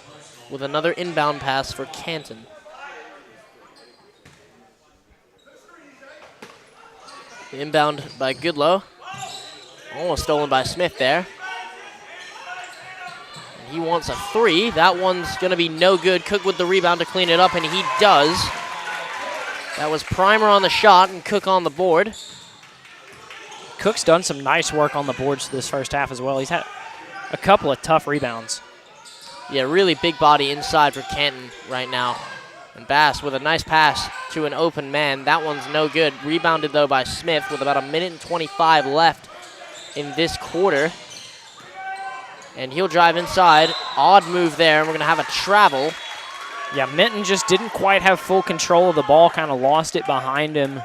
S4: with another inbound pass for Canton. The inbound by Goodlow. Almost stolen by Smith there. And he wants a 3. That one's going to be no good. Cook with the rebound to clean it up, and he does. That was Primer on the shot and Cook on the board.
S1: Cook's done some nice work on the boards this first half as well. He's had a couple of tough rebounds.
S4: Yeah, really big body inside for Canton right now. And Bass with a nice pass to an open man. That one's no good. Rebounded, though, by Smith with about 1:25 left in this quarter. And he'll drive inside. Odd move there, and we're going to have a travel.
S1: Yeah, Minton just didn't quite have full control of the ball, kind of lost it behind him.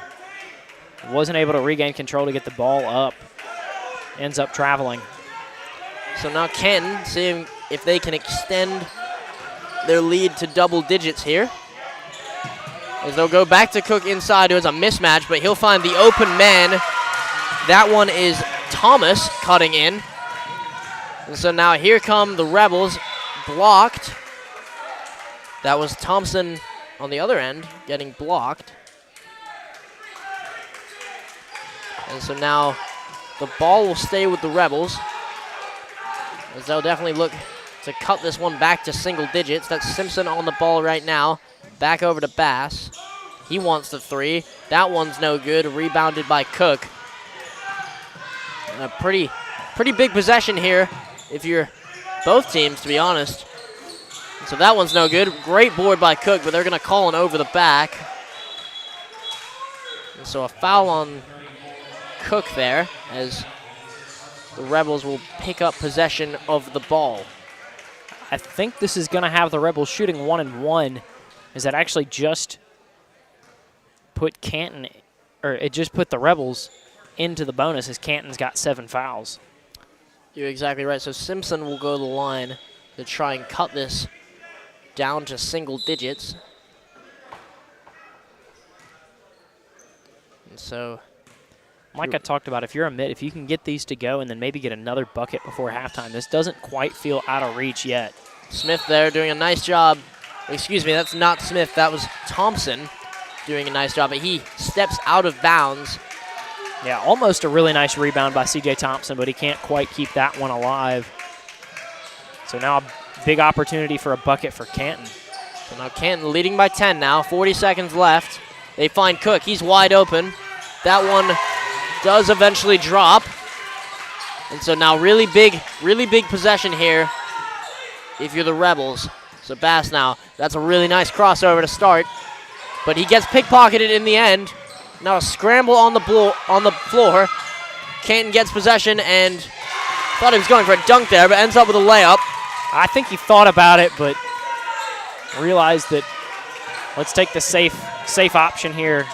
S1: Wasn't able to regain control to get the ball up. Ends up traveling. So now Canton seeing if they can extend their lead to double digits here. As they'll go back to Cook inside. It was a mismatch, but he'll find the open man. That one is Thomas cutting in. And so now here come the Rebels, blocked. That was Thompson on the other end getting blocked. And so now the ball will stay with the Rebels, as they'll definitely look to cut this one back to single digits. That's Simpson on the ball right now. Back over to Bass. He wants the 3. That one's no good. Rebounded by Cook. And a pretty big possession here if you're both teams, to be honest. And so that one's no good. Great board by Cook, but they're going to call an over the back. And so a foul on Cook there, as the Rebels will pick up possession of the ball. I think this is going to have the Rebels shooting 1-1, as that actually just put Canton, or it just put the Rebels into the bonus, as Canton's got 7 fouls.
S4: You're exactly right. So Simpson will go to the line to try and cut this down to single digits. And so,
S1: like I talked about, if you're Amite, if you can get these to go and then maybe get another bucket before halftime, this doesn't quite feel out of reach yet.
S4: Smith there doing a nice job. Excuse me, that's not Smith. That was Thompson doing a nice job, but he steps out of bounds.
S1: Yeah, almost a really nice rebound by C.J. Thompson, but he can't quite keep that one alive. So now big opportunity for a bucket for Canton.
S4: So now Canton leading by 10 now, 40 seconds left. They find Cook, he's wide open. That one does eventually drop. And so now really big possession here if you're the Rebels. So Bass now, that's a really nice crossover to start. But he gets pickpocketed in the end. Now a scramble on the floor. Canton gets possession and thought he was going for a dunk there, but ends up with a layup.
S1: I think he thought about it, but realized that let's take the safe option here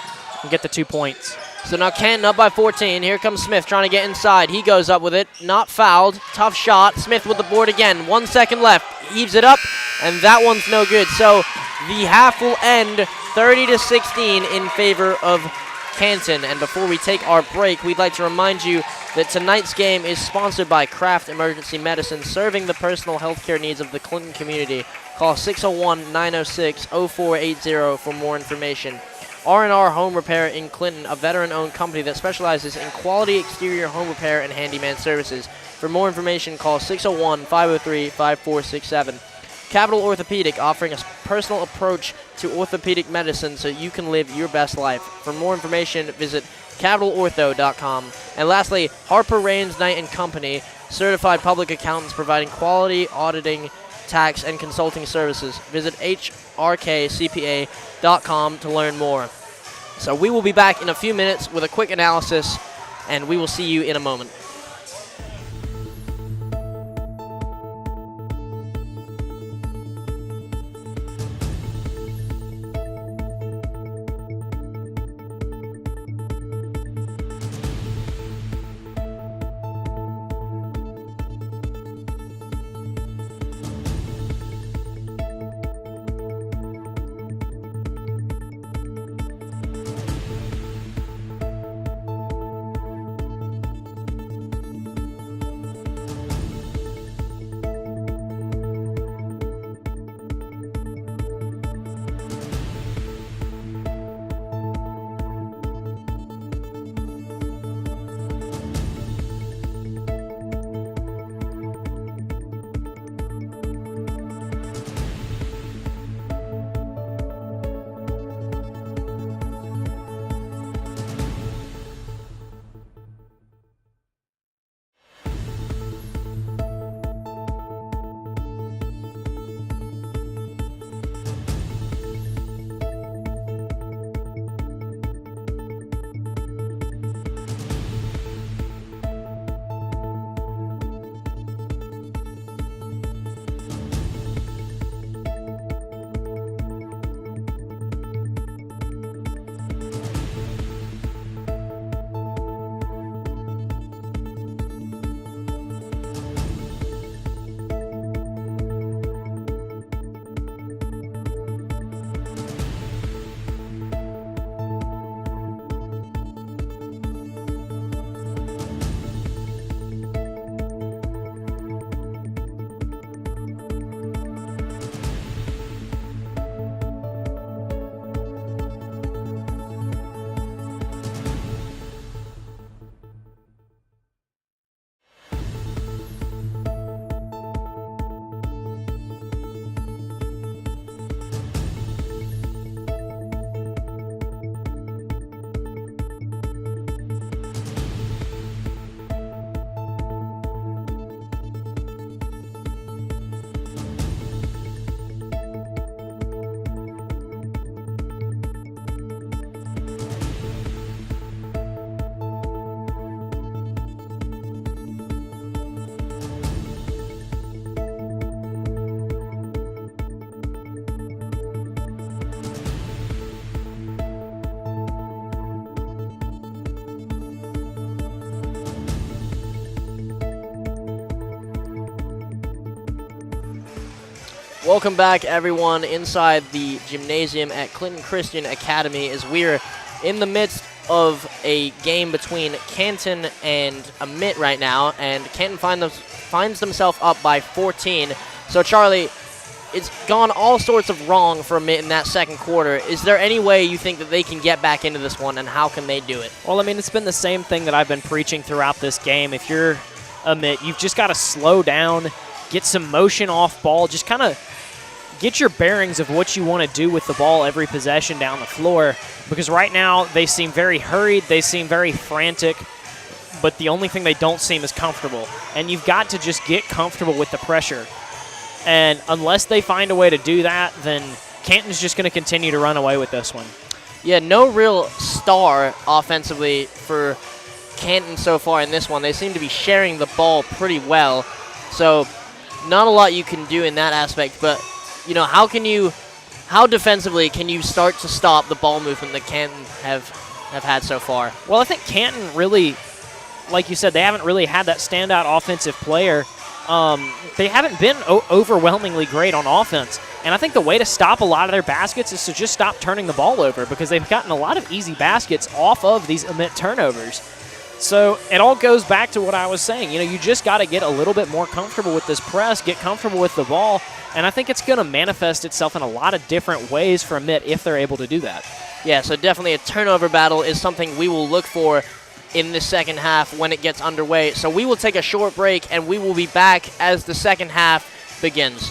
S1: and get the 2 points.
S4: So now Canton up by 14. Here comes Smith trying to get inside. He goes up with it, not fouled. Tough shot. Smith with the board again. 1 second left. Heaves it up, and that one's no good. So the half will end 30-16 in favor of Canton. And before we take our break, we'd like to remind you that tonight's game is sponsored by Kraft Emergency Medicine, serving the personal health care needs of the Clinton community. Call 601-906-0480 for more information. R&R Home Repair in Clinton, a veteran-owned company that specializes in quality exterior home repair and handyman services. For more information, call 601-503-5467. Capital Orthopedic, offering a personal approach to orthopedic medicine so you can live your best life. For more information, visit capitalortho.com. And lastly, Harper Raines Knight & Company, certified public accountants providing quality auditing, tax, and consulting services. Visit hrkcpa.com to learn more. So we will be back in a few minutes with a quick analysis, and we will see you in a moment. Welcome back, everyone, inside the gymnasium at Clinton Christian Academy as we're in the midst of a game between Canton and Amite right now, and Canton finds themselves up by 14. So, Charlie, it's gone all sorts of wrong for Amite in that second quarter. Is there any way you think that they can get back into this one, and how can they do it?
S1: Well, I mean, it's been the same thing that I've been preaching throughout this game. If you're Amite, you've just got to slow down get some motion off ball, just kind of get your bearings of what you want to do with the ball every possession down the floor, because right now they seem very hurried, they seem very frantic, but the only thing they don't seem is comfortable. And you've got to just get comfortable with the pressure. And unless they find a way to do that, then Canton's just going to continue to run away with this one.
S4: Yeah, no real star offensively for Canton so far in this one. They seem to be sharing the ball pretty well, so not a lot you can do in that aspect. But you know, how defensively can you start to stop the ball movement that Canton have had so far?
S1: Well, I think Canton really, like you said, they haven't really had that standout offensive player. They haven't been overwhelmingly great on offense. And I think the way to stop a lot of their baskets is to just stop turning the ball over, because they've gotten a lot of easy baskets off of these Amite turnovers. So it all goes back to what I was saying. You know, you just got to get a little bit more comfortable with this press, get comfortable with the ball, and I think it's going to manifest itself in a lot of different ways for Amite if they're able to do that.
S4: Yeah, so definitely a turnover battle is something we will look for in the second half when it gets underway. So we will take a short break, and we will be back as the second half begins.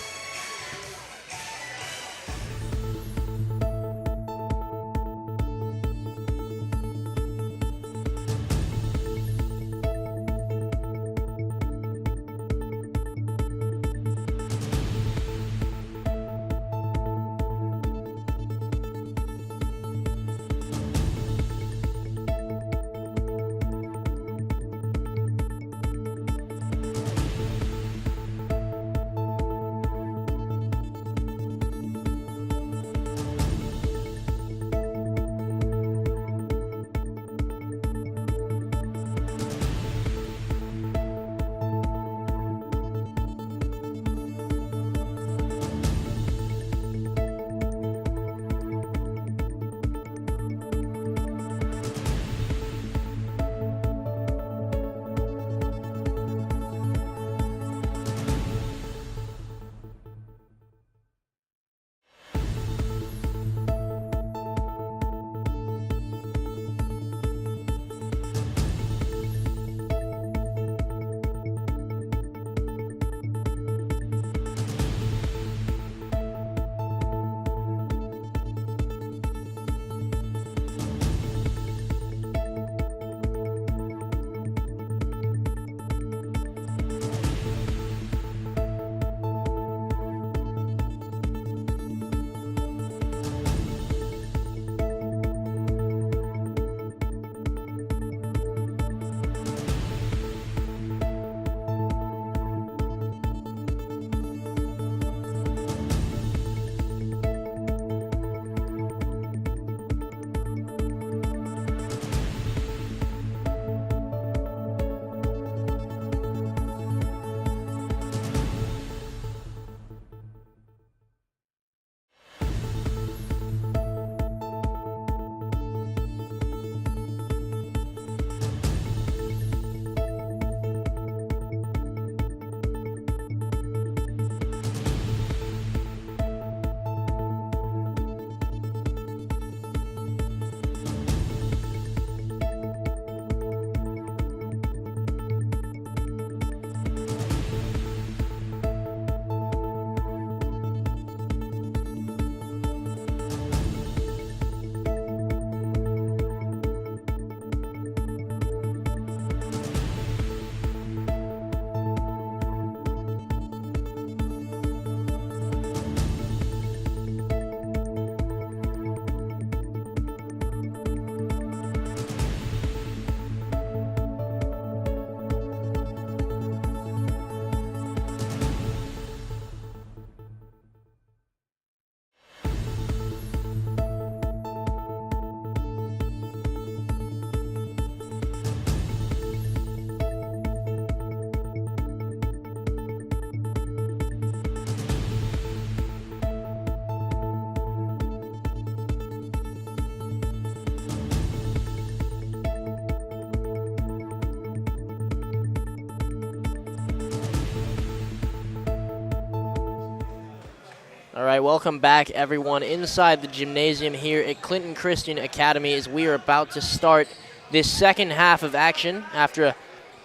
S4: All right, welcome back, everyone, inside the gymnasium here at Clinton Christian Academy as we are about to start this second half of action after a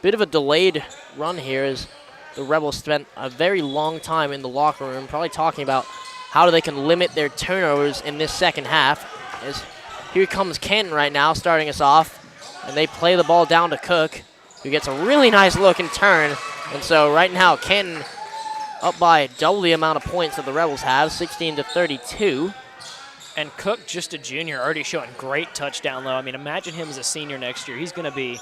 S4: bit of a delayed run here as the Rebels spent a very long time in the locker room probably talking about how they can limit their turnovers in this second half. As here comes Canton right now starting us off, and they play the ball down to Cook, who gets a really nice look and turn. And so right now Canton up by double the amount of points that the Rebels have, 16-32.
S1: And Cook, just a junior, already showing great touchdown low. I mean, imagine him as a senior next year. He's going to be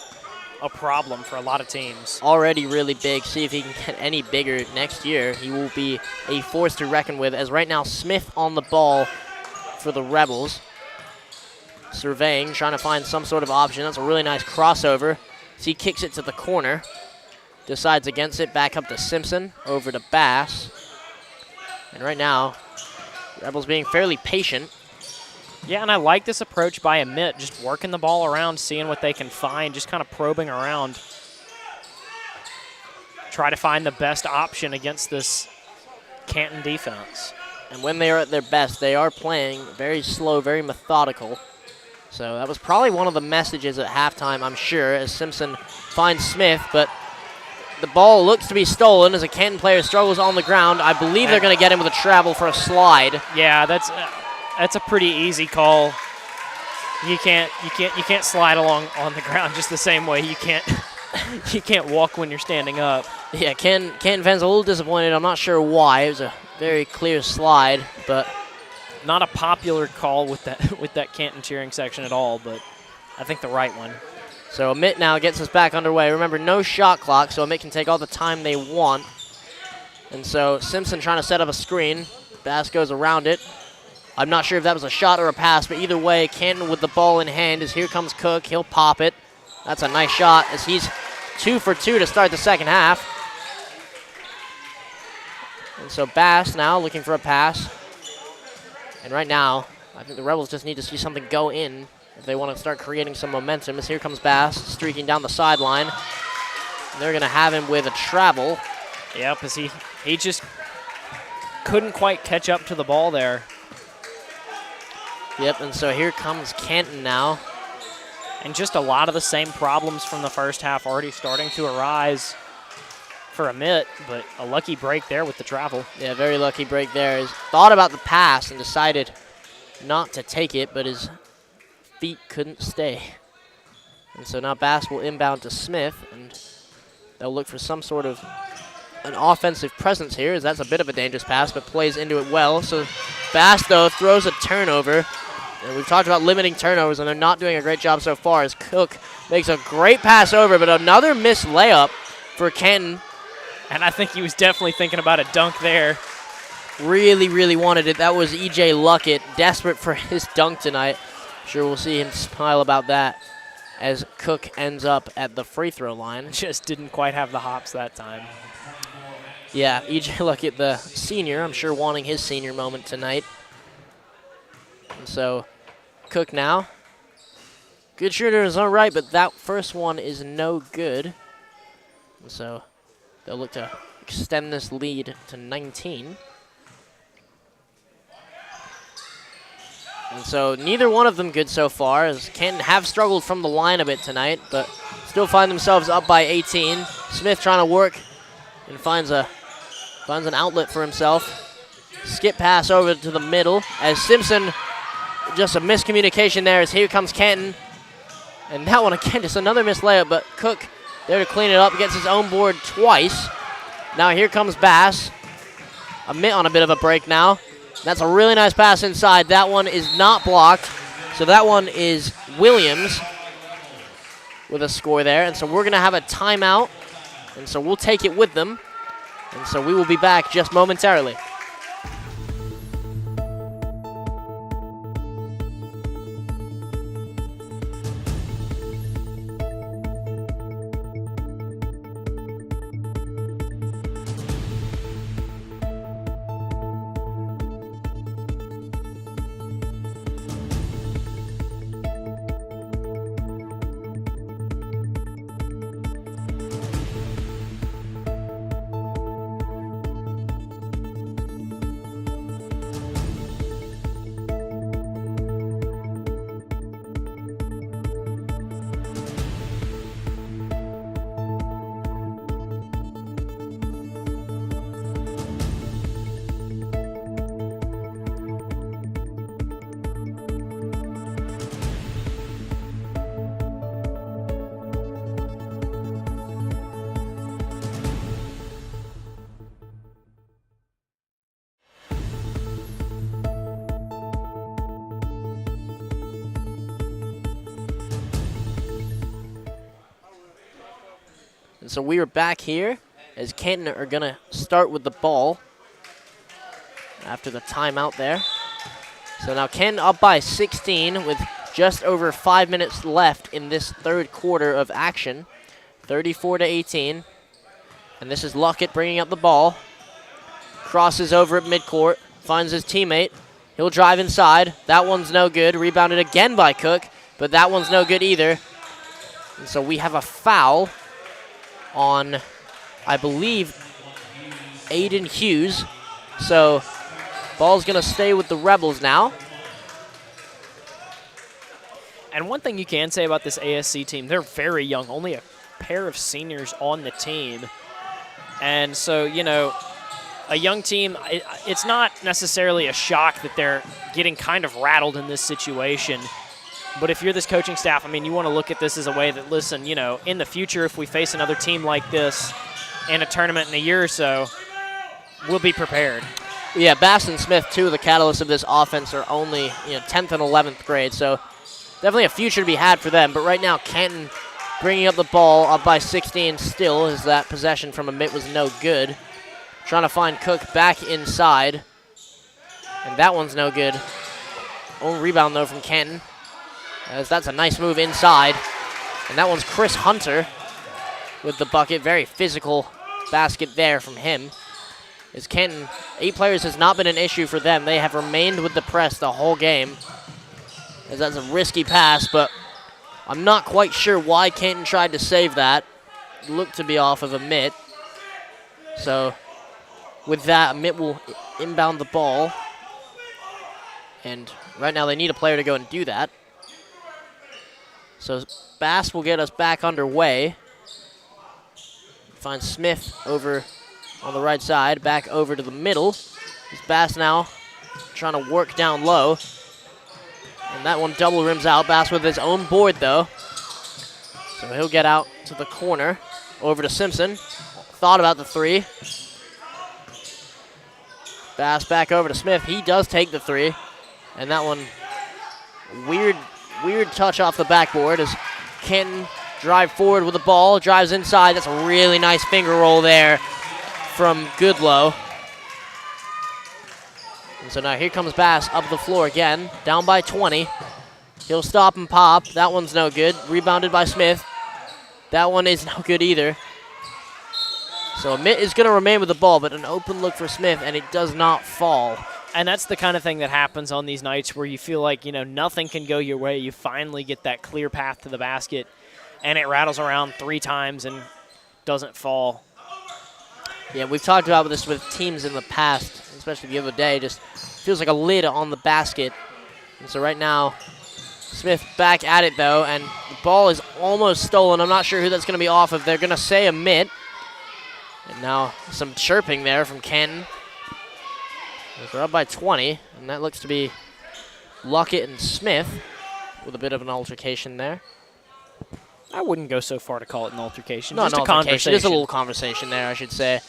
S1: a problem for a lot of teams.
S4: Already really big. See if he can get any bigger next year. He will be a force to reckon with, as right now Smith on the ball for the Rebels. Surveying, trying to find some sort of option. That's a really nice crossover. So he kicks it to the corner. Decides against it, back up to Simpson, over to Bass. And right now, Rebels being fairly patient.
S1: Yeah, and I like this approach by Amite, just working the ball around, seeing what they can find, just kind of probing around. Try to find the best option against this Canton defense.
S4: And when they are at their best, they are playing very slow, very methodical. So that was probably one of the messages at halftime, I'm sure, as Simpson finds Smith, but the ball looks to be stolen as a Canton player struggles on the ground. I believe they're going to get him with a travel for a slide.
S1: Yeah, that's a pretty easy call. You can't slide along on the ground just the same way you can't walk when you're standing up.
S4: Yeah, Canton fans a little disappointed. I'm not sure why. It was a very clear slide, but
S1: not a popular call with that Canton cheering section at all, but I think the right one.
S4: So Amite now gets us back underway. Remember, no shot clock, so Amite can take all the time they want. And so Simpson trying to set up a screen. Bass goes around it. I'm not sure if that was a shot or a pass, but either way, Canton with the ball in hand as here comes Cook. He'll pop it. That's a nice shot as he's 2 for 2 to start the second half. And so Bass now looking for a pass. And right now, I think the Rebels just need to see something go in if they want to start creating some momentum. As here comes Bass streaking down the sideline. They're going to have him with a travel.
S1: Yeah, because he just couldn't quite catch up to the ball there.
S4: Yep, and so here comes Canton now.
S1: And just a lot of the same problems from the first half already starting to arise for Amite, but a lucky break there with the travel.
S4: Yeah, very lucky break there. He's thought about the pass and decided not to take it, but his feet couldn't stay. And so now Bass will inbound to Smith, and they'll look for some sort of an offensive presence here, as that's a bit of a dangerous pass, but plays into it well. So Bass, though, throws a turnover. And we've talked about limiting turnovers, and they're not doing a great job so far, as Cook makes a great pass over, but another missed layup for Canton.
S1: And I think he was definitely thinking about a dunk there.
S4: Really, really wanted it. That was E.J. Luckett, desperate for his dunk tonight. Sure, we'll see him smile about that as Cook ends up at the free throw line.
S1: Just didn't quite have the hops that time.
S4: Yeah, E.J. Luckett, the senior, I'm sure wanting his senior moment tonight. And so Cook now. Good shooter in his own right, but that first one is no good. And so they'll look to extend this lead to 19. And so neither one of them good so far, as Canton have struggled from the line a bit tonight, but still find themselves up by 18. Smith trying to work and finds an outlet for himself. Skip pass over to the middle as Simpson, just a miscommunication there as here comes Canton. And that one again, just another missed layup, but Cook there to clean it up, gets his own board twice. Now here comes Bass. Amite on a bit of a break now. That's a really nice pass inside. That one is not blocked. So that one is Williams with a score there. And so we're going to have a timeout. And so we'll take it with them. And so we will be back just momentarily. And so we are back here as Canton are going to start with the ball after the timeout there. So now Canton up by 16 with just over 5 minutes left in this third quarter of action. 34-18. And this is Luckett bringing up the ball. Crosses over at midcourt, finds his teammate. He'll drive inside. That one's no good. Rebounded again by Cook, but that one's no good either. And so we have a foul on, I believe, Aiden Hughes. So ball's going to stay with the Rebels now.
S1: And one thing you can say about this ASC team, they're very young, only a pair of seniors on the team. And so, you know, a young team, it's not necessarily a shock that they're getting kind of rattled in this situation. But if you're this coaching staff, I mean, you want to look at this as a way that, listen, you know, in the future, if we face another team like this in a tournament in a year or so, we'll be prepared.
S4: Yeah, Bass and Smith, two of the catalysts of this offense, are only 10th and 11th grade, so definitely a future to be had for them. But right now, Canton bringing up the ball up by 16 still, as that possession from Amite was no good. Trying to find Cook back inside, and that one's no good. Own rebound, though, from Canton, as that's a nice move inside. And that one's Chris Hunter with the bucket. Very physical basket there from him. As Canton, 8 players has not been an issue for them. They have remained with the press the whole game, as that's a risky pass, but I'm not quite sure why Canton tried to save that. It looked to be off of Amite. So with that, Amite will inbound the ball. And right now they need a player to go and do that. So Bass will get us back underway. Find Smith over on the right side, back over to the middle. It's Bass now trying to work down low. And that one double rims out. Bass with his own board, though. So he'll get out to the corner. Over to Simpson. Thought about the three. Bass back over to Smith. He does take the three. And that one, weird touch off the backboard as Canton drive forward with the ball. Drives inside. That's a really nice finger roll there from Goodlow. And so now here comes Bass up the floor again, down by 20. He'll stop and pop. That one's no good. Rebounded by Smith. That one is no good either. So Amite is going to remain with the ball, but an open look for Smith, and it does not fall.
S1: And that's the kind of thing that happens on these nights where you feel like, nothing can go your way. You finally get that clear path to the basket, and it rattles around 3 times and doesn't fall.
S4: Yeah, we've talked about this with teams in the past, especially the other day. Just feels like a lid on the basket. And so right now, Smith back at it, though, and the ball is almost stolen. I'm not sure who that's going to be off of. They're going to say Amite. And now some chirping there from Canton. They're up by 20, and that looks to be Luckett and Smith with a bit of an altercation there.
S1: I wouldn't go so far to call it an altercation.
S4: No,
S1: just
S4: an
S1: a conversation.
S4: There's a little conversation there, I should say.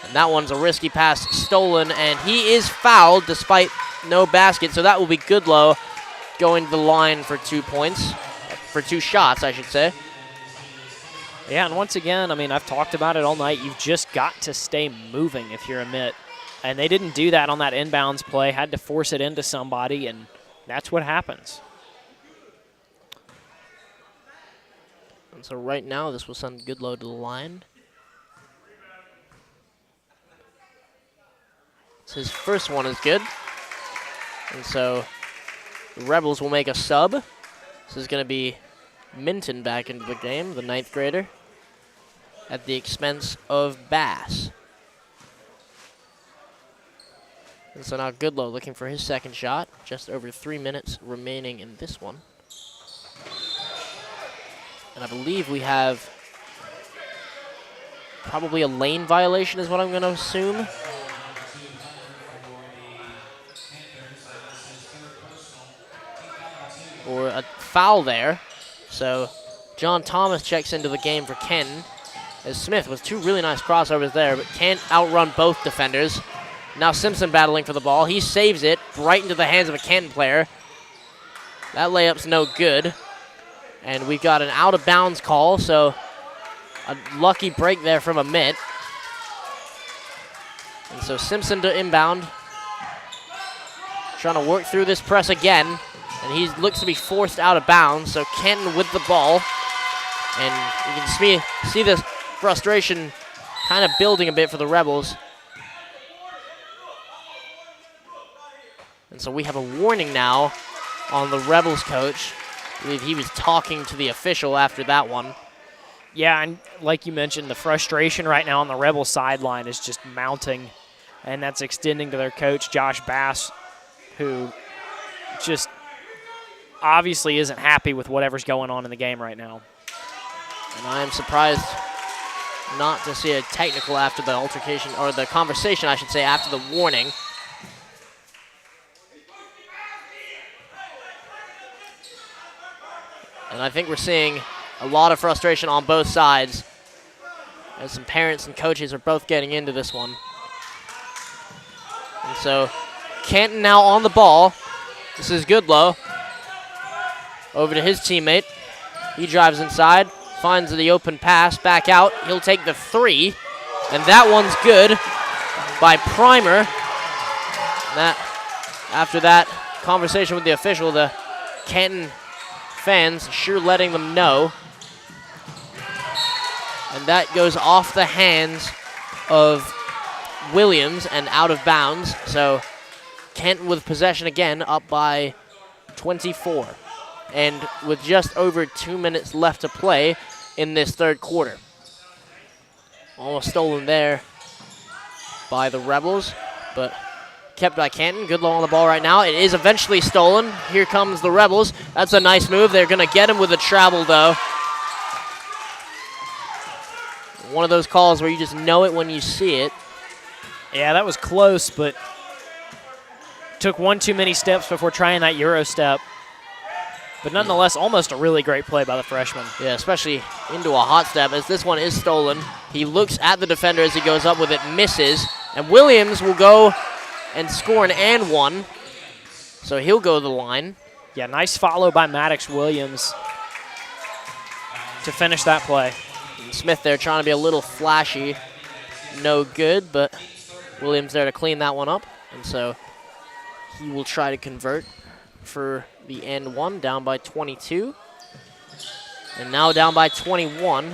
S4: And that one's a risky pass stolen, and he is fouled despite no basket, so that will be Goodlow going to the line for 2 points, for 2 shots, I should say.
S1: Yeah, and once again, I mean, I've talked about it all night. You've just got to stay moving if you're Amite. And they didn't do that on that inbounds play, had to force it into somebody, and that's what happens.
S4: And so right now, this will send Goodlow to the line. So his first one is good. And so the Rebels will make a sub. This is going to be Minton back into the game, the 9th grader, at the expense of Bass. And so now Goodlow looking for his second shot. Just over 3 minutes remaining in this one. And I believe we have probably a lane violation is what I'm going to assume. Or a foul there. So John Thomas checks into the game for Canton, as Smith with 2 really nice crossovers there, but can't outrun both defenders. Now Simpson battling for the ball. He saves it right into the hands of a Canton player. That layup's no good. And we've got an out-of-bounds call, so A lucky break there from Amite. And so Simpson to inbound. Trying to work through this press again. And he looks to be forced out of bounds. So Canton with the ball. And you can see this frustration kind of building a bit for the Rebels. And so we have a warning now on the Rebels coach. I believe he was talking to the official after that one.
S1: Yeah, and like you mentioned, the frustration right now on the Rebels sideline is just mounting, and that's extending to their coach, Josh Bass, who just obviously isn't happy with whatever's going on in the game right now.
S4: And I am surprised not to see a technical after the altercation, or the conversation, I should say, after the warning. And I think we're seeing a lot of frustration on both sides, as some parents and coaches are both getting into this one. And so Canton now on the ball. This is Goodlow. Over to his teammate. He drives inside, finds the open pass, back out. He'll take the three, and that one's good by Primer. After that conversation with the official, the Canton fans sure letting them know. And that goes off the hands of Williams and out of bounds. So Canton with possession again, up by 24. And with just over 2 minutes left to play in this third quarter. Almost stolen there by the Rebels, but kept by Canton. Goodlow on the ball right now. It is eventually stolen. Here comes the Rebels. That's a nice move. They're going to get him with a travel, though. One of those calls where you just know it when you see it.
S1: Yeah, that was close, but took one too many steps before trying that Euro step. But nonetheless, almost a really great play by the freshman.
S4: Yeah, especially into a hot step, as this one is stolen. He looks at the defender as he goes up with it, misses. And Williams will go and score an and one. So he'll go to the line.
S1: Yeah, nice follow by Maddox Williams to finish that play.
S4: And Smith there trying to be a little flashy. No good, but Williams there to clean that one up. And so he will try to convert for the end one, down by 22. And now down by 21.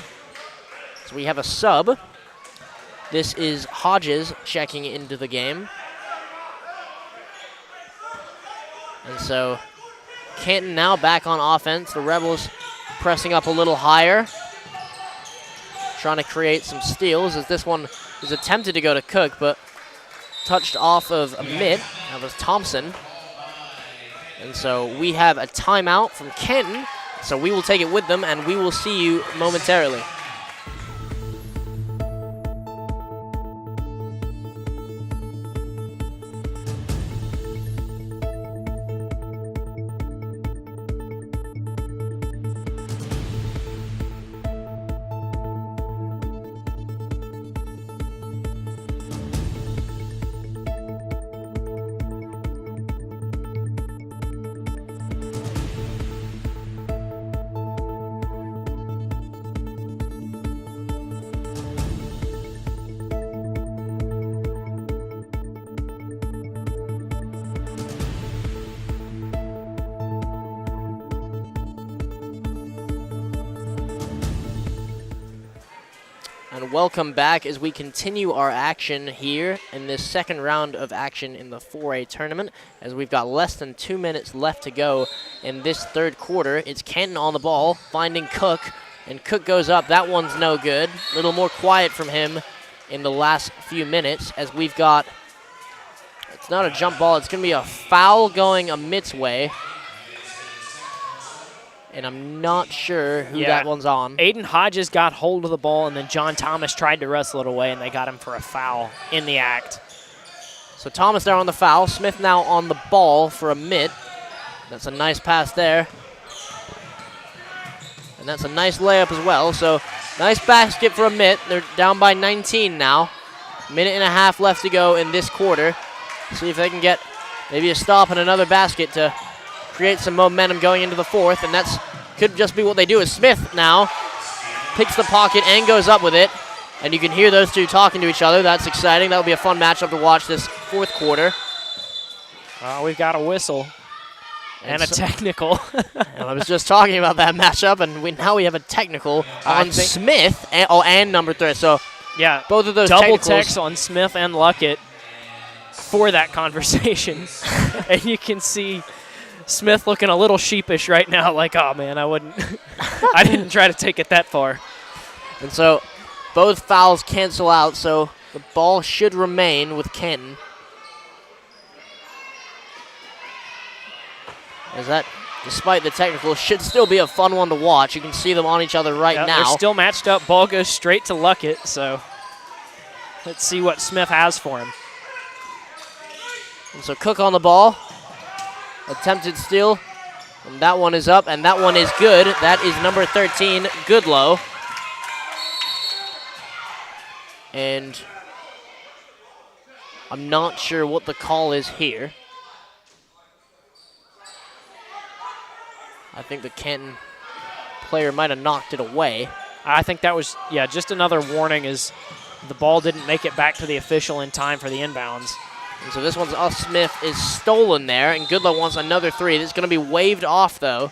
S4: So we have a sub. This is Hodges checking into the game. And so Canton now back on offense. The Rebels pressing up a little higher. Trying to create some steals as this one is attempted to go to Cook, but touched off of Amite. That was Thompson. And so we have a timeout from Canton. So we will take it with them, and we will see you momentarily. And welcome back as we continue our action here in this second round of action in the 4A tournament, as we've got less than 2 minutes left to go in this third quarter. It's Canton on the ball, finding Cook, and Cook goes up. That one's no good. A little more quiet from him in the last few minutes, as we've got, it's not a jump ball, it's going to be a foul going Amite's way. And I'm not sure who that one's on.
S1: Aiden Hodges got hold of the ball, and then John Thomas tried to wrestle it away, and they got him for a foul in the act.
S4: So Thomas there on the foul. Smith now on the ball for Amite. That's a nice pass there. And that's a nice layup as well. So nice basket for Amite. They're down by 19 now. Minute and a half left to go in this quarter. See if they can get maybe a stop and another basket to create some momentum going into the fourth, and that's could just be what they do. Is Smith now picks the pocket and goes up with it. And you can hear those two talking to each other. That's exciting. That'll be a fun matchup to watch this fourth quarter.
S1: We've got a whistle and a technical.
S4: And I was just talking about that matchup, and now we have a technical on Smith and number 3. So
S1: yeah,
S4: both of those
S1: double
S4: technicals.
S1: text on Smith and Luckett for that conversation. And you can see Smith looking a little sheepish right now, like, oh man, I didn't try to take it that far.
S4: And so both fouls cancel out, so the ball should remain with Canton. As that, despite the technical, should still be a fun one to watch. You can see them on each other right now.
S1: They're still matched up. Ball goes straight to Luckett, so let's see what Smith has for him.
S4: And so Cook on the ball. Attempted steal. And that one is up, and that one is good. That is number 13, Goodlow. And I'm not sure what the call is here. I think the Canton player might have knocked it away.
S1: I think that was, just another warning as the ball didn't make it back to the official in time for the inbounds.
S4: And so this one's Smith is stolen there, and Goodlow wants another 3. This is going to be waved off, though,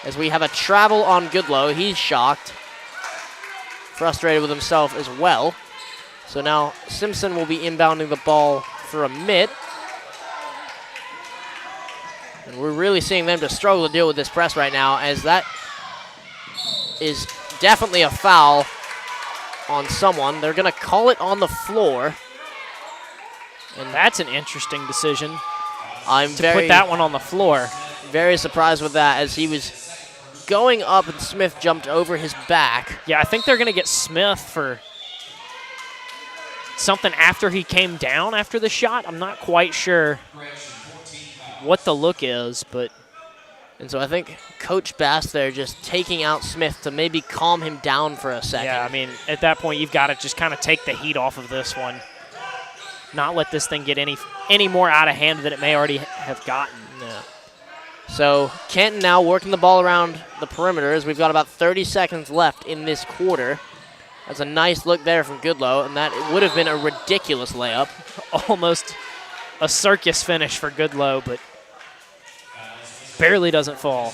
S4: as we have a travel on Goodlow. He's shocked, frustrated with himself as well. So now Simpson will be inbounding the ball for Amite. And we're really seeing them to struggle to deal with this press right now, as that is definitely a foul on someone. They're going to call it on the floor.
S1: And that's an interesting decision
S4: I'm
S1: to put that one on the floor.
S4: Very surprised with that, as he was going up and Smith jumped over his back.
S1: Yeah, I think they're going to get Smith for something after he came down after the shot. I'm not quite sure what the look is, but.
S4: And so I think Coach Bass there just taking out Smith to maybe calm him down for a second.
S1: Yeah, I mean, at that point, you've got to just kind of take the heat off of this one. Not let this thing get any more out of hand than it may already have gotten.
S4: Yeah. So Canton now working the ball around the perimeter as we've got about 30 seconds left in this quarter. That's a nice look there from Goodlow, and that would have been a ridiculous layup.
S1: Almost a circus finish for Goodlow, but barely doesn't fall.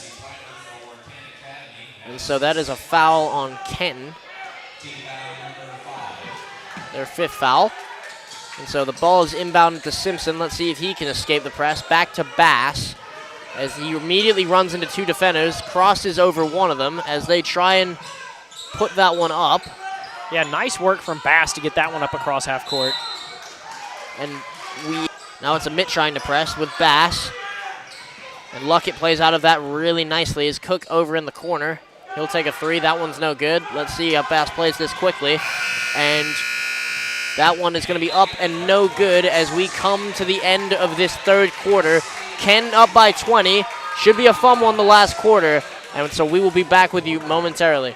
S4: And so that is a foul on Canton. Their 5th foul. And so the ball is inbounded to Simpson. Let's see if he can escape the press. Back to Bass as he immediately runs into 2 defenders, crosses over one of them as they try and put that one up.
S1: Yeah, nice work from Bass to get that one up across half court.
S4: And now it's Amite trying to press with Bass. And Luckett plays out of that really nicely as Cook over in the corner. He'll take a 3. That one's no good. Let's see how Bass plays this quickly. And that one is going to be up and no good as we come to the end of this 3rd quarter. Canton up by 20. Should be a fun one the last quarter. And so we will be back with you momentarily.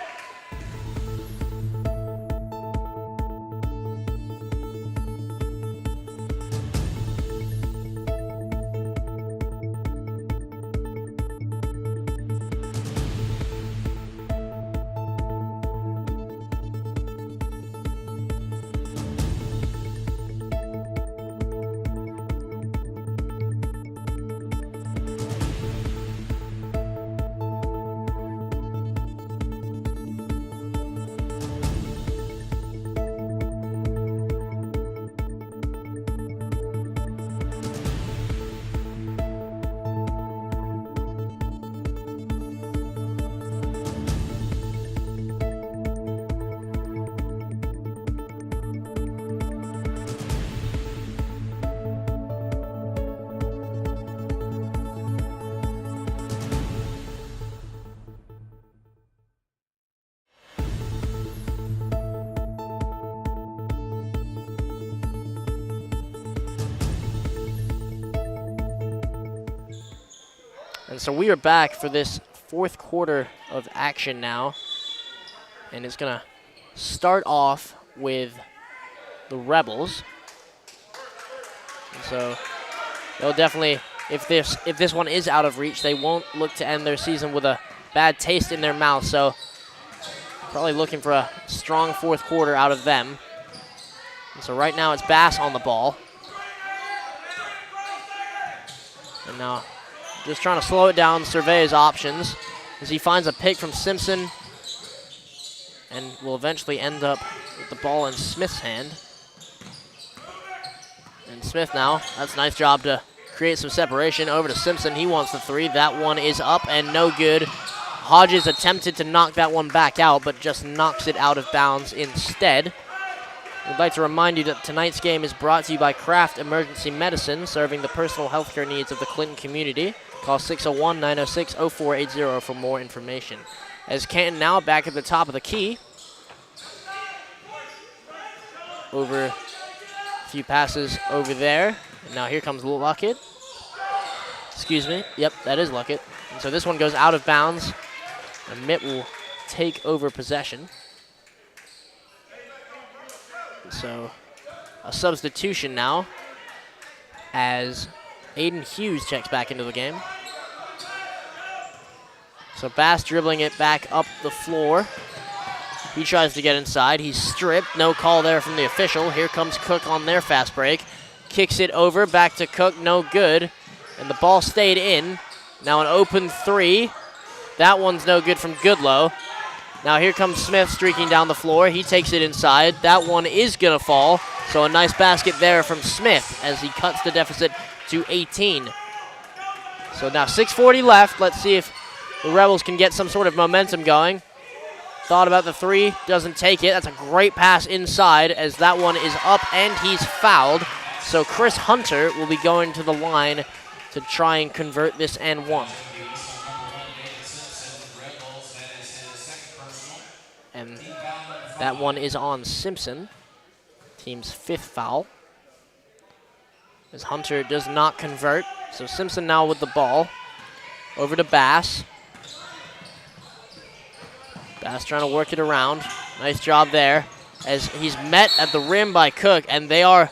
S4: And so we are back for this 4th quarter of action now. And it's going to start off with the Rebels. And so they'll definitely, if this one is out of reach, they won't look to end their season with a bad taste in their mouth. So Probably looking for a strong fourth quarter out of them. And so right now it's Bass on the ball. And now just trying to slow it down, survey his options as he finds a pick from Simpson and will eventually end up with the ball in Smith's hand. And Smith now, that's a nice job to create some separation. Over to Simpson, he wants the three. That one is up and no good. Hodges attempted to knock that one back out, but just knocks it out of bounds instead. We'd like to remind you that tonight's game is brought to you by Kraft Emergency Medicine, serving the personal health care needs of the Clinton community. Call 601-906-0480 for more information. As Canton now back at the top of the key. Over a few passes over there. And now here comes Luckett. Excuse me. Yep, that is Luckett. And so this one goes out of bounds. And Mitt will take over possession. So a substitution now as Aiden Hughes checks back into the game. So Bass dribbling it back up the floor. He tries to get inside. He's stripped. No call there from the official. Here comes Cook on their fast break. Kicks it over. Back to Cook. No good. And the ball stayed in. Now an open three. That one's no good from Goodlow. Now here comes Smith streaking down the floor. He takes it inside. That one is going to fall. So a nice basket there from Smith as he cuts the deficit to 18. So now 6:40 left. Let's see if the Rebels can get some sort of momentum going. Thought about the three. Doesn't take it. That's a great pass inside as that one is up and he's fouled. So Chris Hunter will be going to the line to try and convert this and one. And that one is on Simpson, team's 5th foul. As Hunter does not convert. So Simpson now with the ball. Over to Bass. Bass trying to work it around. Nice job there as he's met at the rim by Cook, and they are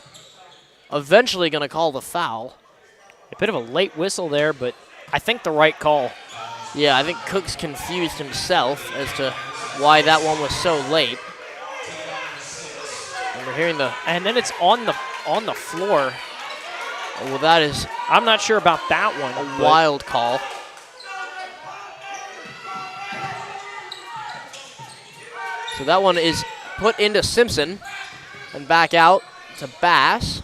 S4: eventually going to call the foul.
S1: A bit of a late whistle there, but I think the right call.
S4: Yeah, I think Cook's confused himself as to why that one was so late. And we're hearing the...
S1: And then it's on the floor.
S4: Well, that is...
S1: I'm not sure about that one.
S4: A wild call. So that one is put into Simpson and back out to Bass.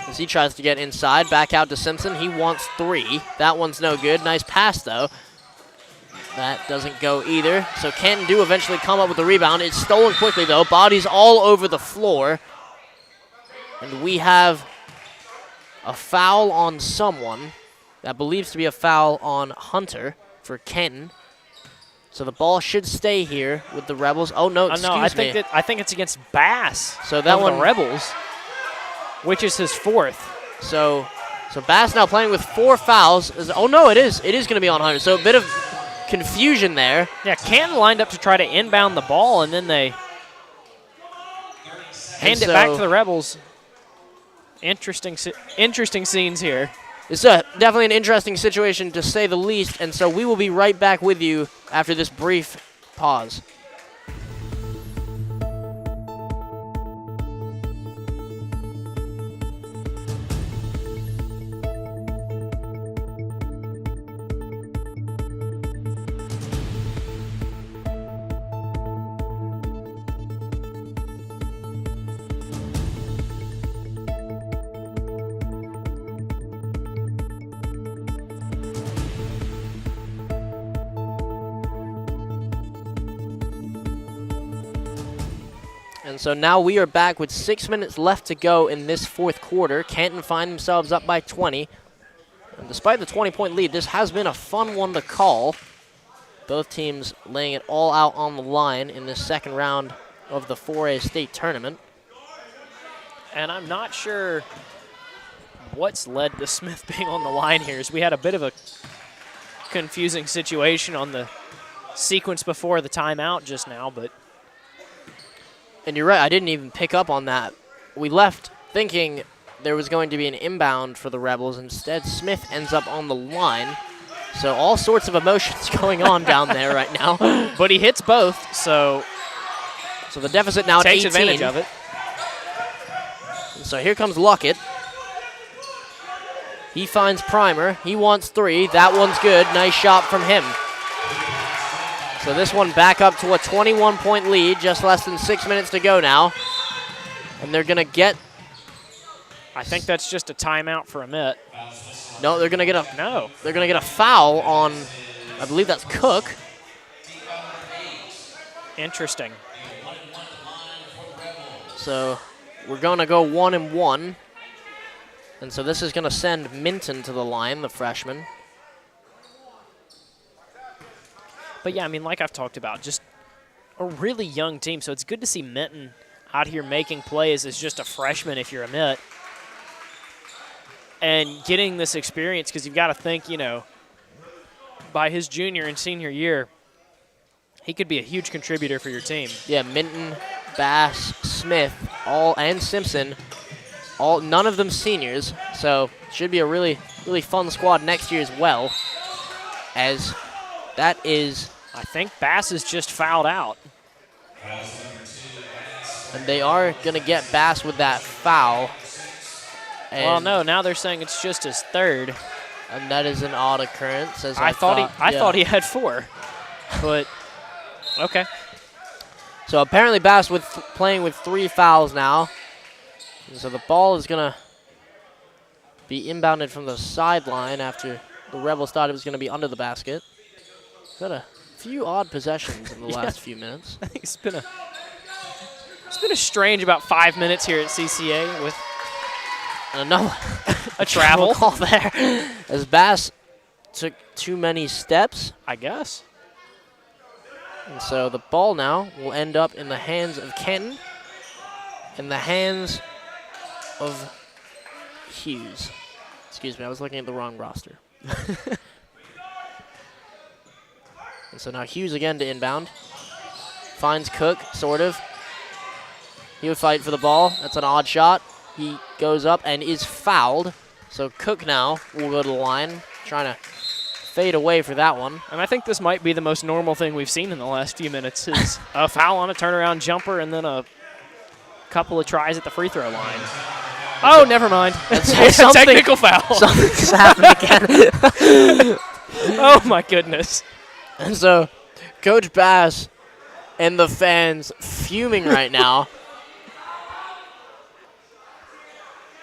S4: As he tries to get inside, back out to Simpson. He wants 3. That one's no good. Nice pass, though. That doesn't go either. So Canton do eventually come up with the rebound. It's stolen quickly, though. Bodies all over the floor. And we have a foul on someone. That believes to be a foul on Hunter for Canton. So the ball should stay here with the Rebels. Oh, no, excuse me.
S1: I think it's against Bass.
S4: So that one,
S1: the Rebels, which is his 4th.
S4: So Bass now playing with 4 fouls. Oh, no, it is. It is going to be on Hunter. So a bit of confusion there.
S1: Yeah, Canton lined up to try to inbound the ball, and then they hand it back to the Rebels. Interesting scenes here.
S4: It's definitely an interesting situation, to say the least, and so we will be right back with you after this brief pause. And so now we are back with 6 minutes left to go in this 4th quarter. Canton find themselves up by 20. And despite the 20-point lead, this has been a fun one to call. Both teams laying it all out on the line in this 2nd round of the 4A state tournament.
S1: And I'm not sure what's led to Smith being on the line here, as we had a bit of a confusing situation on the sequence before the timeout just now, but...
S4: And you're right, I didn't even pick up on that. We left thinking there was going to be an inbound for the Rebels. Instead, Smith ends up on the line. So all sorts of emotions going on down there right now.
S1: But he hits both, so
S4: the deficit now at 18.
S1: takes advantage of it.
S4: So here comes Luckett. He finds Primer. He wants 3. That one's good. Nice shot from him. So this one back up to a 21-point lead. Just less than 6 minutes to go now. And they're going to get...
S1: I think that's just a timeout for Amite.
S4: No, they're going to get a...
S1: No.
S4: They're going to get a foul on... I believe that's Cook.
S1: Interesting.
S4: So we're going to go 1 and 1. And so this is going to send Minton to the line, the freshman.
S1: But yeah, I mean, like I've talked about, just a really young team. So it's good to see Minton out here making plays as just a freshman if you're Amite. And getting this experience, because you've got to think, you know, by his junior and senior year, he could be a huge contributor for your team.
S4: Yeah, Minton, Bass, Smith, and Simpson, none of them seniors, so should be a really, really fun squad next year as well. As that is,
S1: I think Bass is just fouled out.
S4: and they are going to get Bass with that foul.
S1: Well, no, now they're saying it's just his third.
S4: And that is an odd occurrence. As
S1: I thought he had 4, but okay.
S4: So apparently Bass playing with 3 fouls now. And so the ball is going to be inbounded from the sideline after the Rebels thought it was going to be under the basket. Got a few odd possessions in the last few minutes.
S1: I think it's been a strange about 5 minutes here at CCA with
S4: another
S1: a travel
S4: call there. As Bass took too many steps,
S1: I guess.
S4: And so the ball now will end up in the hands of Canton, in the hands of Hughes. Excuse me, I was looking at the wrong roster. And so now Hughes again to inbound. Finds Cook, sort of. He would fight for the ball. That's an odd shot. He goes up and is fouled. So Cook now will go to the line, trying to fade away for that one.
S1: And I think this might be the most normal thing we've seen in the last few minutes is a foul on a turnaround jumper and then a couple of tries at the free throw line. Oh, never mind. It's a technical foul.
S4: Something's happened again.
S1: Oh, my goodness.
S4: And so Coach Bass and the fans fuming right now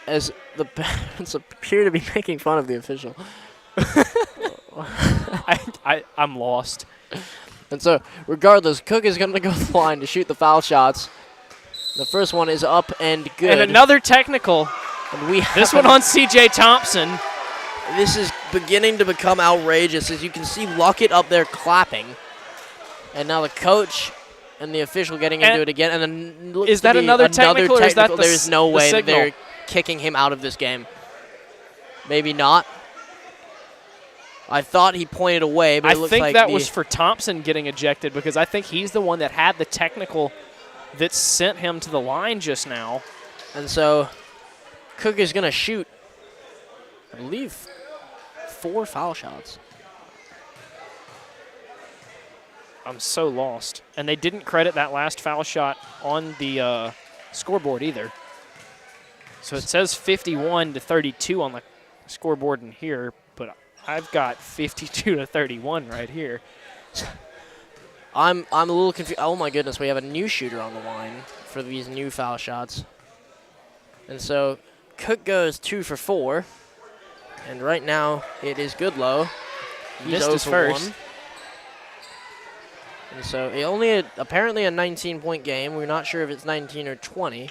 S4: as the parents appear to be making fun of the official.
S1: I'm lost.
S4: And so, regardless, Cook is going to go to the line to shoot the foul shots. The first one is up and good.
S1: And another technical.
S4: And
S1: this one on C.J. Thompson.
S4: This is beginning to become outrageous, as you can see Luckett up there clapping. And now the coach and the official getting into it again. And then looks
S1: is that another technical, or is that
S4: there's no way that
S1: signal?
S4: they're kicking him out of this game. Maybe not. I thought he pointed away, but it looks like
S1: I think that was for Thompson getting ejected because I think he's the one that had the technical that sent him to the line just now.
S4: And so Cook is going to shoot, I believe, 4 foul shots.
S1: I'm so lost. And they didn't credit that last foul shot on the scoreboard either. So it says 51-32 on the scoreboard in here, but I've got 52-31 right here.
S4: I'm a little confused. Oh my goodness, we have a new shooter on the line for these new foul shots. And so Cook goes 2 for 4. And right now it is Goodlow. He's
S1: Missed
S4: 0
S1: his
S4: for
S1: first.
S4: 1. And so apparently a 19-point game. We're not sure if it's 19 or 20.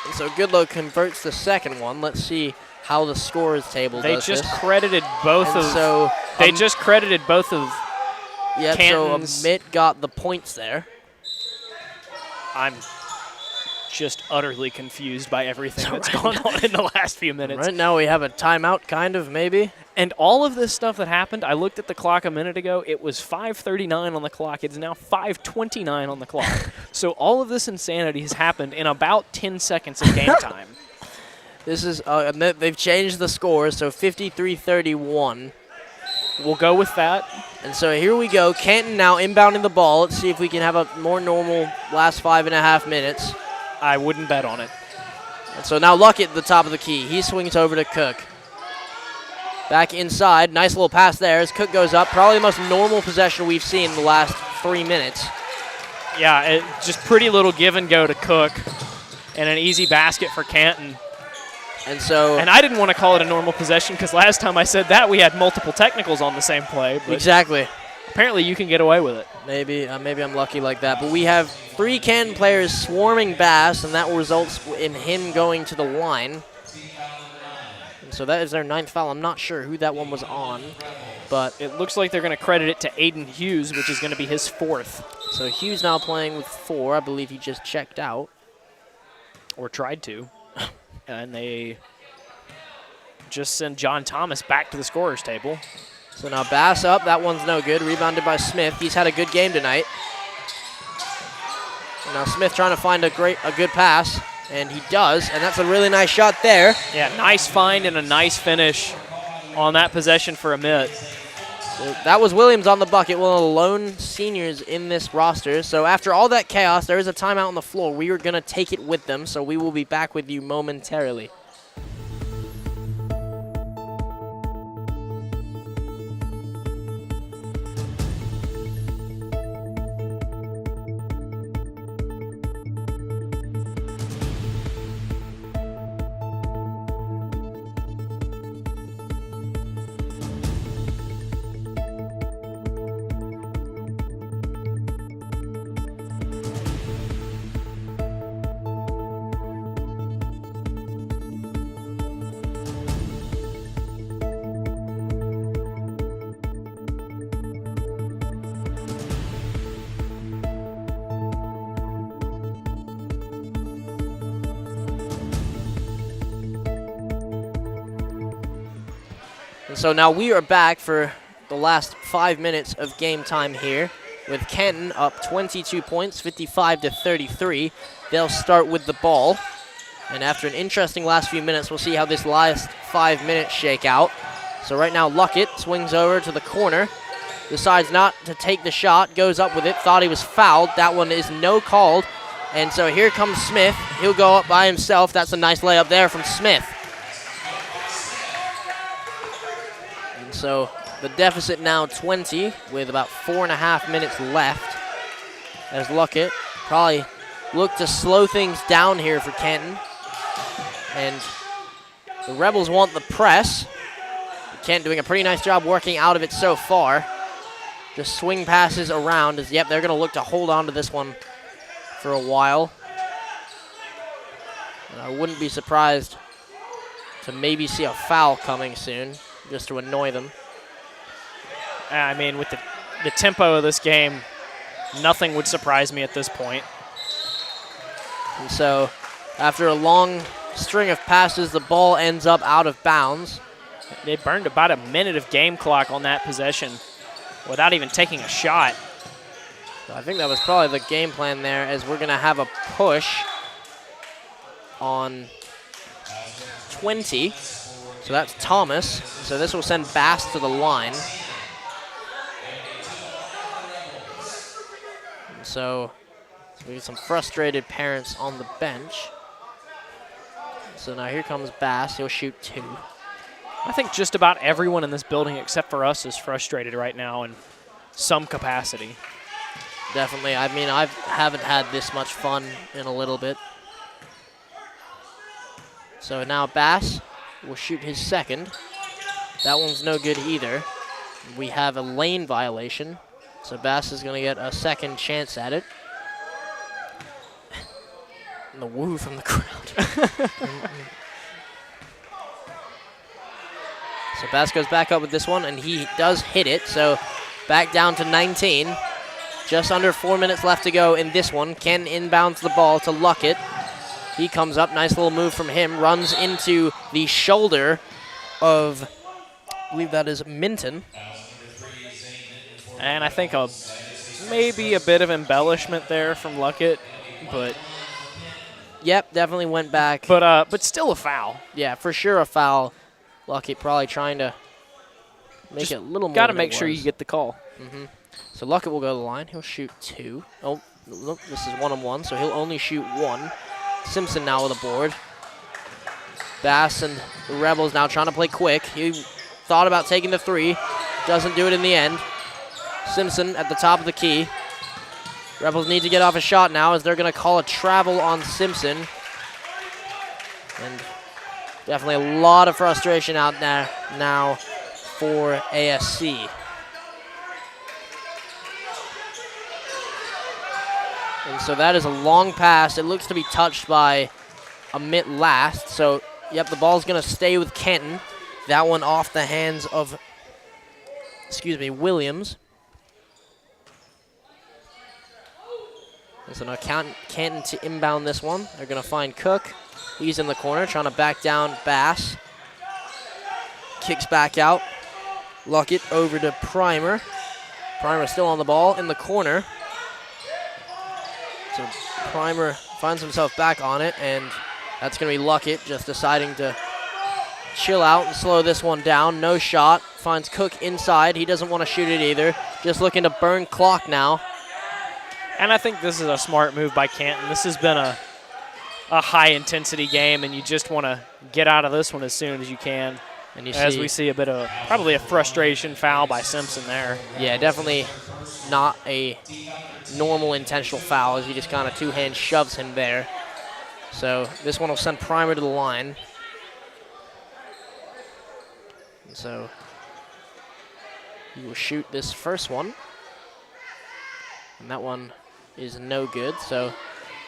S4: And so Goodlow converts the second one. Let's see how the scores table
S1: They
S4: does
S1: just
S4: this.
S1: credited both
S4: And
S1: of.
S4: so
S1: They just credited both of.
S4: Yep,
S1: Canton's.
S4: so Amite got the points there.
S1: I'm just utterly confused by everything that's gone on in the last few minutes.
S4: Right now we have a timeout, kind of, maybe.
S1: And all of this stuff that happened, I looked at the clock a minute ago. It was 5:39 on the clock. It's now 5:29 on the clock. So all of this insanity has happened in about 10 seconds of game time.
S4: This is and they've changed the score, so 53-31
S1: we'll go with that.
S4: And so here we go. Canton now inbounding the ball. Let's see if we can have a more normal last 5.5 minutes.
S1: I wouldn't bet on it.
S4: And so now Luckett at the top of the key. He swings over to Cook. Back inside. Nice little pass there as Cook goes up. Probably the most normal possession we've seen in the last 3 minutes.
S1: Yeah, just pretty little give and go to Cook and an easy basket for Canton. And I didn't want to call it a normal possession because last time I said that we had multiple technicals on the same play. But
S4: exactly.
S1: Apparently you can get away with it.
S4: Maybe I'm lucky like that. But we have 3 Canton players swarming Bass, and that results in him going to the line. And so that is their 9th foul. I'm not sure who that one was on, but
S1: it looks like they're going to credit it to Aiden Hughes, which is going to be his 4th.
S4: So Hughes now playing with 4. I believe he just checked out.
S1: Or tried to. And they just send John Thomas back to the scorer's table.
S4: So now Bass up. That one's no good. Rebounded by Smith. He's had a good game tonight. And now Smith trying to find a good pass, and he does. And that's a really nice shot there.
S1: Yeah, nice find and a nice finish on that possession for Amite.
S4: So that was Williams on the bucket, one of the lone seniors in this roster. So after all that chaos, there is a timeout on the floor. We are going to take it with them, so we will be back with you momentarily. And so now we are back for the last 5 minutes of game time here with Canton up 22 points, 55-33. They'll start with the ball. And after an interesting last few minutes, we'll see how this last 5 minutes shake out. So right now Luckett swings over to the corner, decides not to take the shot, goes up with it, thought he was fouled. That one is no called. And so here comes Smith. He'll go up by himself. That's a nice layup there from Smith. So the deficit now 20 with about 4.5 minutes left. As Luckett probably look to slow things down here for Canton. And the Rebels want the press. Canton doing a pretty nice job working out of it so far. Just swing passes around. Yep, they're going to look to hold on to this one for a while. And I wouldn't be surprised to maybe see a foul coming soon, just to annoy them.
S1: I mean, with the tempo of this game, nothing would surprise me at this point.
S4: And so after a long string of passes, the ball ends up out of bounds.
S1: They burned about a minute of game clock on that possession without even taking a shot.
S4: So I think that was probably the game plan there, as we're going to have a push on 20. So that's Thomas. So this will send Bass to the line. And so we get some frustrated parents on the bench. So now here comes Bass. He'll shoot 2.
S1: I think just about everyone in this building except for us is frustrated right now in some capacity.
S4: Definitely. I mean, I haven't had this much fun in a little bit. So now Bass will shoot his second. That one's no good either. We have a lane violation, so Bass is going to get a second chance at it. And the woo from the crowd. So Bass goes back up with this one, and he does hit it. So back down to 19. Just under 4 minutes left to go in this one. Ken inbounds the ball to Luckett. He comes up, nice little move from him, runs into the shoulder of, I believe that is Minton.
S1: And I think maybe a bit of embellishment there from Luckett, but
S4: yep, definitely went back.
S1: But still a foul.
S4: Yeah, for sure a foul. Luckett probably trying to make it a little more.
S1: Got to
S4: than
S1: make
S4: it
S1: sure
S4: was.
S1: you get the call.
S4: So Luckett will go to the line. He'll shoot 2. Oh, look, this is 1-on-1, so he'll only shoot 1. Simpson now with a board. Bass and the Rebels now trying to play quick. He thought about taking the 3. Doesn't do it in the end. Simpson at the top of the key. Rebels need to get off a shot now as they're going to call a travel on Simpson. And definitely a lot of frustration out there now for ASC. And so that is a long pass. It looks to be touched by Amite last. So, yep, the ball's going to stay with Canton. That one off the hands of, Williams. And so now Canton to inbound this one. They're going to find Cook. He's in the corner trying to back down Bass. Kicks back out. Luckett over to Primer. Primer still on the ball in the corner. So Primer finds himself back on it, and that's going to be Luckett just deciding to chill out and slow this one down. No shot. Finds Cook inside. He doesn't want to shoot it either. Just looking to burn clock now.
S1: And I think this is a smart move by Canton. This has been a high-intensity game, and you just want to get out of this one as soon as you can.
S4: And you
S1: as we see a bit of probably a frustration foul by Simpson there.
S4: Yeah, definitely not a normal intentional foul as he just kind of two-hand shoves him there. So this one will send Primer to the line. And so he will shoot this first one. And that one is no good. So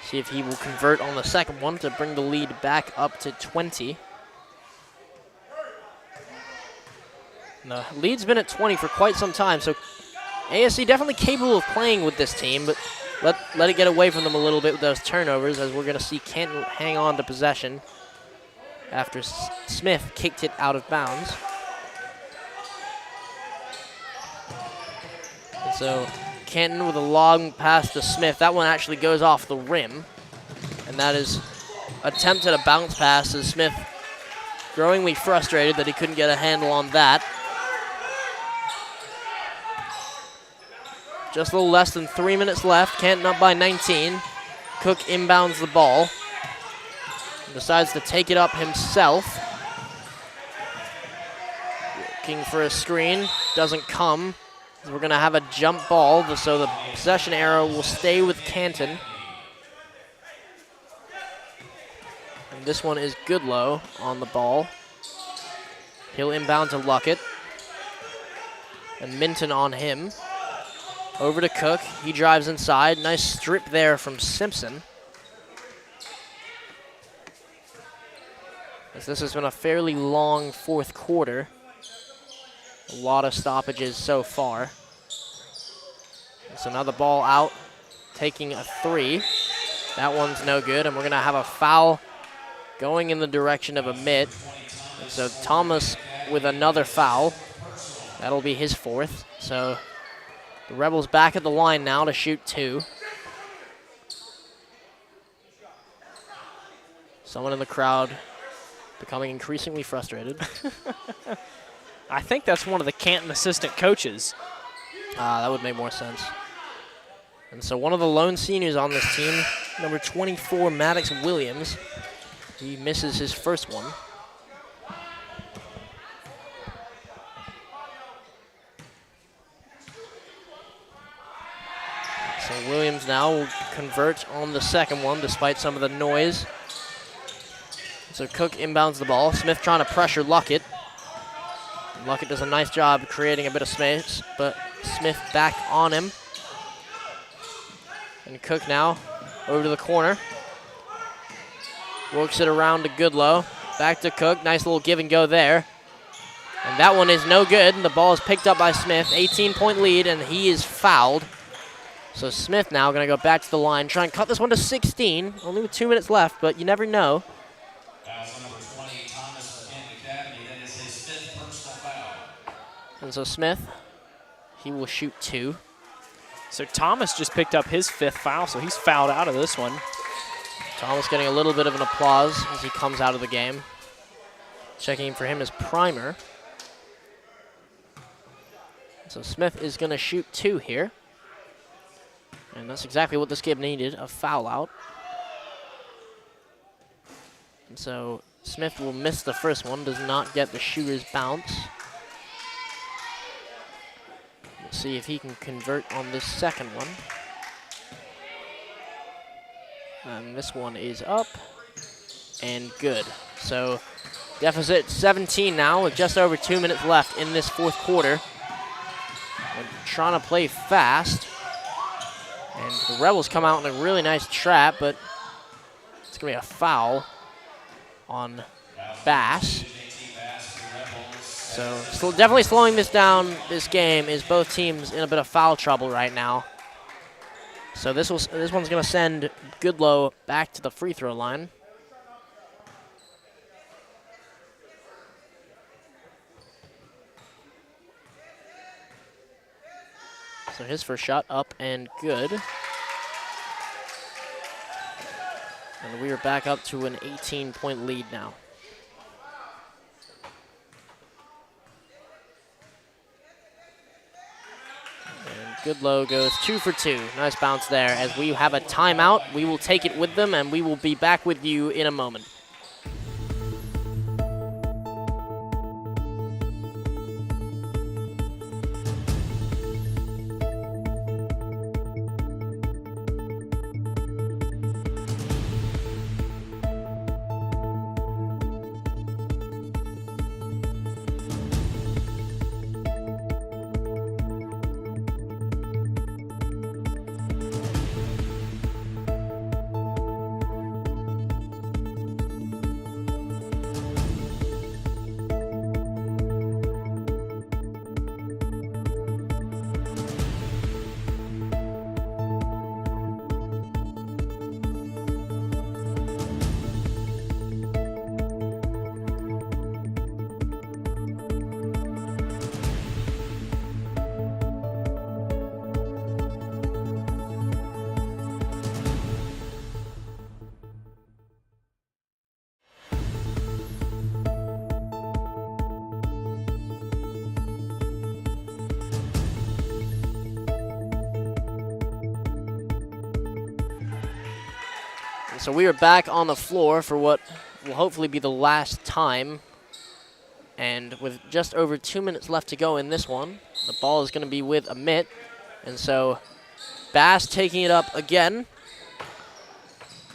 S4: see if he will convert on the second one to bring the lead back up to 20. The lead's been at 20 for quite some time, so ASC definitely capable of playing with this team, but let it get away from them a little bit with those turnovers, as we're going to see Canton hang on to possession after Smith kicked it out of bounds. And so Canton with a long pass to Smith. That one actually goes off the rim, and that is attempt at a bounce pass as Smith growingly frustrated that he couldn't get a handle on that. Just a little less than 3 minutes left. Canton up by 19. Cook inbounds the ball. Decides to take it up himself. Looking for a screen. Doesn't come. We're going to have a jump ball, so the possession arrow will stay with Canton. And this one is Goodlow on the ball. He'll inbound to Luckett. And Minton on him. Over to Cook. He drives inside. Nice strip there from Simpson. As this has been a fairly long fourth quarter. A lot of stoppages so far. So now the ball out, taking a 3. That one's no good, and we're going to have a foul going in the direction of Amite. And so Thomas with another foul. That'll be his 4th. So the Rebels back at the line now to shoot 2. Someone in the crowd becoming increasingly frustrated.
S1: I think that's one of the Canton assistant coaches.
S4: That would make more sense. And so one of the lone seniors on this team, number 24, Maddox Williams, he misses his first one. So Williams now will convert on the second one despite some of the noise. So Cook inbounds the ball. Smith trying to pressure Luckett. Luckett does a nice job creating a bit of space, but Smith back on him. And Cook now over to the corner. Works it around to Goodlow. Back to Cook. Nice little give and go there. And that one is no good. And the ball is picked up by Smith. 18-point lead, and he is fouled. So Smith now going to go back to the line, try and cut this one to 16. Only with 2 minutes left, but you never know.
S2: Foul number 20, Thomas for Canton Academy. That is his 5th personal foul.
S4: And so Smith, he will shoot 2.
S1: So Thomas just picked up his 5th foul, so he's fouled out of this one.
S4: Thomas getting a little bit of an applause as he comes out of the game. Checking in for him is Primer. So Smith is going to shoot 2 here. And that's exactly what this game needed, a foul out. And so Smith will miss the first one, does not get the shooter's bounce. We'll see if he can convert on this second one. And this one is up and good. So deficit 17 now with just over 2 minutes left in this fourth quarter. We're trying to play fast. And the Rebels come out in a really nice trap, but it's going to be a foul on Bass. So definitely slowing this down, this game, is both teams in a bit of foul trouble right now. So this one's going to send Goodlow back to the free throw line. So his first shot up and good. And we are back up to an 18-point lead now. Goodlow goes 2 for 2. Nice bounce there. As we have a timeout, we will take it with them, and we will be back with you in a moment. So we are back on the floor for what will hopefully be the last time. And with just over 2 minutes left to go in this one, the ball is going to be with Amite. And so Bass taking it up again.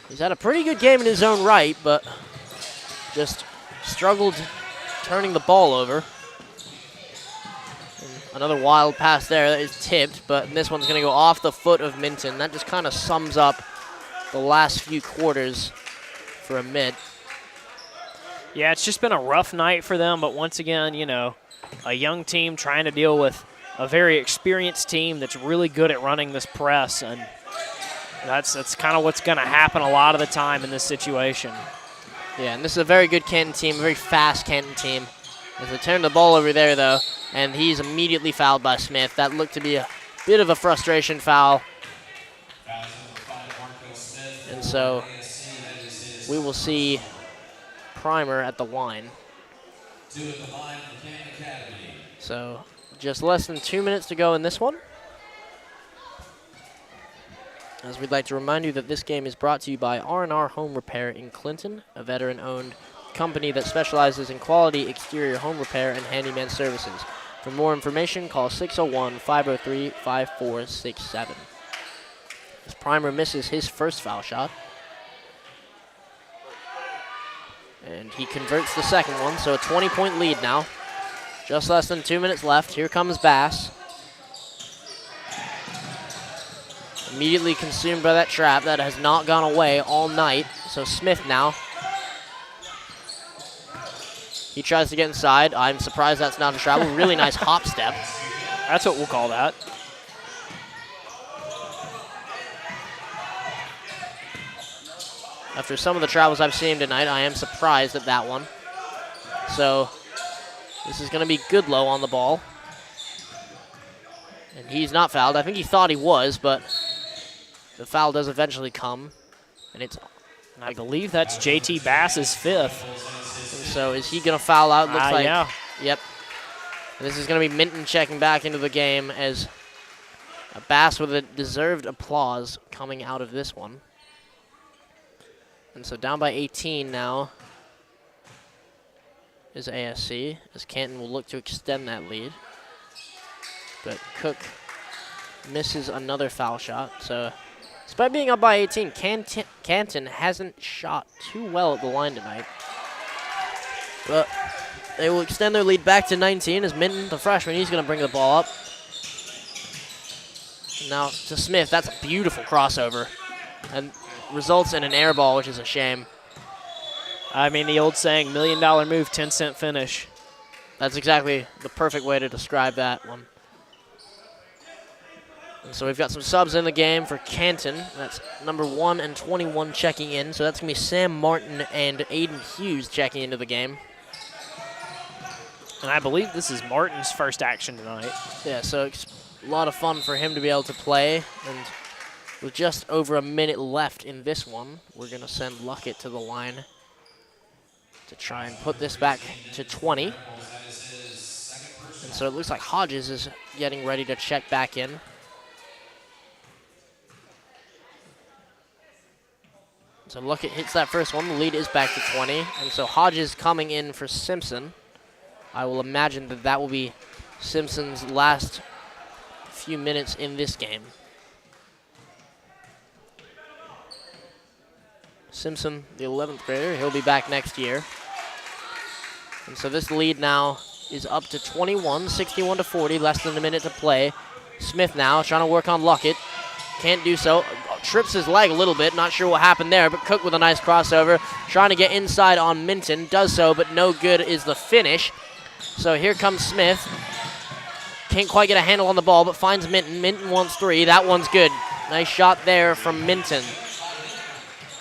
S4: He's had a pretty good game in his own right, but just struggled turning the ball over. And another wild pass there that is tipped, but this one's going to go off the foot of Minton. That just kind of sums up the last few quarters for Amite.
S1: Yeah, it's just been a rough night for them, but once again, you know, a young team trying to deal with a very experienced team that's really good at running this press, and that's kind of what's going to happen a lot of the time in this situation.
S4: Yeah, and this is a very good Canton team, a very fast Canton team. As they turn the ball over there, though, and he's immediately fouled by Smith. That looked to be a bit of a frustration foul. And so we will see Primer at the line. So just less than 2 minutes to go in this one. As we'd like to remind you that this game is brought to you by R&R Home Repair in Clinton, a veteran-owned company that specializes in quality exterior home repair and handyman services. For more information, call 601-503-5467. As Primer misses his first foul shot. And he converts the second one, so a 20-point lead now. Just less than 2 minutes left. Here comes Bass. Immediately consumed by that trap that has not gone away all night. So Smith now. He tries to get inside. I'm surprised that's not a travel. Really nice hop step.
S1: That's what we'll call that.
S4: After some of the travels I've seen tonight, I am surprised at that one. So this is going to be Goodlow on the ball. And he's not fouled. I think he thought he was, but the foul does eventually come. And
S1: I believe that's JT Bass's fifth.
S4: And so is he going to foul out? Looks like,
S1: yeah.
S4: Yep. And this is going to be Minton checking back into the game as Bass with a deserved applause coming out of this one. And so down by 18 now is ASC, as Canton will look to extend that lead. But Cook misses another foul shot. So despite being up by 18, Canton hasn't shot too well at the line tonight. But they will extend their lead back to 19 as Minton, the freshman, he's going to bring the ball up. Now to Smith, that's a beautiful crossover. And results in an air ball, which is a shame.
S1: I mean, the old saying, $1 million move, 10-cent finish.
S4: That's exactly the perfect way to describe that one. And so we've got some subs in the game for Canton. That's number 1 and 21 checking in. So that's going to be Sam Martin and Aiden Hughes checking into the game.
S1: And I believe this is Martin's first action tonight.
S4: Yeah, so it's a lot of fun for him to be able to play. And with just over a minute left in this one, we're going to send Luckett to the line to try and put this back to 20. And so it looks like Hodges is getting ready to check back in. So Luckett hits that first one. The lead is back to 20. And so Hodges coming in for Simpson. I will imagine that that will be Simpson's last few minutes in this game. Simpson, the 11th grader, he'll be back next year. And so this lead now is up to 21, 61-40, less than a minute to play. Smith now trying to work on Luckett. Can't do so. Trips his leg a little bit, not sure what happened there, but Cook with a nice crossover. Trying to get inside on Minton, does so, but no good is the finish. So here comes Smith. Can't quite get a handle on the ball, but finds Minton. Minton wants 3. That one's good. Nice shot there from Minton.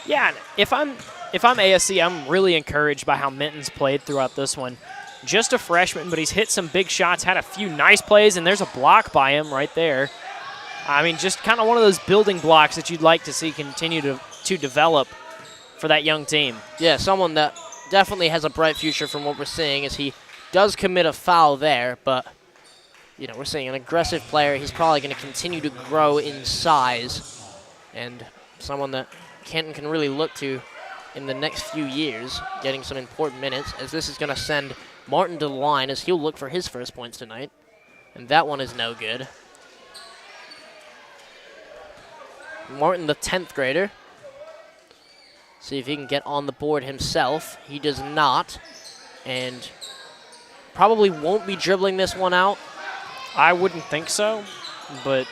S1: Yeah, if I'm ASC, I'm really encouraged by how Minton's played throughout this one. Just a freshman, but he's hit some big shots, had a few nice plays, and there's a block by him right there. I mean, just kind of one of those building blocks that you'd like to see continue to develop for that young team.
S4: Yeah, someone that definitely has a bright future from what we're seeing, as he does commit a foul there, but you know, we're seeing an aggressive player. He's probably going to continue to grow in size, and someone that Canton can really look to in the next few years, getting some important minutes, as this is going to send Martin to the line as he'll look for his first points tonight. And that one is no good. Martin, the 10th grader. See if he can get on the board himself. He does not. And probably won't be dribbling this one out.
S1: I wouldn't think so, but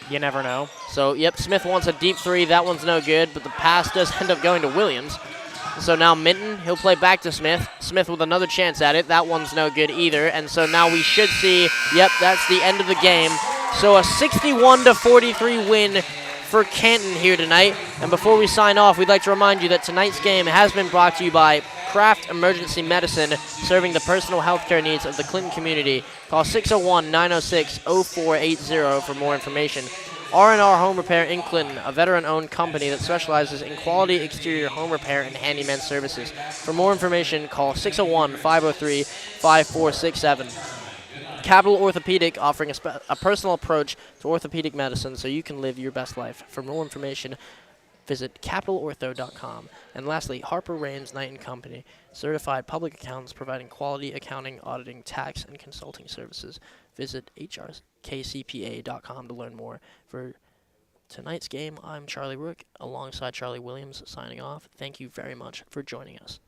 S1: you never know.
S4: So, yep, Smith wants a deep 3. That one's no good, but the pass does end up going to Williams. So now Minton, he'll play back to Smith. Smith with another chance at it. That one's no good either. And so now we should see, yep, that's the end of the game. So a 61-43 win for Canton here tonight. And before we sign off, we'd like to remind you that tonight's game has been brought to you by Kraft Emergency Medicine, serving the personal health care needs of the Clinton community. Call 601-906-0480 for more information. R&R Home Repair in Clinton, a veteran-owned company that specializes in quality exterior home repair and handyman services. For more information, call 601-503-5467. Capital Orthopedic, offering a personal approach to orthopedic medicine so you can live your best life. For more information, visit capitalortho.com. And lastly, Harper Raines Knight & Company, certified public accountants providing quality accounting, auditing, tax, and consulting services. Visit hrkcpa.com to learn more. For tonight's game, I'm Charlie Rook, alongside Charlie Williams, signing off. Thank you very much for joining us.